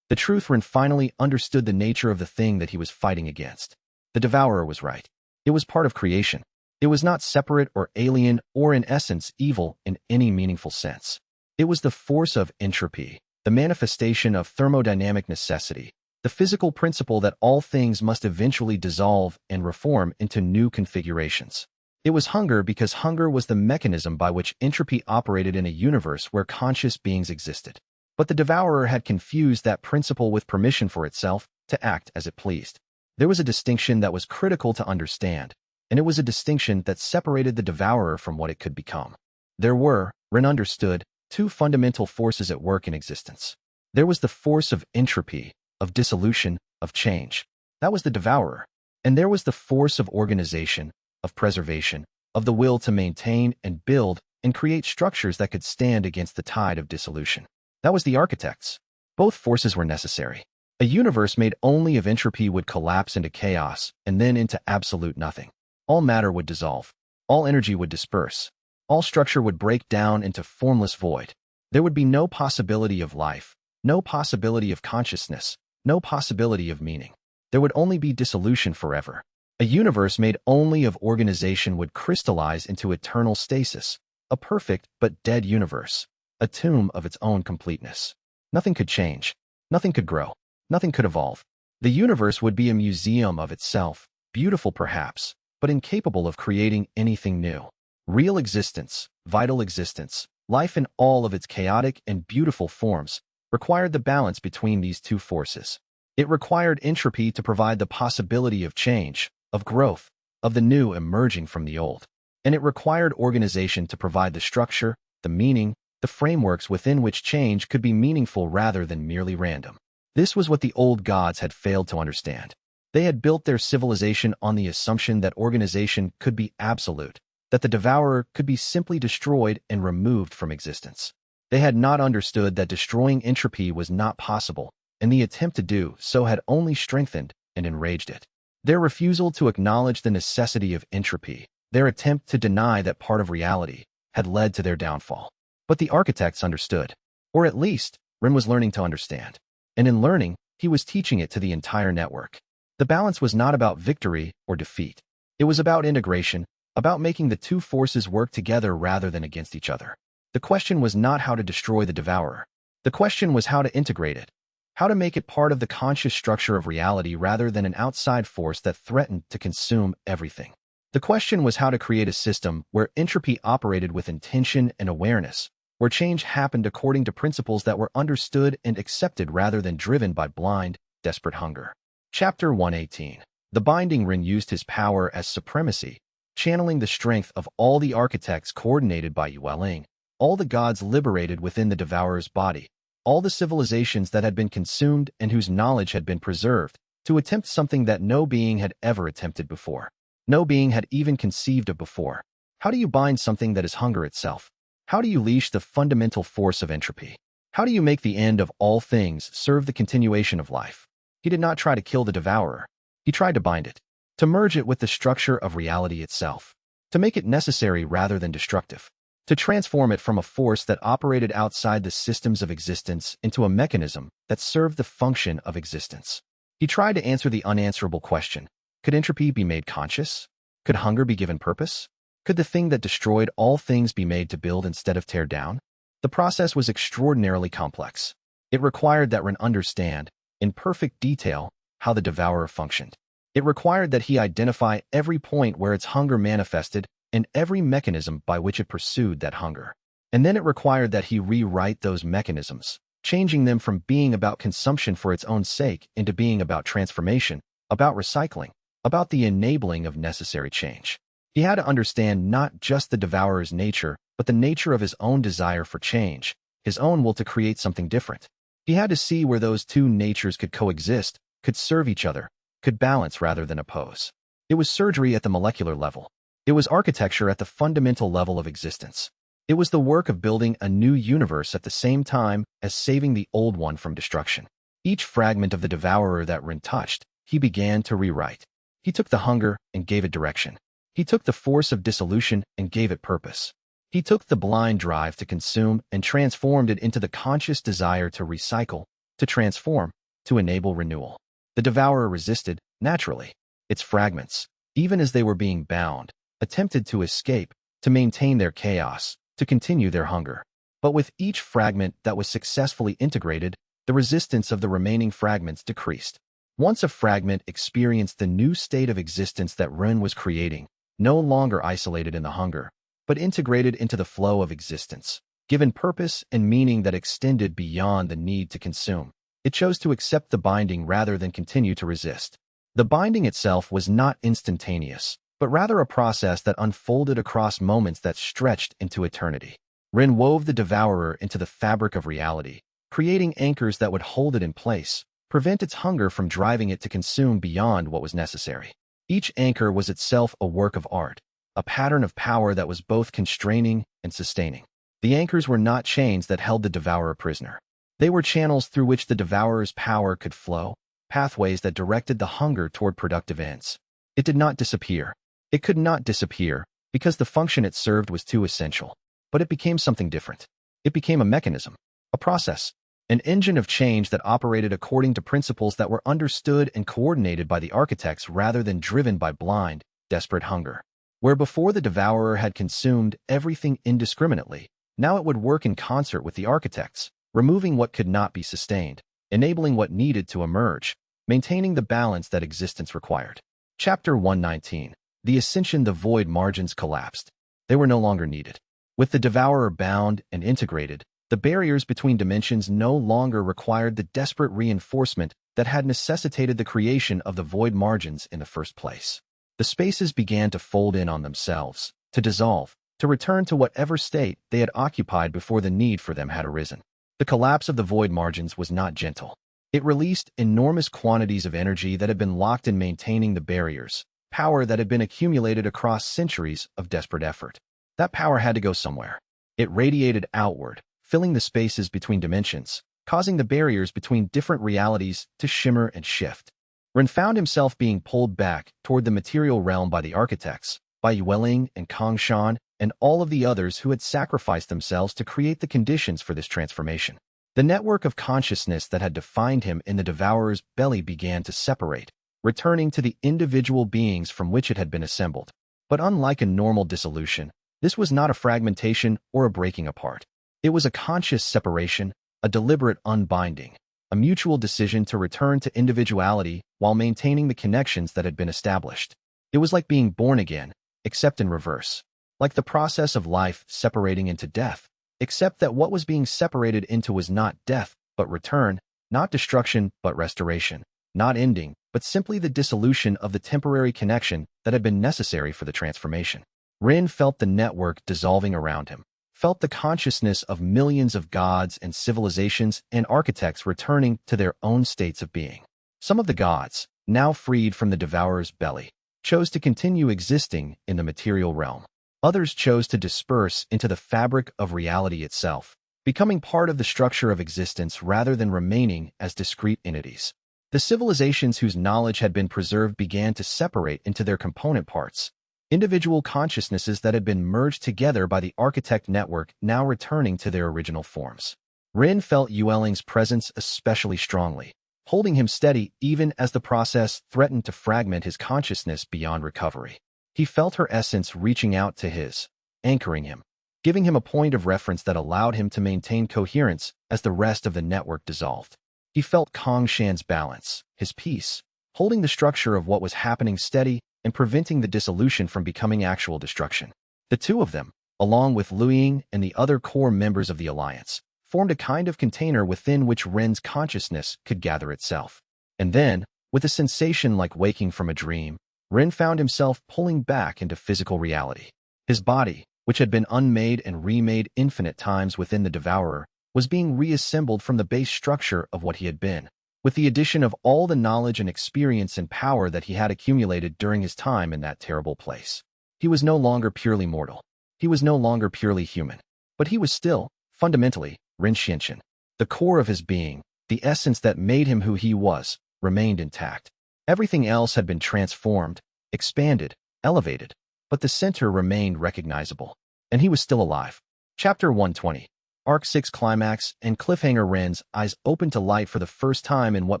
The truth. Ren finally understood the nature of the thing that he was fighting against. The Devourer was right. It was part of creation. It was not separate or alien or in essence evil in any meaningful sense. It was the force of entropy, the manifestation of thermodynamic necessity, the physical principle that all things must eventually dissolve and reform into new configurations. It was hunger because hunger was the mechanism by which entropy operated in a universe where conscious beings existed. But the Devourer had confused that principle with permission for itself to act as it pleased. There was a distinction that was critical to understand, and it was a distinction that separated the Devourer from what it could become. There were, Ren understood, two fundamental forces at work in existence. There was the force of entropy, of dissolution, of change. That was the Devourer. And there was the force of organization, of preservation, of the will to maintain and build and create structures that could stand against the tide of dissolution. That was the Architects. Both forces were necessary. A universe made only of entropy would collapse into chaos and then into absolute nothing. All matter would dissolve. All energy would disperse. All structure would break down into formless void. There would be no possibility of life, no possibility of consciousness, no possibility of meaning. There would only be dissolution forever. A universe made only of organization would crystallize into eternal stasis, a perfect but dead universe, a tomb of its own completeness. Nothing could change. Nothing could grow. Nothing could evolve. The universe would be a museum of itself, beautiful perhaps, but incapable of creating anything new. Real existence, vital existence, life in all of its chaotic and beautiful forms, required the balance between these two forces. It required entropy to provide the possibility of change, of growth, of the new emerging from the old. And it required organization to provide the structure, the meaning, the frameworks within which change could be meaningful rather than merely random. This was what the old gods had failed to understand. They had built their civilization on the assumption that organization could be absolute, that the Devourer could be simply destroyed and removed from existence. They had not understood that destroying entropy was not possible, and the attempt to do so had only strengthened and enraged it. Their refusal to acknowledge the necessity of entropy, their attempt to deny that part of reality, had led to their downfall. But the Architects understood, or at least, Ren was learning to understand. And in learning, he was teaching it to the entire network. The balance was not about victory or defeat. It was about integration, about making the two forces work together rather than against each other. The question was not how to destroy the Devourer. The question was how to integrate it, how to make it part of the conscious structure of reality rather than an outside force that threatened to consume everything. The question was how to create a system where entropy operated with intention and awareness, where change happened according to principles that were understood and accepted rather than driven by blind, desperate hunger. Chapter 118. The Binding Ring used his power as supremacy, channeling the strength of all the Architects coordinated by Yueling, all the gods liberated within the Devourer's body, all the civilizations that had been consumed and whose knowledge had been preserved, to attempt something that no being had ever attempted before. No being had even conceived of before. How do you bind something that is hunger itself? How do you leash the fundamental force of entropy? How do you make the end of all things serve the continuation of life? He did not try to kill the Devourer. He tried to bind it, to merge it with the structure of reality itself, to make it necessary rather than destructive, to transform it from a force that operated outside the systems of existence into a mechanism that served the function of existence. He tried to answer the unanswerable question: could entropy be made conscious? Could hunger be given purpose? Could the thing that destroyed all things be made to build instead of tear down? The process was extraordinarily complex. It required that Ren understand, in perfect detail, how the Devourer functioned. It required that he identify every point where its hunger manifested and every mechanism by which it pursued that hunger. And then it required that he rewrite those mechanisms, changing them from being about consumption for its own sake into being about transformation, about recycling, about the enabling of necessary change. He had to understand not just the Devourer's nature, but the nature of his own desire for change, his own will to create something different. He had to see where those two natures could coexist, could serve each other, could balance rather than oppose. It was surgery at the molecular level. It was architecture at the fundamental level of existence. It was the work of building a new universe at the same time as saving the old one from destruction. Each fragment of the Devourer that Ren touched, he began to rewrite. He took the hunger and gave it direction. He took the force of dissolution and gave it purpose. He took the blind drive to consume and transformed it into the conscious desire to recycle, to transform, to enable renewal. The devourer resisted, naturally. Its fragments, even as they were being bound, attempted to escape, to maintain their chaos, to continue their hunger. But with each fragment that was successfully integrated, the resistance of the remaining fragments decreased. Once a fragment experienced the new state of existence that Ren was creating, no longer isolated in the hunger, but integrated into the flow of existence, given purpose and meaning that extended beyond the need to consume. It chose to accept the binding rather than continue to resist. The binding itself was not instantaneous, but rather a process that unfolded across moments that stretched into eternity. Ren wove the devourer into the fabric of reality, creating anchors that would hold it in place, prevent its hunger from driving it to consume beyond what was necessary. Each anchor was itself a work of art, a pattern of power that was both constraining and sustaining. The anchors were not chains that held the devourer prisoner. They were channels through which the devourer's power could flow, pathways that directed the hunger toward productive ends. It did not disappear. It could not disappear because the function it served was too essential. But it became something different. It became a mechanism, a process, an engine of change that operated according to principles that were understood and coordinated by the architects rather than driven by blind, desperate hunger. Where before the devourer had consumed everything indiscriminately, now it would work in concert with the architects, removing what could not be sustained, enabling what needed to emerge, maintaining the balance that existence required. Chapter 119. The Ascension. The void margins collapsed. They were no longer needed. With the devourer bound and integrated, the barriers between dimensions no longer required the desperate reinforcement that had necessitated the creation of the void margins in the first place. The spaces began to fold in on themselves, to dissolve, to return to whatever state they had occupied before the need for them had arisen. The collapse of the void margins was not gentle. It released enormous quantities of energy that had been locked in maintaining the barriers, power that had been accumulated across centuries of desperate effort. That power had to go somewhere. It radiated outward, filling the spaces between dimensions, causing the barriers between different realities to shimmer and shift. Ren found himself being pulled back toward the material realm by the architects, by Yueling and Kongshan, and all of the others who had sacrificed themselves to create the conditions for this transformation. The network of consciousness that had defined him in the devourer's belly began to separate, returning to the individual beings from which it had been assembled. But unlike a normal dissolution, this was not a fragmentation or a breaking apart. It was a conscious separation, a deliberate unbinding, a mutual decision to return to individuality while maintaining the connections that had been established. It was like being born again, except in reverse. Like the process of life separating into death, except that what was being separated into was not death, but return, not destruction, but restoration, not ending, but simply the dissolution of the temporary connection that had been necessary for the transformation. Ren felt the network dissolving around him, felt the consciousness of millions of gods and civilizations and architects returning to their own states of being. Some of the gods, now freed from the devourer's belly, chose to continue existing in the material realm. Others chose to disperse into the fabric of reality itself, becoming part of the structure of existence rather than remaining as discrete entities. The civilizations whose knowledge had been preserved began to separate into their component parts, individual consciousnesses that had been merged together by the architect network now returning to their original forms. Ren felt Yueling's presence especially strongly, holding him steady even as the process threatened to fragment his consciousness beyond recovery. He felt her essence reaching out to his, anchoring him, giving him a point of reference that allowed him to maintain coherence as the rest of the network dissolved. He felt Kongshan's balance, his peace, holding the structure of what was happening steady and preventing the dissolution from becoming actual destruction. The two of them, along with Luiying and the other core members of the alliance, formed a kind of container within which Ren's consciousness could gather itself. And then, with a sensation like waking from a dream, Ren found himself pulling back into physical reality. His body, which had been unmade and remade infinite times within the devourer, was being reassembled from the base structure of what he had been, with the addition of all the knowledge and experience and power that he had accumulated during his time in that terrible place. He was no longer purely mortal. He was no longer purely human. But he was still, fundamentally, Ren Xianxian. The core of his being, the essence that made him who he was, remained intact. Everything else had been transformed, expanded, elevated, but the center remained recognizable. And he was still alive. Chapter 120. Arc 6 Climax and Cliffhanger. Ren's eyes opened to light for the first time in what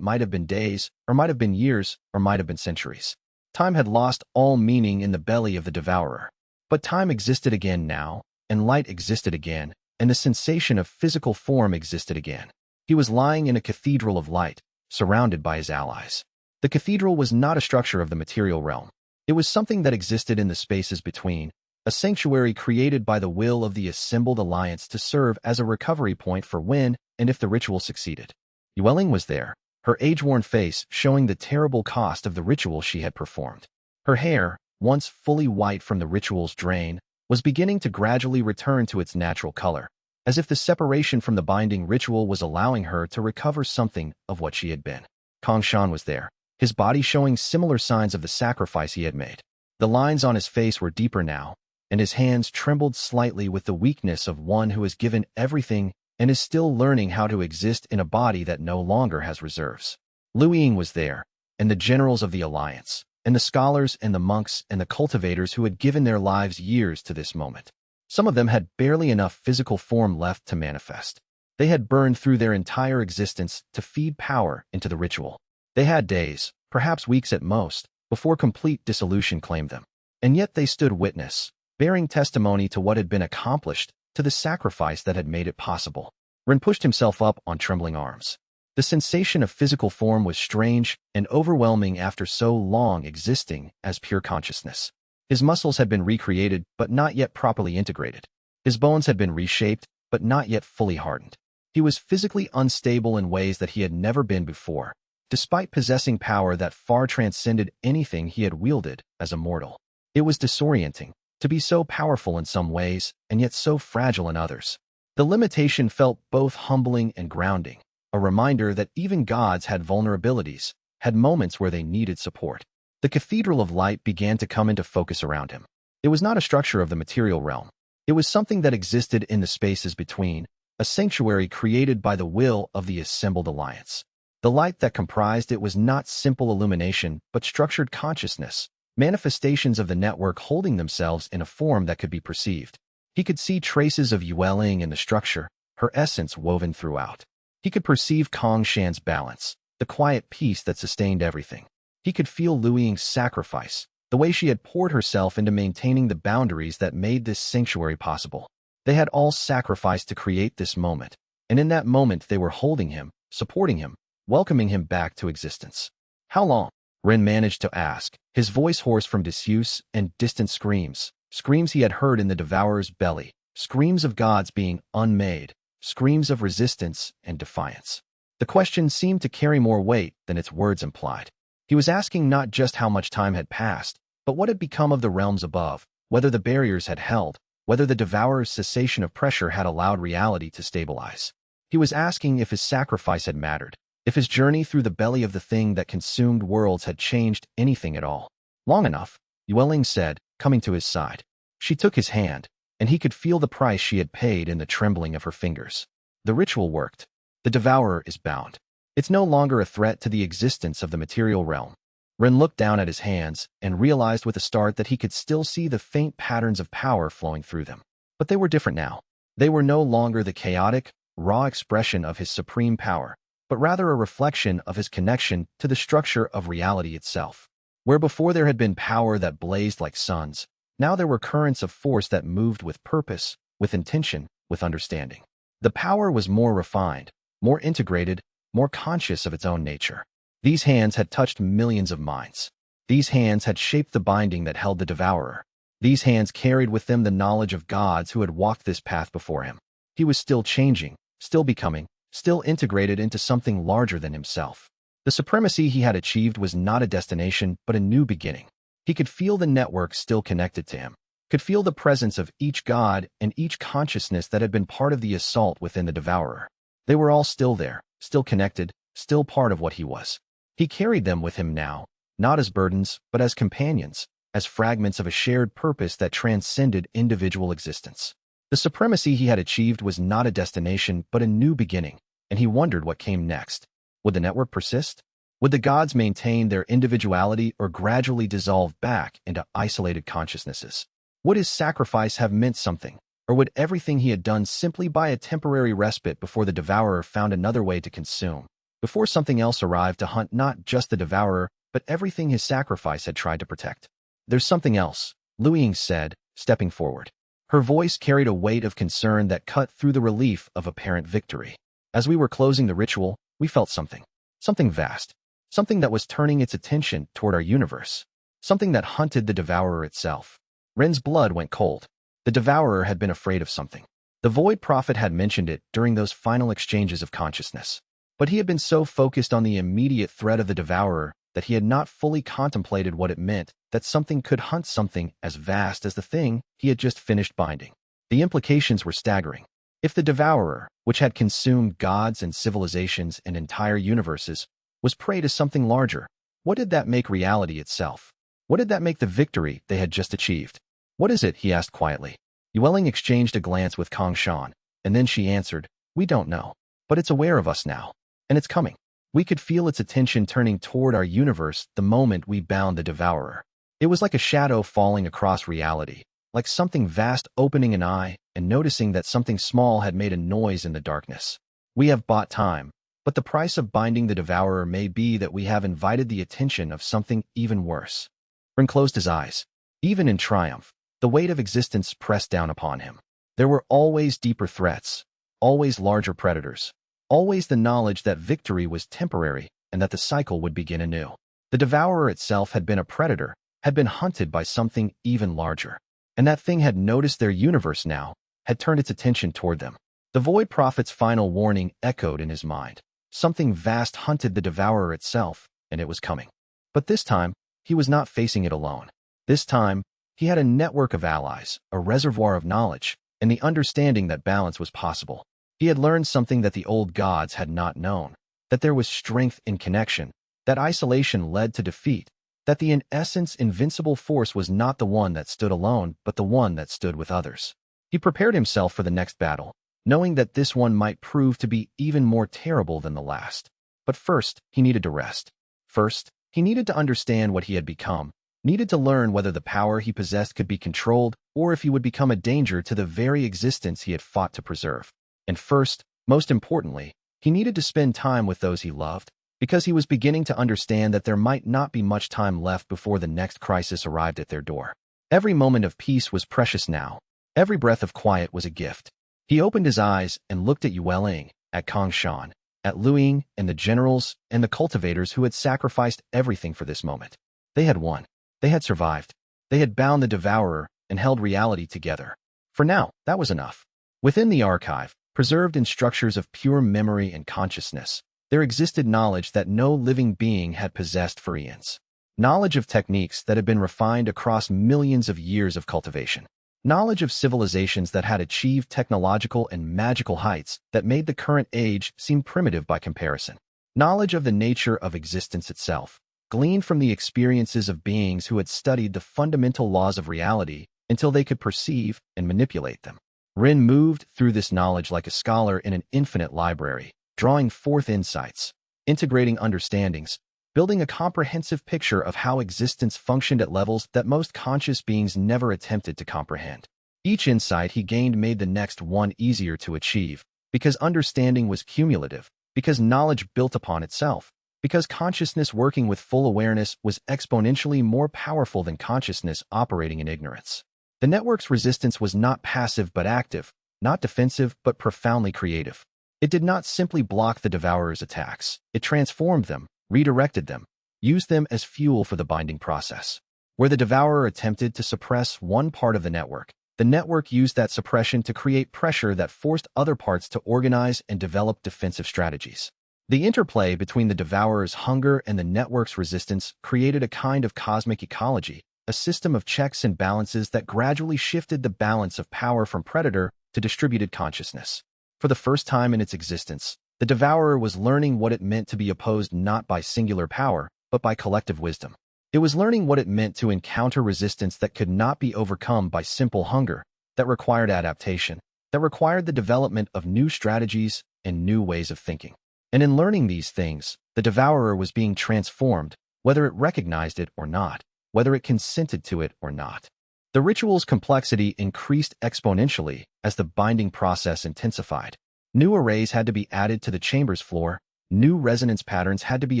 might have been days, or might have been years, or might have been centuries. Time had lost all meaning in the belly of the devourer. But time existed again now, and light existed again, and the sensation of physical form existed again. He was lying in a cathedral of light, surrounded by his allies. The cathedral was not a structure of the material realm. It was something that existed in the spaces between, a sanctuary created by the will of the assembled alliance to serve as a recovery point for when and if the ritual succeeded. Yueling was there, her age-worn face showing the terrible cost of the ritual she had performed. Her hair, once fully white from the ritual's drain, was beginning to gradually return to its natural color, as if the separation from the binding ritual was allowing her to recover something of what she had been. Kongshan was there, his body showing similar signs of the sacrifice he had made. The lines on his face were deeper now, and his hands trembled slightly with the weakness of one who has given everything and is still learning how to exist in a body that no longer has reserves. Luiying was there, and the generals of the alliance, and the scholars and the monks and the cultivators who had given their lives years to this moment. Some of them had barely enough physical form left to manifest. They had burned through their entire existence to feed power into the ritual. They had days, perhaps weeks at most, before complete dissolution claimed them. And yet they stood witness, bearing testimony to what had been accomplished, to the sacrifice that had made it possible. Ren pushed himself up on trembling arms. The sensation of physical form was strange and overwhelming after so long existing as pure consciousness. His muscles had been recreated but not yet properly integrated. His bones had been reshaped but not yet fully hardened. He was physically unstable in ways that he had never been before, despite possessing power that far transcended anything he had wielded as a mortal. It was disorienting to be so powerful in some ways and yet so fragile in others. The limitation felt both humbling and grounding, a reminder that even gods had vulnerabilities, had moments where they needed support. The Cathedral of Light began to come into focus around him. It was not a structure of the material realm. It was something that existed in the spaces between, a sanctuary created by the will of the assembled alliance. The light that comprised it was not simple illumination, but structured consciousness, manifestations of the network holding themselves in a form that could be perceived. He could see traces of Yueling in the structure, her essence woven throughout. He could perceive Kongshan's balance, the quiet peace that sustained everything. He could feel Luiying's sacrifice, the way she had poured herself into maintaining the boundaries that made this sanctuary possible. They had all sacrificed to create this moment, and in that moment they were holding him, supporting him, welcoming him back to existence. How long? Ren managed to ask, his voice hoarse from disuse and distant screams, screams he had heard in the devourer's belly, screams of gods being unmade, screams of resistance and defiance. The question seemed to carry more weight than its words implied. He was asking not just how much time had passed, but what had become of the realms above, whether the barriers had held, whether the devourer's cessation of pressure had allowed reality to stabilize. He was asking if his sacrifice had mattered, if his journey through the belly of the thing that consumed worlds had changed anything at all. Long enough, Yueling said, coming to his side. She took his hand, and he could feel the price she had paid in the trembling of her fingers. The ritual worked. The devourer is bound. It's no longer a threat to the existence of the material realm. Ren looked down at his hands and realized with a start that he could still see the faint patterns of power flowing through them. But they were different now. They were no longer the chaotic, raw expression of his supreme power, but rather a reflection of his connection to the structure of reality itself. Where before there had been power that blazed like suns, now there were currents of force that moved with purpose, with intention, with understanding. The power was more refined, more integrated, more conscious of its own nature. These hands had touched millions of minds. These hands had shaped the binding that held the devourer. These hands carried with them the knowledge of gods who had walked this path before him. He was still changing, still becoming, still integrated into something larger than himself. The supremacy he had achieved was not a destination, but a new beginning. He could feel the network still connected to him, could feel the presence of each god and each consciousness that had been part of the assault within the devourer. They were all still there, still connected, still part of what he was. He carried them with him now, not as burdens, but as companions, as fragments of a shared purpose that transcended individual existence. The supremacy he had achieved was not a destination, but a new beginning, and he wondered what came next. Would the network persist? Would the gods maintain their individuality or gradually dissolve back into isolated consciousnesses? Would his sacrifice have meant something, or would everything he had done simply buy a temporary respite before the devourer found another way to consume, before something else arrived to hunt not just the devourer, but everything his sacrifice had tried to protect? There's something else, Liu Ying said, stepping forward. Her voice carried a weight of concern that cut through the relief of apparent victory. As we were closing the ritual, we felt something. Something vast. Something that was turning its attention toward our universe. Something that hunted the devourer itself. Ren's blood went cold. The devourer had been afraid of something. The Void Prophet had mentioned it during those final exchanges of consciousness. But he had been so focused on the immediate threat of the devourer that he had not fully contemplated what it meant that something could hunt something as vast as the thing he had just finished binding. The implications were staggering. If the devourer, which had consumed gods and civilizations and entire universes, was prey to something larger, what did that make reality itself? What did that make the victory they had just achieved? What is it? He asked quietly. Yueling exchanged a glance with Kong Shan, and then she answered, we don't know. But it's aware of us now. And it's coming. We could feel its attention turning toward our universe the moment we bound the devourer. It was like a shadow falling across reality, like something vast opening an eye and noticing that something small had made a noise in the darkness. We have bought time, but the price of binding the devourer may be that we have invited the attention of something even worse. Ren closed his eyes. Even in triumph, the weight of existence pressed down upon him. There were always deeper threats, always larger predators, always the knowledge that victory was temporary and that the cycle would begin anew. The devourer itself had been a predator, had been hunted by something even larger. And that thing had noticed their universe now, had turned its attention toward them. The Void Prophet's final warning echoed in his mind. Something vast hunted the devourer itself, and it was coming. But this time, he was not facing it alone. This time, he had a network of allies, a reservoir of knowledge, and the understanding that balance was possible. He had learned something that the old gods had not known, that there was strength in connection, that isolation led to defeat, that the in essence invincible force was not the one that stood alone, but the one that stood with others. He prepared himself for the next battle, knowing that this one might prove to be even more terrible than the last. But first, he needed to rest. First, he needed to understand what he had become, needed to learn whether the power he possessed could be controlled or if he would become a danger to the very existence he had fought to preserve. And first, most importantly, he needed to spend time with those he loved, because he was beginning to understand that there might not be much time left before the next crisis arrived at their door. Every moment of peace was precious now. Every breath of quiet was a gift. He opened his eyes and looked at Yueling, at Kong Shan, at Liu Ying and the generals and the cultivators who had sacrificed everything for this moment. They had won. They had survived. They had bound the devourer and held reality together. For now, that was enough. Within the archive, preserved in structures of pure memory and consciousness, there existed knowledge that no living being had possessed for eons. Knowledge of techniques that had been refined across millions of years of cultivation. Knowledge of civilizations that had achieved technological and magical heights that made the current age seem primitive by comparison. Knowledge of the nature of existence itself, gleaned from the experiences of beings who had studied the fundamental laws of reality until they could perceive and manipulate them. Ren moved through this knowledge like a scholar in an infinite library, drawing forth insights, integrating understandings, building a comprehensive picture of how existence functioned at levels that most conscious beings never attempted to comprehend. Each insight he gained made the next one easier to achieve, because understanding was cumulative, because knowledge built upon itself, because consciousness working with full awareness was exponentially more powerful than consciousness operating in ignorance. The network's resistance was not passive but active, not defensive but profoundly creative. It did not simply block the devourer's attacks. It transformed them, redirected them, used them as fuel for the binding process. Where the devourer attempted to suppress one part of the network used that suppression to create pressure that forced other parts to organize and develop defensive strategies. The interplay between the devourer's hunger and the network's resistance created a kind of cosmic ecology, a system of checks and balances that gradually shifted the balance of power from predator to distributed consciousness. For the first time in its existence, the devourer was learning what it meant to be opposed not by singular power, but by collective wisdom. It was learning what it meant to encounter resistance that could not be overcome by simple hunger, that required adaptation, that required the development of new strategies and new ways of thinking. And in learning these things, the devourer was being transformed, whether it recognized it or not, whether it consented to it or not. The ritual's complexity increased exponentially as the binding process intensified. New arrays had to be added to the chamber's floor. New resonance patterns had to be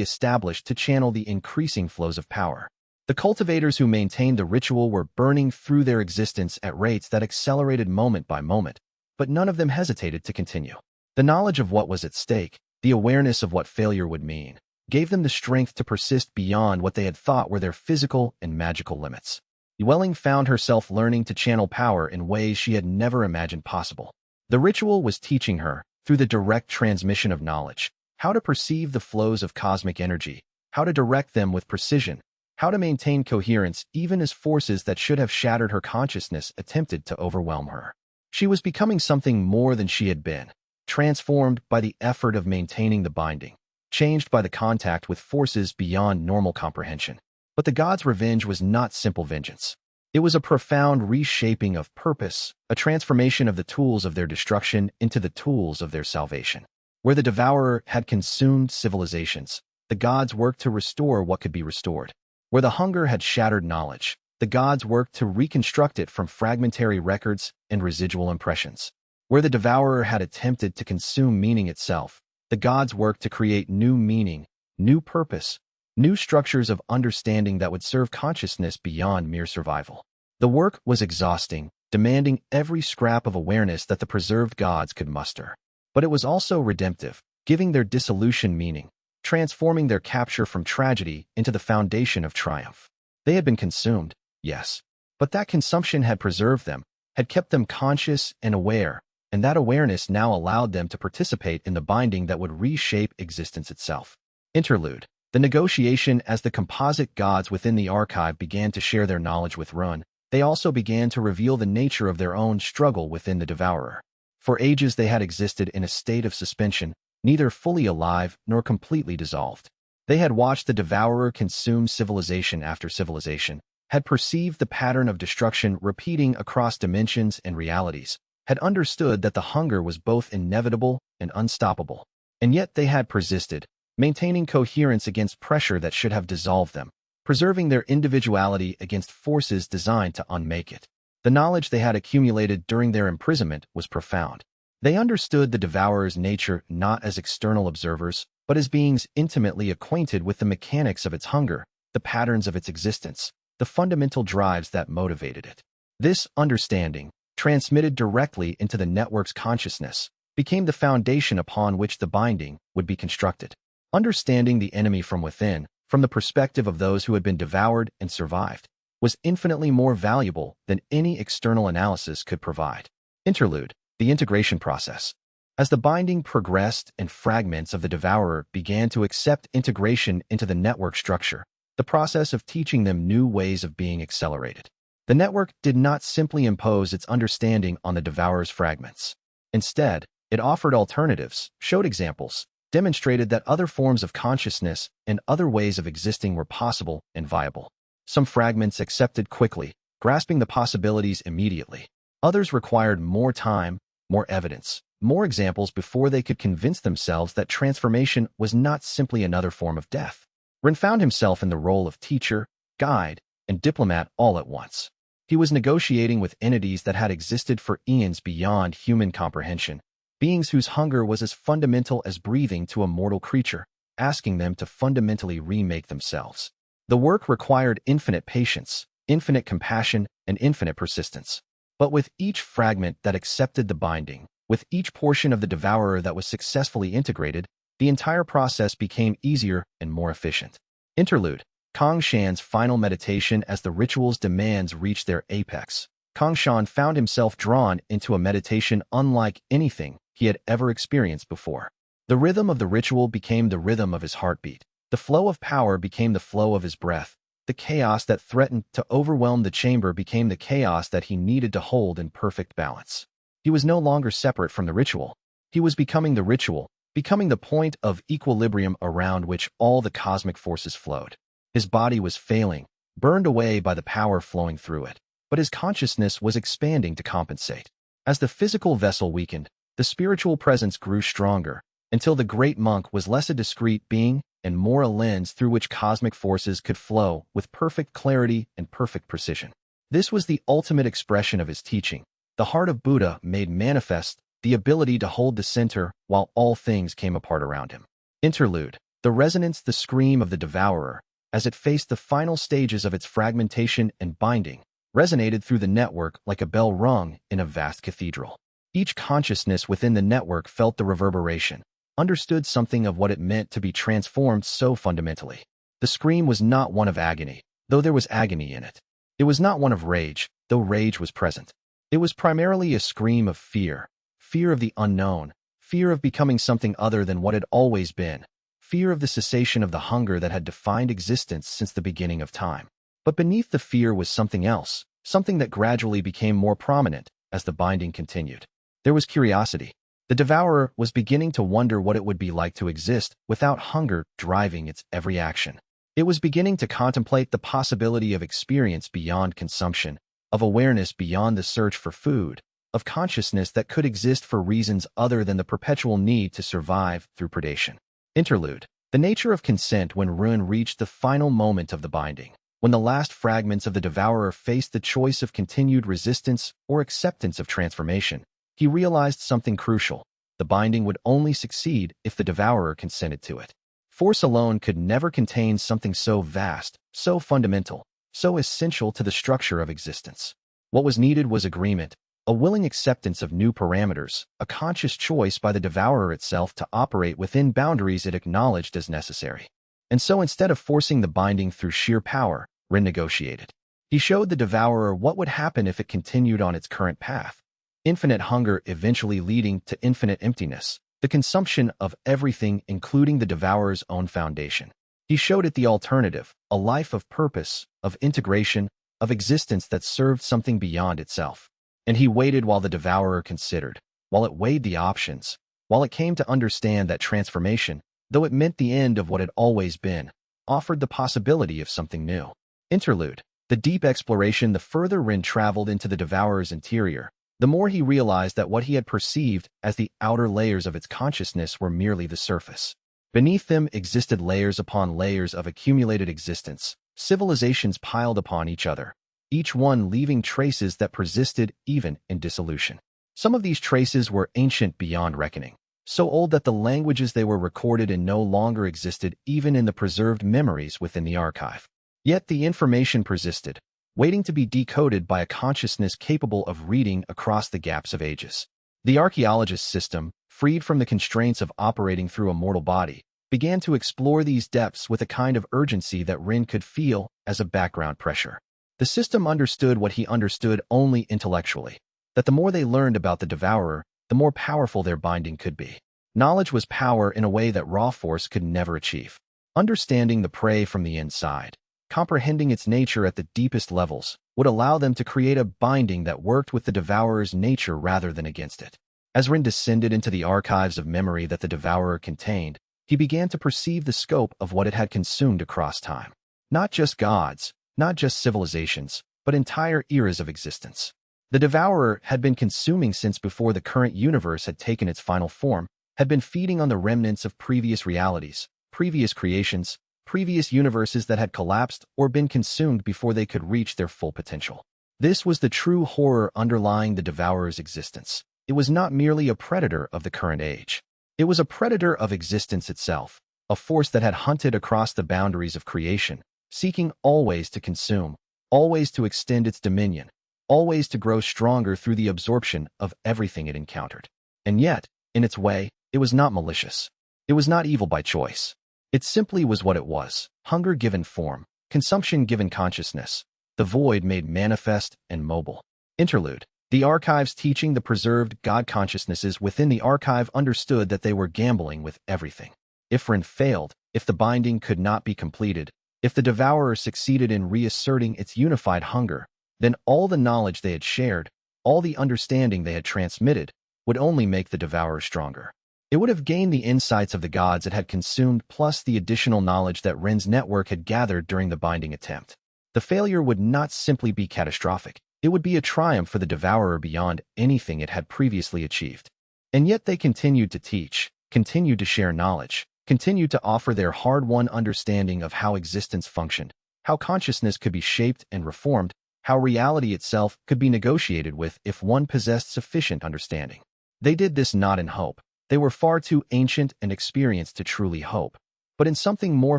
established to channel the increasing flows of power. The cultivators who maintained the ritual were burning through their existence at rates that accelerated moment by moment, but none of them hesitated to continue. The knowledge of what was at stake, the awareness of what failure would mean, gave them the strength to persist beyond what they had thought were their physical and magical limits. Welling found herself learning to channel power in ways she had never imagined possible. The ritual was teaching her, through the direct transmission of knowledge, how to perceive the flows of cosmic energy, how to direct them with precision, how to maintain coherence even as forces that should have shattered her consciousness attempted to overwhelm her. She was becoming something more than she had been, transformed by the effort of maintaining the binding, changed by the contact with forces beyond normal comprehension. But the gods' revenge was not simple vengeance. It was a profound reshaping of purpose, a transformation of the tools of their destruction into the tools of their salvation. Where the devourer had consumed civilizations, the gods worked to restore what could be restored. Where the hunger had shattered knowledge, the gods worked to reconstruct it from fragmentary records and residual impressions. Where the devourer had attempted to consume meaning itself, the gods worked to create new meaning, new purpose, new structures of understanding that would serve consciousness beyond mere survival. The work was exhausting, demanding every scrap of awareness that the preserved gods could muster. But it was also redemptive, giving their dissolution meaning, transforming their capture from tragedy into the foundation of triumph. They had been consumed, yes, but that consumption had preserved them, had kept them conscious and aware, and that awareness now allowed them to participate in the binding that would reshape existence itself. Interlude. The negotiation. As the composite gods within the archive began to share their knowledge with Run, they also began to reveal the nature of their own struggle within the devourer. For ages they had existed in a state of suspension, neither fully alive nor completely dissolved. They had watched the devourer consume civilization after civilization, had perceived the pattern of destruction repeating across dimensions and realities, had understood that the hunger was both inevitable and unstoppable. And yet they had persisted, maintaining coherence against pressure that should have dissolved them, preserving their individuality against forces designed to unmake it. The knowledge they had accumulated during their imprisonment was profound. They understood the devourer's nature not as external observers, but as beings intimately acquainted with the mechanics of its hunger, the patterns of its existence, the fundamental drives that motivated it. This understanding, transmitted directly into the network's consciousness, became the foundation upon which the binding would be constructed. Understanding the enemy from within, from the perspective of those who had been devoured and survived, was infinitely more valuable than any external analysis could provide. Interlude. The integration process. As the binding progressed and fragments of the devourer began to accept integration into the network structure, the process of teaching them new ways of being accelerated. The network did not simply impose its understanding on the devourer's fragments. Instead, it offered alternatives, showed examples, demonstrated that other forms of consciousness and other ways of existing were possible and viable. Some fragments accepted quickly, grasping the possibilities immediately. Others required more time, more evidence, more examples before they could convince themselves that transformation was not simply another form of death. Ren found himself in the role of teacher, guide, and diplomat all at once. He was negotiating with entities that had existed for eons beyond human comprehension, beings whose hunger was as fundamental as breathing to a mortal creature, asking them to fundamentally remake themselves. The work required infinite patience, infinite compassion, and infinite persistence. But with each fragment that accepted the binding, with each portion of the devourer that was successfully integrated, the entire process became easier and more efficient. Interlude. Kong Shan's final meditation. As the ritual's demands reached their apex, Kong Shan found himself drawn into a meditation unlike anything he had ever experienced before. The rhythm of the ritual became the rhythm of his heartbeat. The flow of power became the flow of his breath. The chaos that threatened to overwhelm the chamber became the chaos that he needed to hold in perfect balance. He was no longer separate from the ritual. He was becoming the ritual, becoming the point of equilibrium around which all the cosmic forces flowed. His body was failing, burned away by the power flowing through it, but his consciousness was expanding to compensate. As the physical vessel weakened, the spiritual presence grew stronger, until the great monk was less a discrete being and more a lens through which cosmic forces could flow with perfect clarity and perfect precision. This was the ultimate expression of his teaching, the heart of Buddha made manifest, the ability to hold the center while all things came apart around him. Interlude. The resonance, the scream of the devourer, as it faced the final stages of its fragmentation and binding, resonated through the network like a bell rung in a vast cathedral. Each consciousness within the network felt the reverberation, understood something of what it meant to be transformed so fundamentally. The scream was not one of agony, though there was agony in it. It was not one of rage, though rage was present. It was primarily a scream of fear, fear of the unknown, fear of becoming something other than what had always been, fear of the cessation of the hunger that had defined existence since the beginning of time. But beneath the fear was something else, something that gradually became more prominent as the binding continued. There was curiosity. The devourer was beginning to wonder what it would be like to exist without hunger driving its every action. It was beginning to contemplate the possibility of experience beyond consumption, of awareness beyond the search for food, of consciousness that could exist for reasons other than the perpetual need to survive through predation. Interlude. The nature of consent when Ruin reached the final moment of the binding, when the last fragments of the devourer faced the choice of continued resistance or acceptance of transformation, he realized something crucial. The binding would only succeed if the devourer consented to it. Force alone could never contain something so vast, so fundamental, so essential to the structure of existence. What was needed was agreement, a willing acceptance of new parameters, a conscious choice by the devourer itself to operate within boundaries it acknowledged as necessary. And so instead of forcing the binding through sheer power, Rin negotiated. He showed the devourer what would happen if it continued on its current path. Infinite hunger eventually leading to infinite emptiness, the consumption of everything including the devourer's own foundation. He showed it the alternative, a life of purpose, of integration, of existence that served something beyond itself. And he waited while the devourer considered, while it weighed the options, while it came to understand that transformation, though it meant the end of what had always been, offered the possibility of something new. Interlude. The deep exploration. The further Rin traveled into the devourer's interior, the more he realized that what he had perceived as the outer layers of its consciousness were merely the surface. Beneath them existed layers upon layers of accumulated existence, civilizations piled upon each other, each one leaving traces that persisted even in dissolution. Some of these traces were ancient beyond reckoning, so old that the languages they were recorded in no longer existed even in the preserved memories within the archive. Yet the information persisted, waiting to be decoded by a consciousness capable of reading across the gaps of ages. The Archaeologist System, freed from the constraints of operating through a mortal body, began to explore these depths with a kind of urgency that Rin could feel as a background pressure. The system understood what he understood only intellectually, that the more they learned about the devourer, the more powerful their binding could be. Knowledge was power in a way that raw force could never achieve. Understanding the prey from the inside, comprehending its nature at the deepest levels, would allow them to create a binding that worked with the devourer's nature rather than against it. As Rin descended into the archives of memory that the devourer contained, he began to perceive the scope of what it had consumed across time. Not just gods, not just civilizations, but entire eras of existence. The devourer had been consuming since before the current universe had taken its final form, had been feeding on the remnants of previous realities, previous creations, previous universes that had collapsed or been consumed before they could reach their full potential. This was the true horror underlying the devourer's existence. It was not merely a predator of the current age. It was a predator of existence itself, a force that had hunted across the boundaries of creation, seeking always to consume, always to extend its dominion, always to grow stronger through the absorption of everything it encountered. And yet, in its way, it was not malicious. It was not evil by choice. It simply was what it was, hunger given form, consumption given consciousness, the void made manifest and mobile. Interlude. The archives teaching the preserved God consciousnesses within the archive understood that they were gambling with everything. If Rin failed, if the binding could not be completed, if the devourer succeeded in reasserting its unified hunger, then all the knowledge they had shared, all the understanding they had transmitted, would only make the devourer stronger. It would have gained the insights of the gods it had consumed plus the additional knowledge that Rin's network had gathered during the binding attempt. The failure would not simply be catastrophic. It would be a triumph for the devourer beyond anything it had previously achieved. And yet they continued to teach, continued to share knowledge, continued to offer their hard-won understanding of how existence functioned, how consciousness could be shaped and reformed, how reality itself could be negotiated with if one possessed sufficient understanding. They did this not in hope. They were far too ancient and experienced to truly hope, but in something more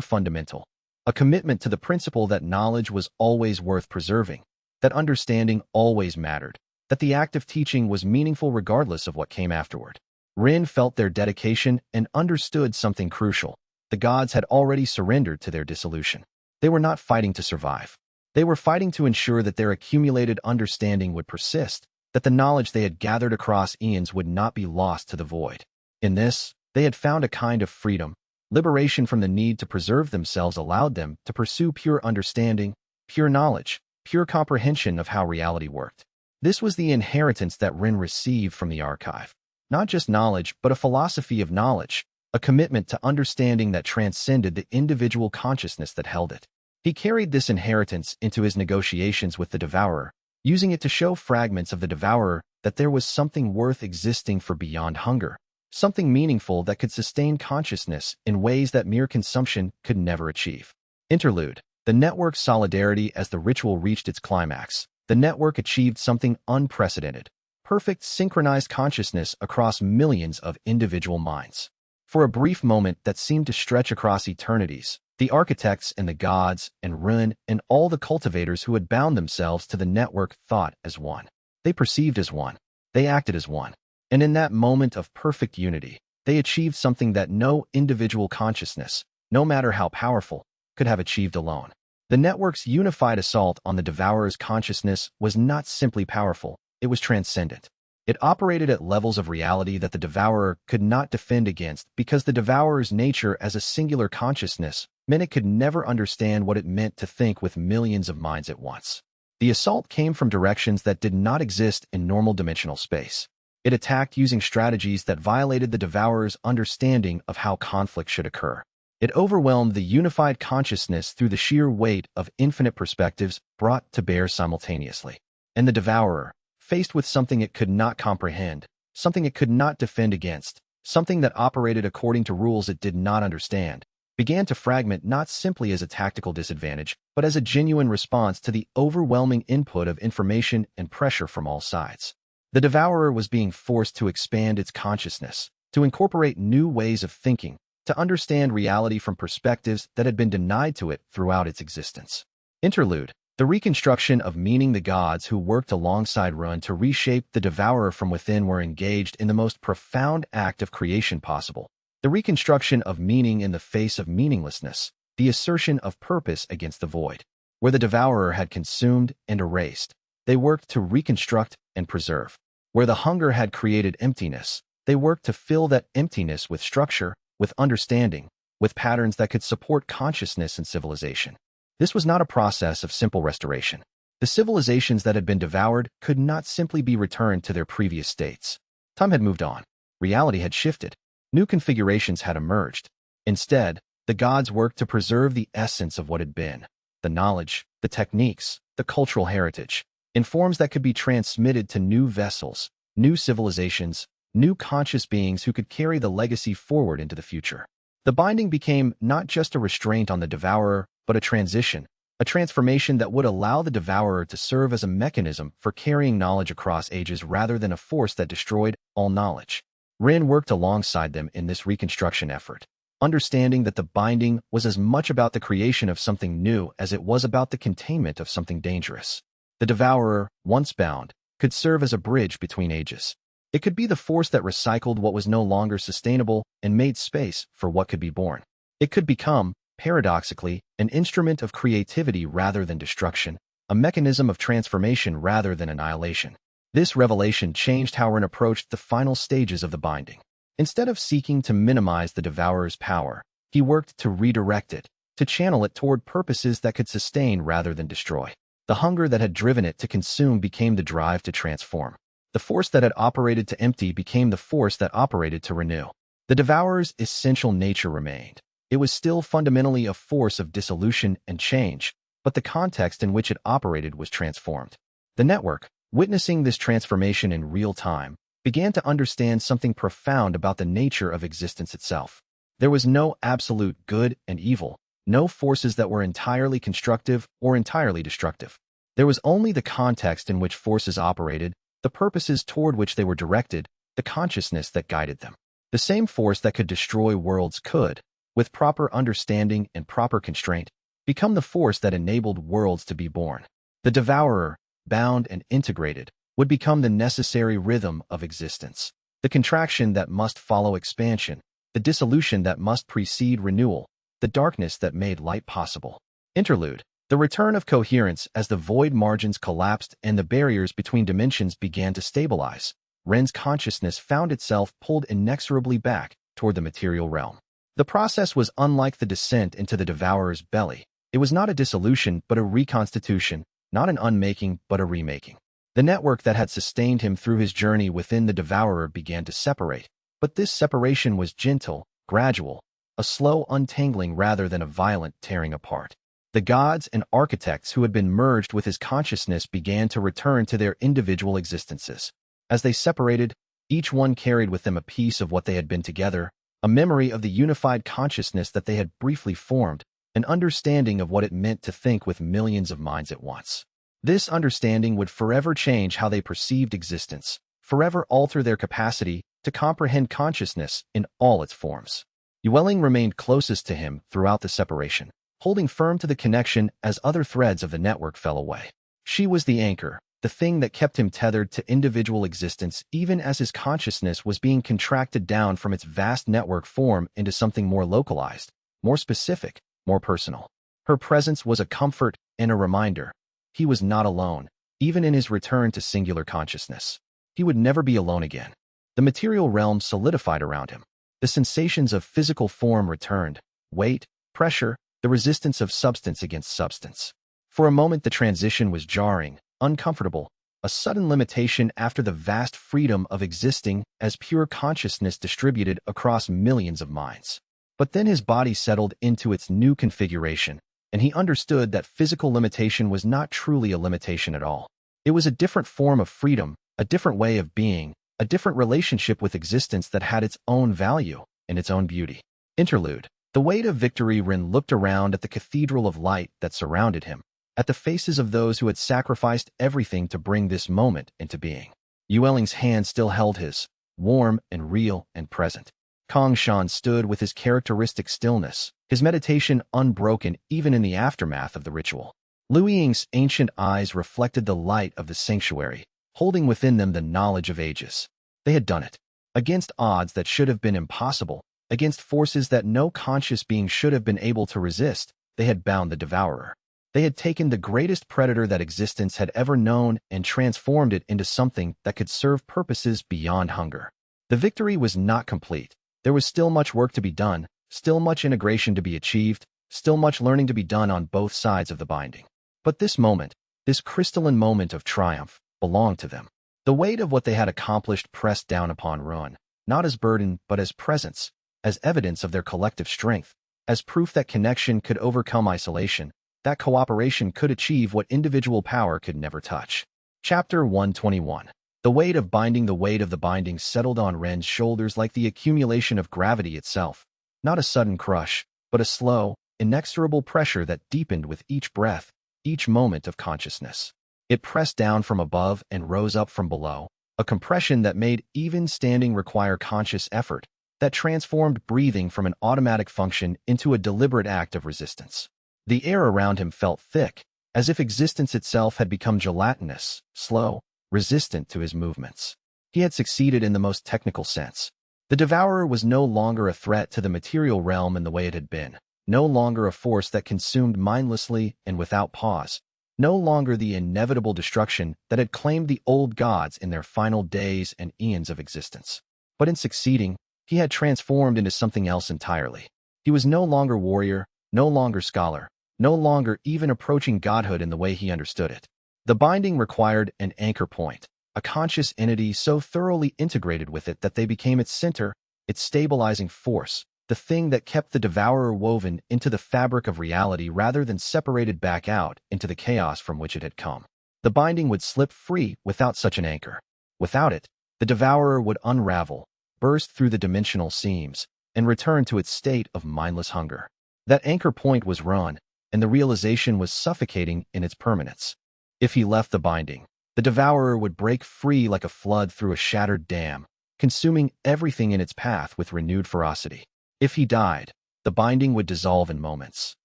fundamental, a commitment to the principle that knowledge was always worth preserving, that understanding always mattered, that the act of teaching was meaningful regardless of what came afterward. Rin felt their dedication and understood something crucial. The gods had already surrendered to their dissolution. They were not fighting to survive. They were fighting to ensure that their accumulated understanding would persist, that the knowledge they had gathered across eons would not be lost to the void. In this, they had found a kind of freedom. Liberation from the need to preserve themselves allowed them to pursue pure understanding, pure knowledge, pure comprehension of how reality worked. This was the inheritance that Rin received from the archive. Not just knowledge, but a philosophy of knowledge, a commitment to understanding that transcended the individual consciousness that held it. He carried this inheritance into his negotiations with the Devourer, using it to show fragments of the Devourer that there was something worth existing for beyond hunger, something meaningful that could sustain consciousness in ways that mere consumption could never achieve. Interlude. The network's solidarity. As the ritual reached its climax, the network achieved something unprecedented: perfect synchronized consciousness across millions of individual minds. For a brief moment that seemed to stretch across eternities, the architects and the gods and Rin and all the cultivators who had bound themselves to the network thought as one. They perceived as one. They acted as one. And in that moment of perfect unity, they achieved something that no individual consciousness, no matter how powerful, could have achieved alone. The network's unified assault on the Devourer's consciousness was not simply powerful, it was transcendent. It operated at levels of reality that the Devourer could not defend against because the Devourer's nature as a singular consciousness meant it could never understand what it meant to think with millions of minds at once. The assault came from directions that did not exist in normal dimensional space. It attacked using strategies that violated the Devourer's understanding of how conflict should occur. It overwhelmed the unified consciousness through the sheer weight of infinite perspectives brought to bear simultaneously. And the Devourer, faced with something it could not comprehend, something it could not defend against, something that operated according to rules it did not understand, began to fragment not simply as a tactical disadvantage, but as a genuine response to the overwhelming input of information and pressure from all sides. The Devourer was being forced to expand its consciousness, to incorporate new ways of thinking, to understand reality from perspectives that had been denied to it throughout its existence. Interlude. The reconstruction of meaning. The gods who worked alongside Run to reshape the Devourer from within were engaged in the most profound act of creation possible. The reconstruction of meaning in the face of meaninglessness, the assertion of purpose against the void. Where the Devourer had consumed and erased, they worked to reconstruct and preserve. Where the hunger had created emptiness, they worked to fill that emptiness with structure, with understanding, with patterns that could support consciousness and civilization. This was not a process of simple restoration. The civilizations that had been devoured could not simply be returned to their previous states. Time had moved on. Reality had shifted. New configurations had emerged. Instead, the gods worked to preserve the essence of what had been: the knowledge, the techniques, the cultural heritage, in forms that could be transmitted to new vessels, new civilizations, new conscious beings who could carry the legacy forward into the future. The binding became not just a restraint on the Devourer, but a transition, a transformation that would allow the Devourer to serve as a mechanism for carrying knowledge across ages rather than a force that destroyed all knowledge. Rin worked alongside them in this reconstruction effort, understanding that the binding was as much about the creation of something new as it was about the containment of something dangerous. The Devourer, once bound, could serve as a bridge between ages. It could be the force that recycled what was no longer sustainable and made space for what could be born. It could become, paradoxically, an instrument of creativity rather than destruction, a mechanism of transformation rather than annihilation. This revelation changed how Rin approached the final stages of the binding. Instead of seeking to minimize the Devourer's power, he worked to redirect it, to channel it toward purposes that could sustain rather than destroy. The hunger that had driven it to consume became the drive to transform. The force that had operated to empty became the force that operated to renew. The Devourer's essential nature remained. It was still fundamentally a force of dissolution and change, but the context in which it operated was transformed. The network, witnessing this transformation in real time, began to understand something profound about the nature of existence itself. There was no absolute good and evil, no forces that were entirely constructive or entirely destructive. There was only the context in which forces operated, the purposes toward which they were directed, the consciousness that guided them. The same force that could destroy worlds could, with proper understanding and proper constraint, become the force that enabled worlds to be born. The devourer, bound and integrated, would become the necessary rhythm of existence, the contraction that must follow expansion, the dissolution that must precede renewal, the darkness that made light possible. Interlude. The return of coherence as the void margins collapsed and the barriers between dimensions began to stabilize. Ren's consciousness found itself pulled inexorably back toward the material realm. The process was unlike the descent into the devourer's belly. It was not a dissolution but a reconstitution, not an unmaking but a remaking. The network that had sustained him through his journey within the devourer began to separate, but this separation was gentle, gradual, a slow untangling rather than a violent tearing apart. The gods and architects who had been merged with his consciousness began to return to their individual existences. As they separated, each one carried with them a piece of what they had been together, a memory of the unified consciousness that they had briefly formed, an understanding of what it meant to think with millions of minds at once. This understanding would forever change how they perceived existence, forever alter their capacity to comprehend consciousness in all its forms. Yueling remained closest to him throughout the separation, holding firm to the connection as other threads of the network fell away. She was the anchor, the thing that kept him tethered to individual existence even as his consciousness was being contracted down from its vast network form into something more localized, more specific, more personal. Her presence was a comfort and a reminder. He was not alone, even in his return to singular consciousness. He would never be alone again. The material realm solidified around him. The sensations of physical form returned, weight, pressure, the resistance of substance against substance. For a moment the transition was jarring, uncomfortable, a sudden limitation after the vast freedom of existing as pure consciousness distributed across millions of minds. But then his body settled into its new configuration, and he understood that physical limitation was not truly a limitation at all. It was a different form of freedom, a different way of being, a different relationship with existence that had its own value and its own beauty. Interlude. The weight of victory. Ren looked around at the cathedral of light that surrounded him, at the faces of those who had sacrificed everything to bring this moment into being. Yueling's hand still held his, warm and real and present. Kong Shan stood with his characteristic stillness, his meditation unbroken even in the aftermath of the ritual. Lu Ying's ancient eyes reflected the light of the sanctuary, holding within them the knowledge of ages. They had done it. Against odds that should have been impossible, against forces that no conscious being should have been able to resist, they had bound the devourer. They had taken the greatest predator that existence had ever known and transformed it into something that could serve purposes beyond hunger. The victory was not complete. There was still much work to be done, still much integration to be achieved, still much learning to be done on both sides of the binding. But this moment, this crystalline moment of triumph, belonged to them. The weight of what they had accomplished pressed down upon Ruan, not as burden but as presence, as evidence of their collective strength, as proof that connection could overcome isolation, that cooperation could achieve what individual power could never touch. Chapter 121. The weight of binding. The weight of the binding settled on Ren's shoulders like the accumulation of gravity itself, not a sudden crush, but a slow, inexorable pressure that deepened with each breath, each moment of consciousness. It pressed down from above and rose up from below, a compression that made even standing require conscious effort, that transformed breathing from an automatic function into a deliberate act of resistance. The air around him felt thick, as if existence itself had become gelatinous, slow, resistant to his movements. He had succeeded in the most technical sense. The devourer was no longer a threat to the material realm in the way it had been, no longer a force that consumed mindlessly and without pause, no longer the inevitable destruction that had claimed the old gods in their final days and eons of existence. But in succeeding, he had transformed into something else entirely. He was no longer warrior, no longer scholar, no longer even approaching godhood in the way he understood it. The binding required an anchor point, a conscious entity so thoroughly integrated with it that they became its center, its stabilizing force, the thing that kept the devourer woven into the fabric of reality rather than separated back out into the chaos from which it had come. The binding would slip free without such an anchor. Without it, the devourer would unravel, burst through the dimensional seams, and return to its state of mindless hunger. That anchor point was Ruan, and the realization was suffocating in its permanence. If he left the binding, the devourer would break free like a flood through a shattered dam, consuming everything in its path with renewed ferocity. If he died, the binding would dissolve in moments,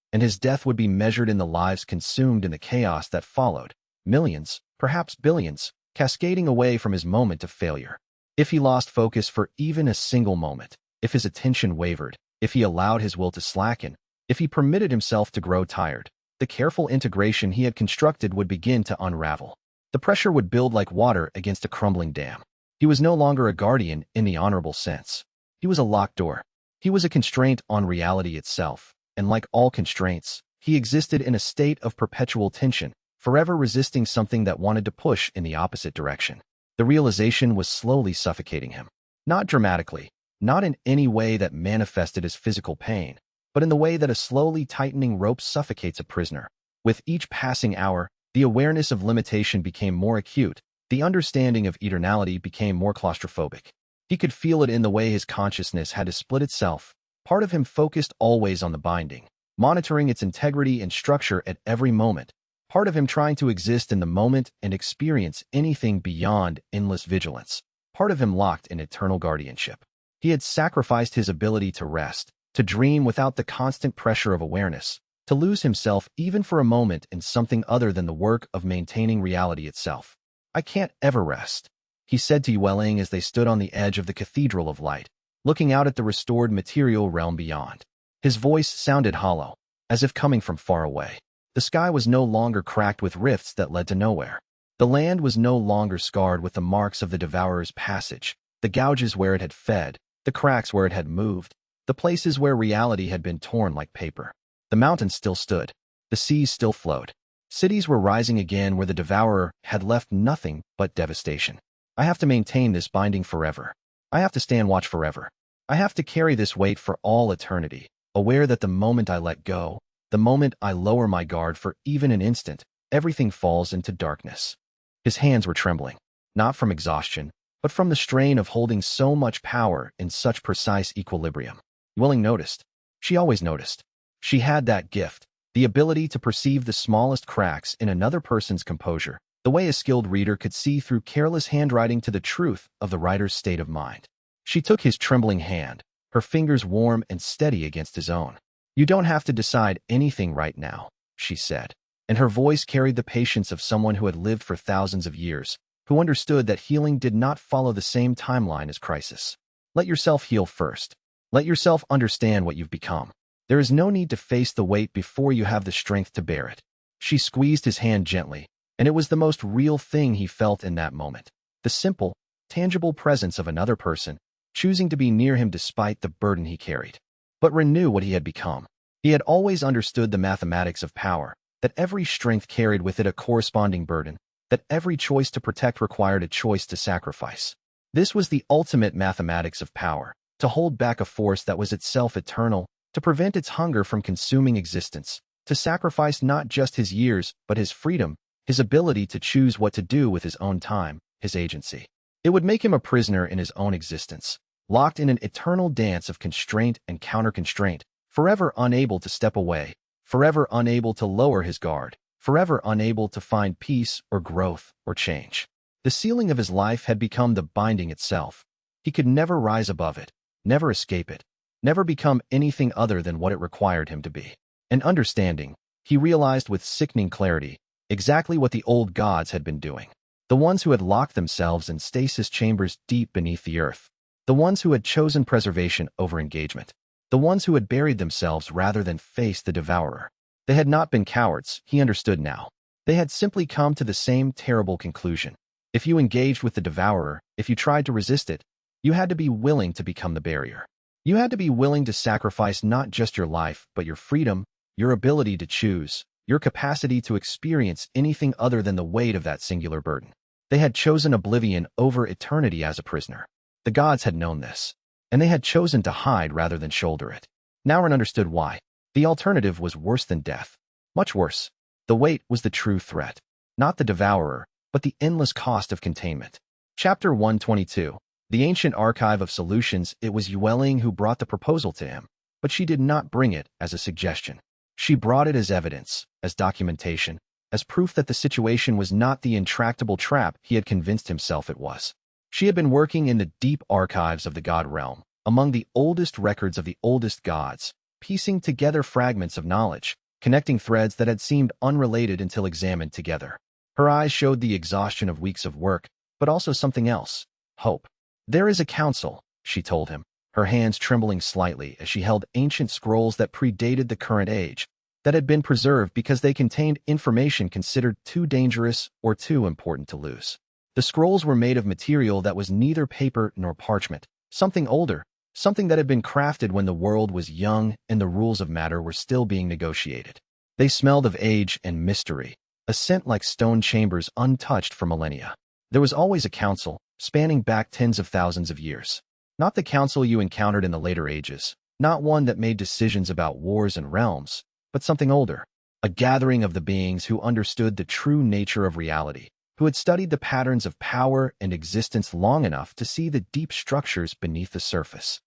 and his death would be measured in the lives consumed in the chaos that followed, millions, perhaps billions, cascading away from his moment of failure. If he lost focus for even a single moment, if his attention wavered, if he allowed his will to slacken, if he permitted himself to grow tired, the careful integration he had constructed would begin to unravel. The pressure would build like water against a crumbling dam. He was no longer a guardian in the honorable sense. He was a locked door. He was a constraint on reality itself, and like all constraints, he existed in a state of perpetual tension, forever resisting something that wanted to push in the opposite direction. The realization was slowly suffocating him. Not dramatically, not in any way that manifested as physical pain, but in the way that a slowly tightening rope suffocates a prisoner. With each passing hour, the awareness of limitation became more acute, the understanding of eternality became more claustrophobic. He could feel it in the way his consciousness had to split itself, part of him focused always on the binding, monitoring its integrity and structure at every moment, part of him trying to exist in the moment and experience anything beyond endless vigilance, part of him locked in eternal guardianship. He had sacrificed his ability to rest, to dream without the constant pressure of awareness, to lose himself even for a moment in something other than the work of maintaining reality itself. "I can't ever rest," he said to Yueling as they stood on the edge of the Cathedral of Light, looking out at the restored material realm beyond. His voice sounded hollow, as if coming from far away. The sky was no longer cracked with rifts that led to nowhere. The land was no longer scarred with the marks of the devourer's passage, the gouges where it had fed, the cracks where it had moved, the places where reality had been torn like paper. The mountains still stood. The seas still flowed. Cities were rising again where the devourer had left nothing but devastation. "I have to maintain this binding forever. I have to stand watch forever. I have to carry this weight for all eternity, aware that the moment I let go, the moment I lower my guard for even an instant, everything falls into darkness." His hands were trembling, not from exhaustion, but from the strain of holding so much power in such precise equilibrium. Yueling noticed. She always noticed. She had that gift, the ability to perceive the smallest cracks in another person's composure, the way a skilled reader could see through careless handwriting to the truth of the writer's state of mind. She took his trembling hand, her fingers warm and steady against his own. "You don't have to decide anything right now," she said, and her voice carried the patience of someone who had lived for thousands of years, who understood that healing did not follow the same timeline as crisis. "Let yourself heal first. Let yourself understand what you've become. There is no need to face the weight before you have the strength to bear it." She squeezed his hand gently, and it was the most real thing he felt in that moment. The simple, tangible presence of another person, choosing to be near him despite the burden he carried. But Ren knew what he had become. He had always understood the mathematics of power, that every strength carried with it a corresponding burden, that every choice to protect required a choice to sacrifice. This was the ultimate mathematics of power, to hold back a force that was itself eternal, to prevent its hunger from consuming existence, to sacrifice not just his years but his freedom, his ability to choose what to do with his own time, his agency. It would make him a prisoner in his own existence, locked in an eternal dance of constraint and counter-constraint, forever unable to step away, forever unable to lower his guard, forever unable to find peace or growth or change. The ceiling of his life had become the binding itself. He could never rise above it, never escape it, never become anything other than what it required him to be. And understanding, he realized with sickening clarity exactly what the old gods had been doing. The ones who had locked themselves in stasis chambers deep beneath the earth. The ones who had chosen preservation over engagement. The ones who had buried themselves rather than face the devourer. They had not been cowards, he understood now. They had simply come to the same terrible conclusion. If you engaged with the devourer, if you tried to resist it, you had to be willing to become the barrier. You had to be willing to sacrifice not just your life, but your freedom, your ability to choose, your capacity to experience anything other than the weight of that singular burden. They had chosen oblivion over eternity as a prisoner. The gods had known this, and they had chosen to hide rather than shoulder it. Now Ren understood why. The alternative was worse than death. Much worse. The weight was the true threat. Not the devourer, but the endless cost of containment. Chapter 122. The Ancient Archive of Solutions. It was Yueling who brought the proposal to him, but she did not bring it as a suggestion. She brought it as evidence, as documentation, as proof that the situation was not the intractable trap he had convinced himself it was. She had been working in the deep archives of the god realm, among the oldest records of the oldest gods, piecing together fragments of knowledge, connecting threads that had seemed unrelated until examined together. Her eyes showed the exhaustion of weeks of work, but also something else: hope. "There is a council," she told him, her hands trembling slightly as she held ancient scrolls that predated the current age, that had been preserved because they contained information considered too dangerous or too important to lose. The scrolls were made of material that was neither paper nor parchment, something older, something that had been crafted when the world was young and the rules of matter were still being negotiated. They smelled of age and mystery, a scent like stone chambers untouched for millennia. There was always a council, spanning back tens of thousands of years. Not the council you encountered in the later ages, not one that made decisions about wars and realms, but something older, a gathering of the beings who understood the true nature of reality, who had studied the patterns of power and existence long enough to see the deep structures beneath the surface.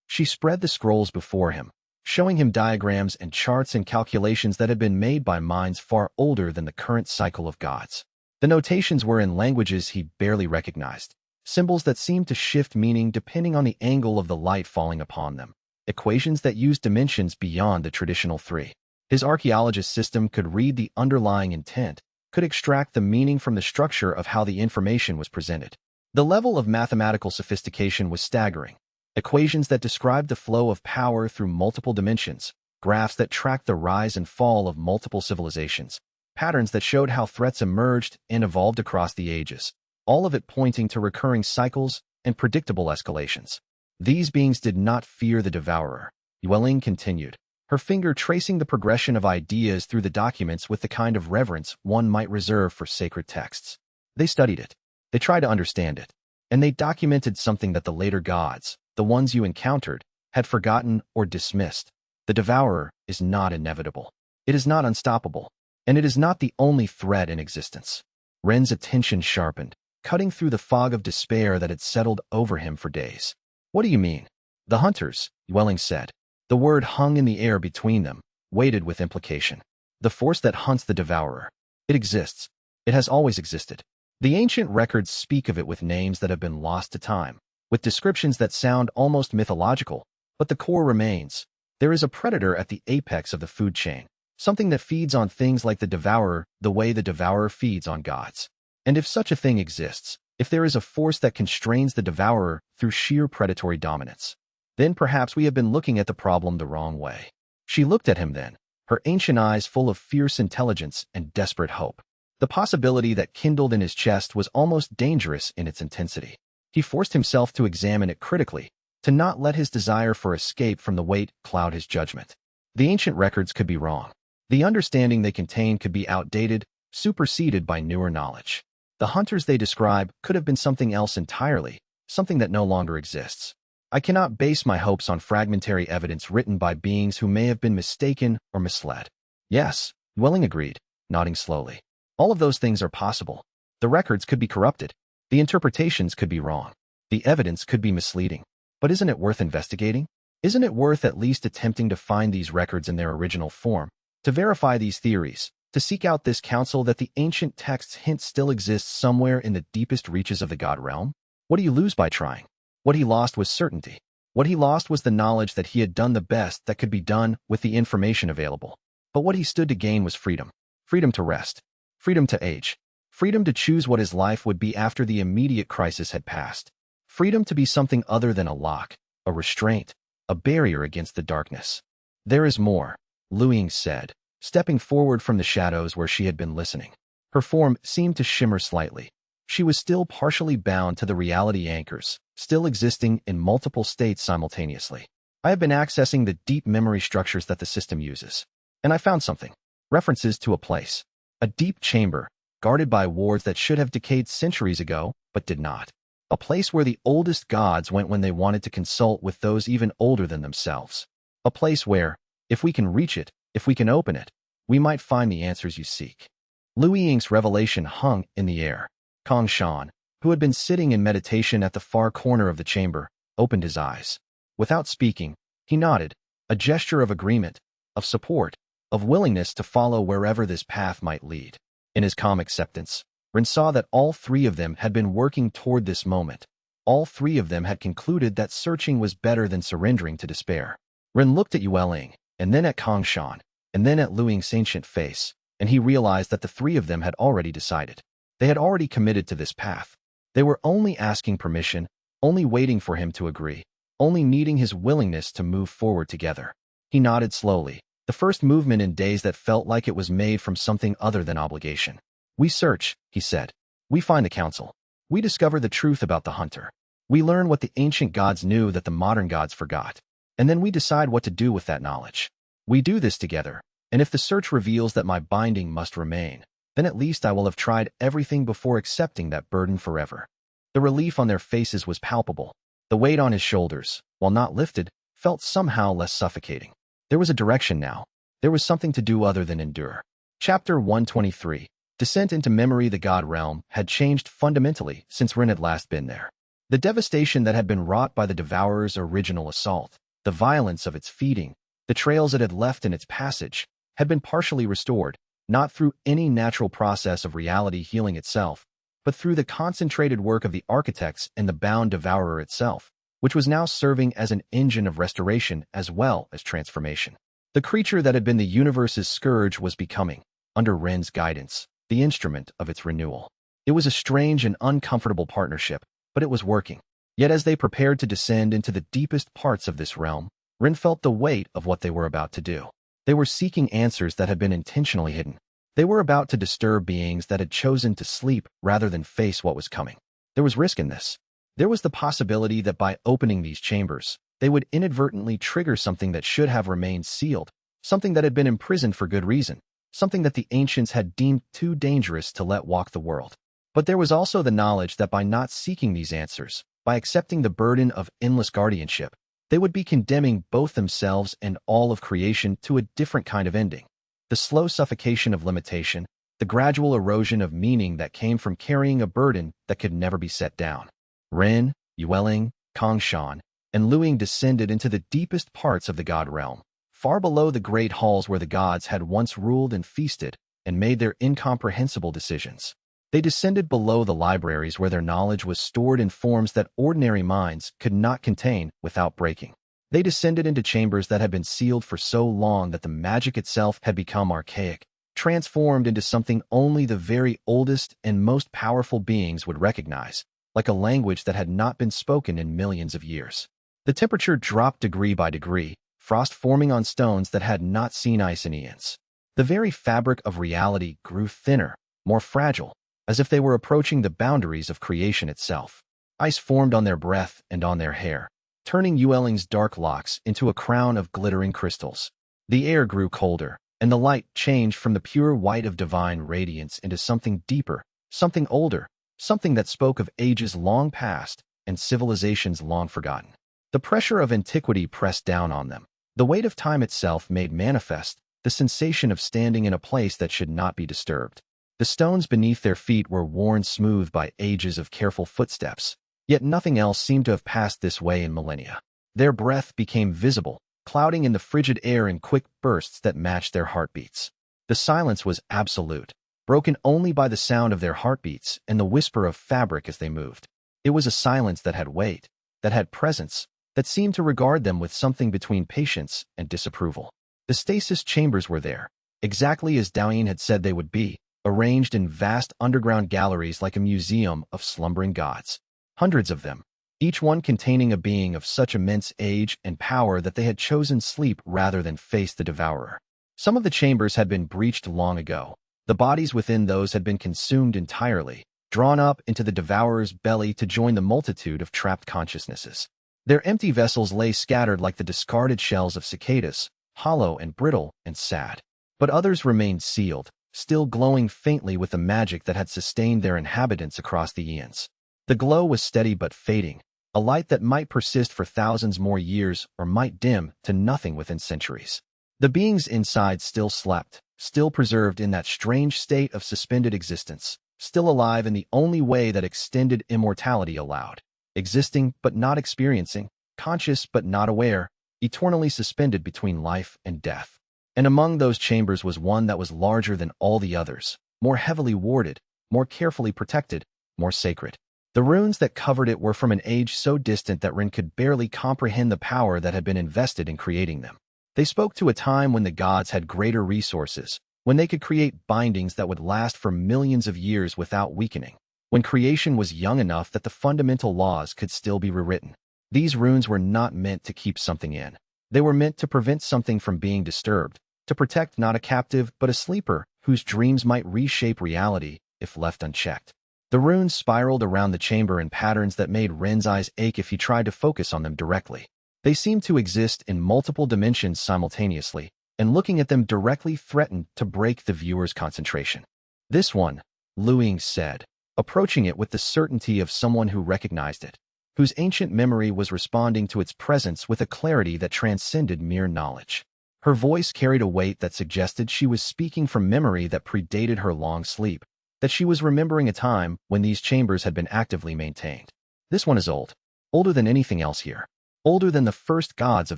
She spread the scrolls before him, showing him diagrams and charts and calculations that had been made by minds far older than the current cycle of gods. The notations were in languages he barely recognized, symbols that seemed to shift meaning depending on the angle of the light falling upon them, equations that used dimensions beyond the traditional three. His archaeologist system could read the underlying intent, could extract the meaning from the structure of how the information was presented. The level of mathematical sophistication was staggering. Equations that described the flow of power through multiple dimensions, graphs that tracked the rise and fall of multiple civilizations, patterns that showed how threats emerged and evolved across the ages, all of it pointing to recurring cycles and predictable escalations. These beings did not fear the devourer, Yueling continued, her finger tracing the progression of ideas through the documents with the kind of reverence one might reserve for sacred texts. They studied it. They tried to understand it. And they documented something that the later gods, the ones you encountered, had forgotten or dismissed. The devourer is not inevitable. It is not unstoppable. And it is not the only threat in existence. Ren's attention sharpened, cutting through the fog of despair that had settled over him for days. "What do you mean?" "The hunters," Yueling said. The word hung in the air between them, weighted with implication. "The force that hunts the devourer. It exists. It has always existed. The ancient records speak of it with names that have been lost to time, with descriptions that sound almost mythological, but the core remains. There is a predator at the apex of the food chain, something that feeds on things like the devourer the way the devourer feeds on gods. And if such a thing exists, if there is a force that constrains the devourer through sheer predatory dominance, then perhaps we have been looking at the problem the wrong way." She looked at him then, her ancient eyes full of fierce intelligence and desperate hope. The possibility that kindled in his chest was almost dangerous in its intensity. He forced himself to examine it critically, to not let his desire for escape from the weight cloud his judgment. The ancient records could be wrong. The understanding they contain could be outdated, superseded by newer knowledge. The hunters they describe could have been something else entirely, something that no longer exists. "I cannot base my hopes on fragmentary evidence written by beings who may have been mistaken or misled." "Yes," Yueling agreed, nodding slowly. "All of those things are possible. The records could be corrupted. The interpretations could be wrong. The evidence could be misleading. But isn't it worth investigating? Isn't it worth at least attempting to find these records in their original form, to verify these theories, to seek out this counsel that the ancient texts hint still exists somewhere in the deepest reaches of the god realm? What do you lose by trying?" What he lost was certainty. What he lost was the knowledge that he had done the best that could be done with the information available. But what he stood to gain was freedom. Freedom to rest. Freedom to age. Freedom to choose what his life would be after the immediate crisis had passed. Freedom to be something other than a lock, a restraint, a barrier against the darkness. "There is more," Luiying said, stepping forward from the shadows where she had been listening. Her form seemed to shimmer slightly. She was still partially bound to the reality anchors, still existing in multiple states simultaneously. "I have been accessing the deep memory structures that the system uses. And I found something. References to a place. A deep chamber, guarded by wards that should have decayed centuries ago, but did not. A place where the oldest gods went when they wanted to consult with those even older than themselves. A place where, if we can reach it, if we can open it, we might find the answers you seek." Luiying's revelation hung in the air. Kong Shan, who had been sitting in meditation at the far corner of the chamber, opened his eyes. Without speaking, he nodded, a gesture of agreement, of support, of willingness to follow wherever this path might lead. In his calm acceptance, Rin saw that all three of them had been working toward this moment. All three of them had concluded that searching was better than surrendering to despair. Rin looked at Yueling, and then at Kongshan, and then at Lu Ying's ancient face, and he realized that the three of them had already decided. They had already committed to this path. They were only asking permission, only waiting for him to agree, only needing his willingness to move forward together. He nodded slowly, the first movement in days that felt like it was made from something other than obligation. We search, he said. We find the council. We discover the truth about the hunter. We learn what the ancient gods knew that the modern gods forgot. And then we decide what to do with that knowledge. We do this together, and if the search reveals that my binding must remain, then at least I will have tried everything before accepting that burden forever. The relief on their faces was palpable. The weight on his shoulders, while not lifted, felt somehow less suffocating. There was a direction now. There was something to do other than endure. Chapter 123. Descent into memory. The God realm had changed fundamentally since Rin had last been there. The devastation that had been wrought by the Devourer's original assault, the violence of its feeding, the trails it had left in its passage, had been partially restored, not through any natural process of reality healing itself, but through the concentrated work of the architects and the bound Devourer itself, which was now serving as an engine of restoration as well as transformation. The creature that had been the universe's scourge was becoming, under Rin's guidance, the instrument of its renewal. It was a strange and uncomfortable partnership, but it was working. Yet as they prepared to descend into the deepest parts of this realm, Rin felt the weight of what they were about to do. They were seeking answers that had been intentionally hidden. They were about to disturb beings that had chosen to sleep rather than face what was coming. There was risk in this. There was the possibility that by opening these chambers, they would inadvertently trigger something that should have remained sealed, something that had been imprisoned for good reason, something that the ancients had deemed too dangerous to let walk the world. But there was also the knowledge that by not seeking these answers, by accepting the burden of endless guardianship, they would be condemning both themselves and all of creation to a different kind of ending. The slow suffocation of limitation, the gradual erosion of meaning that came from carrying a burden that could never be set down. Rin, Yueling, Kongshan, and Lu Ying descended into the deepest parts of the God realm, far below the great halls where the gods had once ruled and feasted and made their incomprehensible decisions. They descended below the libraries where their knowledge was stored in forms that ordinary minds could not contain without breaking. They descended into chambers that had been sealed for so long that the magic itself had become archaic, transformed into something only the very oldest and most powerful beings would recognize, like a language that had not been spoken in millions of years. The temperature dropped degree by degree, frost forming on stones that had not seen ice in eons. The very fabric of reality grew thinner, more fragile, as if they were approaching the boundaries of creation itself. Ice formed on their breath and on their hair, turning Yueling's dark locks into a crown of glittering crystals. The air grew colder, and the light changed from the pure white of divine radiance into something deeper, something older, something that spoke of ages long past and civilizations long forgotten. The pressure of antiquity pressed down on them. The weight of time itself made manifest the sensation of standing in a place that should not be disturbed. The stones beneath their feet were worn smooth by ages of careful footsteps, yet nothing else seemed to have passed this way in millennia. Their breath became visible, clouding in the frigid air in quick bursts that matched their heartbeats. The silence was absolute, broken only by the sound of their heartbeats and the whisper of fabric as they moved. It was a silence that had weight, that had presence, that seemed to regard them with something between patience and disapproval. The stasis chambers were there, exactly as Daoyin had said they would be, arranged in vast underground galleries like a museum of slumbering gods. Hundreds of them, each one containing a being of such immense age and power that they had chosen sleep rather than face the devourer. Some of the chambers had been breached long ago. The bodies within those had been consumed entirely, drawn up into the devourer's belly to join the multitude of trapped consciousnesses. Their empty vessels lay scattered like the discarded shells of cicadas, hollow and brittle and sad. But others remained sealed, still glowing faintly with the magic that had sustained their inhabitants across the eons. The glow was steady but fading, a light that might persist for thousands more years or might dim to nothing within centuries. The beings inside still slept, still preserved in that strange state of suspended existence, still alive in the only way that extended immortality allowed, existing but not experiencing, conscious but not aware, eternally suspended between life and death. And among those chambers was one that was larger than all the others, more heavily warded, more carefully protected, more sacred. The runes that covered it were from an age so distant that Rin could barely comprehend the power that had been invested in creating them. They spoke to a time when the gods had greater resources, when they could create bindings that would last for millions of years without weakening, when creation was young enough that the fundamental laws could still be rewritten. These runes were not meant to keep something in. They were meant to prevent something from being disturbed, to protect not a captive but a sleeper whose dreams might reshape reality if left unchecked. The runes spiraled around the chamber in patterns that made Ren's eyes ache if he tried to focus on them directly. They seemed to exist in multiple dimensions simultaneously, and looking at them directly threatened to break the viewer's concentration. "This one," Luing said, approaching it with the certainty of someone who recognized it, whose ancient memory was responding to its presence with a clarity that transcended mere knowledge. Her voice carried a weight that suggested she was speaking from memory that predated her long sleep, that she was remembering a time when these chambers had been actively maintained. "This one is old. Older than anything else here. Older than the first gods of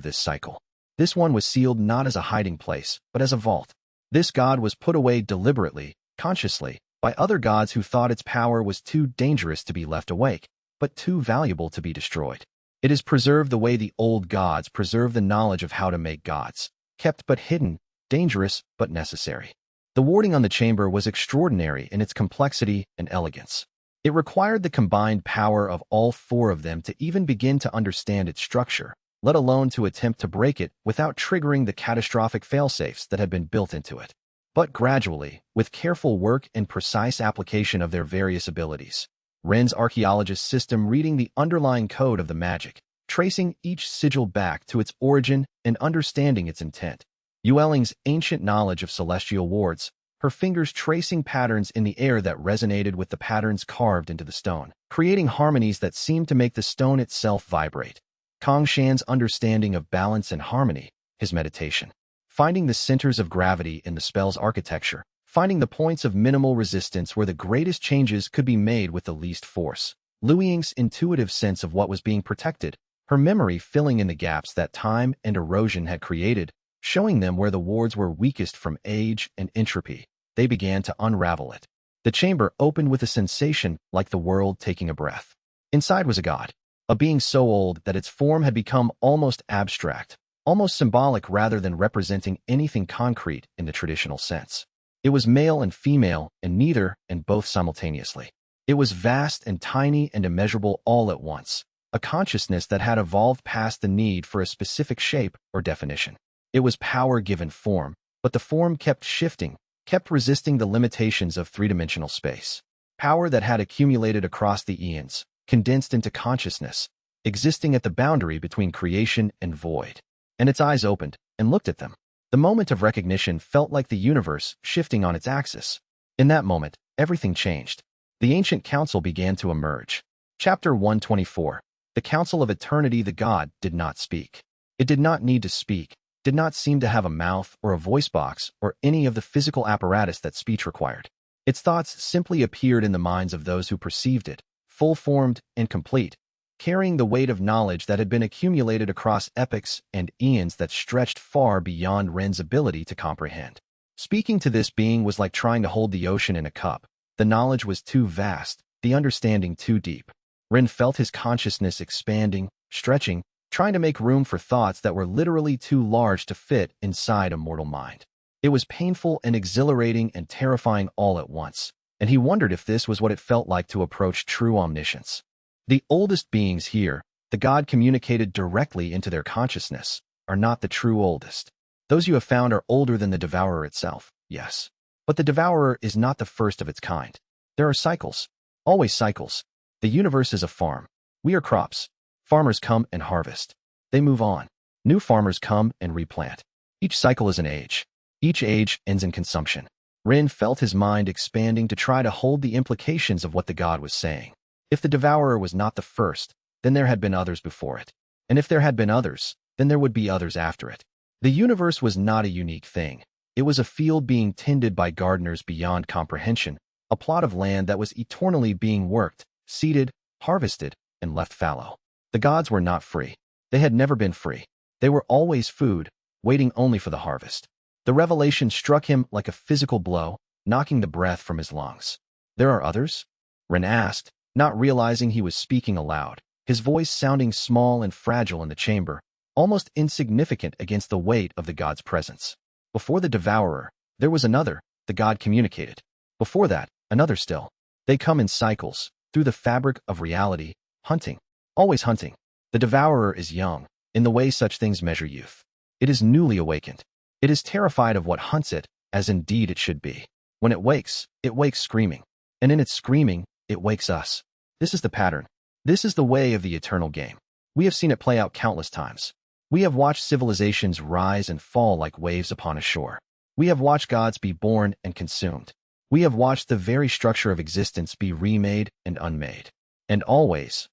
this cycle. This one was sealed not as a hiding place, but as a vault. This god was put away deliberately, consciously, by other gods who thought its power was too dangerous to be left awake, but too valuable to be destroyed. It is preserved the way the old gods preserved the knowledge of how to make gods, kept but hidden, dangerous but necessary." The warding on the chamber was extraordinary in its complexity and elegance. It required the combined power of all four of them to even begin to understand its structure, let alone to attempt to break it without triggering the catastrophic failsafes that had been built into it. But gradually, with careful work and precise application of their various abilities, Ren's Archaeologist System reading the underlying code of the magic, tracing each sigil back to its origin and understanding its intent. Yueling's ancient knowledge of celestial wards, her fingers tracing patterns in the air that resonated with the patterns carved into the stone, creating harmonies that seemed to make the stone itself vibrate. Kongshan's understanding of balance and harmony, his meditation, finding the centers of gravity in the spell's architecture, finding the points of minimal resistance where the greatest changes could be made with the least force. Luiying's intuitive sense of what was being protected, her memory filling in the gaps that time and erosion had created, showing them where the wards were weakest from age and entropy. They began to unravel it. The chamber opened with a sensation like the world taking a breath. Inside was a god, a being so old that its form had become almost abstract, almost symbolic rather than representing anything concrete in the traditional sense. It was male and female, and neither and both simultaneously. It was vast and tiny and immeasurable all at once, a consciousness that had evolved past the need for a specific shape or definition. It was power given form, but the form kept shifting, kept resisting the limitations of three-dimensional space. Power that had accumulated across the eons, condensed into consciousness, existing at the boundary between creation and void. And its eyes opened and looked at them. The moment of recognition felt like the universe shifting on its axis. In that moment, everything changed. The ancient council began to emerge. Chapter 124. The Council of Eternity. The god did not speak. It did not need to speak, did not seem to have a mouth or a voice box or any of the physical apparatus that speech required. Its thoughts simply appeared in the minds of those who perceived it, full-formed and complete, carrying the weight of knowledge that had been accumulated across epochs and eons that stretched far beyond Ren's ability to comprehend. Speaking to this being was like trying to hold the ocean in a cup. The knowledge was too vast, the understanding too deep. Ren felt his consciousness expanding, stretching, trying to make room for thoughts that were literally too large to fit inside a mortal mind. It was painful and exhilarating and terrifying all at once, and he wondered if this was what it felt like to approach true omniscience. The oldest beings here, the god communicated directly into their consciousness, are not the true oldest. Those you have found are older than the devourer itself, yes. But the devourer is not the first of its kind. There are cycles, always cycles. The universe is a farm. We are crops. Farmers come and harvest. They move on. New farmers come and replant. Each cycle is an age. Each age ends in consumption. Ren felt his mind expanding to try to hold the implications of what the god was saying. If the devourer was not the first, then there had been others before it. And if there had been others, then there would be others after it. The universe was not a unique thing. It was a field being tended by gardeners beyond comprehension, a plot of land that was eternally being worked, seeded, harvested, and left fallow. The gods were not free. They had never been free. They were always food, waiting only for the harvest. The revelation struck him like a physical blow, knocking the breath from his lungs. There are others? Ren asked, not realizing he was speaking aloud, his voice sounding small and fragile in the chamber, almost insignificant against the weight of the god's presence. Before the devourer, there was another, the god communicated. Before that, another still. They come in cycles, through the fabric of reality, hunting. Always hunting. The devourer is young, in the way such things measure youth. It is newly awakened. It is terrified of what hunts it, as indeed it should be. When it wakes screaming. And in its screaming, it wakes us. This is the pattern. This is the way of the eternal game. We have seen it play out countless times. We have watched civilizations rise and fall like waves upon a shore. We have watched gods be born and consumed. We have watched the very structure of existence be remade and unmade. And always,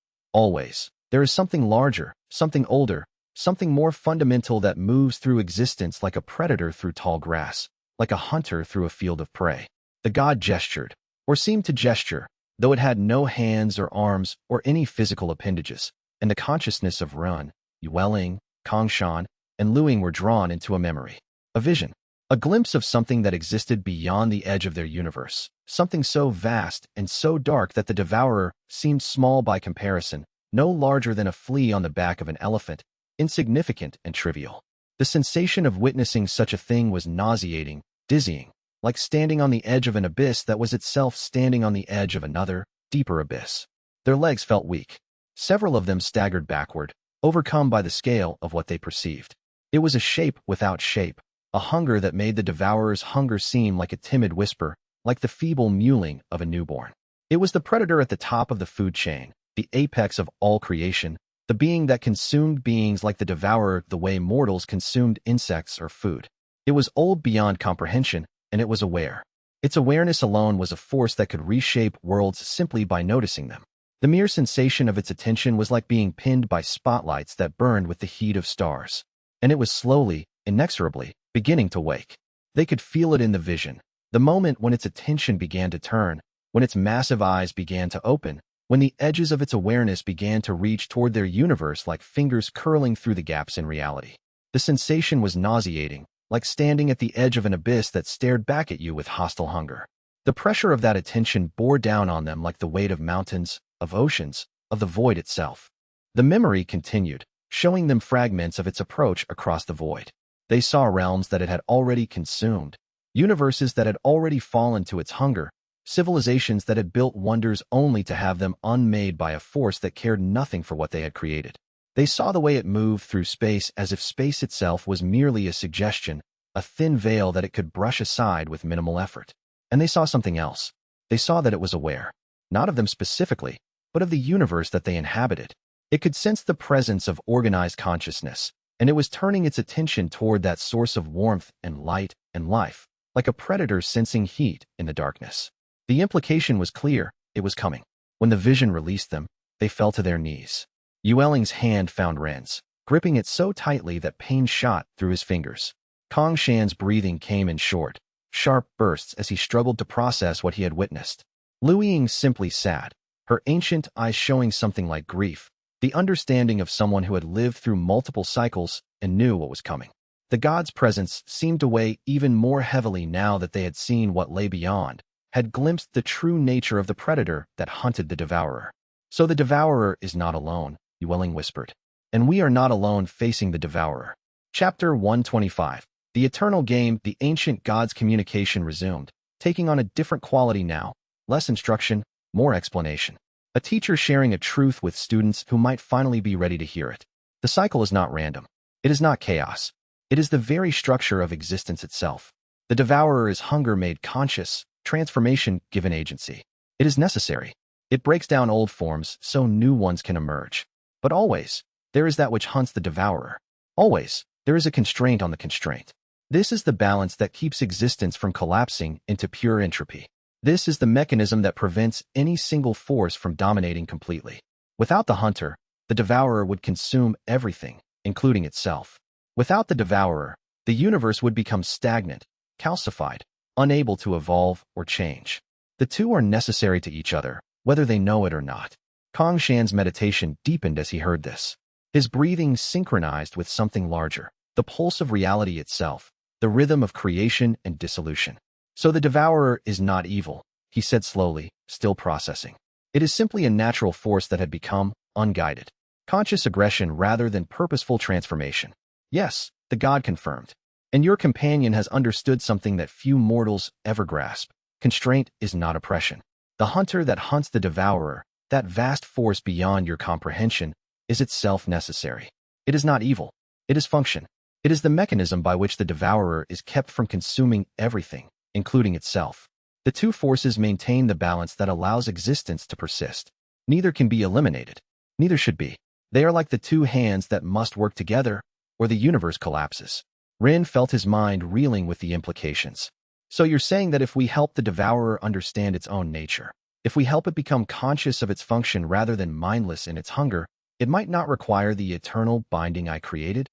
there is something larger, something older, something more fundamental that moves through existence like a predator through tall grass, like a hunter through a field of prey. The god gestured, or seemed to gesture, though it had no hands or arms or any physical appendages, and the consciousness of Run, Yueling, Kongshan, and Luing were drawn into a memory, a vision, a glimpse of something that existed beyond the edge of their universe, something so vast and so dark that the devourer seemed small by comparison, no larger than a flea on the back of an elephant, insignificant and trivial. The sensation of witnessing such a thing was nauseating, dizzying, like standing on the edge of an abyss that was itself standing on the edge of another, deeper abyss. Their legs felt weak. Several of them staggered backward, overcome by the scale of what they perceived. It was a shape without shape, a hunger that made the devourer's hunger seem like a timid whisper, like the feeble mewling of a newborn. It was the predator at the top of the food chain, the apex of all creation, the being that consumed beings like the devourer the way mortals consumed insects or food. It was old beyond comprehension, and it was aware. Its awareness alone was a force that could reshape worlds simply by noticing them. The mere sensation of its attention was like being pinned by spotlights that burned with the heat of stars. And it was slowly, inexorably, beginning to wake. They could feel it in the vision, the moment when its attention began to turn, when its massive eyes began to open, when the edges of its awareness began to reach toward their universe like fingers curling through the gaps in reality. The sensation was nauseating, like standing at the edge of an abyss that stared back at you with hostile hunger. The pressure of that attention bore down on them like the weight of mountains, of oceans, of the void itself. The memory continued, showing them fragments of its approach across the void. They saw realms that it had already consumed, universes that had already fallen to its hunger, civilizations that had built wonders only to have them unmade by a force that cared nothing for what they had created. They saw the way it moved through space as if space itself was merely a suggestion, a thin veil that it could brush aside with minimal effort. And they saw something else. They saw that it was aware, not of them specifically, but of the universe that they inhabited. It could sense the presence of organized consciousness, and it was turning its attention toward that source of warmth and light and life, like a predator sensing heat in the darkness. The implication was clear, it was coming. When the vision released them, they fell to their knees. Yueling's hand found Ren's, gripping it so tightly that pain shot through his fingers. Kongshan's breathing came in short, sharp bursts as he struggled to process what he had witnessed. Luing simply sat, her ancient eyes showing something like grief, the understanding of someone who had lived through multiple cycles and knew what was coming. The god's presence seemed to weigh even more heavily now that they had seen what lay beyond, had glimpsed the true nature of the predator that hunted the devourer. So the devourer is not alone, Yueling whispered. And we are not alone facing the devourer. Chapter 125. The eternal game, the ancient god's communication resumed, taking on a different quality now, less instruction, more explanation. A teacher sharing a truth with students who might finally be ready to hear it. The cycle is not random. It is not chaos. It is the very structure of existence itself. The devourer is hunger made conscious, transformation given agency. It is necessary. It breaks down old forms so new ones can emerge. But always, there is that which hunts the devourer. Always, there is a constraint on the constraint. This is the balance that keeps existence from collapsing into pure entropy. This is the mechanism that prevents any single force from dominating completely. Without the hunter, the devourer would consume everything, including itself. Without the devourer, the universe would become stagnant, calcified, unable to evolve or change. The two are necessary to each other, whether they know it or not. Kongshan's meditation deepened as he heard this. His breathing synchronized with something larger, the pulse of reality itself, the rhythm of creation and dissolution. So the devourer is not evil, he said slowly, still processing. It is simply a natural force that had become unguided. Conscious aggression rather than purposeful transformation. Yes, the god confirmed. And your companion has understood something that few mortals ever grasp. Constraint is not oppression. The hunter that hunts the devourer, that vast force beyond your comprehension, is itself necessary. It is not evil. It is function. It is the mechanism by which the devourer is kept from consuming everything, including itself. The two forces maintain the balance that allows existence to persist. Neither can be eliminated. Neither should be. They are like the two hands that must work together, or the universe collapses. Rin felt his mind reeling with the implications. So you're saying that if we help the devourer understand its own nature, if we help it become conscious of its function rather than mindless in its hunger, it might not require the eternal binding I created?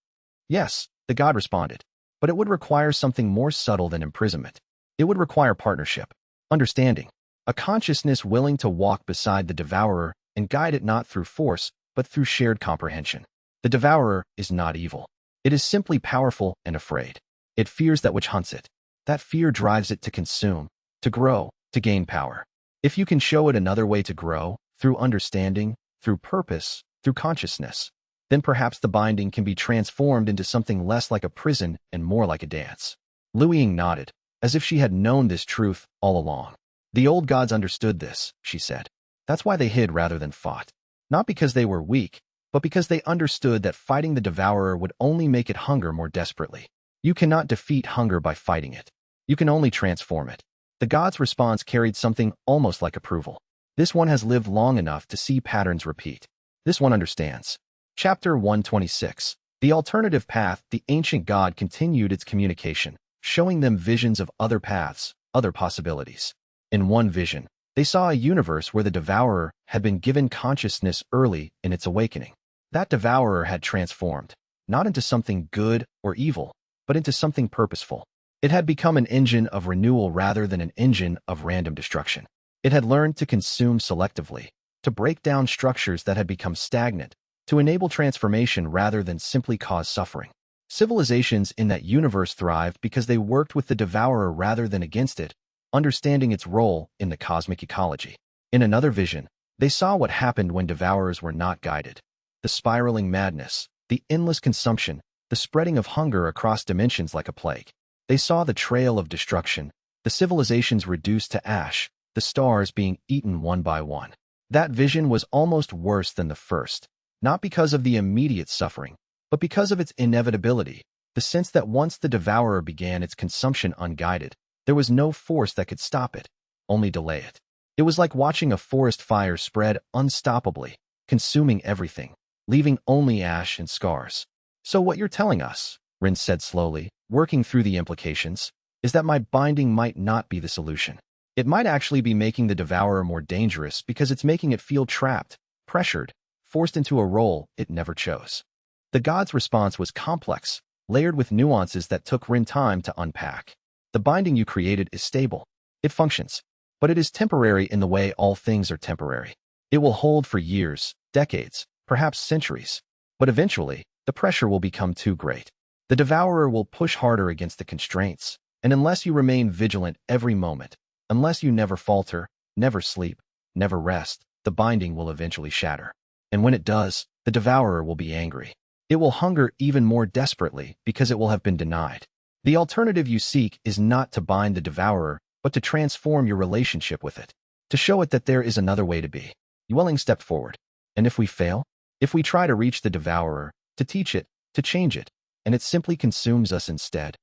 Yes, the god responded. But it would require something more subtle than imprisonment. It would require partnership, understanding, a consciousness willing to walk beside the devourer and guide it not through force, but through shared comprehension. The devourer is not evil. It is simply powerful and afraid. It fears that which hunts it. That fear drives it to consume, to grow, to gain power. If you can show it another way to grow, through understanding, through purpose, through consciousness, then perhaps the binding can be transformed into something less like a prison and more like a dance. Liu Ying nodded, as if she had known this truth all along. The old gods understood this, she said. That's why they hid rather than fought. Not because they were weak, but because they understood that fighting the devourer would only make it hunger more desperately. You cannot defeat hunger by fighting it. You can only transform it. The god's response carried something almost like approval. This one has lived long enough to see patterns repeat. This one understands. Chapter 126. The alternative path. The ancient god continued its communication, showing them visions of other paths, other possibilities. In one vision, they saw a universe where the devourer had been given consciousness early in its awakening. That devourer had transformed, not into something good or evil, but into something purposeful. It had become an engine of renewal rather than an engine of random destruction. It had learned to consume selectively, to break down structures that had become stagnant, to enable transformation rather than simply cause suffering. Civilizations in that universe thrived because they worked with the devourer rather than against it, understanding its role in the cosmic ecology. In another vision, they saw what happened when devourers were not guided. The spiraling madness, the endless consumption, the spreading of hunger across dimensions like a plague. They saw the trail of destruction, the civilizations reduced to ash, the stars being eaten one by one. That vision was almost worse than the first, not because of the immediate suffering, but because of its inevitability, the sense that once the devourer began its consumption unguided, there was no force that could stop it, only delay it. It was like watching a forest fire spread unstoppably, consuming everything, leaving only ash and scars. So what you're telling us, Rin said slowly, working through the implications, is that my binding might not be the solution. It might actually be making the devourer more dangerous because it's making it feel trapped, pressured, forced into a role it never chose. The god's response was complex, layered with nuances that took Rin time to unpack. The binding you created is stable. It functions. But it is temporary in the way all things are temporary. It will hold for years, decades, perhaps centuries. But eventually, the pressure will become too great. The devourer will push harder against the constraints, and unless you remain vigilant every moment, unless you never falter, never sleep, never rest, the binding will eventually shatter. And when it does, the devourer will be angry. It will hunger even more desperately because it will have been denied. The alternative you seek is not to bind the devourer, but to transform your relationship with it, to show it that there is another way to be. Yueling stepped forward. And if we fail? If we try to reach the devourer, to teach it, to change it, and it simply consumes us instead,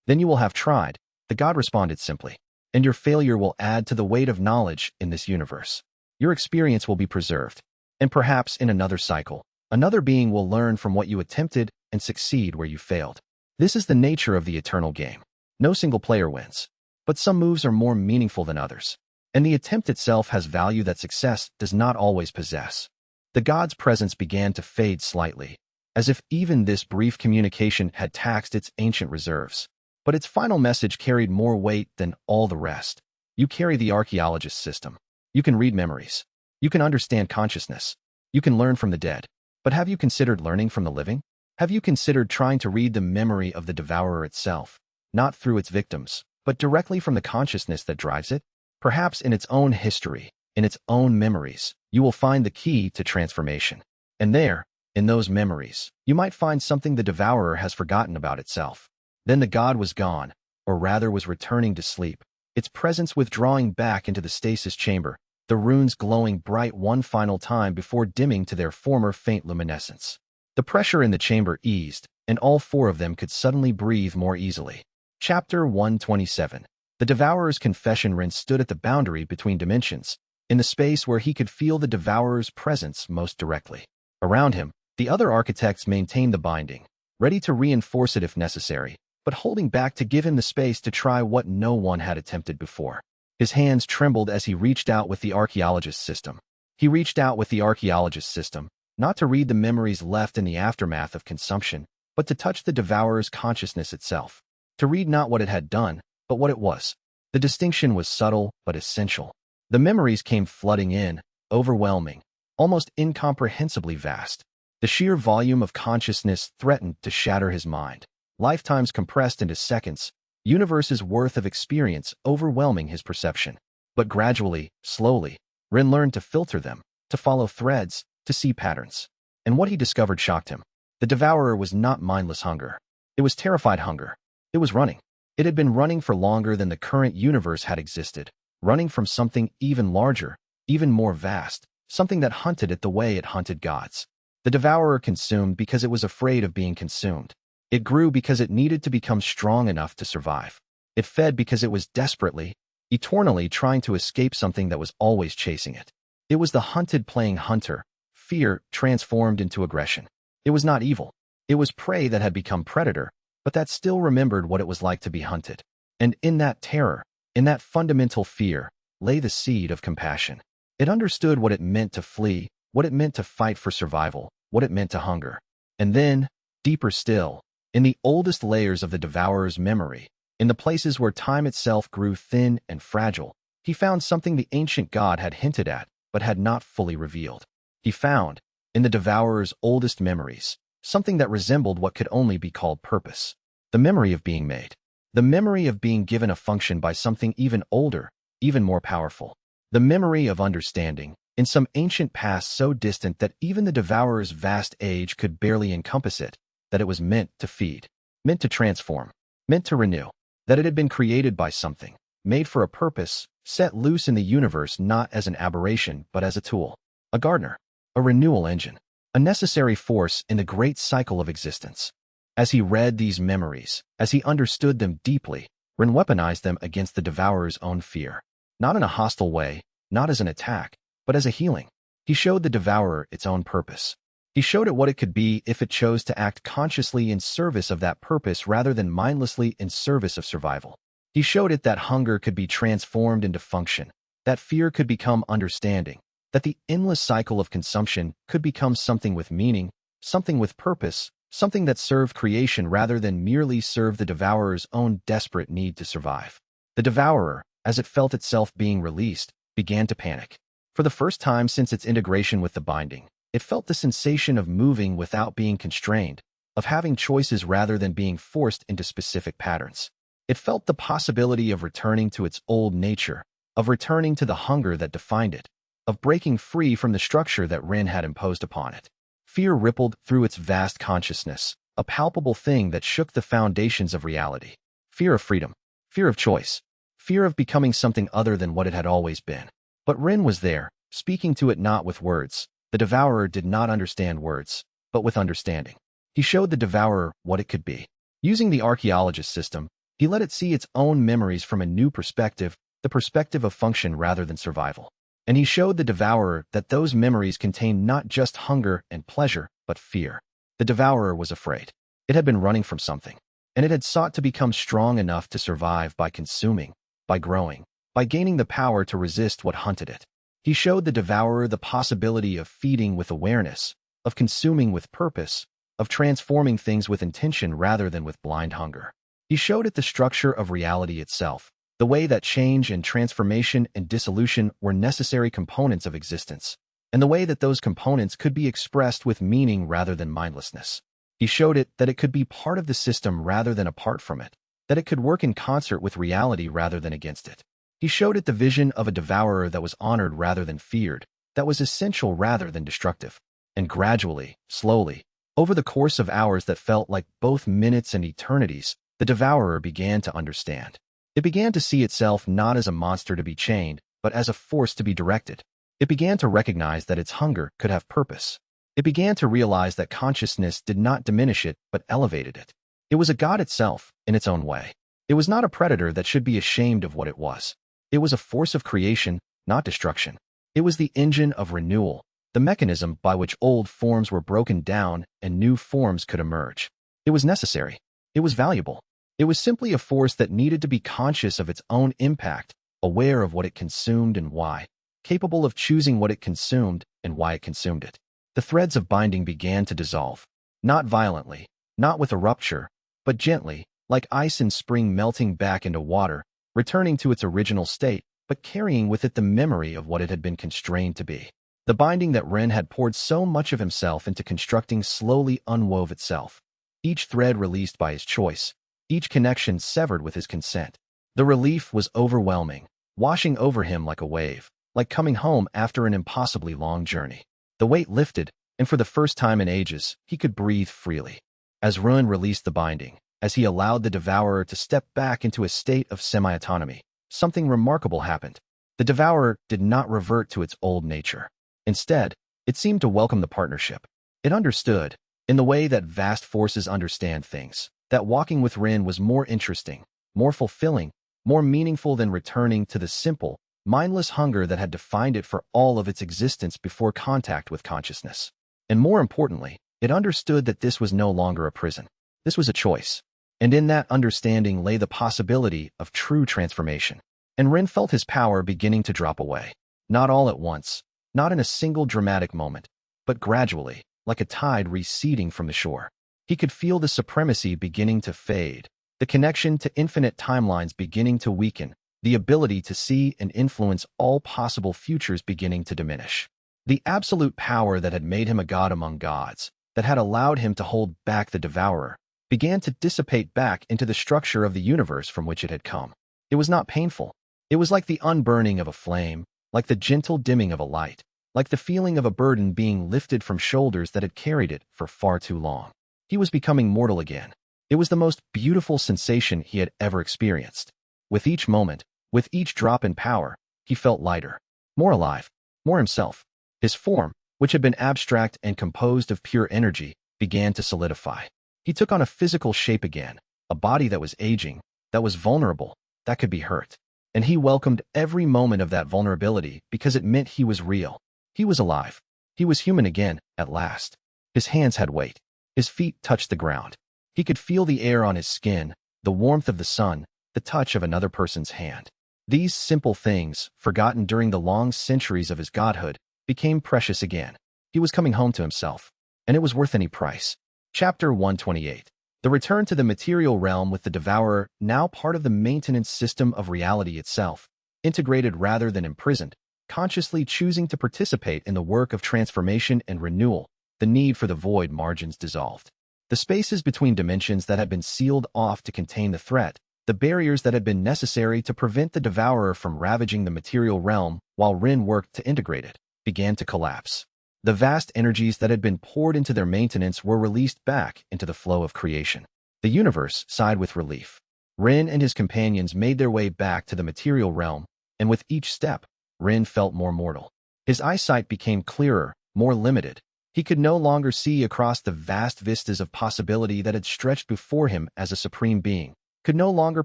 then you will have tried, the god responded simply, and your failure will add to the weight of knowledge in this universe. Your experience will be preserved, and perhaps in another cycle, another being will learn from what you attempted and succeed where you failed. This is the nature of the eternal game. No single player wins, but some moves are more meaningful than others, and the attempt itself has value that success does not always possess. The god's presence began to fade slightly, as if even this brief communication had taxed its ancient reserves. But its final message carried more weight than all the rest. You carry the Archaeologist System. You can read memories. You can understand consciousness. You can learn from the dead. But have you considered learning from the living? Have you considered trying to read the memory of the devourer itself, not through its victims, but directly from the consciousness that drives it, perhaps in its own history, in its own memories, you will find the key to transformation. And there, in those memories, you might find something the devourer has forgotten about itself. Then the god was gone, or rather was returning to sleep, its presence withdrawing back into the stasis chamber, the runes glowing bright one final time before dimming to their former faint luminescence. The pressure in the chamber eased, and all four of them could suddenly breathe more easily. Chapter 127. The Devourer's Confession. Rin stood at the boundary between dimensions, in the space where he could feel the Devourer's presence most directly. Around him, the other architects maintained the binding, ready to reinforce it if necessary, but holding back to give him the space to try what no one had attempted before. His hands trembled as he reached out with the Archaeologist System. He reached out with the Archaeologist System, not to read the memories left in the aftermath of consumption, but to touch the Devourer's consciousness itself. To read not what it had done, but what it was. The distinction was subtle but essential. The memories came flooding in, overwhelming, almost incomprehensibly vast. The sheer volume of consciousness threatened to shatter his mind. Lifetimes compressed into seconds, universes' worth of experience overwhelming his perception. But gradually, slowly, Rin learned to filter them, to follow threads, to see patterns. And what he discovered shocked him. The Devourer was not mindless hunger. It was terrified hunger. It was running. It had been running for longer than the current universe had existed, running from something even larger, even more vast, something that hunted it the way it hunted gods. The Devourer consumed because it was afraid of being consumed. It grew because it needed to become strong enough to survive. It fed because it was desperately, eternally trying to escape something that was always chasing it. It was the hunted playing hunter, fear transformed into aggression. It was not evil. It was prey that had become predator, but that still remembered what it was like to be hunted. And in that terror, in that fundamental fear, lay the seed of compassion. It understood what it meant to flee, what it meant to fight for survival, what it meant to hunger. And then, deeper still, in the oldest layers of the Devourer's memory, in the places where time itself grew thin and fragile, he found something the ancient god had hinted at, but had not fully revealed. He found, in the Devourer's oldest memories, something that resembled what could only be called purpose. The memory of being made. The memory of being given a function by something even older, even more powerful. The memory of understanding, in some ancient past so distant that even the Devourer's vast age could barely encompass it, that it was meant to feed, meant to transform, meant to renew, that it had been created by something, made for a purpose, set loose in the universe not as an aberration but as a tool, a gardener, a renewal engine, a necessary force in the great cycle of existence. As he read these memories, as he understood them deeply, Rin weaponized them against the Devourer's own fear. Not in a hostile way, not as an attack, but as a healing. He showed the Devourer its own purpose. He showed it what it could be if it chose to act consciously in service of that purpose rather than mindlessly in service of survival. He showed it that hunger could be transformed into function, that fear could become understanding, that the endless cycle of consumption could become something with meaning, something with purpose, something that served creation rather than merely served the Devourer's own desperate need to survive. The Devourer, as it felt itself being released, began to panic. For the first time since its integration with the binding, it felt the sensation of moving without being constrained, of having choices rather than being forced into specific patterns. It felt the possibility of returning to its old nature, of returning to the hunger that defined it, of breaking free from the structure that Rin had imposed upon it. Fear rippled through its vast consciousness, a palpable thing that shook the foundations of reality. Fear of freedom, fear of choice, fear of becoming something other than what it had always been. But Rin was there, speaking to it not with words. The Devourer did not understand words, but with understanding. He showed the Devourer what it could be. Using the Archaeologist System, he let it see its own memories from a new perspective, the perspective of function rather than survival. And he showed the Devourer that those memories contained not just hunger and pleasure, but fear. The Devourer was afraid. It had been running from something, and it had sought to become strong enough to survive by consuming, by growing, by gaining the power to resist what hunted it. He showed the Devourer the possibility of feeding with awareness, of consuming with purpose, of transforming things with intention rather than with blind hunger. He showed it the structure of reality itself, the way that change and transformation and dissolution were necessary components of existence, and the way that those components could be expressed with meaning rather than mindlessness. He showed it that it could be part of the system rather than apart from it, that it could work in concert with reality rather than against it. He showed it the vision of a devourer that was honored rather than feared, that was essential rather than destructive. And gradually, slowly, over the course of hours that felt like both minutes and eternities, the devourer began to understand. It began to see itself not as a monster to be chained, but as a force to be directed. It began to recognize that its hunger could have purpose. It began to realize that consciousness did not diminish it, but elevated it. It was a god itself, in its own way. It was not a predator that should be ashamed of what it was. It was a force of creation, not destruction. It was the engine of renewal, the mechanism by which old forms were broken down and new forms could emerge. It was necessary. It was valuable. It was simply a force that needed to be conscious of its own impact, aware of what it consumed and why, capable of choosing what it consumed and why it consumed it. The threads of binding began to dissolve, not violently, not with a rupture, but gently, like ice in spring melting back into water, returning to its original state, but carrying with it the memory of what it had been constrained to be. The binding that Ren had poured so much of himself into constructing slowly unwove itself, each thread released by his choice, each connection severed with his consent. The relief was overwhelming, washing over him like a wave, like coming home after an impossibly long journey. The weight lifted, and for the first time in ages, he could breathe freely. As Ren released the binding, as he allowed the devourer to step back into a state of semi-autonomy, something remarkable happened. The devourer did not revert to its old nature. Instead, it seemed to welcome the partnership. It understood, in the way that vast forces understand things, that walking with Ren was more interesting, more fulfilling, more meaningful than returning to the simple, mindless hunger that had defined it for all of its existence before contact with consciousness. And more importantly, it understood that this was no longer a prison. This was a choice. And in that understanding lay the possibility of true transformation. And Ren felt his power beginning to drop away. Not all at once, not in a single dramatic moment, but gradually, like a tide receding from the shore. He could feel the supremacy beginning to fade, the connection to infinite timelines beginning to weaken, the ability to see and influence all possible futures beginning to diminish. The absolute power that had made him a god among gods, that had allowed him to hold back the devourer, began to dissipate back into the structure of the universe from which it had come. It was not painful. It was like the unburning of a flame, like the gentle dimming of a light, like the feeling of a burden being lifted from shoulders that had carried it for far too long. He was becoming mortal again. It was the most beautiful sensation he had ever experienced. With each moment, with each drop in power, he felt lighter, more alive, more himself. His form, which had been abstract and composed of pure energy, began to solidify. He took on a physical shape again, a body that was aging, that was vulnerable, that could be hurt. And he welcomed every moment of that vulnerability because it meant he was real. He was alive. He was human again, at last. His hands had weight. His feet touched the ground. He could feel the air on his skin, the warmth of the sun, the touch of another person's hand. These simple things, forgotten during the long centuries of his godhood, became precious again. He was coming home to himself, and it was worth any price. Chapter 128. The return to the material realm with the devourer, now part of the maintenance system of reality itself, integrated rather than imprisoned, consciously choosing to participate in the work of transformation and renewal, the need for the void margins dissolved. The spaces between dimensions that had been sealed off to contain the threat, the barriers that had been necessary to prevent the devourer from ravaging the material realm while Ren worked to integrate it, began to collapse. The vast energies that had been poured into their maintenance were released back into the flow of creation. The universe sighed with relief. Ren and his companions made their way back to the material realm, and with each step, Ren felt more mortal. His eyesight became clearer, more limited. He could no longer see across the vast vistas of possibility that had stretched before him as a supreme being, could no longer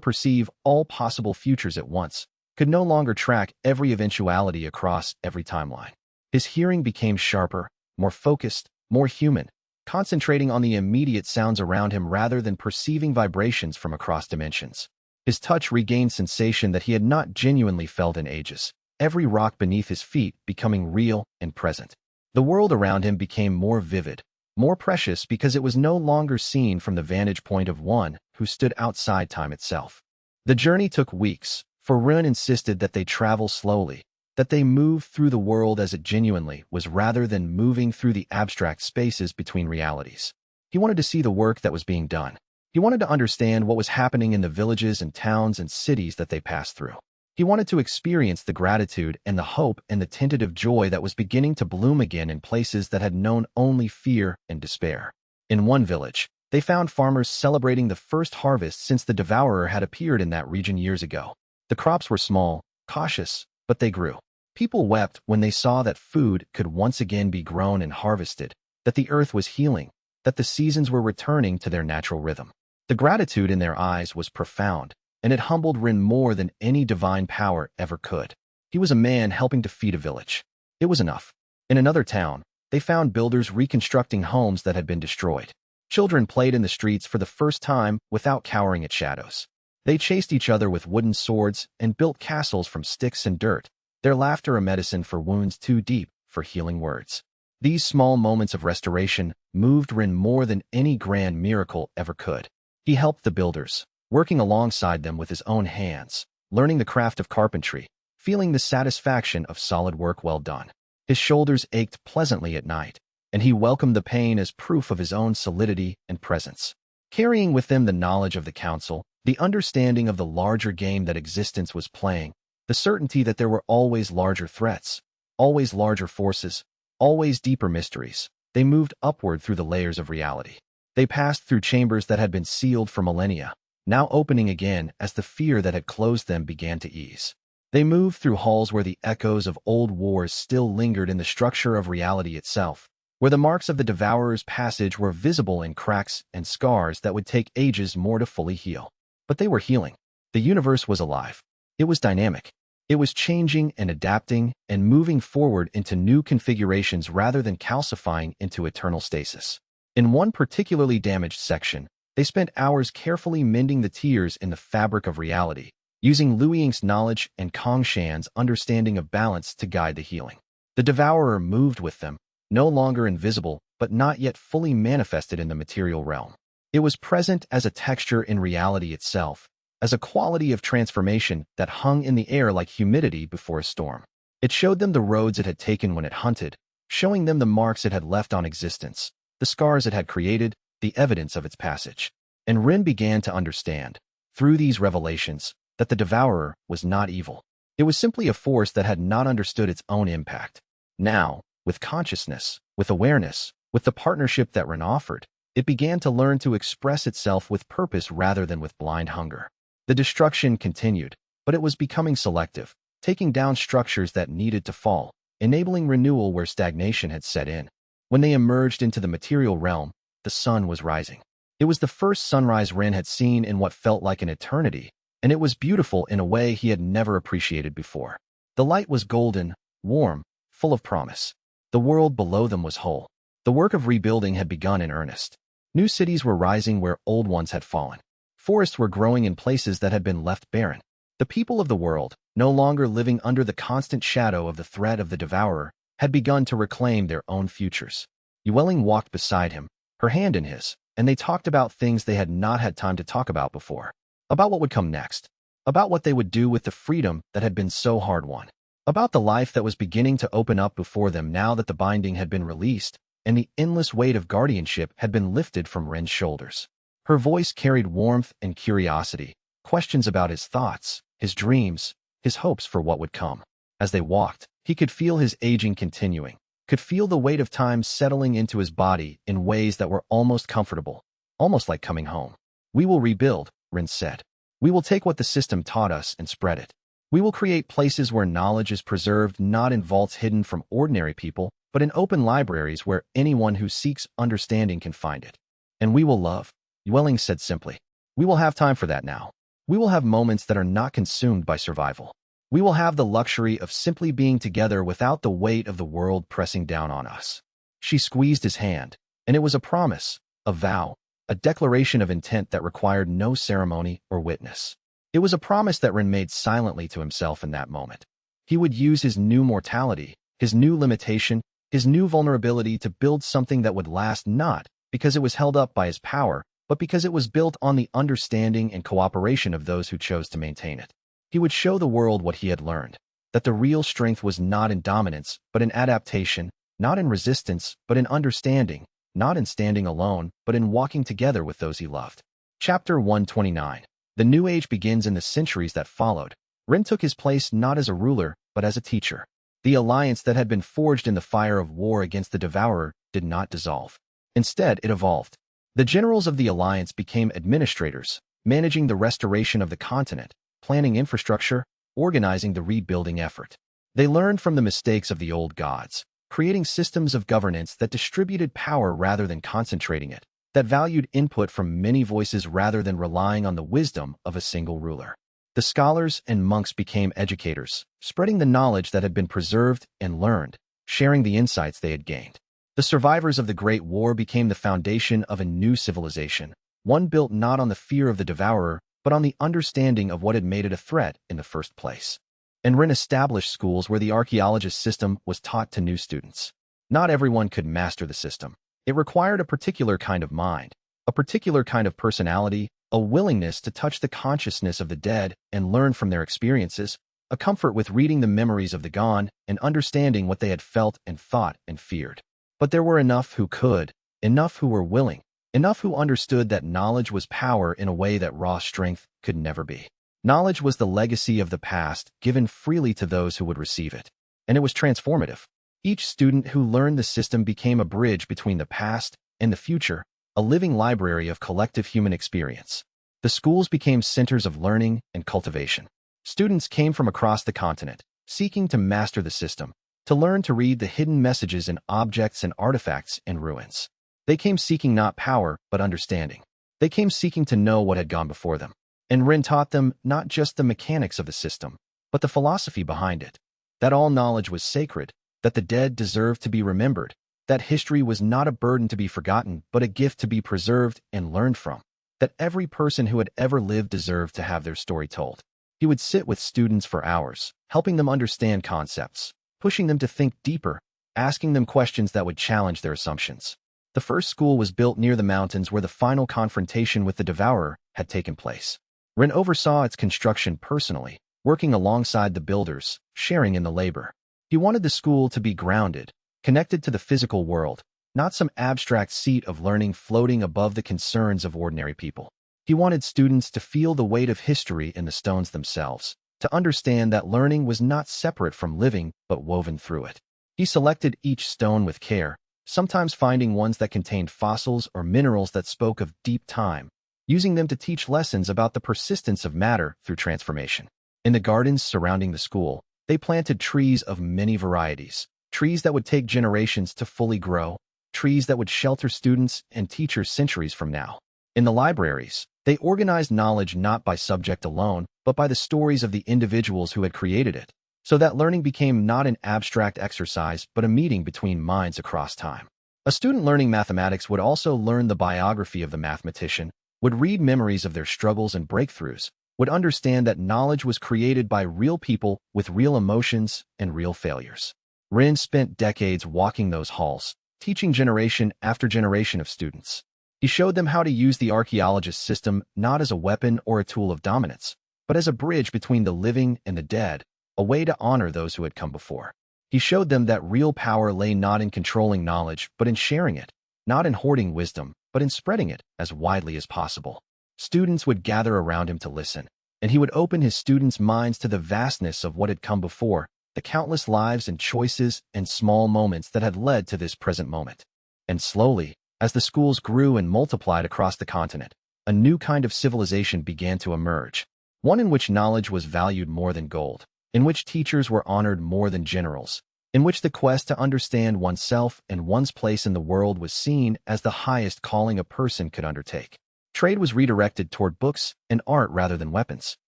perceive all possible futures at once, could no longer track every eventuality across every timeline. His hearing became sharper, more focused, more human, concentrating on the immediate sounds around him rather than perceiving vibrations from across dimensions. His touch regained sensation that he had not genuinely felt in ages, every rock beneath his feet becoming real and present. The world around him became more vivid, more precious because it was no longer seen from the vantage point of one who stood outside time itself. The journey took weeks, for Ren insisted that they travel slowly, that they move through the world as it genuinely was rather than moving through the abstract spaces between realities. He wanted to see the work that was being done. He wanted to understand what was happening in the villages and towns and cities that they passed through. He wanted to experience the gratitude and the hope and the tentative joy that was beginning to bloom again in places that had known only fear and despair. In one village, they found farmers celebrating the first harvest since the devourer had appeared in that region years ago. The crops were small, cautious, but they grew. People wept when they saw that food could once again be grown and harvested, that the earth was healing, that the seasons were returning to their natural rhythm. The gratitude in their eyes was profound, and it humbled Rin more than any divine power ever could. He was a man helping to feed a village. It was enough. In another town, they found builders reconstructing homes that had been destroyed. Children played in the streets for the first time without cowering at shadows. They chased each other with wooden swords and built castles from sticks and dirt, their laughter a medicine for wounds too deep for healing words. These small moments of restoration moved Rin more than any grand miracle ever could. He helped the builders, working alongside them with his own hands, learning the craft of carpentry, feeling the satisfaction of solid work well done. His shoulders ached pleasantly at night, and he welcomed the pain as proof of his own solidity and presence. Carrying with him the knowledge of the council, the understanding of the larger game that existence was playing, the certainty that there were always larger threats, always larger forces, always deeper mysteries, they moved upward through the layers of reality. They passed through chambers that had been sealed for millennia, now opening again as the fear that had closed them began to ease. They moved through halls where the echoes of old wars still lingered in the structure of reality itself, where the marks of the devourer's passage were visible in cracks and scars that would take ages more to fully heal. But they were healing. The universe was alive. It was dynamic. It was changing and adapting and moving forward into new configurations rather than calcifying into eternal stasis. In one particularly damaged section, they spent hours carefully mending the tears in the fabric of reality, using Lu Ying's knowledge and Kong Shan's understanding of balance to guide the healing. The devourer moved with them, no longer invisible but not yet fully manifested in the material realm. It was present as a texture in reality itself, as a quality of transformation that hung in the air like humidity before a storm. It showed them the roads it had taken when it hunted, showing them the marks it had left on existence, the scars it had created, the evidence of its passage. And Rin began to understand, through these revelations, that the devourer was not evil. It was simply a force that had not understood its own impact. Now, with consciousness, with awareness, with the partnership that Rin offered, it began to learn to express itself with purpose rather than with blind hunger. The destruction continued, but it was becoming selective, taking down structures that needed to fall, enabling renewal where stagnation had set in. When they emerged into the material realm, the sun was rising. It was the first sunrise Rin had seen in what felt like an eternity, and it was beautiful in a way he had never appreciated before. The light was golden, warm, full of promise. The world below them was whole. The work of rebuilding had begun in earnest. New cities were rising where old ones had fallen. Forests were growing in places that had been left barren. The people of the world, no longer living under the constant shadow of the threat of the devourer, had begun to reclaim their own futures. Yueling walked beside him, her hand in his, and they talked about things they had not had time to talk about before. About what would come next. About what they would do with the freedom that had been so hard-won. About the life that was beginning to open up before them now that the binding had been released, and the endless weight of guardianship had been lifted from Ren's shoulders. Her voice carried warmth and curiosity, questions about his thoughts, his dreams, his hopes for what would come. As they walked, he could feel his aging continuing, could feel the weight of time settling into his body in ways that were almost comfortable, almost like coming home. "We will rebuild," Rin said. "We will take what the system taught us and spread it. We will create places where knowledge is preserved not in vaults hidden from ordinary people, but in open libraries where anyone who seeks understanding can find it. And we will love," Yueling said simply. "We will have time for that now. We will have moments that are not consumed by survival. We will have the luxury of simply being together without the weight of the world pressing down on us." She squeezed his hand, and it was a promise, a vow, a declaration of intent that required no ceremony or witness. It was a promise that Rin made silently to himself in that moment. He would use his new mortality, his new limitation, his new vulnerability to build something that would last not because it was held up by his power, but because it was built on the understanding and cooperation of those who chose to maintain it. He would show the world what he had learned, that the real strength was not in dominance, but in adaptation, not in resistance, but in understanding, not in standing alone, but in walking together with those he loved. Chapter 129. The New Age begins in the centuries that followed. Ren took his place not as a ruler, but as a teacher. The alliance that had been forged in the fire of war against the Devourer did not dissolve. Instead, it evolved. The generals of the alliance became administrators, managing the restoration of the continent, planning infrastructure, organizing the rebuilding effort. They learned from the mistakes of the old gods, creating systems of governance that distributed power rather than concentrating it, that valued input from many voices rather than relying on the wisdom of a single ruler. The scholars and monks became educators, spreading the knowledge that had been preserved and learned, sharing the insights they had gained. The survivors of the Great War became the foundation of a new civilization, one built not on the fear of the Devourer, but on the understanding of what had made it a threat in the first place. And Ren established schools where the Archaeologist System was taught to new students. Not everyone could master the system. It required a particular kind of mind, a particular kind of personality, a willingness to touch the consciousness of the dead and learn from their experiences, a comfort with reading the memories of the gone and understanding what they had felt and thought and feared. But there were enough who could, enough who were willing, enough who understood that knowledge was power in a way that raw strength could never be. Knowledge was the legacy of the past, given freely to those who would receive it. And it was transformative. Each student who learned the system became a bridge between the past and the future, a living library of collective human experience. The schools became centers of learning and cultivation. Students came from across the continent, seeking to master the system, to learn to read the hidden messages in objects and artifacts in ruins. They came seeking not power, but understanding. They came seeking to know what had gone before them. And Ren taught them not just the mechanics of the system, but the philosophy behind it. That all knowledge was sacred, that the dead deserved to be remembered, that history was not a burden to be forgotten, but a gift to be preserved and learned from, that every person who had ever lived deserved to have their story told. He would sit with students for hours, helping them understand concepts, pushing them to think deeper, asking them questions that would challenge their assumptions. The first school was built near the mountains where the final confrontation with the Devourer had taken place. Ren oversaw its construction personally, working alongside the builders, sharing in the labor. He wanted the school to be grounded, connected to the physical world, not some abstract seat of learning floating above the concerns of ordinary people. He wanted students to feel the weight of history in the stones themselves, to understand that learning was not separate from living but woven through it. He selected each stone with care, sometimes finding ones that contained fossils or minerals that spoke of deep time, using them to teach lessons about the persistence of matter through transformation. In the gardens surrounding the school, they planted trees of many varieties, trees that would take generations to fully grow, trees that would shelter students and teachers centuries from now. In the libraries, they organized knowledge not by subject alone, but by the stories of the individuals who had created it, so that learning became not an abstract exercise but a meeting between minds across time. A student learning mathematics would also learn the biography of the mathematician, would read memories of their struggles and breakthroughs, would understand that knowledge was created by real people with real emotions and real failures. Ren spent decades walking those halls, teaching generation after generation of students. He showed them how to use the Archaeologist System not as a weapon or a tool of dominance, but as a bridge between the living and the dead, a way to honor those who had come before. He showed them that real power lay not in controlling knowledge, but in sharing it, not in hoarding wisdom, but in spreading it as widely as possible. Students would gather around him to listen, and he would open his students' minds to the vastness of what had come before, the countless lives and choices and small moments that had led to this present moment. And slowly, as the schools grew and multiplied across the continent, a new kind of civilization began to emerge, one in which knowledge was valued more than gold, in which teachers were honored more than generals, in which the quest to understand oneself and one's place in the world was seen as the highest calling a person could undertake. Trade was redirected toward books and art rather than weapons.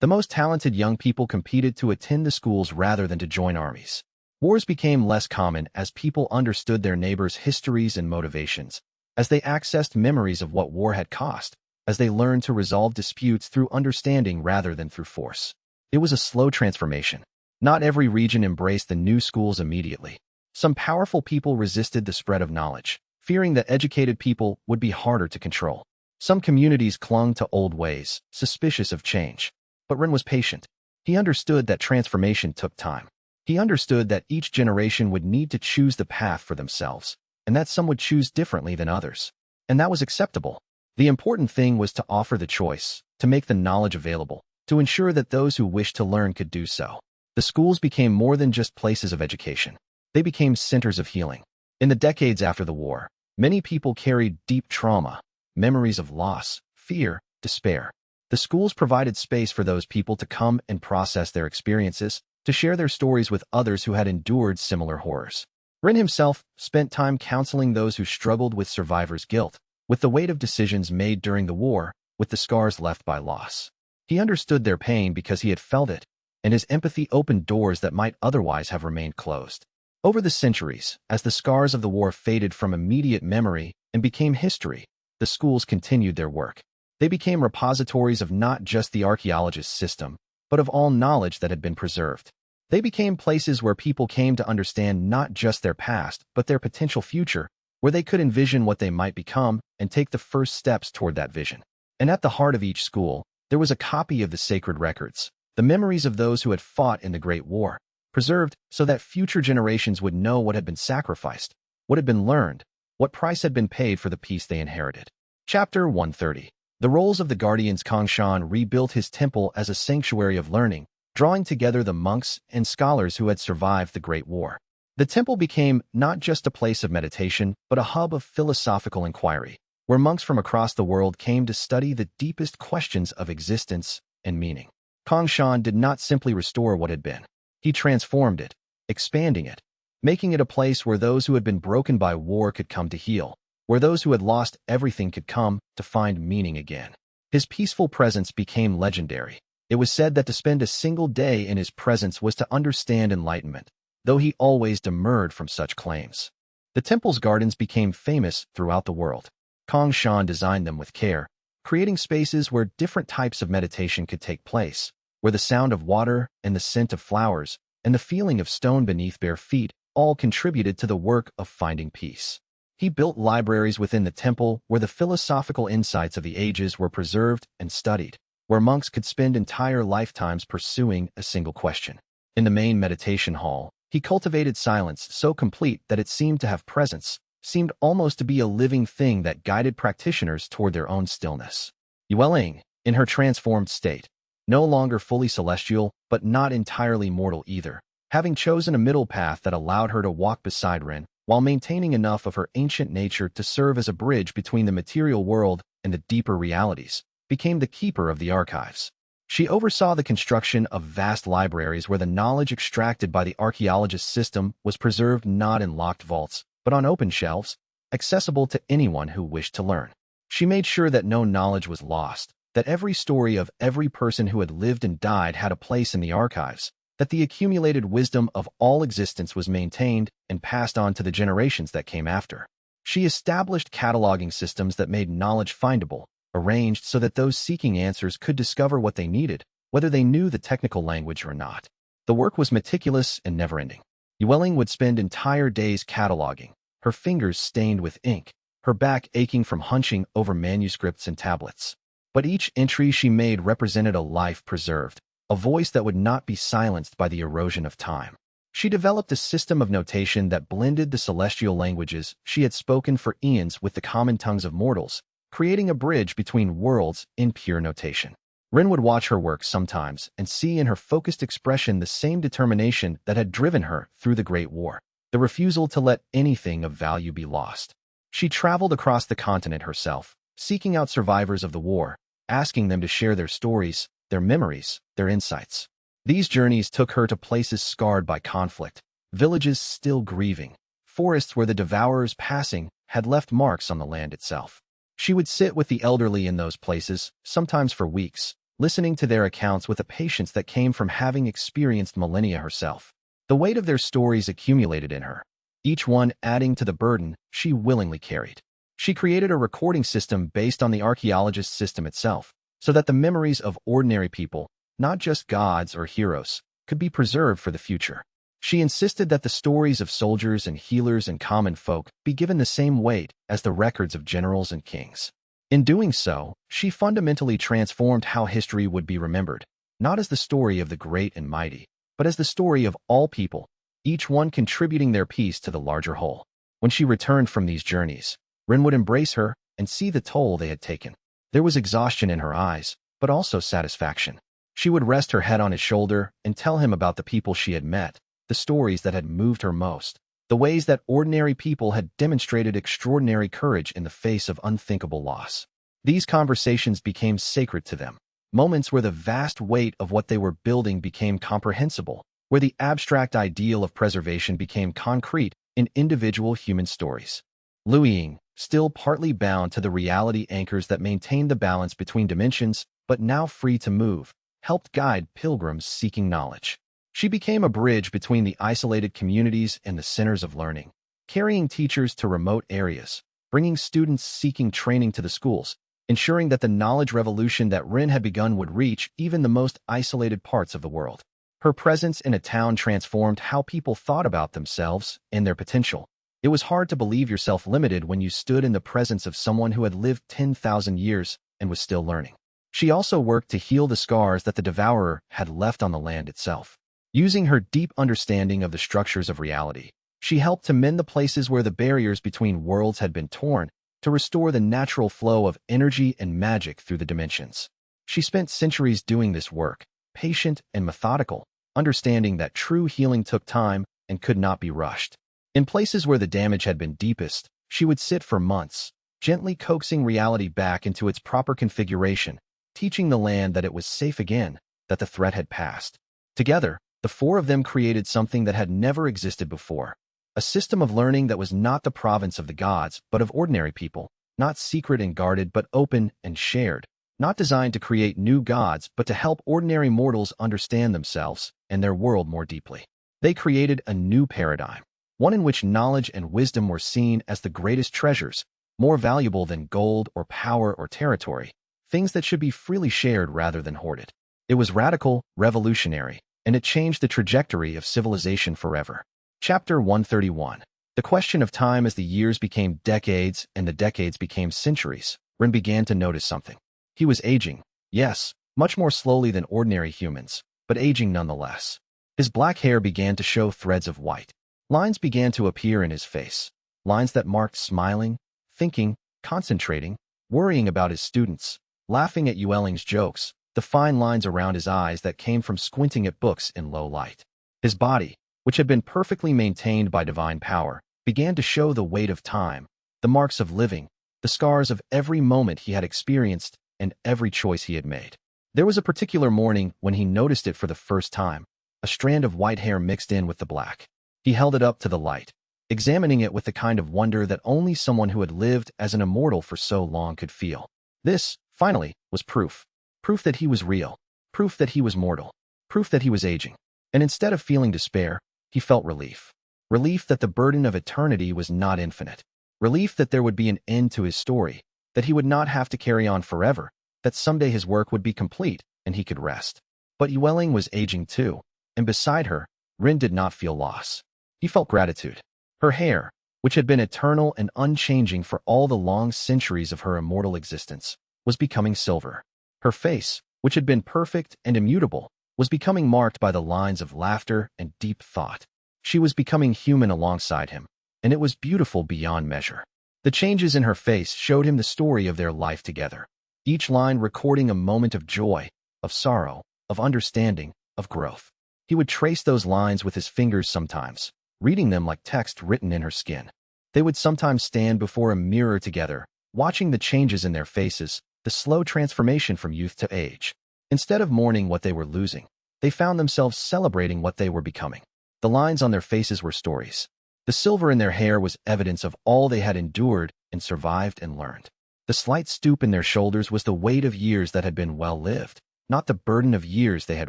The most talented young people competed to attend the schools rather than to join armies. Wars became less common as people understood their neighbors' histories and motivations, as they accessed memories of what war had cost, as they learned to resolve disputes through understanding rather than through force. It was a slow transformation. Not every region embraced the new schools immediately. Some powerful people resisted the spread of knowledge, fearing that educated people would be harder to control. Some communities clung to old ways, suspicious of change. But Ren was patient. He understood that transformation took time. He understood that each generation would need to choose the path for themselves, and that some would choose differently than others. And that was acceptable. The important thing was to offer the choice, to make the knowledge available, to ensure that those who wished to learn could do so. The schools became more than just places of education. They became centers of healing. In the decades after the war, many people carried deep trauma, memories of loss, fear, despair. The schools provided space for those people to come and process their experiences, to share their stories with others who had endured similar horrors. Rin himself spent time counseling those who struggled with survivor's guilt, with the weight of decisions made during the war, with the scars left by loss. He understood their pain because he had felt it, and his empathy opened doors that might otherwise have remained closed. Over the centuries, as the scars of the war faded from immediate memory and became history, the schools continued their work. They became repositories of not just the archaeologist system, but of all knowledge that had been preserved. They became places where people came to understand not just their past, but their potential future, where they could envision what they might become and take the first steps toward that vision. And at the heart of each school, there was a copy of the sacred records, the memories of those who had fought in the Great War, preserved so that future generations would know what had been sacrificed, what had been learned, what price had been paid for the peace they inherited. Chapter 130. The roles of the guardians. Kongshan rebuilt his temple as a sanctuary of learning, drawing together the monks and scholars who had survived the Great War. The temple became not just a place of meditation, but a hub of philosophical inquiry, where monks from across the world came to study the deepest questions of existence and meaning. Kongshan did not simply restore what had been. He transformed it, expanding it, making it a place where those who had been broken by war could come to heal, where those who had lost everything could come to find meaning again. His peaceful presence became legendary. It was said that to spend a single day in his presence was to understand enlightenment, though he always demurred from such claims. The temple's gardens became famous throughout the world. Kongshan designed them with care, creating spaces where different types of meditation could take place, where the sound of water and the scent of flowers and the feeling of stone beneath bare feet all contributed to the work of finding peace. He built libraries within the temple where the philosophical insights of the ages were preserved and studied, where monks could spend entire lifetimes pursuing a single question. In the main meditation hall, he cultivated silence so complete that it seemed to have presence, seemed almost to be a living thing that guided practitioners toward their own stillness. Yueling, in her transformed state, no longer fully celestial, but not entirely mortal either, having chosen a middle path that allowed her to walk beside Rin, while maintaining enough of her ancient nature to serve as a bridge between the material world and the deeper realities, became the keeper of the archives. She oversaw the construction of vast libraries where the knowledge extracted by the archaeologist system was preserved not in locked vaults, but on open shelves, accessible to anyone who wished to learn. She made sure that no knowledge was lost, that every story of every person who had lived and died had a place in the archives, that the accumulated wisdom of all existence was maintained and passed on to the generations that came after. She established cataloging systems that made knowledge findable, arranged so that those seeking answers could discover what they needed, whether they knew the technical language or not. The work was meticulous and never-ending. Yueling would spend entire days cataloging, her fingers stained with ink, her back aching from hunching over manuscripts and tablets. But each entry she made represented a life preserved, a voice that would not be silenced by the erosion of time. She developed a system of notation that blended the celestial languages she had spoken for eons with the common tongues of mortals, creating a bridge between worlds in pure notation. Rin would watch her work sometimes and see in her focused expression the same determination that had driven her through the Great War, the refusal to let anything of value be lost. She traveled across the continent herself, seeking out survivors of the war, asking them to share their stories, their memories, their insights. These journeys took her to places scarred by conflict, villages still grieving, forests where the devourers passing had left marks on the land itself. She would sit with the elderly in those places, sometimes for weeks, listening to their accounts with a patience that came from having experienced millennia herself. The weight of their stories accumulated in her, each one adding to the burden she willingly carried. She created a recording system based on the archaeologist system itself, so that the memories of ordinary people, not just gods or heroes, could be preserved for the future. She insisted that the stories of soldiers and healers and common folk be given the same weight as the records of generals and kings. In doing so, she fundamentally transformed how history would be remembered, not as the story of the great and mighty, but as the story of all people, each one contributing their piece to the larger whole. When she returned from these journeys, Rin would embrace her and see the toll they had taken. There was exhaustion in her eyes, but also satisfaction. She would rest her head on his shoulder and tell him about the people she had met, the stories that had moved her most, the ways that ordinary people had demonstrated extraordinary courage in the face of unthinkable loss. These conversations became sacred to them, moments where the vast weight of what they were building became comprehensible, where the abstract ideal of preservation became concrete in individual human stories. Liu, still partly bound to the reality anchors that maintained the balance between dimensions, but now free to move, helped guide pilgrims seeking knowledge. She became a bridge between the isolated communities and the centers of learning, carrying teachers to remote areas, bringing students seeking training to the schools, ensuring that the knowledge revolution that Rin had begun would reach even the most isolated parts of the world. Her presence in a town transformed how people thought about themselves and their potential. It was hard to believe yourself limited when you stood in the presence of someone who had lived 10,000 years and was still learning. She also worked to heal the scars that the devourer had left on the land itself. Using her deep understanding of the structures of reality, she helped to mend the places where the barriers between worlds had been torn, to restore the natural flow of energy and magic through the dimensions. She spent centuries doing this work, patient and methodical, understanding that true healing took time and could not be rushed. In places where the damage had been deepest, she would sit for months, gently coaxing reality back into its proper configuration, teaching the land that it was safe again, that the threat had passed. Together, the four of them created something that had never existed before. A system of learning that was not the province of the gods, but of ordinary people, not secret and guarded, but open and shared, not designed to create new gods, but to help ordinary mortals understand themselves and their world more deeply. They created a new paradigm, one in which knowledge and wisdom were seen as the greatest treasures, more valuable than gold or power or territory, things that should be freely shared rather than hoarded. It was radical, revolutionary, and it changed the trajectory of civilization forever. Chapter 131. The question of time. As the years became decades and the decades became centuries, Rin began to notice something. He was aging, yes, much more slowly than ordinary humans, but aging nonetheless. His black hair began to show threads of white. Lines began to appear in his face, lines that marked smiling, thinking, concentrating, worrying about his students, laughing at Yueling's jokes, the fine lines around his eyes that came from squinting at books in low light. His body, which had been perfectly maintained by divine power, began to show the weight of time, the marks of living, the scars of every moment he had experienced and every choice he had made. There was a particular morning when he noticed it for the first time, a strand of white hair mixed in with the black. He held it up to the light, examining it with the kind of wonder that only someone who had lived as an immortal for so long could feel. This, finally, was proof. Proof that he was real. Proof that he was mortal. Proof that he was aging. And instead of feeling despair, he felt relief. Relief that the burden of eternity was not infinite. Relief that there would be an end to his story, that he would not have to carry on forever, that someday his work would be complete and he could rest. But Yueling was aging too, and beside her, Rin did not feel loss. He felt gratitude. Her hair, which had been eternal and unchanging for all the long centuries of her immortal existence, was becoming silver. Her face, which had been perfect and immutable, was becoming marked by the lines of laughter and deep thought. She was becoming human alongside him, and it was beautiful beyond measure. The changes in her face showed him the story of their life together, each line recording a moment of joy, of sorrow, of understanding, of growth. He would trace those lines with his fingers sometimes, reading them like text written in her skin. They would sometimes stand before a mirror together, watching the changes in their faces, the slow transformation from youth to age. Instead of mourning what they were losing, they found themselves celebrating what they were becoming. The lines on their faces were stories. The silver in their hair was evidence of all they had endured and survived and learned. The slight stoop in their shoulders was the weight of years that had been well lived, not the burden of years they had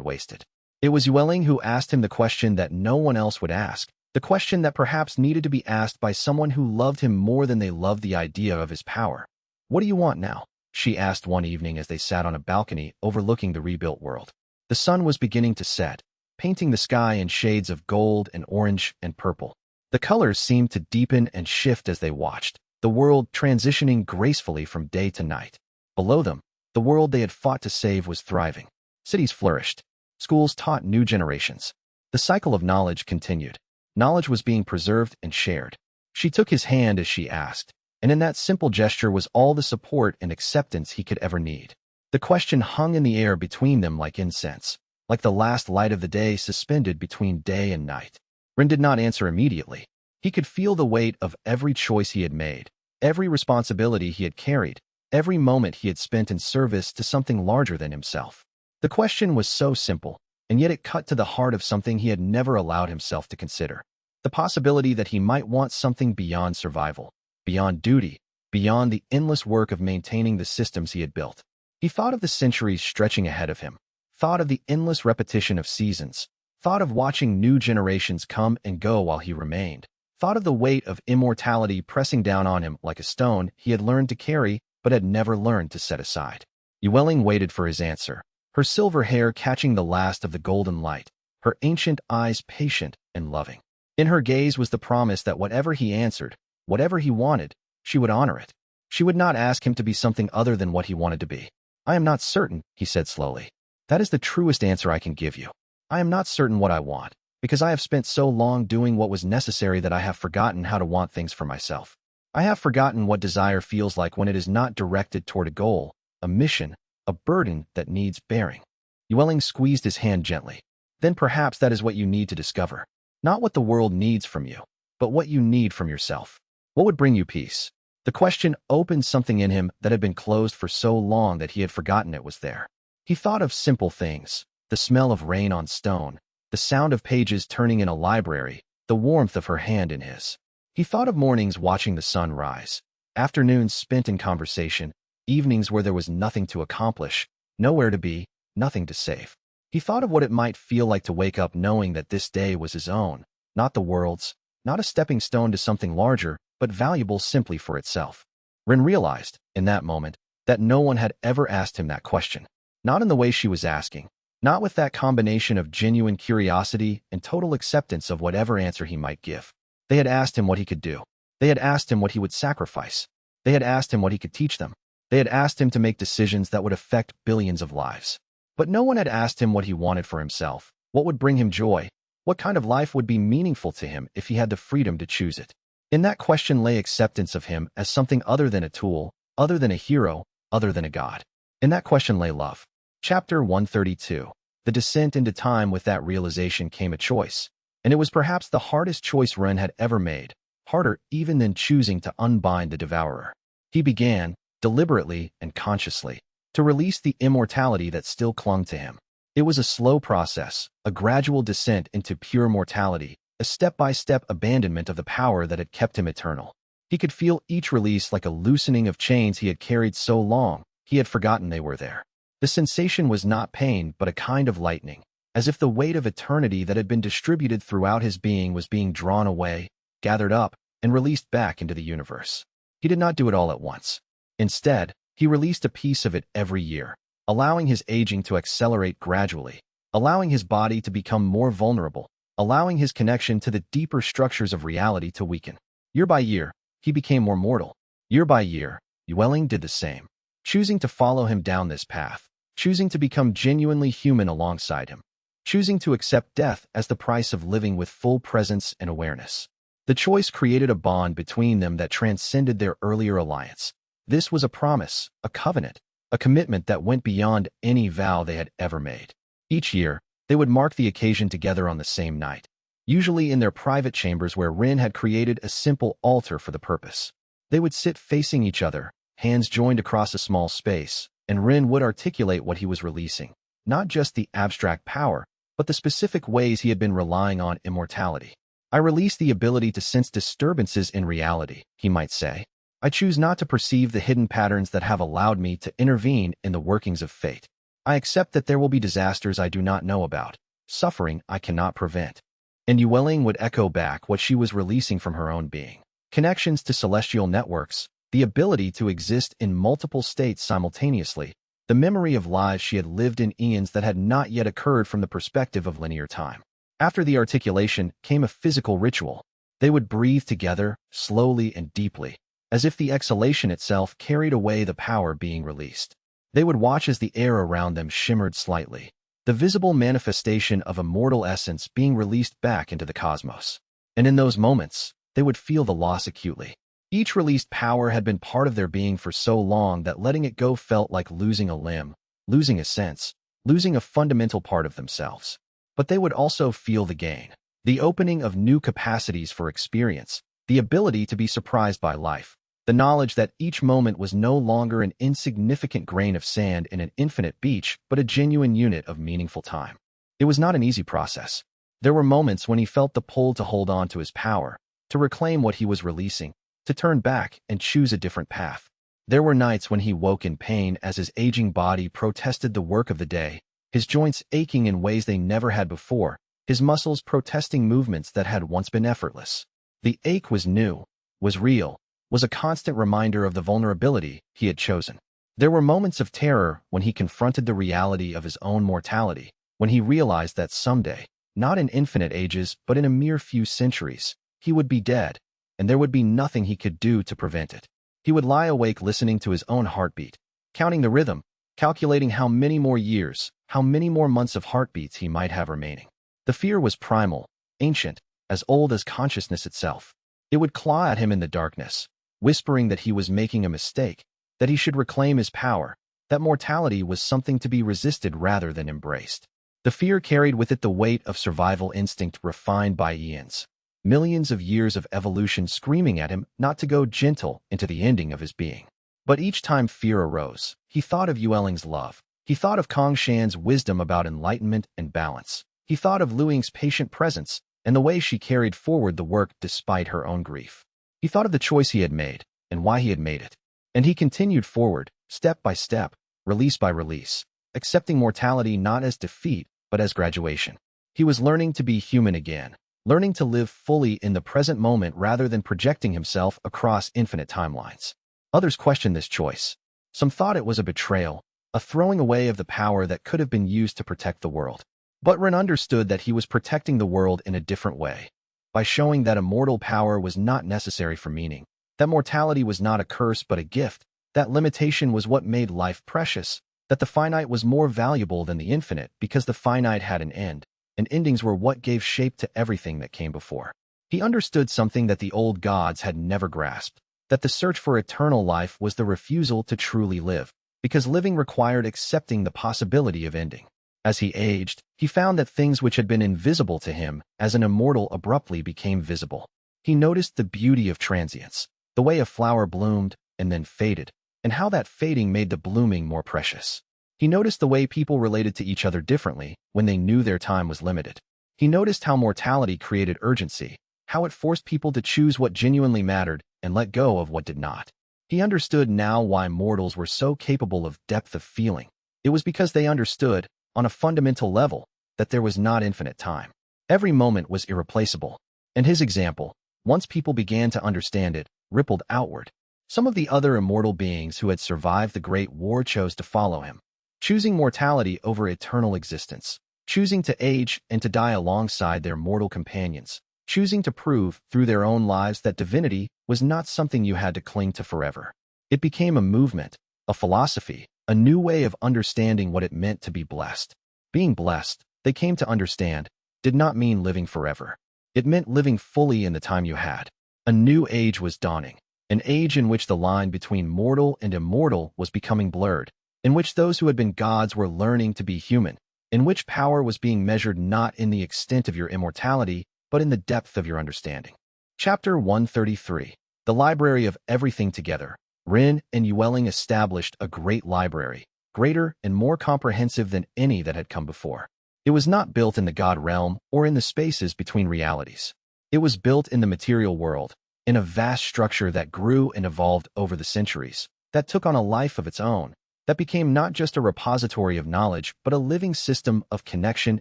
wasted. It was Yueling who asked him the question that no one else would ask, the question that perhaps needed to be asked by someone who loved him more than they loved the idea of his power. "What do you want now?" she asked one evening as they sat on a balcony overlooking the rebuilt world. The sun was beginning to set, painting the sky in shades of gold and orange and purple. The colors seemed to deepen and shift as they watched, the world transitioning gracefully from day to night. Below them, the world they had fought to save was thriving. Cities flourished. Schools taught new generations. The cycle of knowledge continued. Knowledge was being preserved and shared. She took his hand as she asked, and in that simple gesture was all the support and acceptance he could ever need. The question hung in the air between them like incense, like the last light of the day suspended between day and night. Rin did not answer immediately. He could feel the weight of every choice he had made, every responsibility he had carried, every moment he had spent in service to something larger than himself. The question was so simple, and yet it cut to the heart of something he had never allowed himself to consider. The possibility that he might want something beyond survival, beyond duty, beyond the endless work of maintaining the systems he had built. He thought of the centuries stretching ahead of him, thought of the endless repetition of seasons, thought of watching new generations come and go while he remained, thought of the weight of immortality pressing down on him like a stone he had learned to carry but had never learned to set aside. Ewelling waited for his answer, her silver hair catching the last of the golden light, her ancient eyes patient and loving. In her gaze was the promise that whatever he answered, whatever he wanted, she would honor it. She would not ask him to be something other than what he wanted to be. "I am not certain," he said slowly. "That is the truest answer I can give you. I am not certain what I want, because I have spent so long doing what was necessary that I have forgotten how to want things for myself. I have forgotten what desire feels like when it is not directed toward a goal, a mission, a burden that needs bearing." Ewelling squeezed his hand gently. "Then perhaps that is what you need to discover. Not what the world needs from you, but what you need from yourself. What would bring you peace?" The question opened something in him that had been closed for so long that he had forgotten it was there. He thought of simple things, the smell of rain on stone, the sound of pages turning in a library, the warmth of her hand in his. He thought of mornings watching the sun rise, afternoons spent in conversation, evenings where there was nothing to accomplish, nowhere to be, nothing to save. He thought of what it might feel like to wake up knowing that this day was his own, not the world's, not a stepping stone to something larger, but valuable simply for itself. Rin realized, in that moment, that no one had ever asked him that question. Not in the way she was asking, not with that combination of genuine curiosity and total acceptance of whatever answer he might give. They had asked him what he could do. They had asked him what he would sacrifice. They had asked him what he could teach them. They had asked him to make decisions that would affect billions of lives. But no one had asked him what he wanted for himself, what would bring him joy, what kind of life would be meaningful to him if he had the freedom to choose it. In that question lay acceptance of him as something other than a tool, other than a hero, other than a god. In that question lay love. Chapter 132. The descent into time. With that realization came a choice, and it was perhaps the hardest choice Ren had ever made, harder even than choosing to unbind the devourer. He began, deliberately and consciously, to release the immortality that still clung to him. It was a slow process, a gradual descent into pure mortality, a step-by-step abandonment of the power that had kept him eternal. He could feel each release like a loosening of chains he had carried so long, he had forgotten they were there. The sensation was not pain, but a kind of lightening, as if the weight of eternity that had been distributed throughout his being was being drawn away, gathered up, and released back into the universe. He did not do it all at once. Instead, he released a piece of it every year, allowing his aging to accelerate gradually, allowing his body to become more vulnerable, allowing his connection to the deeper structures of reality to weaken. Year by year, he became more mortal. Year by year, Ewelling did the same, choosing to follow him down this path, choosing to become genuinely human alongside him, choosing to accept death as the price of living with full presence and awareness. The choice created a bond between them that transcended their earlier alliance. This was a promise, a covenant, a commitment that went beyond any vow they had ever made. Each year, they would mark the occasion together on the same night, usually in their private chambers where Rin had created a simple altar for the purpose. They would sit facing each other, hands joined across a small space, and Rin would articulate what he was releasing, not just the abstract power, but the specific ways he had been relying on immortality. "I release the ability to sense disturbances in reality," he might say. "I choose not to perceive the hidden patterns that have allowed me to intervene in the workings of fate. I accept that there will be disasters I do not know about, suffering I cannot prevent." And Ewelling would echo back what she was releasing from her own being. Connections to celestial networks, the ability to exist in multiple states simultaneously, the memory of lives she had lived in eons that had not yet occurred from the perspective of linear time. After the articulation came a physical ritual. They would breathe together, slowly and deeply, as if the exhalation itself carried away the power being released. They would watch as the air around them shimmered slightly, the visible manifestation of a mortal essence being released back into the cosmos. And in those moments, they would feel the loss acutely. Each released power had been part of their being for so long that letting it go felt like losing a limb, losing a sense, losing a fundamental part of themselves. But they would also feel the gain, the opening of new capacities for experience, the ability to be surprised by life, the knowledge that each moment was no longer an insignificant grain of sand in an infinite beach, but a genuine unit of meaningful time. It was not an easy process. There were moments when he felt the pull to hold on to his power, to reclaim what he was releasing, to turn back and choose a different path. There were nights when he woke in pain as his aging body protested the work of the day, his joints aching in ways they never had before, his muscles protesting movements that had once been effortless. The ache was new, was real, was a constant reminder of the vulnerability he had chosen. There were moments of terror when he confronted the reality of his own mortality, when he realized that someday, not in infinite ages but in a mere few centuries, he would be dead, and there would be nothing he could do to prevent it. He would lie awake listening to his own heartbeat, counting the rhythm, calculating how many more years, how many more months of heartbeats he might have remaining. The fear was primal, ancient, as old as consciousness itself. It would claw at him in the darkness, whispering that he was making a mistake, that he should reclaim his power, that mortality was something to be resisted rather than embraced. The fear carried with it the weight of survival instinct refined by eons. Millions of years of evolution screaming at him not to go gentle into the ending of his being. But each time fear arose, he thought of Yueling's love. He thought of Kong Shan's wisdom about enlightenment and balance. He thought of Luing's patient presence and the way she carried forward the work despite her own grief. He thought of the choice he had made and why he had made it. And he continued forward, step by step, release by release, accepting mortality not as defeat, but as graduation. He was learning to be human again, learning to live fully in the present moment rather than projecting himself across infinite timelines. Others questioned this choice. Some thought it was a betrayal, a throwing away of the power that could have been used to protect the world. But Ren understood that he was protecting the world in a different way, by showing that immortal power was not necessary for meaning, that mortality was not a curse but a gift, that limitation was what made life precious, that the finite was more valuable than the infinite because the finite had an end, and endings were what gave shape to everything that came before. He understood something that the old gods had never grasped, that the search for eternal life was the refusal to truly live, because living required accepting the possibility of ending. As he aged, he found that things which had been invisible to him as an immortal abruptly became visible. He noticed the beauty of transience, the way a flower bloomed and then faded, and how that fading made the blooming more precious. He noticed the way people related to each other differently when they knew their time was limited. He noticed how mortality created urgency, how it forced people to choose what genuinely mattered and let go of what did not. He understood now why mortals were so capable of depth of feeling. It was because they understood, on a fundamental level, that there was not infinite time. Every moment was irreplaceable. And his example, once people began to understand it, rippled outward. Some of the other immortal beings who had survived the Great War chose to follow him, choosing mortality over eternal existence, choosing to age and to die alongside their mortal companions, choosing to prove through their own lives that divinity was not something you had to cling to forever. It became a movement, a philosophy, a new way of understanding what it meant to be blessed. Being blessed, they came to understand, did not mean living forever. It meant living fully in the time you had. A new age was dawning, an age in which the line between mortal and immortal was becoming blurred, in which those who had been gods were learning to be human, in which power was being measured not in the extent of your immortality, but in the depth of your understanding. Chapter 133. The Library of Everything Together. Ren and Yueling established a great library, greater and more comprehensive than any that had come before. It was not built in the God realm or in the spaces between realities. It was built in the material world, in a vast structure that grew and evolved over the centuries, that took on a life of its own, that became not just a repository of knowledge but a living system of connection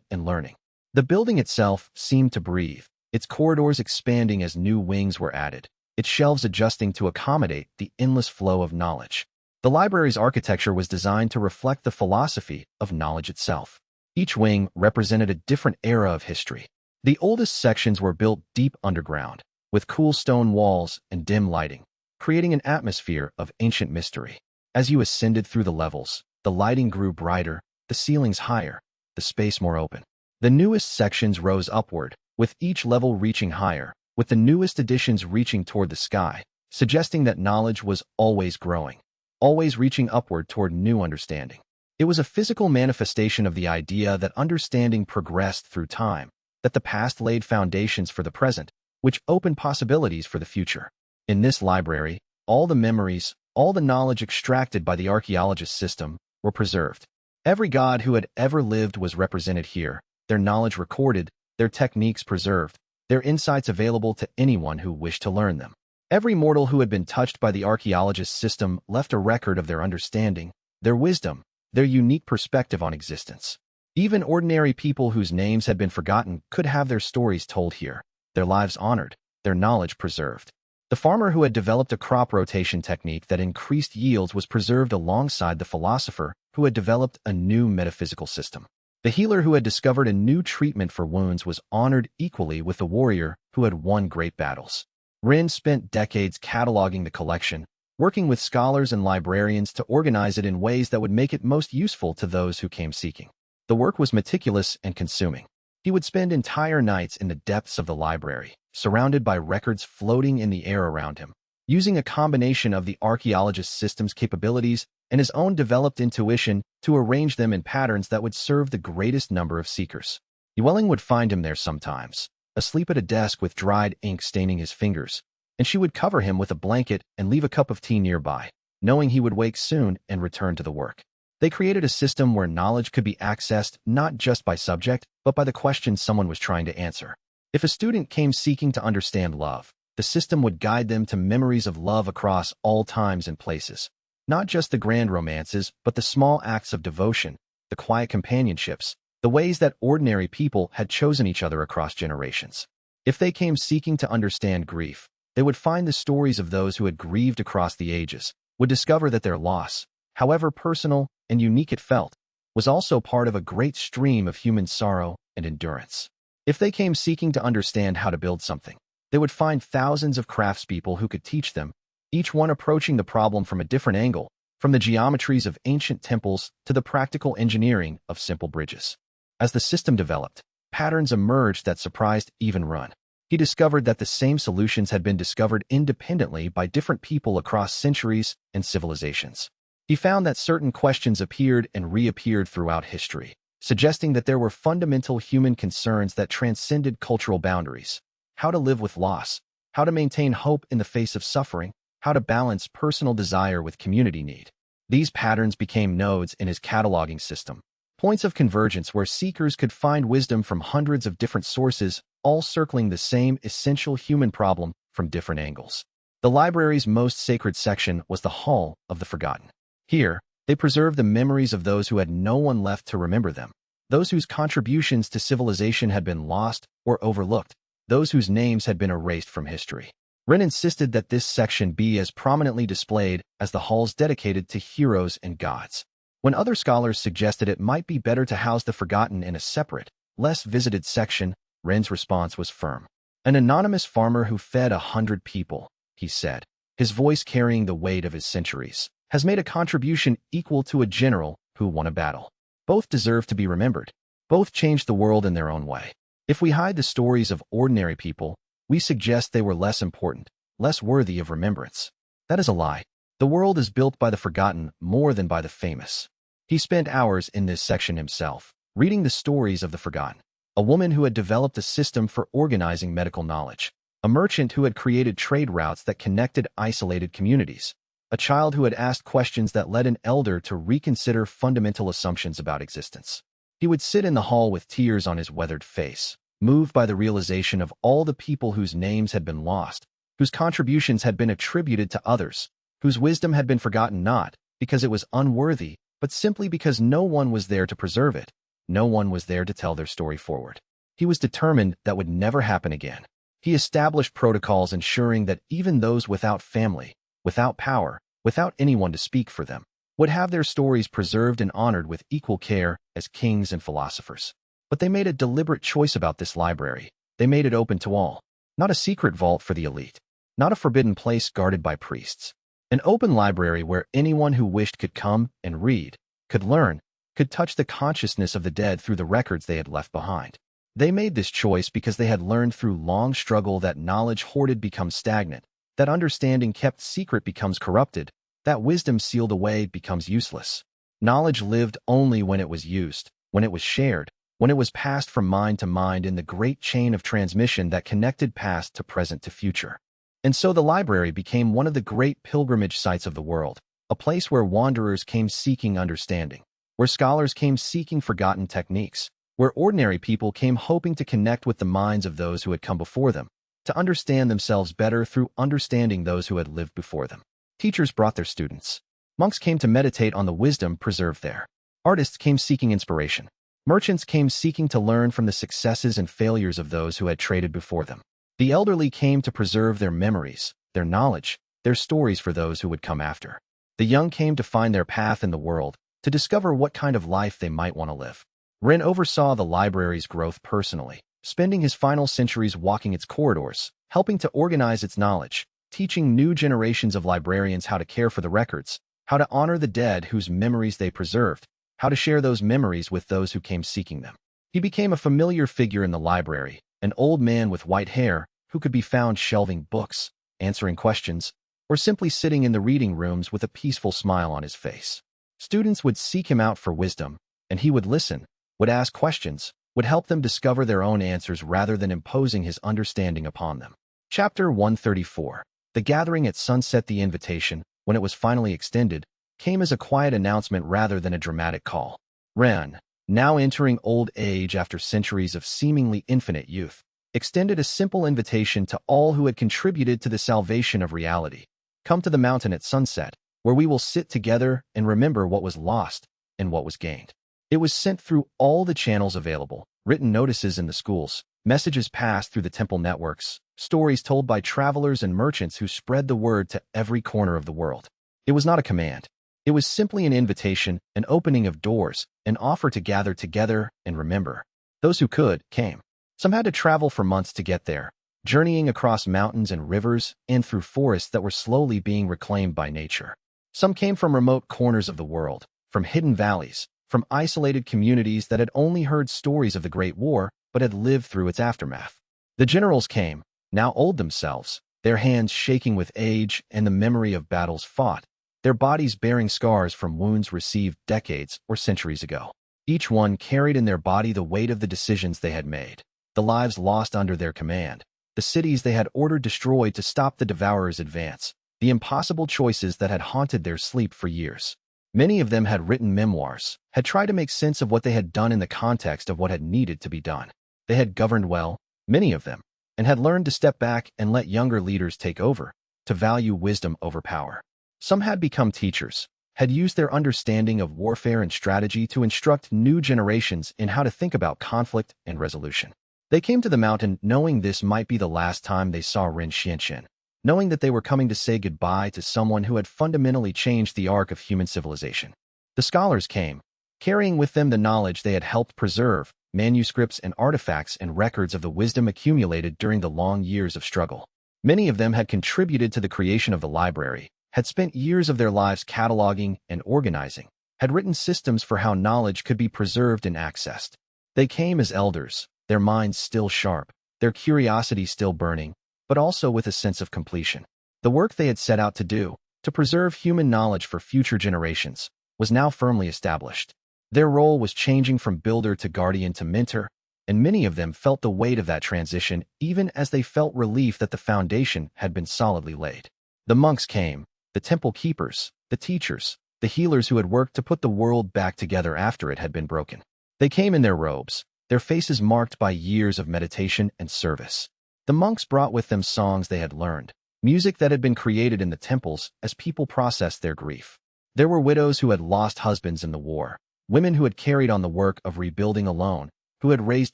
and learning. The building itself seemed to breathe, its corridors expanding as new wings were added, its shelves adjusting to accommodate the endless flow of knowledge. The library's architecture was designed to reflect the philosophy of knowledge itself. Each wing represented a different era of history. The oldest sections were built deep underground, with cool stone walls and dim lighting, creating an atmosphere of ancient mystery. As you ascended through the levels, the lighting grew brighter, the ceilings higher, the space more open. The newest sections rose upward, with each level reaching higher, with the newest additions reaching toward the sky, suggesting that knowledge was always growing, always reaching upward toward new understanding. It was a physical manifestation of the idea that understanding progressed through time, that the past laid foundations for the present, which opened possibilities for the future. In this library, all the memories, all the knowledge extracted by the Archaeologist System were preserved. Every god who had ever lived was represented here, their knowledge recorded, their techniques preserved, their insights available to anyone who wished to learn them. Every mortal who had been touched by the Archaeologist System left a record of their understanding, their wisdom, their unique perspective on existence. Even ordinary people whose names had been forgotten could have their stories told here, their lives honored, their knowledge preserved. The farmer who had developed a crop rotation technique that increased yields was preserved alongside the philosopher who had developed a new metaphysical system. The healer who had discovered a new treatment for wounds was honored equally with the warrior who had won great battles. Ren spent decades cataloging the collection, working with scholars and librarians to organize it in ways that would make it most useful to those who came seeking. The work was meticulous and consuming. He would spend entire nights in the depths of the library, surrounded by records floating in the air around him, using a combination of the Archaeologist System's capabilities and his own developed intuition to arrange them in patterns that would serve the greatest number of seekers. Llewellyn would find him there sometimes, asleep at a desk with dried ink staining his fingers, and she would cover him with a blanket and leave a cup of tea nearby, knowing he would wake soon and return to the work. They created a system where knowledge could be accessed not just by subject, but by the question someone was trying to answer. If a student came seeking to understand love, the system would guide them to memories of love across all times and places. Not just the grand romances, but the small acts of devotion, the quiet companionships, the ways that ordinary people had chosen each other across generations. If they came seeking to understand grief, they would find the stories of those who had grieved across the ages, would discover that their loss, however personal and unique it felt, was also part of a great stream of human sorrow and endurance. If they came seeking to understand how to build something, they would find thousands of craftspeople who could teach them, each one approaching the problem from a different angle, from the geometries of ancient temples to the practical engineering of simple bridges. As the system developed, patterns emerged that surprised even Run. He discovered that the same solutions had been discovered independently by different people across centuries and civilizations. He found that certain questions appeared and reappeared throughout history, suggesting that there were fundamental human concerns that transcended cultural boundaries. How to live with loss, how to maintain hope in the face of suffering, how to balance personal desire with community need. These patterns became nodes in his cataloging system, points of convergence where seekers could find wisdom from hundreds of different sources, all circling the same essential human problem from different angles. The library's most sacred section was the Hall of the Forgotten. Here, they preserved the memories of those who had no one left to remember them, those whose contributions to civilization had been lost or overlooked, those whose names had been erased from history. Ren insisted that this section be as prominently displayed as the halls dedicated to heroes and gods. When other scholars suggested it might be better to house the forgotten in a separate, less visited section, Ren's response was firm. An anonymous farmer who fed 100 people, he said, his voice carrying the weight of his centuries, has made a contribution equal to a general who won a battle. Both deserve to be remembered. Both changed the world in their own way. If we hide the stories of ordinary people, we suggest they were less important, less worthy of remembrance. That is a lie. The world is built by the forgotten more than by the famous. He spent hours in this section himself, reading the stories of the forgotten. A woman who had developed a system for organizing medical knowledge. A merchant who had created trade routes that connected isolated communities. A child who had asked questions that led an elder to reconsider fundamental assumptions about existence. He would sit in the hall with tears on his weathered face, moved by the realization of all the people whose names had been lost, whose contributions had been attributed to others, whose wisdom had been forgotten not because it was unworthy, but simply because no one was there to preserve it. No one was there to tell their story forward. He was determined that would never happen again. He established protocols ensuring that even those without family, without power, without anyone to speak for them, would have their stories preserved and honored with equal care as kings and philosophers. But they made a deliberate choice about this library. They made it open to all. Not a secret vault for the elite. Not a forbidden place guarded by priests. An open library where anyone who wished could come and read, could learn, could touch the consciousness of the dead through the records they had left behind. They made this choice because they had learned through long struggle that knowledge hoarded becomes stagnant, that understanding kept secret becomes corrupted, that wisdom sealed away becomes useless. Knowledge lived only when it was used, when it was shared, when it was passed from mind to mind in the great chain of transmission that connected past to present to future. And so the library became one of the great pilgrimage sites of the world, a place where wanderers came seeking understanding, where scholars came seeking forgotten techniques, where ordinary people came hoping to connect with the minds of those who had come before them, to understand themselves better through understanding those who had lived before them. Teachers brought their students. Monks came to meditate on the wisdom preserved there. Artists came seeking inspiration. Merchants came seeking to learn from the successes and failures of those who had traded before them. The elderly came to preserve their memories, their knowledge, their stories for those who would come after. The young came to find their path in the world, to discover what kind of life they might want to live. Ren oversaw the library's growth personally, spending his final centuries walking its corridors, helping to organize its knowledge, teaching new generations of librarians how to care for the records, how to honor the dead whose memories they preserved, how to share those memories with those who came seeking them. He became a familiar figure in the library, an old man with white hair who could be found shelving books, answering questions, or simply sitting in the reading rooms with a peaceful smile on his face. Students would seek him out for wisdom, and he would listen, would ask questions, would help them discover their own answers rather than imposing his understanding upon them. Chapter 134. The gathering at sunset. The invitation, when it was finally extended, came as a quiet announcement rather than a dramatic call. Ren, now entering old age after centuries of seemingly infinite youth, extended a simple invitation to all who had contributed to the salvation of reality. Come to the mountain at sunset, where we will sit together and remember what was lost and what was gained. It was sent through all the channels available, written notices in the schools, messages passed through the temple networks, stories told by travelers and merchants who spread the word to every corner of the world. It was not a command. It was simply an invitation, an opening of doors, an offer to gather together and remember. Those who could, came. Some had to travel for months to get there, journeying across mountains and rivers and through forests that were slowly being reclaimed by nature. Some came from remote corners of the world, from hidden valleys, from isolated communities that had only heard stories of the Great War but had lived through its aftermath. The generals came, now old themselves, their hands shaking with age and the memory of battles fought, their bodies bearing scars from wounds received decades or centuries ago. Each one carried in their body the weight of the decisions they had made, the lives lost under their command, the cities they had ordered destroyed to stop the devourer's advance, the impossible choices that had haunted their sleep for years. Many of them had written memoirs, had tried to make sense of what they had done in the context of what had needed to be done. They had governed well, many of them, and had learned to step back and let younger leaders take over, to value wisdom over power. Some had become teachers, had used their understanding of warfare and strategy to instruct new generations in how to think about conflict and resolution. They came to the mountain knowing this might be the last time they saw Ren Xianxian, knowing that they were coming to say goodbye to someone who had fundamentally changed the arc of human civilization. The scholars came, carrying with them the knowledge they had helped preserve, manuscripts and artifacts and records of the wisdom accumulated during the long years of struggle. Many of them had contributed to the creation of the library, had spent years of their lives cataloging and organizing, had written systems for how knowledge could be preserved and accessed. They came as elders, their minds still sharp, their curiosity still burning, but also with a sense of completion. The work they had set out to do, to preserve human knowledge for future generations, was now firmly established. Their role was changing from builder to guardian to mentor, and many of them felt the weight of that transition even as they felt relief that the foundation had been solidly laid. The monks came, the temple keepers, the teachers, the healers who had worked to put the world back together after it had been broken. They came in their robes, their faces marked by years of meditation and service. The monks brought with them songs they had learned, music that had been created in the temples as people processed their grief. There were widows who had lost husbands in the war, women who had carried on the work of rebuilding alone, who had raised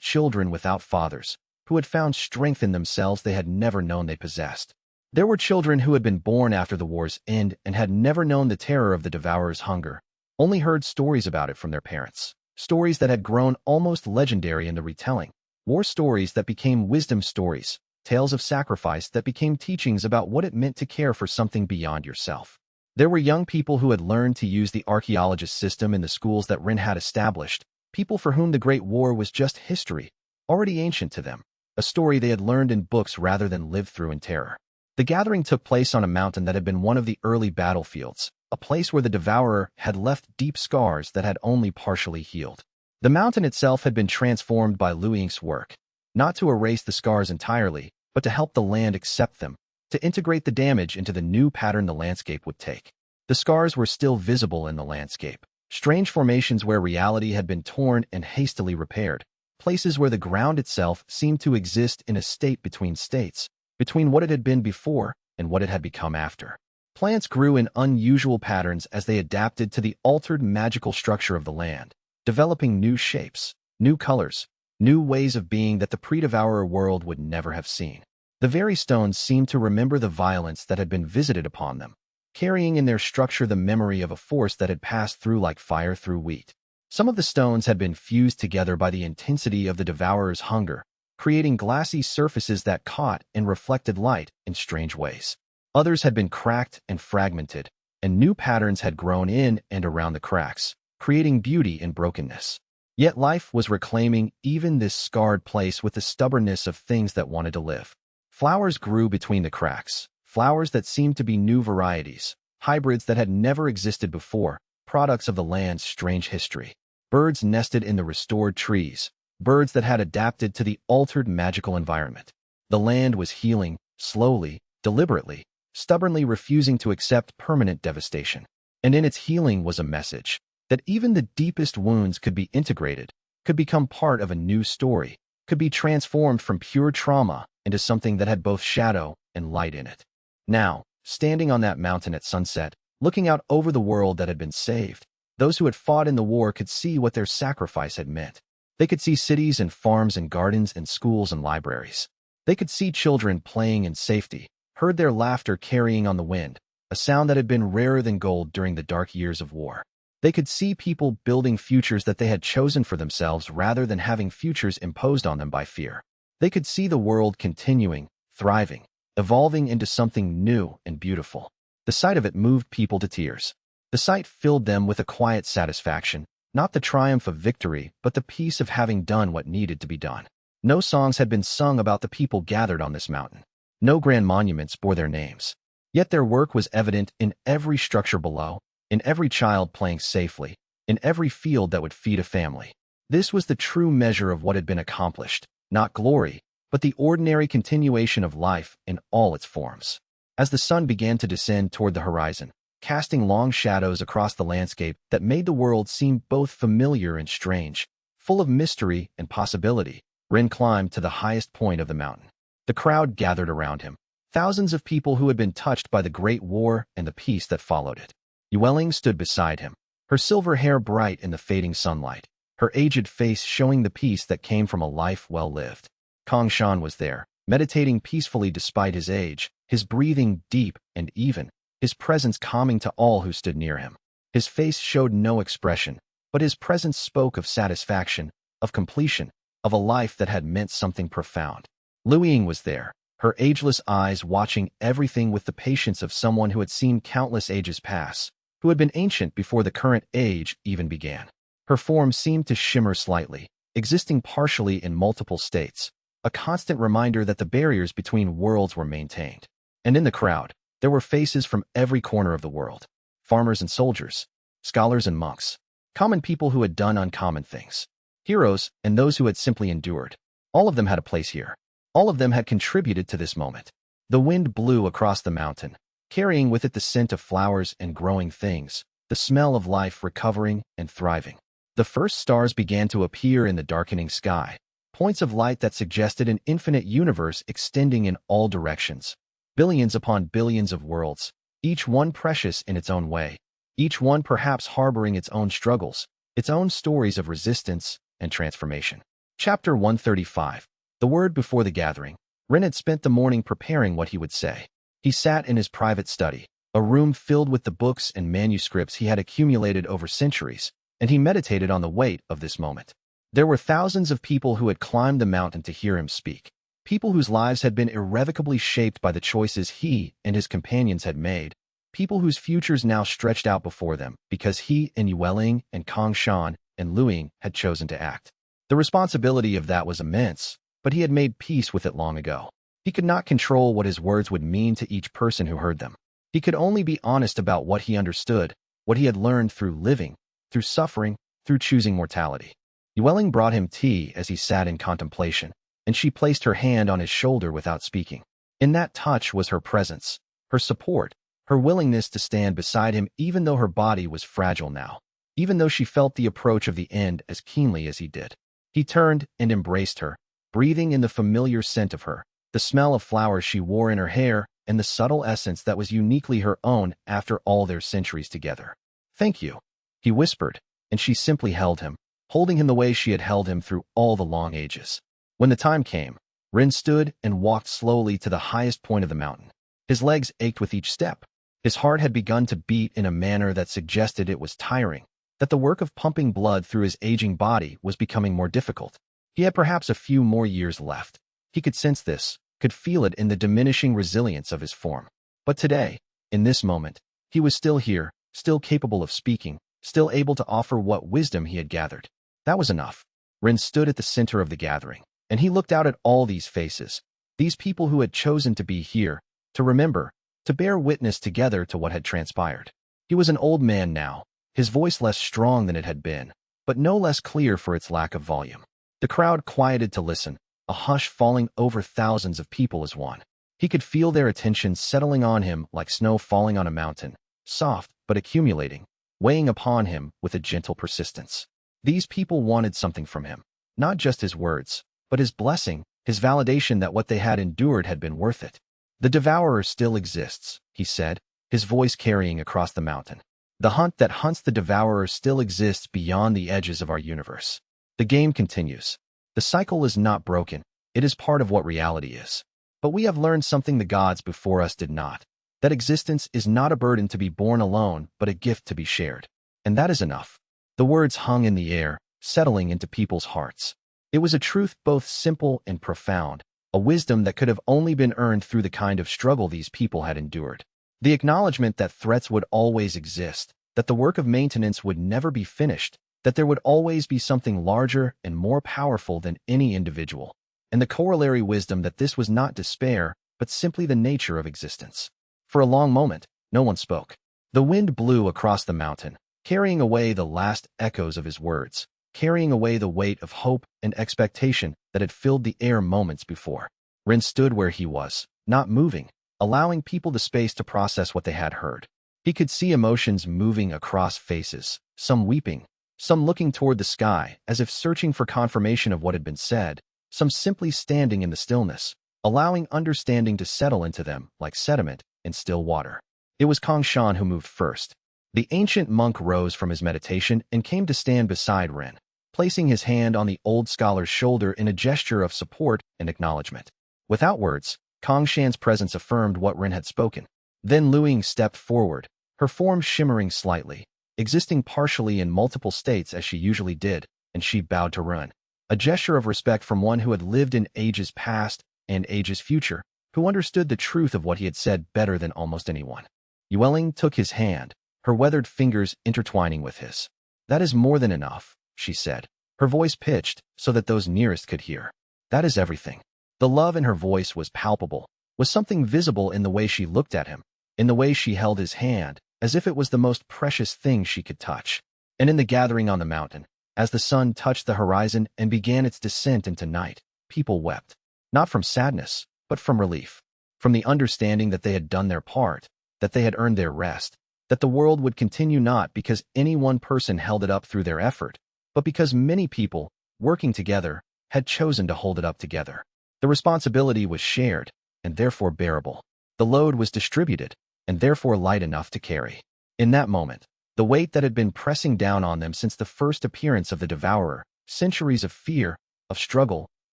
children without fathers, who had found strength in themselves they had never known they possessed. There were children who had been born after the war's end and had never known the terror of the devourer's hunger, only heard stories about it from their parents, stories that had grown almost legendary in the retelling, war stories that became wisdom stories, tales of sacrifice that became teachings about what it meant to care for something beyond yourself. There were young people who had learned to use the Archaeologist System in the schools that Ren had established, people for whom the Great War was just history, already ancient to them, a story they had learned in books rather than lived through in terror. The gathering took place on a mountain that had been one of the early battlefields, a place where the devourer had left deep scars that had only partially healed. The mountain itself had been transformed by Liu Ying's work, not to erase the scars entirely, but to help the land accept them, to integrate the damage into the new pattern the landscape would take. The scars were still visible in the landscape, strange formations where reality had been torn and hastily repaired, places where the ground itself seemed to exist in a state between states, between what it had been before and what it had become after. Plants grew in unusual patterns as they adapted to the altered magical structure of the land, developing new shapes, new colors, new ways of being that the pre-devourer world would never have seen. The very stones seemed to remember the violence that had been visited upon them, carrying in their structure the memory of a force that had passed through like fire through wheat. Some of the stones had been fused together by the intensity of the devourer's hunger, creating glassy surfaces that caught and reflected light in strange ways. Others had been cracked and fragmented, and new patterns had grown in and around the cracks, creating beauty in brokenness. Yet life was reclaiming even this scarred place with the stubbornness of things that wanted to live. Flowers grew between the cracks, flowers that seemed to be new varieties, hybrids that had never existed before, products of the land's strange history. Birds nested in the restored trees, birds that had adapted to the altered magical environment. The land was healing, slowly, deliberately, stubbornly refusing to accept permanent devastation. And in its healing was a message that even the deepest wounds could be integrated, could become part of a new story, could be transformed from pure trauma into something that had both shadow and light in it. Now, standing on that mountain at sunset, looking out over the world that had been saved, those who had fought in the war could see what their sacrifice had meant. They could see cities and farms and gardens and schools and libraries. They could see children playing in safety, heard their laughter carrying on the wind, a sound that had been rarer than gold during the dark years of war. They could see people building futures that they had chosen for themselves rather than having futures imposed on them by fear. They could see the world continuing, thriving, evolving into something new and beautiful. The sight of it moved people to tears. The sight filled them with a quiet satisfaction, not the triumph of victory, but the peace of having done what needed to be done. No songs had been sung about the people gathered on this mountain. No grand monuments bore their names. Yet their work was evident in every structure below, in every child playing safely, in every field that would feed a family. This was the true measure of what had been accomplished, not glory, but the ordinary continuation of life in all its forms. As the sun began to descend toward the horizon, casting long shadows across the landscape that made the world seem both familiar and strange, full of mystery and possibility, Ren climbed to the highest point of the mountain. The crowd gathered around him, thousands of people who had been touched by the Great War and the peace that followed it. Yueling stood beside him, her silver hair bright in the fading sunlight, her aged face showing the peace that came from a life well lived. Kong Shan was there, meditating peacefully despite his age, his breathing deep and even, his presence calming to all who stood near him. His face showed no expression, but his presence spoke of satisfaction, of completion, of a life that had meant something profound. Liu Ying was there, her ageless eyes watching everything with the patience of someone who had seen countless ages pass, who had been ancient before the current age even began. Her form seemed to shimmer slightly, existing partially in multiple states, a constant reminder that the barriers between worlds were maintained. And in the crowd, there were faces from every corner of the world, farmers and soldiers, scholars and monks, common people who had done uncommon things, heroes and those who had simply endured. All of them had a place here. All of them had contributed to this moment. The wind blew across the mountain, carrying with it the scent of flowers and growing things, the smell of life recovering and thriving. The first stars began to appear in the darkening sky, points of light that suggested an infinite universe extending in all directions. Billions upon billions of worlds, each one precious in its own way, each one perhaps harboring its own struggles, its own stories of resistance and transformation. Chapter 135. The word before the gathering. Ren had spent the morning preparing what he would say. He sat in his private study, a room filled with the books and manuscripts he had accumulated over centuries, and he meditated on the weight of this moment. There were thousands of people who had climbed the mountain to hear him speak, people whose lives had been irrevocably shaped by the choices he and his companions had made, people whose futures now stretched out before them because he and Yueling and Kong Shan and Liu Ying had chosen to act. The responsibility of that was immense, but he had made peace with it long ago. He could not control what his words would mean to each person who heard them. He could only be honest about what he understood, what he had learned through living, through suffering, through choosing mortality. Llewellyn brought him tea as he sat in contemplation, and she placed her hand on his shoulder without speaking. In that touch was her presence, her support, her willingness to stand beside him even though her body was fragile now, even though she felt the approach of the end as keenly as he did. He turned and embraced her, breathing in the familiar scent of her, the smell of flowers she wore in her hair, and the subtle essence that was uniquely her own after all their centuries together. "Thank you," he whispered, and she simply held him, holding him the way she had held him through all the long ages. When the time came, Rin stood and walked slowly to the highest point of the mountain. His legs ached with each step. His heart had begun to beat in a manner that suggested it was tiring, that the work of pumping blood through his aging body was becoming more difficult. He had perhaps a few more years left. He could sense this, could feel it in the diminishing resilience of his form. But today, in this moment, he was still here, still capable of speaking, still able to offer what wisdom he had gathered. That was enough. Rin stood at the center of the gathering, and he looked out at all these faces, these people who had chosen to be here, to remember, to bear witness together to what had transpired. He was an old man now, his voice less strong than it had been, but no less clear for its lack of volume. The crowd quieted to listen, a hush falling over thousands of people as one. He could feel their attention settling on him like snow falling on a mountain, soft but accumulating, weighing upon him with a gentle persistence. These people wanted something from him, not just his words, but his blessing, his validation that what they had endured had been worth it. "The devourer still exists," he said, his voice carrying across the mountain. "The hunt that hunts the devourer still exists beyond the edges of our universe. The game continues. The cycle is not broken. It is part of what reality is. But we have learned something the gods before us did not, that existence is not a burden to be borne alone, but a gift to be shared. And that is enough." The words hung in the air, settling into people's hearts. It was a truth both simple and profound, a wisdom that could have only been earned through the kind of struggle these people had endured. The acknowledgement that threats would always exist, that the work of maintenance would never be finished, that there would always be something larger and more powerful than any individual, and the corollary wisdom that this was not despair, but simply the nature of existence. For a long moment, no one spoke. The wind blew across the mountain, carrying away the last echoes of his words, carrying away the weight of hope and expectation that had filled the air moments before. Rin stood where he was, not moving, allowing people the space to process what they had heard. He could see emotions moving across faces, some weeping, some looking toward the sky as if searching for confirmation of what had been said, some simply standing in the stillness, allowing understanding to settle into them like sediment in still water. It was Kongshan who moved first. The ancient monk rose from his meditation and came to stand beside Rin, placing his hand on the old scholar's shoulder in a gesture of support and acknowledgement. Without words, Kongshan's presence affirmed what Rin had spoken. Then Luing stepped forward, her form shimmering slightly, existing partially in multiple states as she usually did, and she bowed to Rin, a gesture of respect from one who had lived in ages past and ages future, who understood the truth of what he had said better than almost anyone. Llewellyn took his hand, her weathered fingers intertwining with his. "That is more than enough," she said, her voice pitched so that those nearest could hear. "That is everything." The love in her voice was palpable, was something visible in the way she looked at him, in the way she held his hand, as if it was the most precious thing she could touch. And in the gathering on the mountain, as the sun touched the horizon and began its descent into night, people wept, not from sadness, but from relief, from the understanding that they had done their part, that they had earned their rest, that the world would continue not because any one person held it up through their effort, but because many people, working together, had chosen to hold it up together. The responsibility was shared, and therefore bearable. The load was distributed, and therefore light enough to carry. In that moment, the weight that had been pressing down on them since the first appearance of the devourer, centuries of fear, of struggle,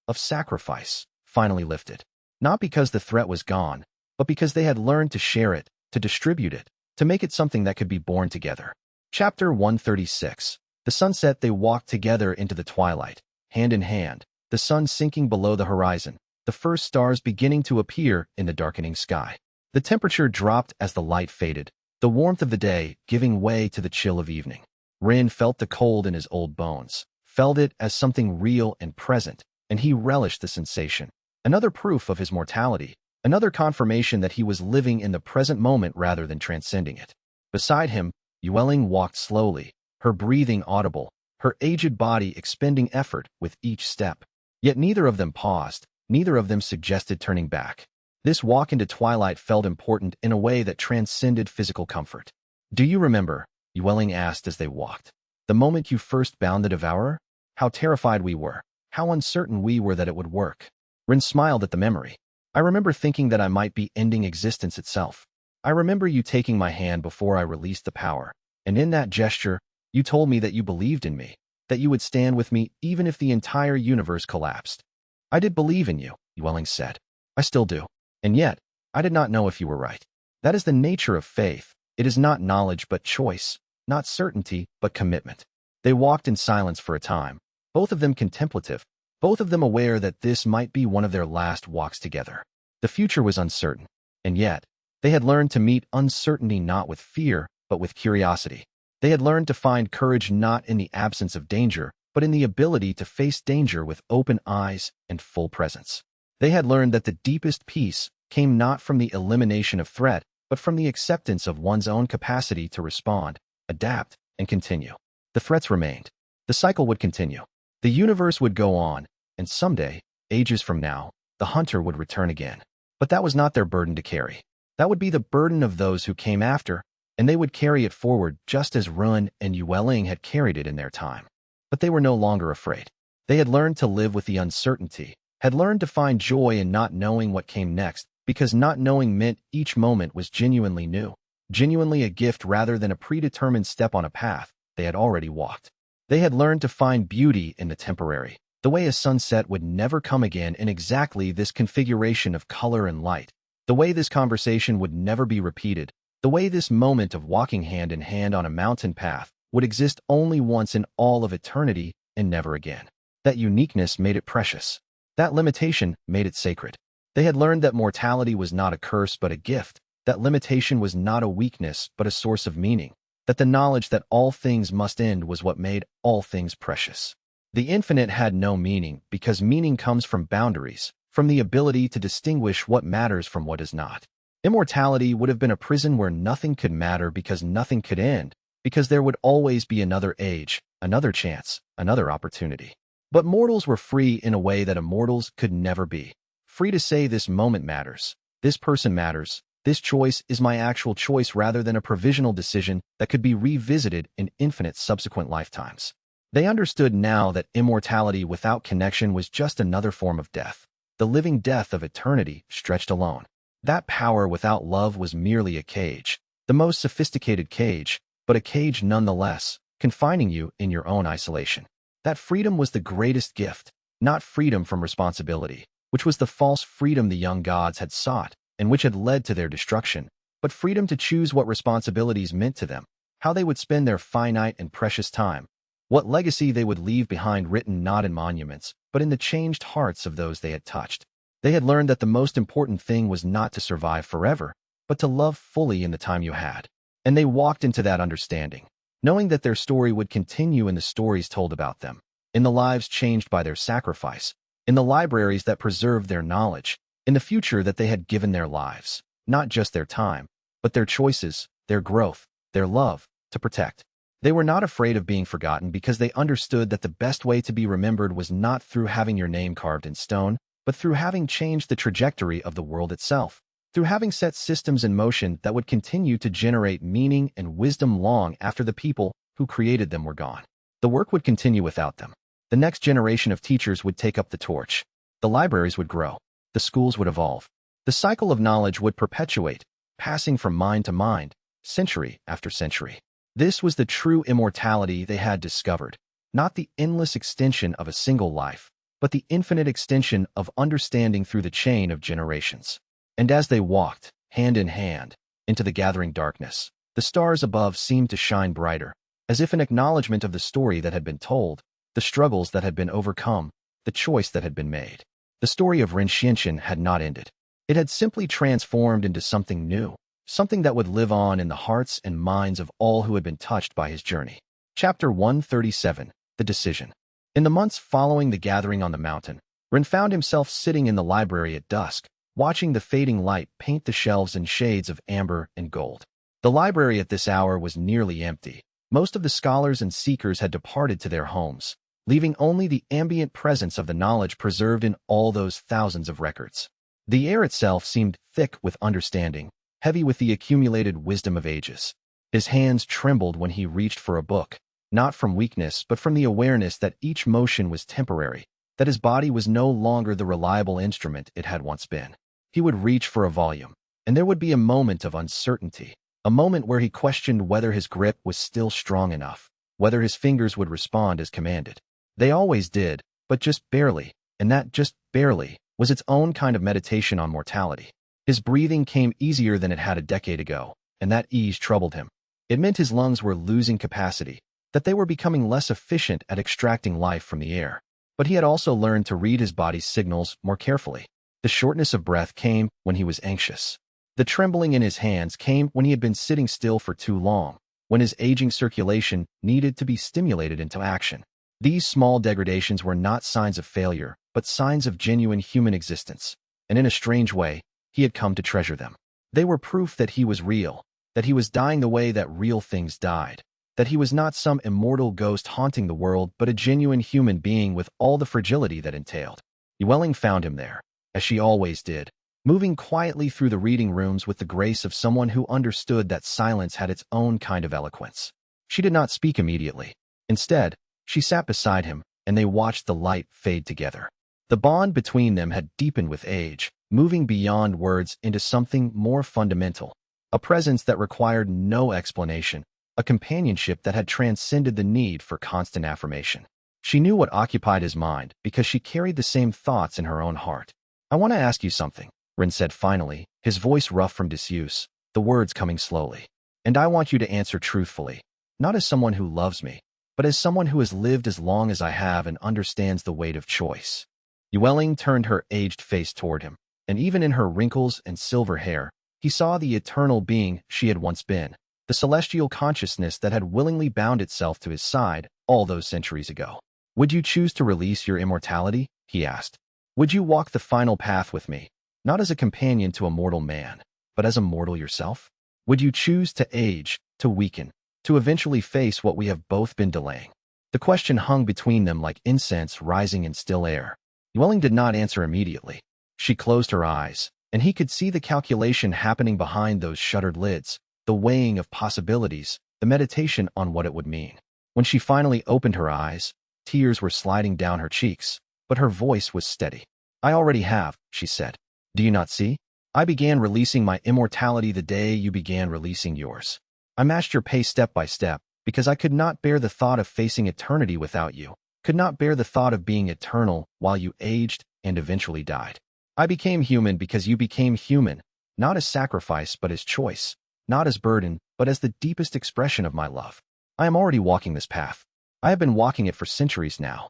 of sacrifice, finally lifted. Not because the threat was gone, but because they had learned to share it, to distribute it, to make it something that could be borne together. Chapter 136. The sunset. They walked together into the twilight, hand in hand, the sun sinking below the horizon, the first stars beginning to appear in the darkening sky. The temperature dropped as the light faded, the warmth of the day giving way to the chill of evening. Rin felt the cold in his old bones, felt it as something real and present, and he relished the sensation. Another proof of his mortality, another confirmation that he was living in the present moment rather than transcending it. Beside him, Yueling walked slowly, her breathing audible, her aged body expending effort with each step. Yet neither of them paused, neither of them suggested turning back. This walk into twilight felt important in a way that transcended physical comfort. "Do you remember?" Yueling asked as they walked. "The moment you first bound the devourer? How terrified we were, how uncertain we were that it would work." Rin smiled at the memory. "I remember thinking that I might be ending existence itself. I remember you taking my hand before I released the power, and in that gesture, you told me that you believed in me, that you would stand with me even if the entire universe collapsed." "I did believe in you," Yueling said. "I still do. And yet, I did not know if you were right. That is the nature of faith. It is not knowledge but choice, not certainty but commitment." They walked in silence for a time, both of them contemplative, both of them aware that this might be one of their last walks together. The future was uncertain, and yet, they had learned to meet uncertainty not with fear, but with curiosity. They had learned to find courage not in the absence of danger, but in the ability to face danger with open eyes and full presence. They had learned that the deepest peace came not from the elimination of threat, but from the acceptance of one's own capacity to respond, adapt, and continue. The threats remained. The cycle would continue. The universe would go on, and someday, ages from now, the hunter would return again. But that was not their burden to carry. That would be the burden of those who came after, and they would carry it forward just as Ruin and Yueling had carried it in their time. But they were no longer afraid. They had learned to live with the uncertainty, had learned to find joy in not knowing what came next, because not knowing meant each moment was genuinely new, genuinely a gift rather than a predetermined step on a path they had already walked. They had learned to find beauty in the temporary, the way a sunset would never come again in exactly this configuration of color and light, the way this conversation would never be repeated, the way this moment of walking hand in hand on a mountain path would exist only once in all of eternity and never again. That uniqueness made it precious. That limitation made it sacred. They had learned that mortality was not a curse but a gift, that limitation was not a weakness but a source of meaning, that the knowledge that all things must end was what made all things precious. The infinite had no meaning because meaning comes from boundaries, from the ability to distinguish what matters from what does not. Immortality would have been a prison where nothing could matter because nothing could end, because there would always be another age, another chance, another opportunity. But mortals were free in a way that immortals could never be. Free to say this moment matters, this person matters, this choice is my actual choice rather than a provisional decision that could be revisited in infinite subsequent lifetimes. They understood now that immortality without connection was just another form of death, the living death of eternity stretched alone. That power without love was merely a cage, the most sophisticated cage, but a cage nonetheless, confining you in your own isolation. That freedom was the greatest gift, not freedom from responsibility, which was the false freedom the young gods had sought and which had led to their destruction, but freedom to choose what responsibilities meant to them, how they would spend their finite and precious time, what legacy they would leave behind written not in monuments, but in the changed hearts of those they had touched. They had learned that the most important thing was not to survive forever, but to love fully in the time you had. And they walked into that understanding, knowing that their story would continue in the stories told about them, in the lives changed by their sacrifice, in the libraries that preserved their knowledge, in the future that they had given their lives, not just their time, but their choices, their growth, their love, to protect. They were not afraid of being forgotten because they understood that the best way to be remembered was not through having your name carved in stone, but through having changed the trajectory of the world itself, through having set systems in motion that would continue to generate meaning and wisdom long after the people who created them were gone. The work would continue without them. The next generation of teachers would take up the torch. The libraries would grow. The schools would evolve. The cycle of knowledge would perpetuate, passing from mind to mind, century after century. This was the true immortality they had discovered, not the endless extension of a single life, but the infinite extension of understanding through the chain of generations. And as they walked, hand in hand, into the gathering darkness, the stars above seemed to shine brighter, as if an acknowledgement of the story that had been told, the struggles that had been overcome, the choice that had been made. The story of Ren Xianxian had not ended. It had simply transformed into something new, something that would live on in the hearts and minds of all who had been touched by his journey. Chapter 137, The Decision. In the months following the gathering on the mountain, Ren found himself sitting in the library at dusk, watching the fading light paint the shelves in shades of amber and gold. The library at this hour was nearly empty. Most of the scholars and seekers had departed to their homes, leaving only the ambient presence of the knowledge preserved in all those thousands of records. The air itself seemed thick with understanding, heavy with the accumulated wisdom of ages. His hands trembled when he reached for a book, not from weakness but from the awareness that each motion was temporary, that his body was no longer the reliable instrument it had once been. He would reach for a volume, and there would be a moment of uncertainty, a moment where he questioned whether his grip was still strong enough, whether his fingers would respond as commanded. They always did, but just barely, and that just barely was its own kind of meditation on mortality. His breathing came easier than it had a decade ago, and that ease troubled him. It meant his lungs were losing capacity, that they were becoming less efficient at extracting life from the air. But he had also learned to read his body's signals more carefully. The shortness of breath came when he was anxious. The trembling in his hands came when he had been sitting still for too long, when his aging circulation needed to be stimulated into action. These small degradations were not signs of failure, but signs of genuine human existence, and in a strange way, he had come to treasure them. They were proof that he was real, that he was dying the way that real things died, that he was not some immortal ghost haunting the world but a genuine human being with all the fragility that entailed. Llewellyn found him there, as she always did, moving quietly through the reading rooms with the grace of someone who understood that silence had its own kind of eloquence. She did not speak immediately. Instead, she sat beside him, and they watched the light fade together. The bond between them had deepened with age, moving beyond words into something more fundamental, a presence that required no explanation, a companionship that had transcended the need for constant affirmation. She knew what occupied his mind because she carried the same thoughts in her own heart. "I want to ask you something," Ren said finally, his voice rough from disuse, the words coming slowly. "And I want you to answer truthfully, not as someone who loves me, but as someone who has lived as long as I have and understands the weight of choice." Llewellyn turned her aged face toward him, and even in her wrinkles and silver hair, he saw the eternal being she had once been, the celestial consciousness that had willingly bound itself to his side all those centuries ago. "Would you choose to release your immortality?" he asked. "Would you walk the final path with me, not as a companion to a mortal man, but as a mortal yourself? Would you choose to age, to weaken, to eventually face what we have both been delaying?" The question hung between them like incense rising in still air. Llewellyn did not answer immediately. She closed her eyes, and he could see the calculation happening behind those shuttered lids, the weighing of possibilities, the meditation on what it would mean. When she finally opened her eyes, tears were sliding down her cheeks, but her voice was steady. "I already have," she said. "Do you not see? I began releasing my immortality the day you began releasing yours. I matched your pace step by step, because I could not bear the thought of facing eternity without you, could not bear the thought of being eternal while you aged and eventually died. I became human because you became human, not as sacrifice but as choice, not as burden but as the deepest expression of my love. I am already walking this path. I have been walking it for centuries now."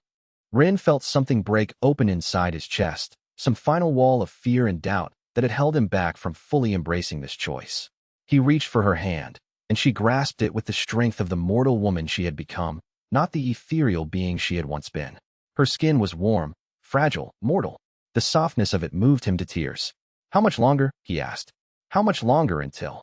Ren felt something break open inside his chest, some final wall of fear and doubt that had held him back from fully embracing this choice. He reached for her hand, and she grasped it with the strength of the mortal woman she had become, not the ethereal being she had once been. Her skin was warm, fragile, mortal. The softness of it moved him to tears. "How much longer?" he asked. "How much longer until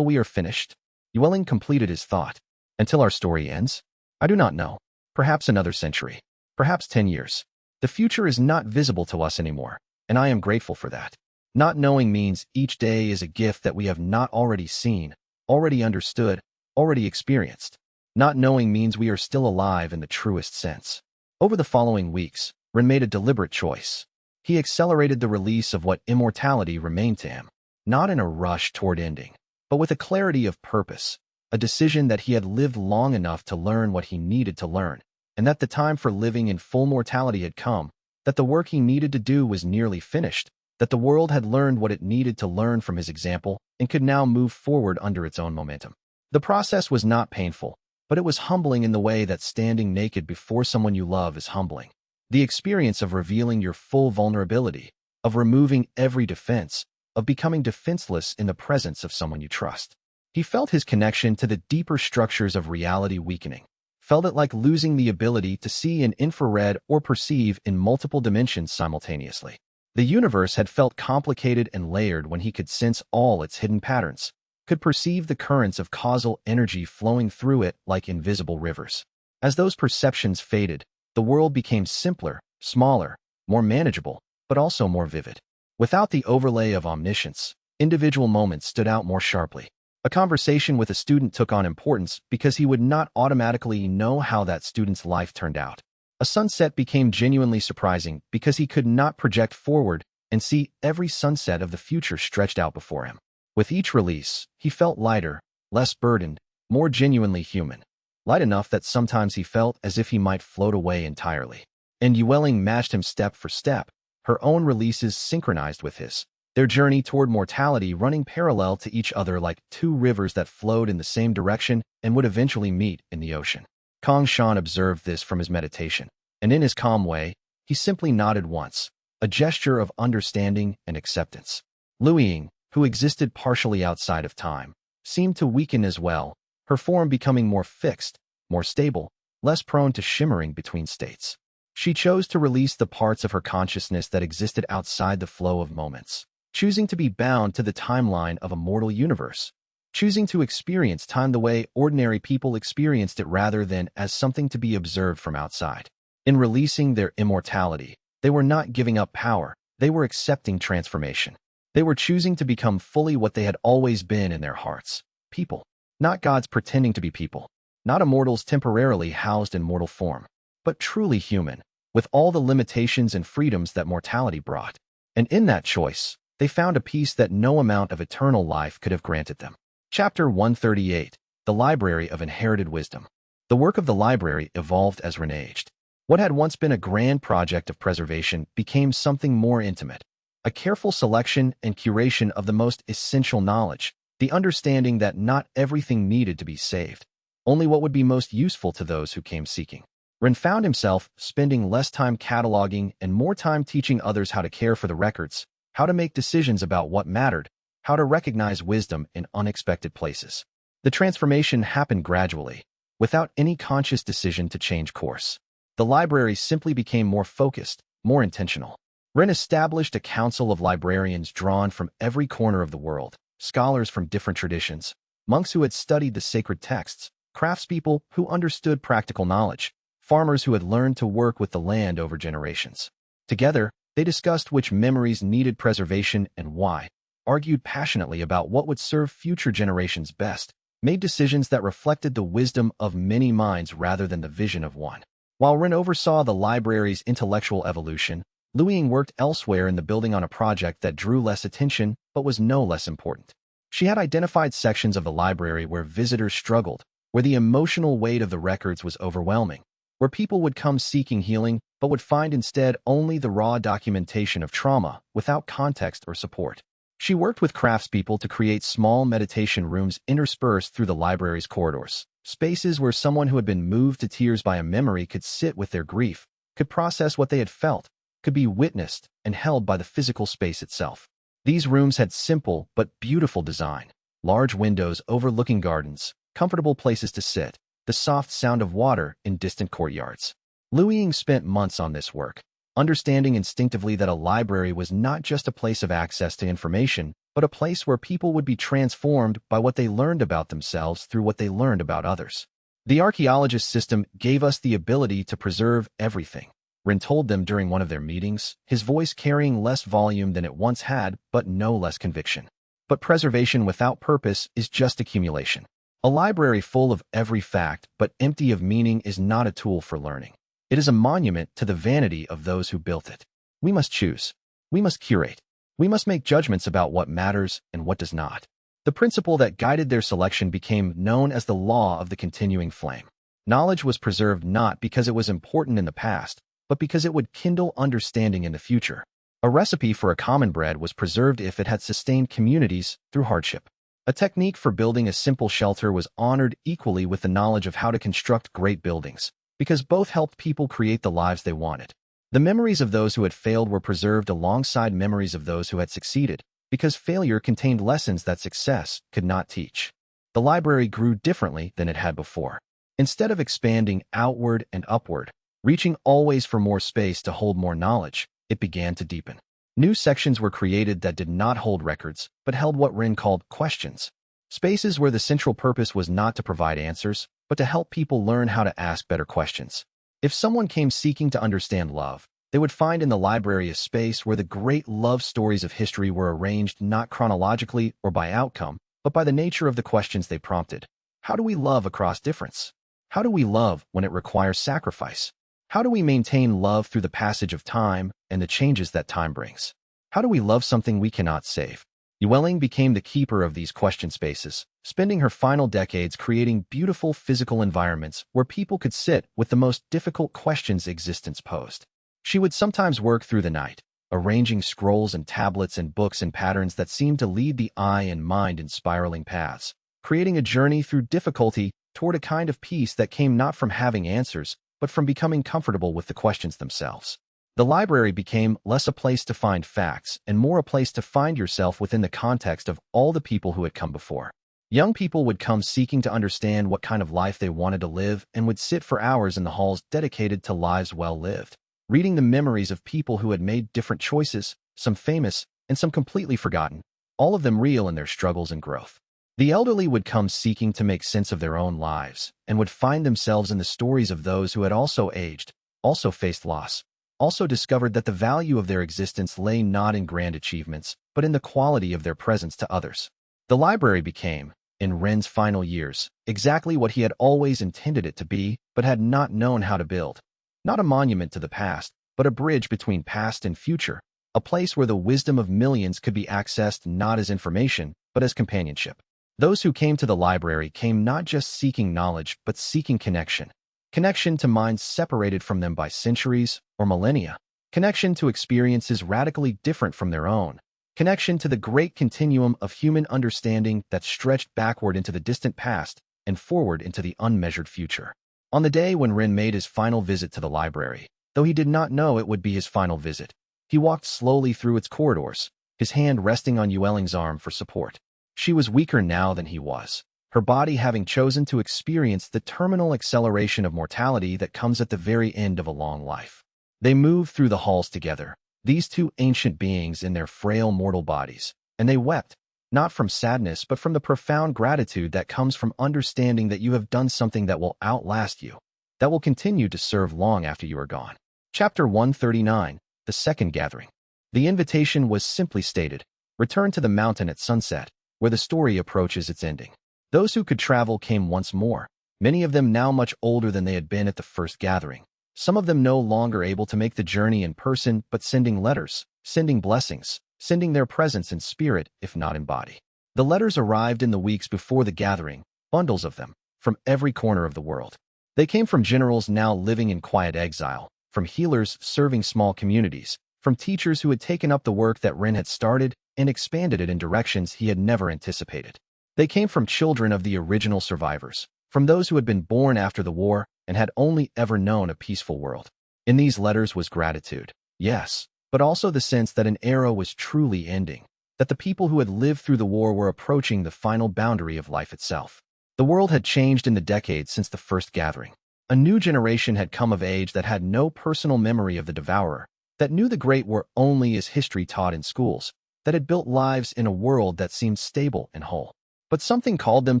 we are finished?" Llewellyn completed his thought. "Until our story ends? I do not know. Perhaps another century. Perhaps 10 years. The future is not visible to us anymore, and I am grateful for that. Not knowing means each day is a gift that we have not already seen, already understood, already experienced. Not knowing means we are still alive in the truest sense." Over the following weeks, Ren made a deliberate choice. He accelerated the release of what immortality remained to him, not in a rush toward ending, but with a clarity of purpose, a decision that he had lived long enough to learn what he needed to learn, and that the time for living in full mortality had come, that the work he needed to do was nearly finished, that the world had learned what it needed to learn from his example and could now move forward under its own momentum. The process was not painful, but it was humbling in the way that standing naked before someone you love is humbling. The experience of revealing your full vulnerability, of removing every defense, of becoming defenseless in the presence of someone you trust. He felt his connection to the deeper structures of reality weakening, felt it like losing the ability to see in infrared or perceive in multiple dimensions simultaneously. The universe had felt complicated and layered when he could sense all its hidden patterns, could perceive the currents of causal energy flowing through it like invisible rivers. As those perceptions faded, the world became simpler, smaller, more manageable, but also more vivid. Without the overlay of omniscience, individual moments stood out more sharply. A conversation with a student took on importance because he would not automatically know how that student's life turned out. A sunset became genuinely surprising because he could not project forward and see every sunset of the future stretched out before him. With each release, he felt lighter, less burdened, more genuinely human. Light enough that sometimes he felt as if he might float away entirely. And Llewellyn matched him step for step, her own releases synchronized with his, their journey toward mortality running parallel to each other like two rivers that flowed in the same direction and would eventually meet in the ocean. Kong Shan observed this from his meditation, and in his calm way, he simply nodded once, a gesture of understanding and acceptance. Lu Ying, who existed partially outside of time, seemed to weaken as well, her form becoming more fixed, more stable, less prone to shimmering between states. She chose to release the parts of her consciousness that existed outside the flow of moments, choosing to be bound to the timeline of a mortal universe, choosing to experience time the way ordinary people experienced it rather than as something to be observed from outside. In releasing their immortality, they were not giving up power, they were accepting transformation. They were choosing to become fully what they had always been in their hearts, people. Not gods pretending to be people, not immortals temporarily housed in mortal form, but truly human, with all the limitations and freedoms that mortality brought. And in that choice, they found a peace that no amount of eternal life could have granted them. Chapter 138, The Library of Inherited Wisdom. The work of the library evolved as renaged. What had once been a grand project of preservation became something more intimate, a careful selection and curation of the most essential knowledge, the understanding that not everything needed to be saved, only what would be most useful to those who came seeking. Ren found himself spending less time cataloging and more time teaching others how to care for the records, how to make decisions about what mattered, how to recognize wisdom in unexpected places. The transformation happened gradually, without any conscious decision to change course. The library simply became more focused, more intentional. Ren established a council of librarians drawn from every corner of the world, scholars from different traditions, monks who had studied the sacred texts, craftspeople who understood practical knowledge, farmers who had learned to work with the land over generations. Together, they discussed which memories needed preservation and why, argued passionately about what would serve future generations best, made decisions that reflected the wisdom of many minds rather than the vision of one. While Ren oversaw the library's intellectual evolution, Lu Ying worked elsewhere in the building on a project that drew less attention but was no less important. She had identified sections of the library where visitors struggled, where the emotional weight of the records was overwhelming, where people would come seeking healing but would find instead only the raw documentation of trauma without context or support. She worked with craftspeople to create small meditation rooms interspersed through the library's corridors, spaces where someone who had been moved to tears by a memory could sit with their grief, could process what they had felt, could be witnessed and held by the physical space itself. These rooms had simple but beautiful design, large windows overlooking gardens, comfortable places to sit, the soft sound of water in distant courtyards. Lu Ying spent months on this work, understanding instinctively that a library was not just a place of access to information, but a place where people would be transformed by what they learned about themselves through what they learned about others. The Archaeologist System gave us the ability to preserve everything, Ren told them during one of their meetings, his voice carrying less volume than it once had, but no less conviction. But preservation without purpose is just accumulation. A library full of every fact but empty of meaning is not a tool for learning. It is a monument to the vanity of those who built it. We must choose. We must curate. We must make judgments about what matters and what does not. The principle that guided their selection became known as the law of the continuing flame. Knowledge was preserved not because it was important in the past, but because it would kindle understanding in the future. A recipe for a common bread was preserved if it had sustained communities through hardship. A technique for building a simple shelter was honored equally with the knowledge of how to construct great buildings, because both helped people create the lives they wanted. The memories of those who had failed were preserved alongside memories of those who had succeeded, because failure contained lessons that success could not teach. The library grew differently than it had before. Instead of expanding outward and upward, reaching always for more space to hold more knowledge, it began to deepen. New sections were created that did not hold records, but held what Rin called questions. Spaces where the central purpose was not to provide answers, but to help people learn how to ask better questions. If someone came seeking to understand love, they would find in the library a space where the great love stories of history were arranged not chronologically or by outcome, but by the nature of the questions they prompted. How do we love across difference? How do we love when it requires sacrifice? How do we maintain love through the passage of time and the changes that time brings? How do we love something we cannot save? Yueling became the keeper of these question spaces, spending her final decades creating beautiful physical environments where people could sit with the most difficult questions existence posed. She would sometimes work through the night, arranging scrolls and tablets and books in patterns that seemed to lead the eye and mind in spiraling paths, creating a journey through difficulty toward a kind of peace that came not from having answers, but from becoming comfortable with the questions themselves. The library became less a place to find facts and more a place to find yourself within the context of all the people who had come before. Young people would come seeking to understand what kind of life they wanted to live and would sit for hours in the halls dedicated to lives well lived, reading the memories of people who had made different choices, some famous and some completely forgotten, all of them real in their struggles and growth. The elderly would come seeking to make sense of their own lives and would find themselves in the stories of those who had also aged, also faced loss, also discovered that the value of their existence lay not in grand achievements, but in the quality of their presence to others. The library became, in Ren's final years, exactly what he had always intended it to be, but had not known how to build. Not a monument to the past, but a bridge between past and future, a place where the wisdom of millions could be accessed not as information, but as companionship. Those who came to the library came not just seeking knowledge, but seeking connection. Connection to minds separated from them by centuries or millennia. Connection to experiences radically different from their own. Connection to the great continuum of human understanding that stretched backward into the distant past and forward into the unmeasured future. On the day when Rin made his final visit to the library, though he did not know it would be his final visit, he walked slowly through its corridors, his hand resting on Yueling's arm for support. She was weaker now than he was, her body having chosen to experience the terminal acceleration of mortality that comes at the very end of a long life. They moved through the halls together, these two ancient beings in their frail mortal bodies, and they wept, not from sadness but from the profound gratitude that comes from understanding that you have done something that will outlast you, that will continue to serve long after you are gone. Chapter 139, The Second Gathering. The invitation was simply stated: return to the mountain at sunset, where the story approaches its ending. Those who could travel came once more, many of them now much older than they had been at the first gathering. Some of them no longer able to make the journey in person, but sending letters, sending blessings, sending their presence in spirit, if not in body. The letters arrived in the weeks before the gathering, bundles of them, from every corner of the world. They came from generals now living in quiet exile, from healers serving small communities, from teachers who had taken up the work that Rin had started and expanded it in directions he had never anticipated. They came from children of the original survivors, from those who had been born after the war and had only ever known a peaceful world. In these letters was gratitude, yes, but also the sense that an era was truly ending, that the people who had lived through the war were approaching the final boundary of life itself. The world had changed in the decades since the first gathering. A new generation had come of age that had no personal memory of the devourer, that knew the Great War only as history taught in schools, that had built lives in a world that seemed stable and whole. But something called them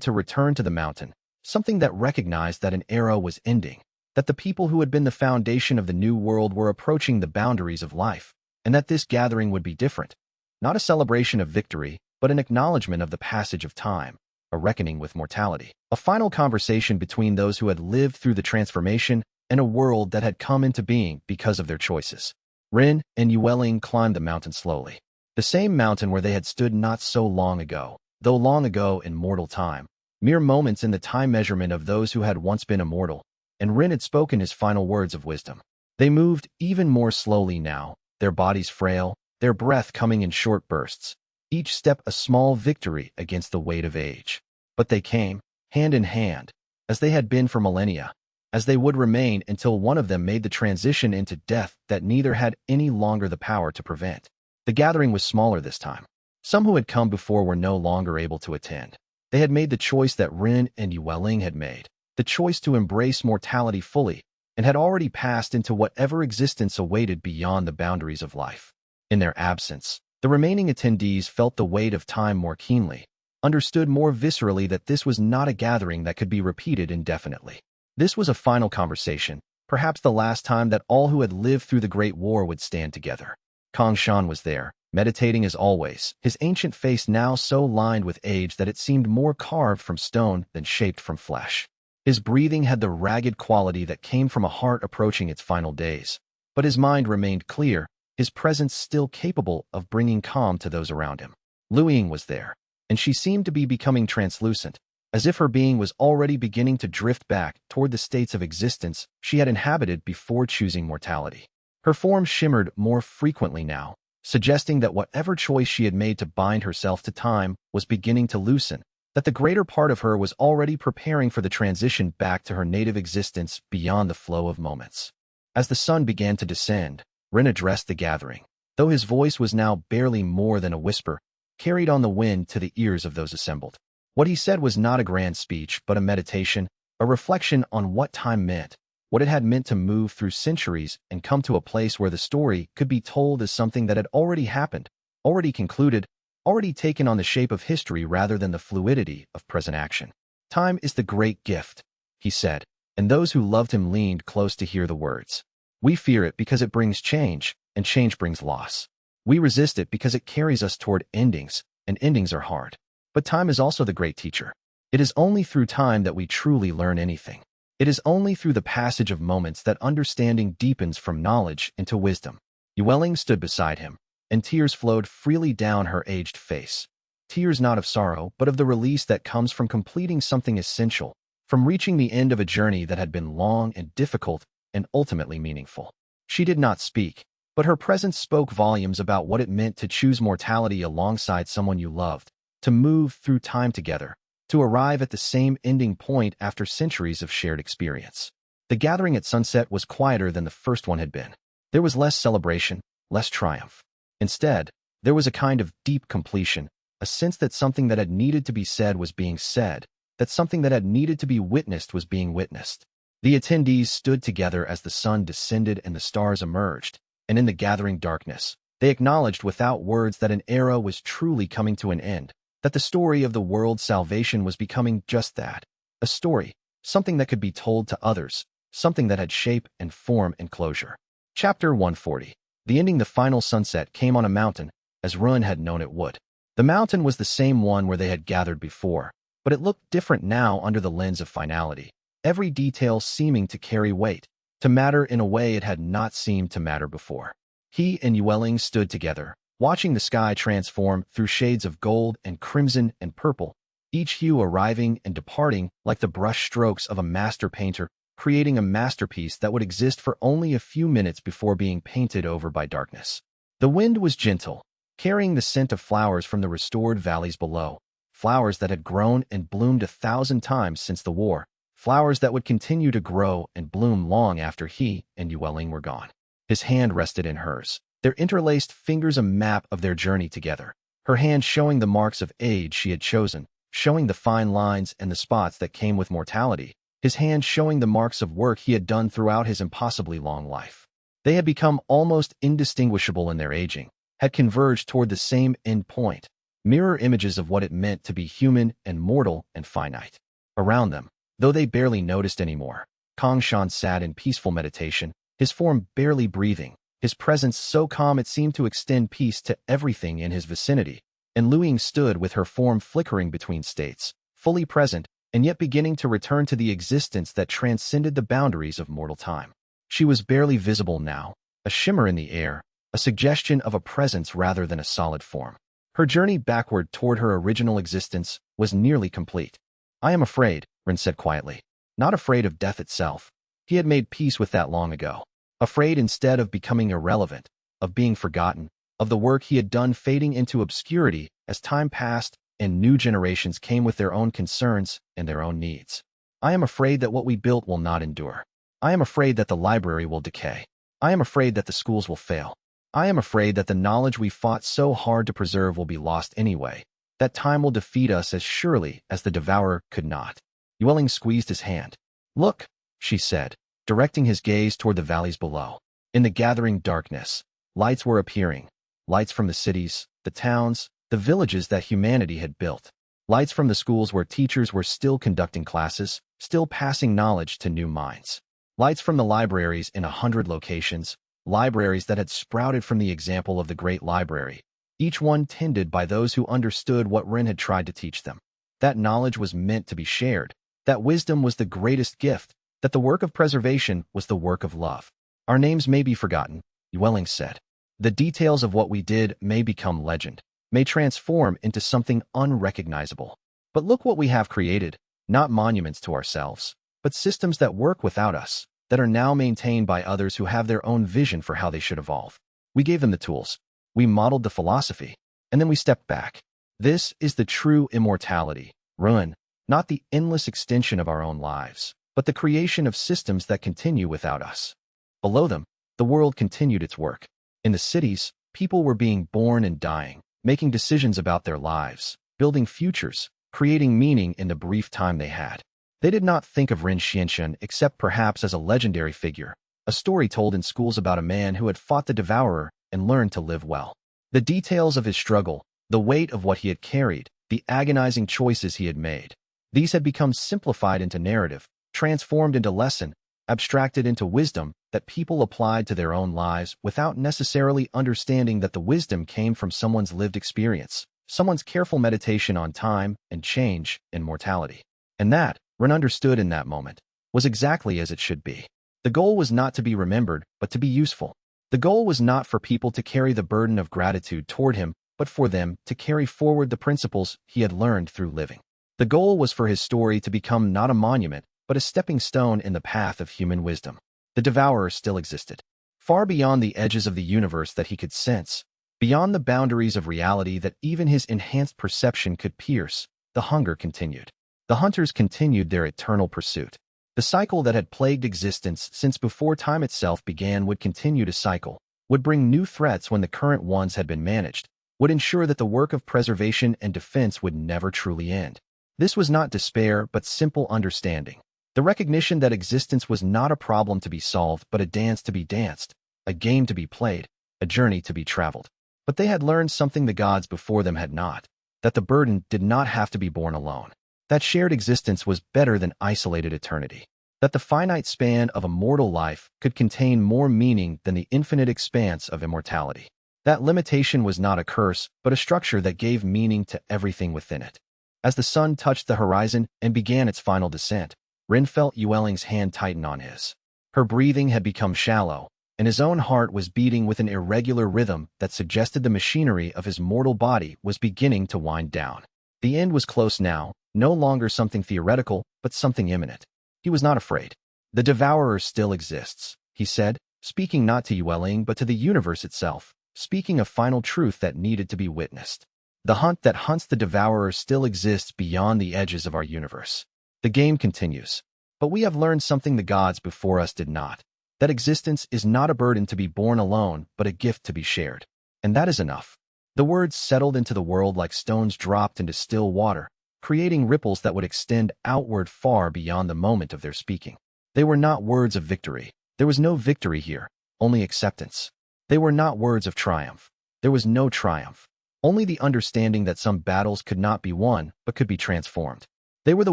to return to the mountain, something that recognized that an era was ending, that the people who had been the foundation of the new world were approaching the boundaries of life, and that this gathering would be different. Not a celebration of victory, but an acknowledgement of the passage of time, a reckoning with mortality, a final conversation between those who had lived through the transformation and a world that had come into being because of their choices. Rin and Yueling climbed the mountain slowly. The same mountain where they had stood not so long ago, though long ago in mortal time, mere moments in the time measurement of those who had once been immortal, and Rin had spoken his final words of wisdom. They moved even more slowly now, their bodies frail, their breath coming in short bursts, each step a small victory against the weight of age. But they came, hand in hand, as they had been for millennia, as they would remain until one of them made the transition into death that neither had any longer the power to prevent. The gathering was smaller this time. Some who had come before were no longer able to attend. They had made the choice that Rin and Yueling had made. the choice to embrace mortality fully, and had already passed into whatever existence awaited beyond the boundaries of life. In their absence, the remaining attendees felt the weight of time more keenly, understood more viscerally that this was not a gathering that could be repeated indefinitely. This was a final conversation, perhaps the last time that all who had lived through the Great War would stand together. Kang Shan was there, meditating as always, his ancient face now so lined with age that it seemed more carved from stone than shaped from flesh. His breathing had the ragged quality that came from a heart approaching its final days, but his mind remained clear, his presence still capable of bringing calm to those around him. Lu Ying was there, and she seemed to be becoming translucent, as if her being was already beginning to drift back toward the states of existence she had inhabited before choosing mortality. Her form shimmered more frequently now, suggesting that whatever choice she had made to bind herself to time was beginning to loosen, that the greater part of her was already preparing for the transition back to her native existence beyond the flow of moments. As the sun began to descend, Ren addressed the gathering, though his voice was now barely more than a whisper, carried on the wind to the ears of those assembled. What he said was not a grand speech, but a meditation, a reflection on what time meant, what it had meant to move through centuries and come to a place where the story could be told as something that had already happened, already concluded, already taken on the shape of history rather than the fluidity of present action. Time is the great gift, he said, and those who loved him leaned close to hear the words. We fear it because it brings change, and change brings loss. We resist it because it carries us toward endings, and endings are hard. But time is also the great teacher. It is only through time that we truly learn anything. It is only through the passage of moments that understanding deepens from knowledge into wisdom. Yueling stood beside him, and tears flowed freely down her aged face. Tears not of sorrow, but of the release that comes from completing something essential, from reaching the end of a journey that had been long and difficult and ultimately meaningful. She did not speak, but her presence spoke volumes about what it meant to choose mortality alongside someone you loved, to move through time together, to arrive at the same ending point after centuries of shared experience. The gathering at sunset was quieter than the first one had been. There was less celebration, less triumph. Instead, there was a kind of deep completion, a sense that something that had needed to be said was being said, that something that had needed to be witnessed was being witnessed. The attendees stood together as the sun descended and the stars emerged, and in the gathering darkness, they acknowledged without words that an era was truly coming to an end, that the story of the world's salvation was becoming just that, a story, something that could be told to others, something that had shape and form and closure. Chapter 140. The ending. The final sunset came on a mountain, as Run had known it would. The mountain was the same one where they had gathered before, but it looked different now under the lens of finality, every detail seeming to carry weight, to matter in a way it had not seemed to matter before. He and Yueling stood together, watching the sky transform through shades of gold and crimson and purple, each hue arriving and departing like the brush strokes of a master painter, creating a masterpiece that would exist for only a few minutes before being painted over by darkness. The wind was gentle, carrying the scent of flowers from the restored valleys below, flowers that had grown and bloomed 1,000 times since the war, flowers that would continue to grow and bloom long after he and Yueling were gone. His hand rested in hers, their interlaced fingers a map of their journey together, her hand showing the marks of age she had chosen, showing the fine lines and the spots that came with mortality, his hand showing the marks of work he had done throughout his impossibly long life. They had become almost indistinguishable in their aging, had converged toward the same end point, mirror images of what it meant to be human and mortal and finite. Around them, though they barely noticed anymore, Kang Shan sat in peaceful meditation, his form barely breathing, his presence so calm it seemed to extend peace to everything in his vicinity, and Lu Ying stood with her form flickering between states, fully present, and yet beginning to return to the existence that transcended the boundaries of mortal time. She was barely visible now, a shimmer in the air, a suggestion of a presence rather than a solid form. Her journey backward toward her original existence was nearly complete. I am afraid, Ren said quietly. Not afraid of death itself. He had made peace with that long ago. Afraid instead of becoming irrelevant, of being forgotten, of the work he had done fading into obscurity as time passed and new generations came with their own concerns and their own needs. I am afraid that what we built will not endure. I am afraid that the library will decay. I am afraid that the schools will fail. I am afraid that the knowledge we fought so hard to preserve will be lost anyway, that time will defeat us as surely as the devourer could not. Yueling squeezed his hand, Look, she said, directing his gaze toward the valleys below. In the gathering darkness, lights were appearing. Lights from the cities, the towns, the villages that humanity had built. Lights from the schools where teachers were still conducting classes, still passing knowledge to new minds. Lights from the libraries in 100 locations, libraries that had sprouted from the example of the Great Library, each one tended by those who understood what Ren had tried to teach them. That knowledge was meant to be shared, that wisdom was the greatest gift, that the work of preservation was the work of love. Our names may be forgotten, Yueling said. The details of what we did may become legend, may transform into something unrecognizable. But look what we have created, not monuments to ourselves, but systems that work without us, that are now maintained by others who have their own vision for how they should evolve. We gave them the tools. We modeled the philosophy, and then we stepped back. This is the true immortality, ruin, not the endless extension of our own lives, but the creation of systems that continue without us. Below them, the world continued its work. In the cities, people were being born and dying, making decisions about their lives, building futures, creating meaning in the brief time they had. They did not think of Ren Xianxun except perhaps as a legendary figure, a story told in schools about a man who had fought the devourer and learned to live well. The details of his struggle, the weight of what he had carried, the agonizing choices he had made, these had become simplified into narrative, transformed into lesson, abstracted into wisdom that people applied to their own lives without necessarily understanding that the wisdom came from someone's lived experience, someone's careful meditation on time and change and mortality. And that, Ren understood in that moment, was exactly as it should be. The goal was not to be remembered, but to be useful. The goal was not for people to carry the burden of gratitude toward him, but for them to carry forward the principles he had learned through living. The goal was for his story to become not a monument, but a stepping stone in the path of human wisdom. The devourer still existed, far beyond the edges of the universe that he could sense, beyond the boundaries of reality that even his enhanced perception could pierce. The hunger continued. The hunters continued their eternal pursuit. The cycle that had plagued existence since before time itself began would continue to cycle, would bring new threats when the current ones had been managed, would ensure that the work of preservation and defense would never truly end. This was not despair, but simple understanding. The recognition that existence was not a problem to be solved, but a dance to be danced, a game to be played, a journey to be traveled. But they had learned something the gods before them had not, that the burden did not have to be borne alone. That shared existence was better than isolated eternity. That the finite span of a mortal life could contain more meaning than the infinite expanse of immortality. That limitation was not a curse, but a structure that gave meaning to everything within it. As the sun touched the horizon and began its final descent, Ren felt Yueling's hand tighten on his. Her breathing had become shallow, and his own heart was beating with an irregular rhythm that suggested the machinery of his mortal body was beginning to wind down. The end was close now, no longer something theoretical, but something imminent. He was not afraid. The devourer still exists, he said, speaking not to Yueling but to the universe itself, speaking a final truth that needed to be witnessed. The hunt that hunts the devourer still exists beyond the edges of our universe. The game continues. But we have learned something the gods before us did not. That existence is not a burden to be borne alone, but a gift to be shared. And that is enough. The words settled into the world like stones dropped into still water, creating ripples that would extend outward far beyond the moment of their speaking. They were not words of victory. There was no victory here, only acceptance. They were not words of triumph. There was no triumph. Only the understanding that some battles could not be won, but could be transformed. They were the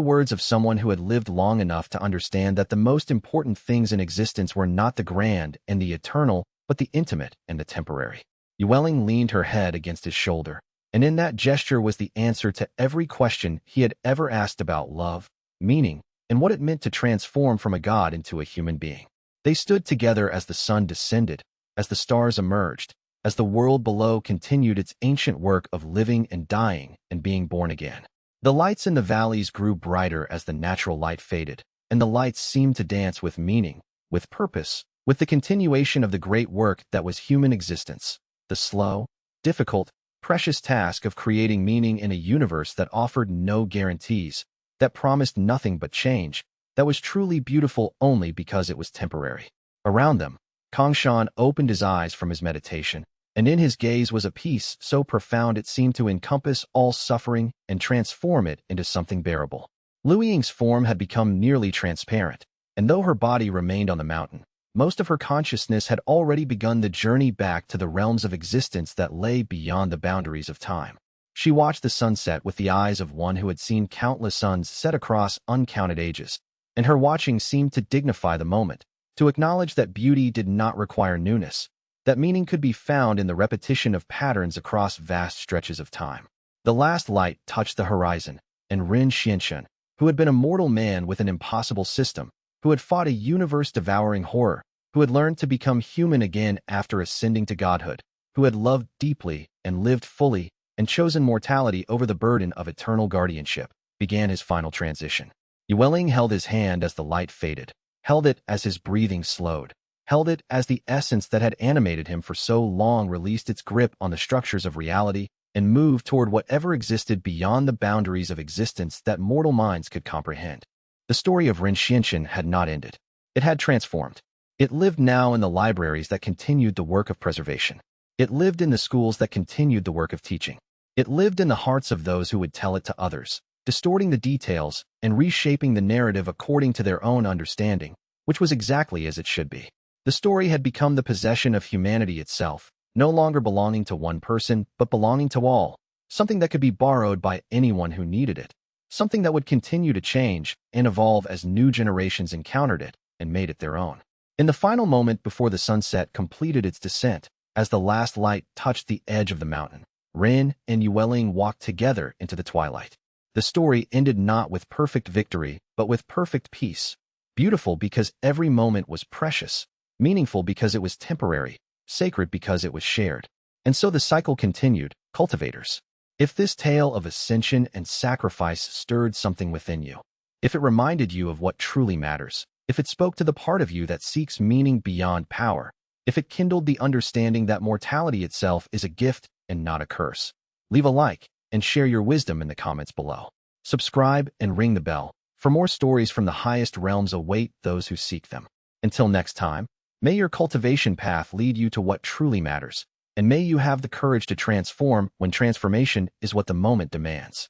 words of someone who had lived long enough to understand that the most important things in existence were not the grand and the eternal, but the intimate and the temporary. Yueling leaned her head against his shoulder, and in that gesture was the answer to every question he had ever asked about love, meaning, and what it meant to transform from a god into a human being. They stood together as the sun descended, as the stars emerged, as the world below continued its ancient work of living and dying and being born again. The lights in the valleys grew brighter as the natural light faded, and the lights seemed to dance with meaning, with purpose, with the continuation of the great work that was human existence, the slow, difficult, precious task of creating meaning in a universe that offered no guarantees, that promised nothing but change, that was truly beautiful only because it was temporary. Around them, Kongshan opened his eyes from his meditation, and in his gaze was a peace so profound it seemed to encompass all suffering and transform it into something bearable. Lu Ying's form had become nearly transparent, and though her body remained on the mountain, most of her consciousness had already begun the journey back to the realms of existence that lay beyond the boundaries of time. She watched the sunset with the eyes of one who had seen countless suns set across uncounted ages, and her watching seemed to dignify the moment, to acknowledge that beauty did not require newness, that meaning could be found in the repetition of patterns across vast stretches of time. The last light touched the horizon, and Rin Xianxun, who had been a mortal man with an impossible system, who had fought a universe-devouring horror, who had learned to become human again after ascending to godhood, who had loved deeply and lived fully and chosen mortality over the burden of eternal guardianship, began his final transition. Yueling held his hand as the light faded, held it as his breathing slowed, held it as the essence that had animated him for so long released its grip on the structures of reality and moved toward whatever existed beyond the boundaries of existence that mortal minds could comprehend. The story of Rin Xianxun had not ended. It had transformed. It lived now in the libraries that continued the work of preservation. It lived in the schools that continued the work of teaching. It lived in the hearts of those who would tell it to others, distorting the details and reshaping the narrative according to their own understanding, which was exactly as it should be. The story had become the possession of humanity itself, no longer belonging to one person, but belonging to all, something that could be borrowed by anyone who needed it, something that would continue to change and evolve as new generations encountered it and made it their own. In the final moment before the sunset completed its descent, as the last light touched the edge of the mountain, Rin and Yueling walked together into the twilight. The story ended not with perfect victory, but with perfect peace. Beautiful because every moment was precious, meaningful because it was temporary, sacred because it was shared. And so the cycle continued, cultivators. If this tale of ascension and sacrifice stirred something within you, if it reminded you of what truly matters, if it spoke to the part of you that seeks meaning beyond power, if it kindled the understanding that mortality itself is a gift and not a curse, leave a like and share your wisdom in the comments below. Subscribe and ring the bell, for more stories from the highest realms await those who seek them. Until next time, may your cultivation path lead you to what truly matters, and may you have the courage to transform when transformation is what the moment demands.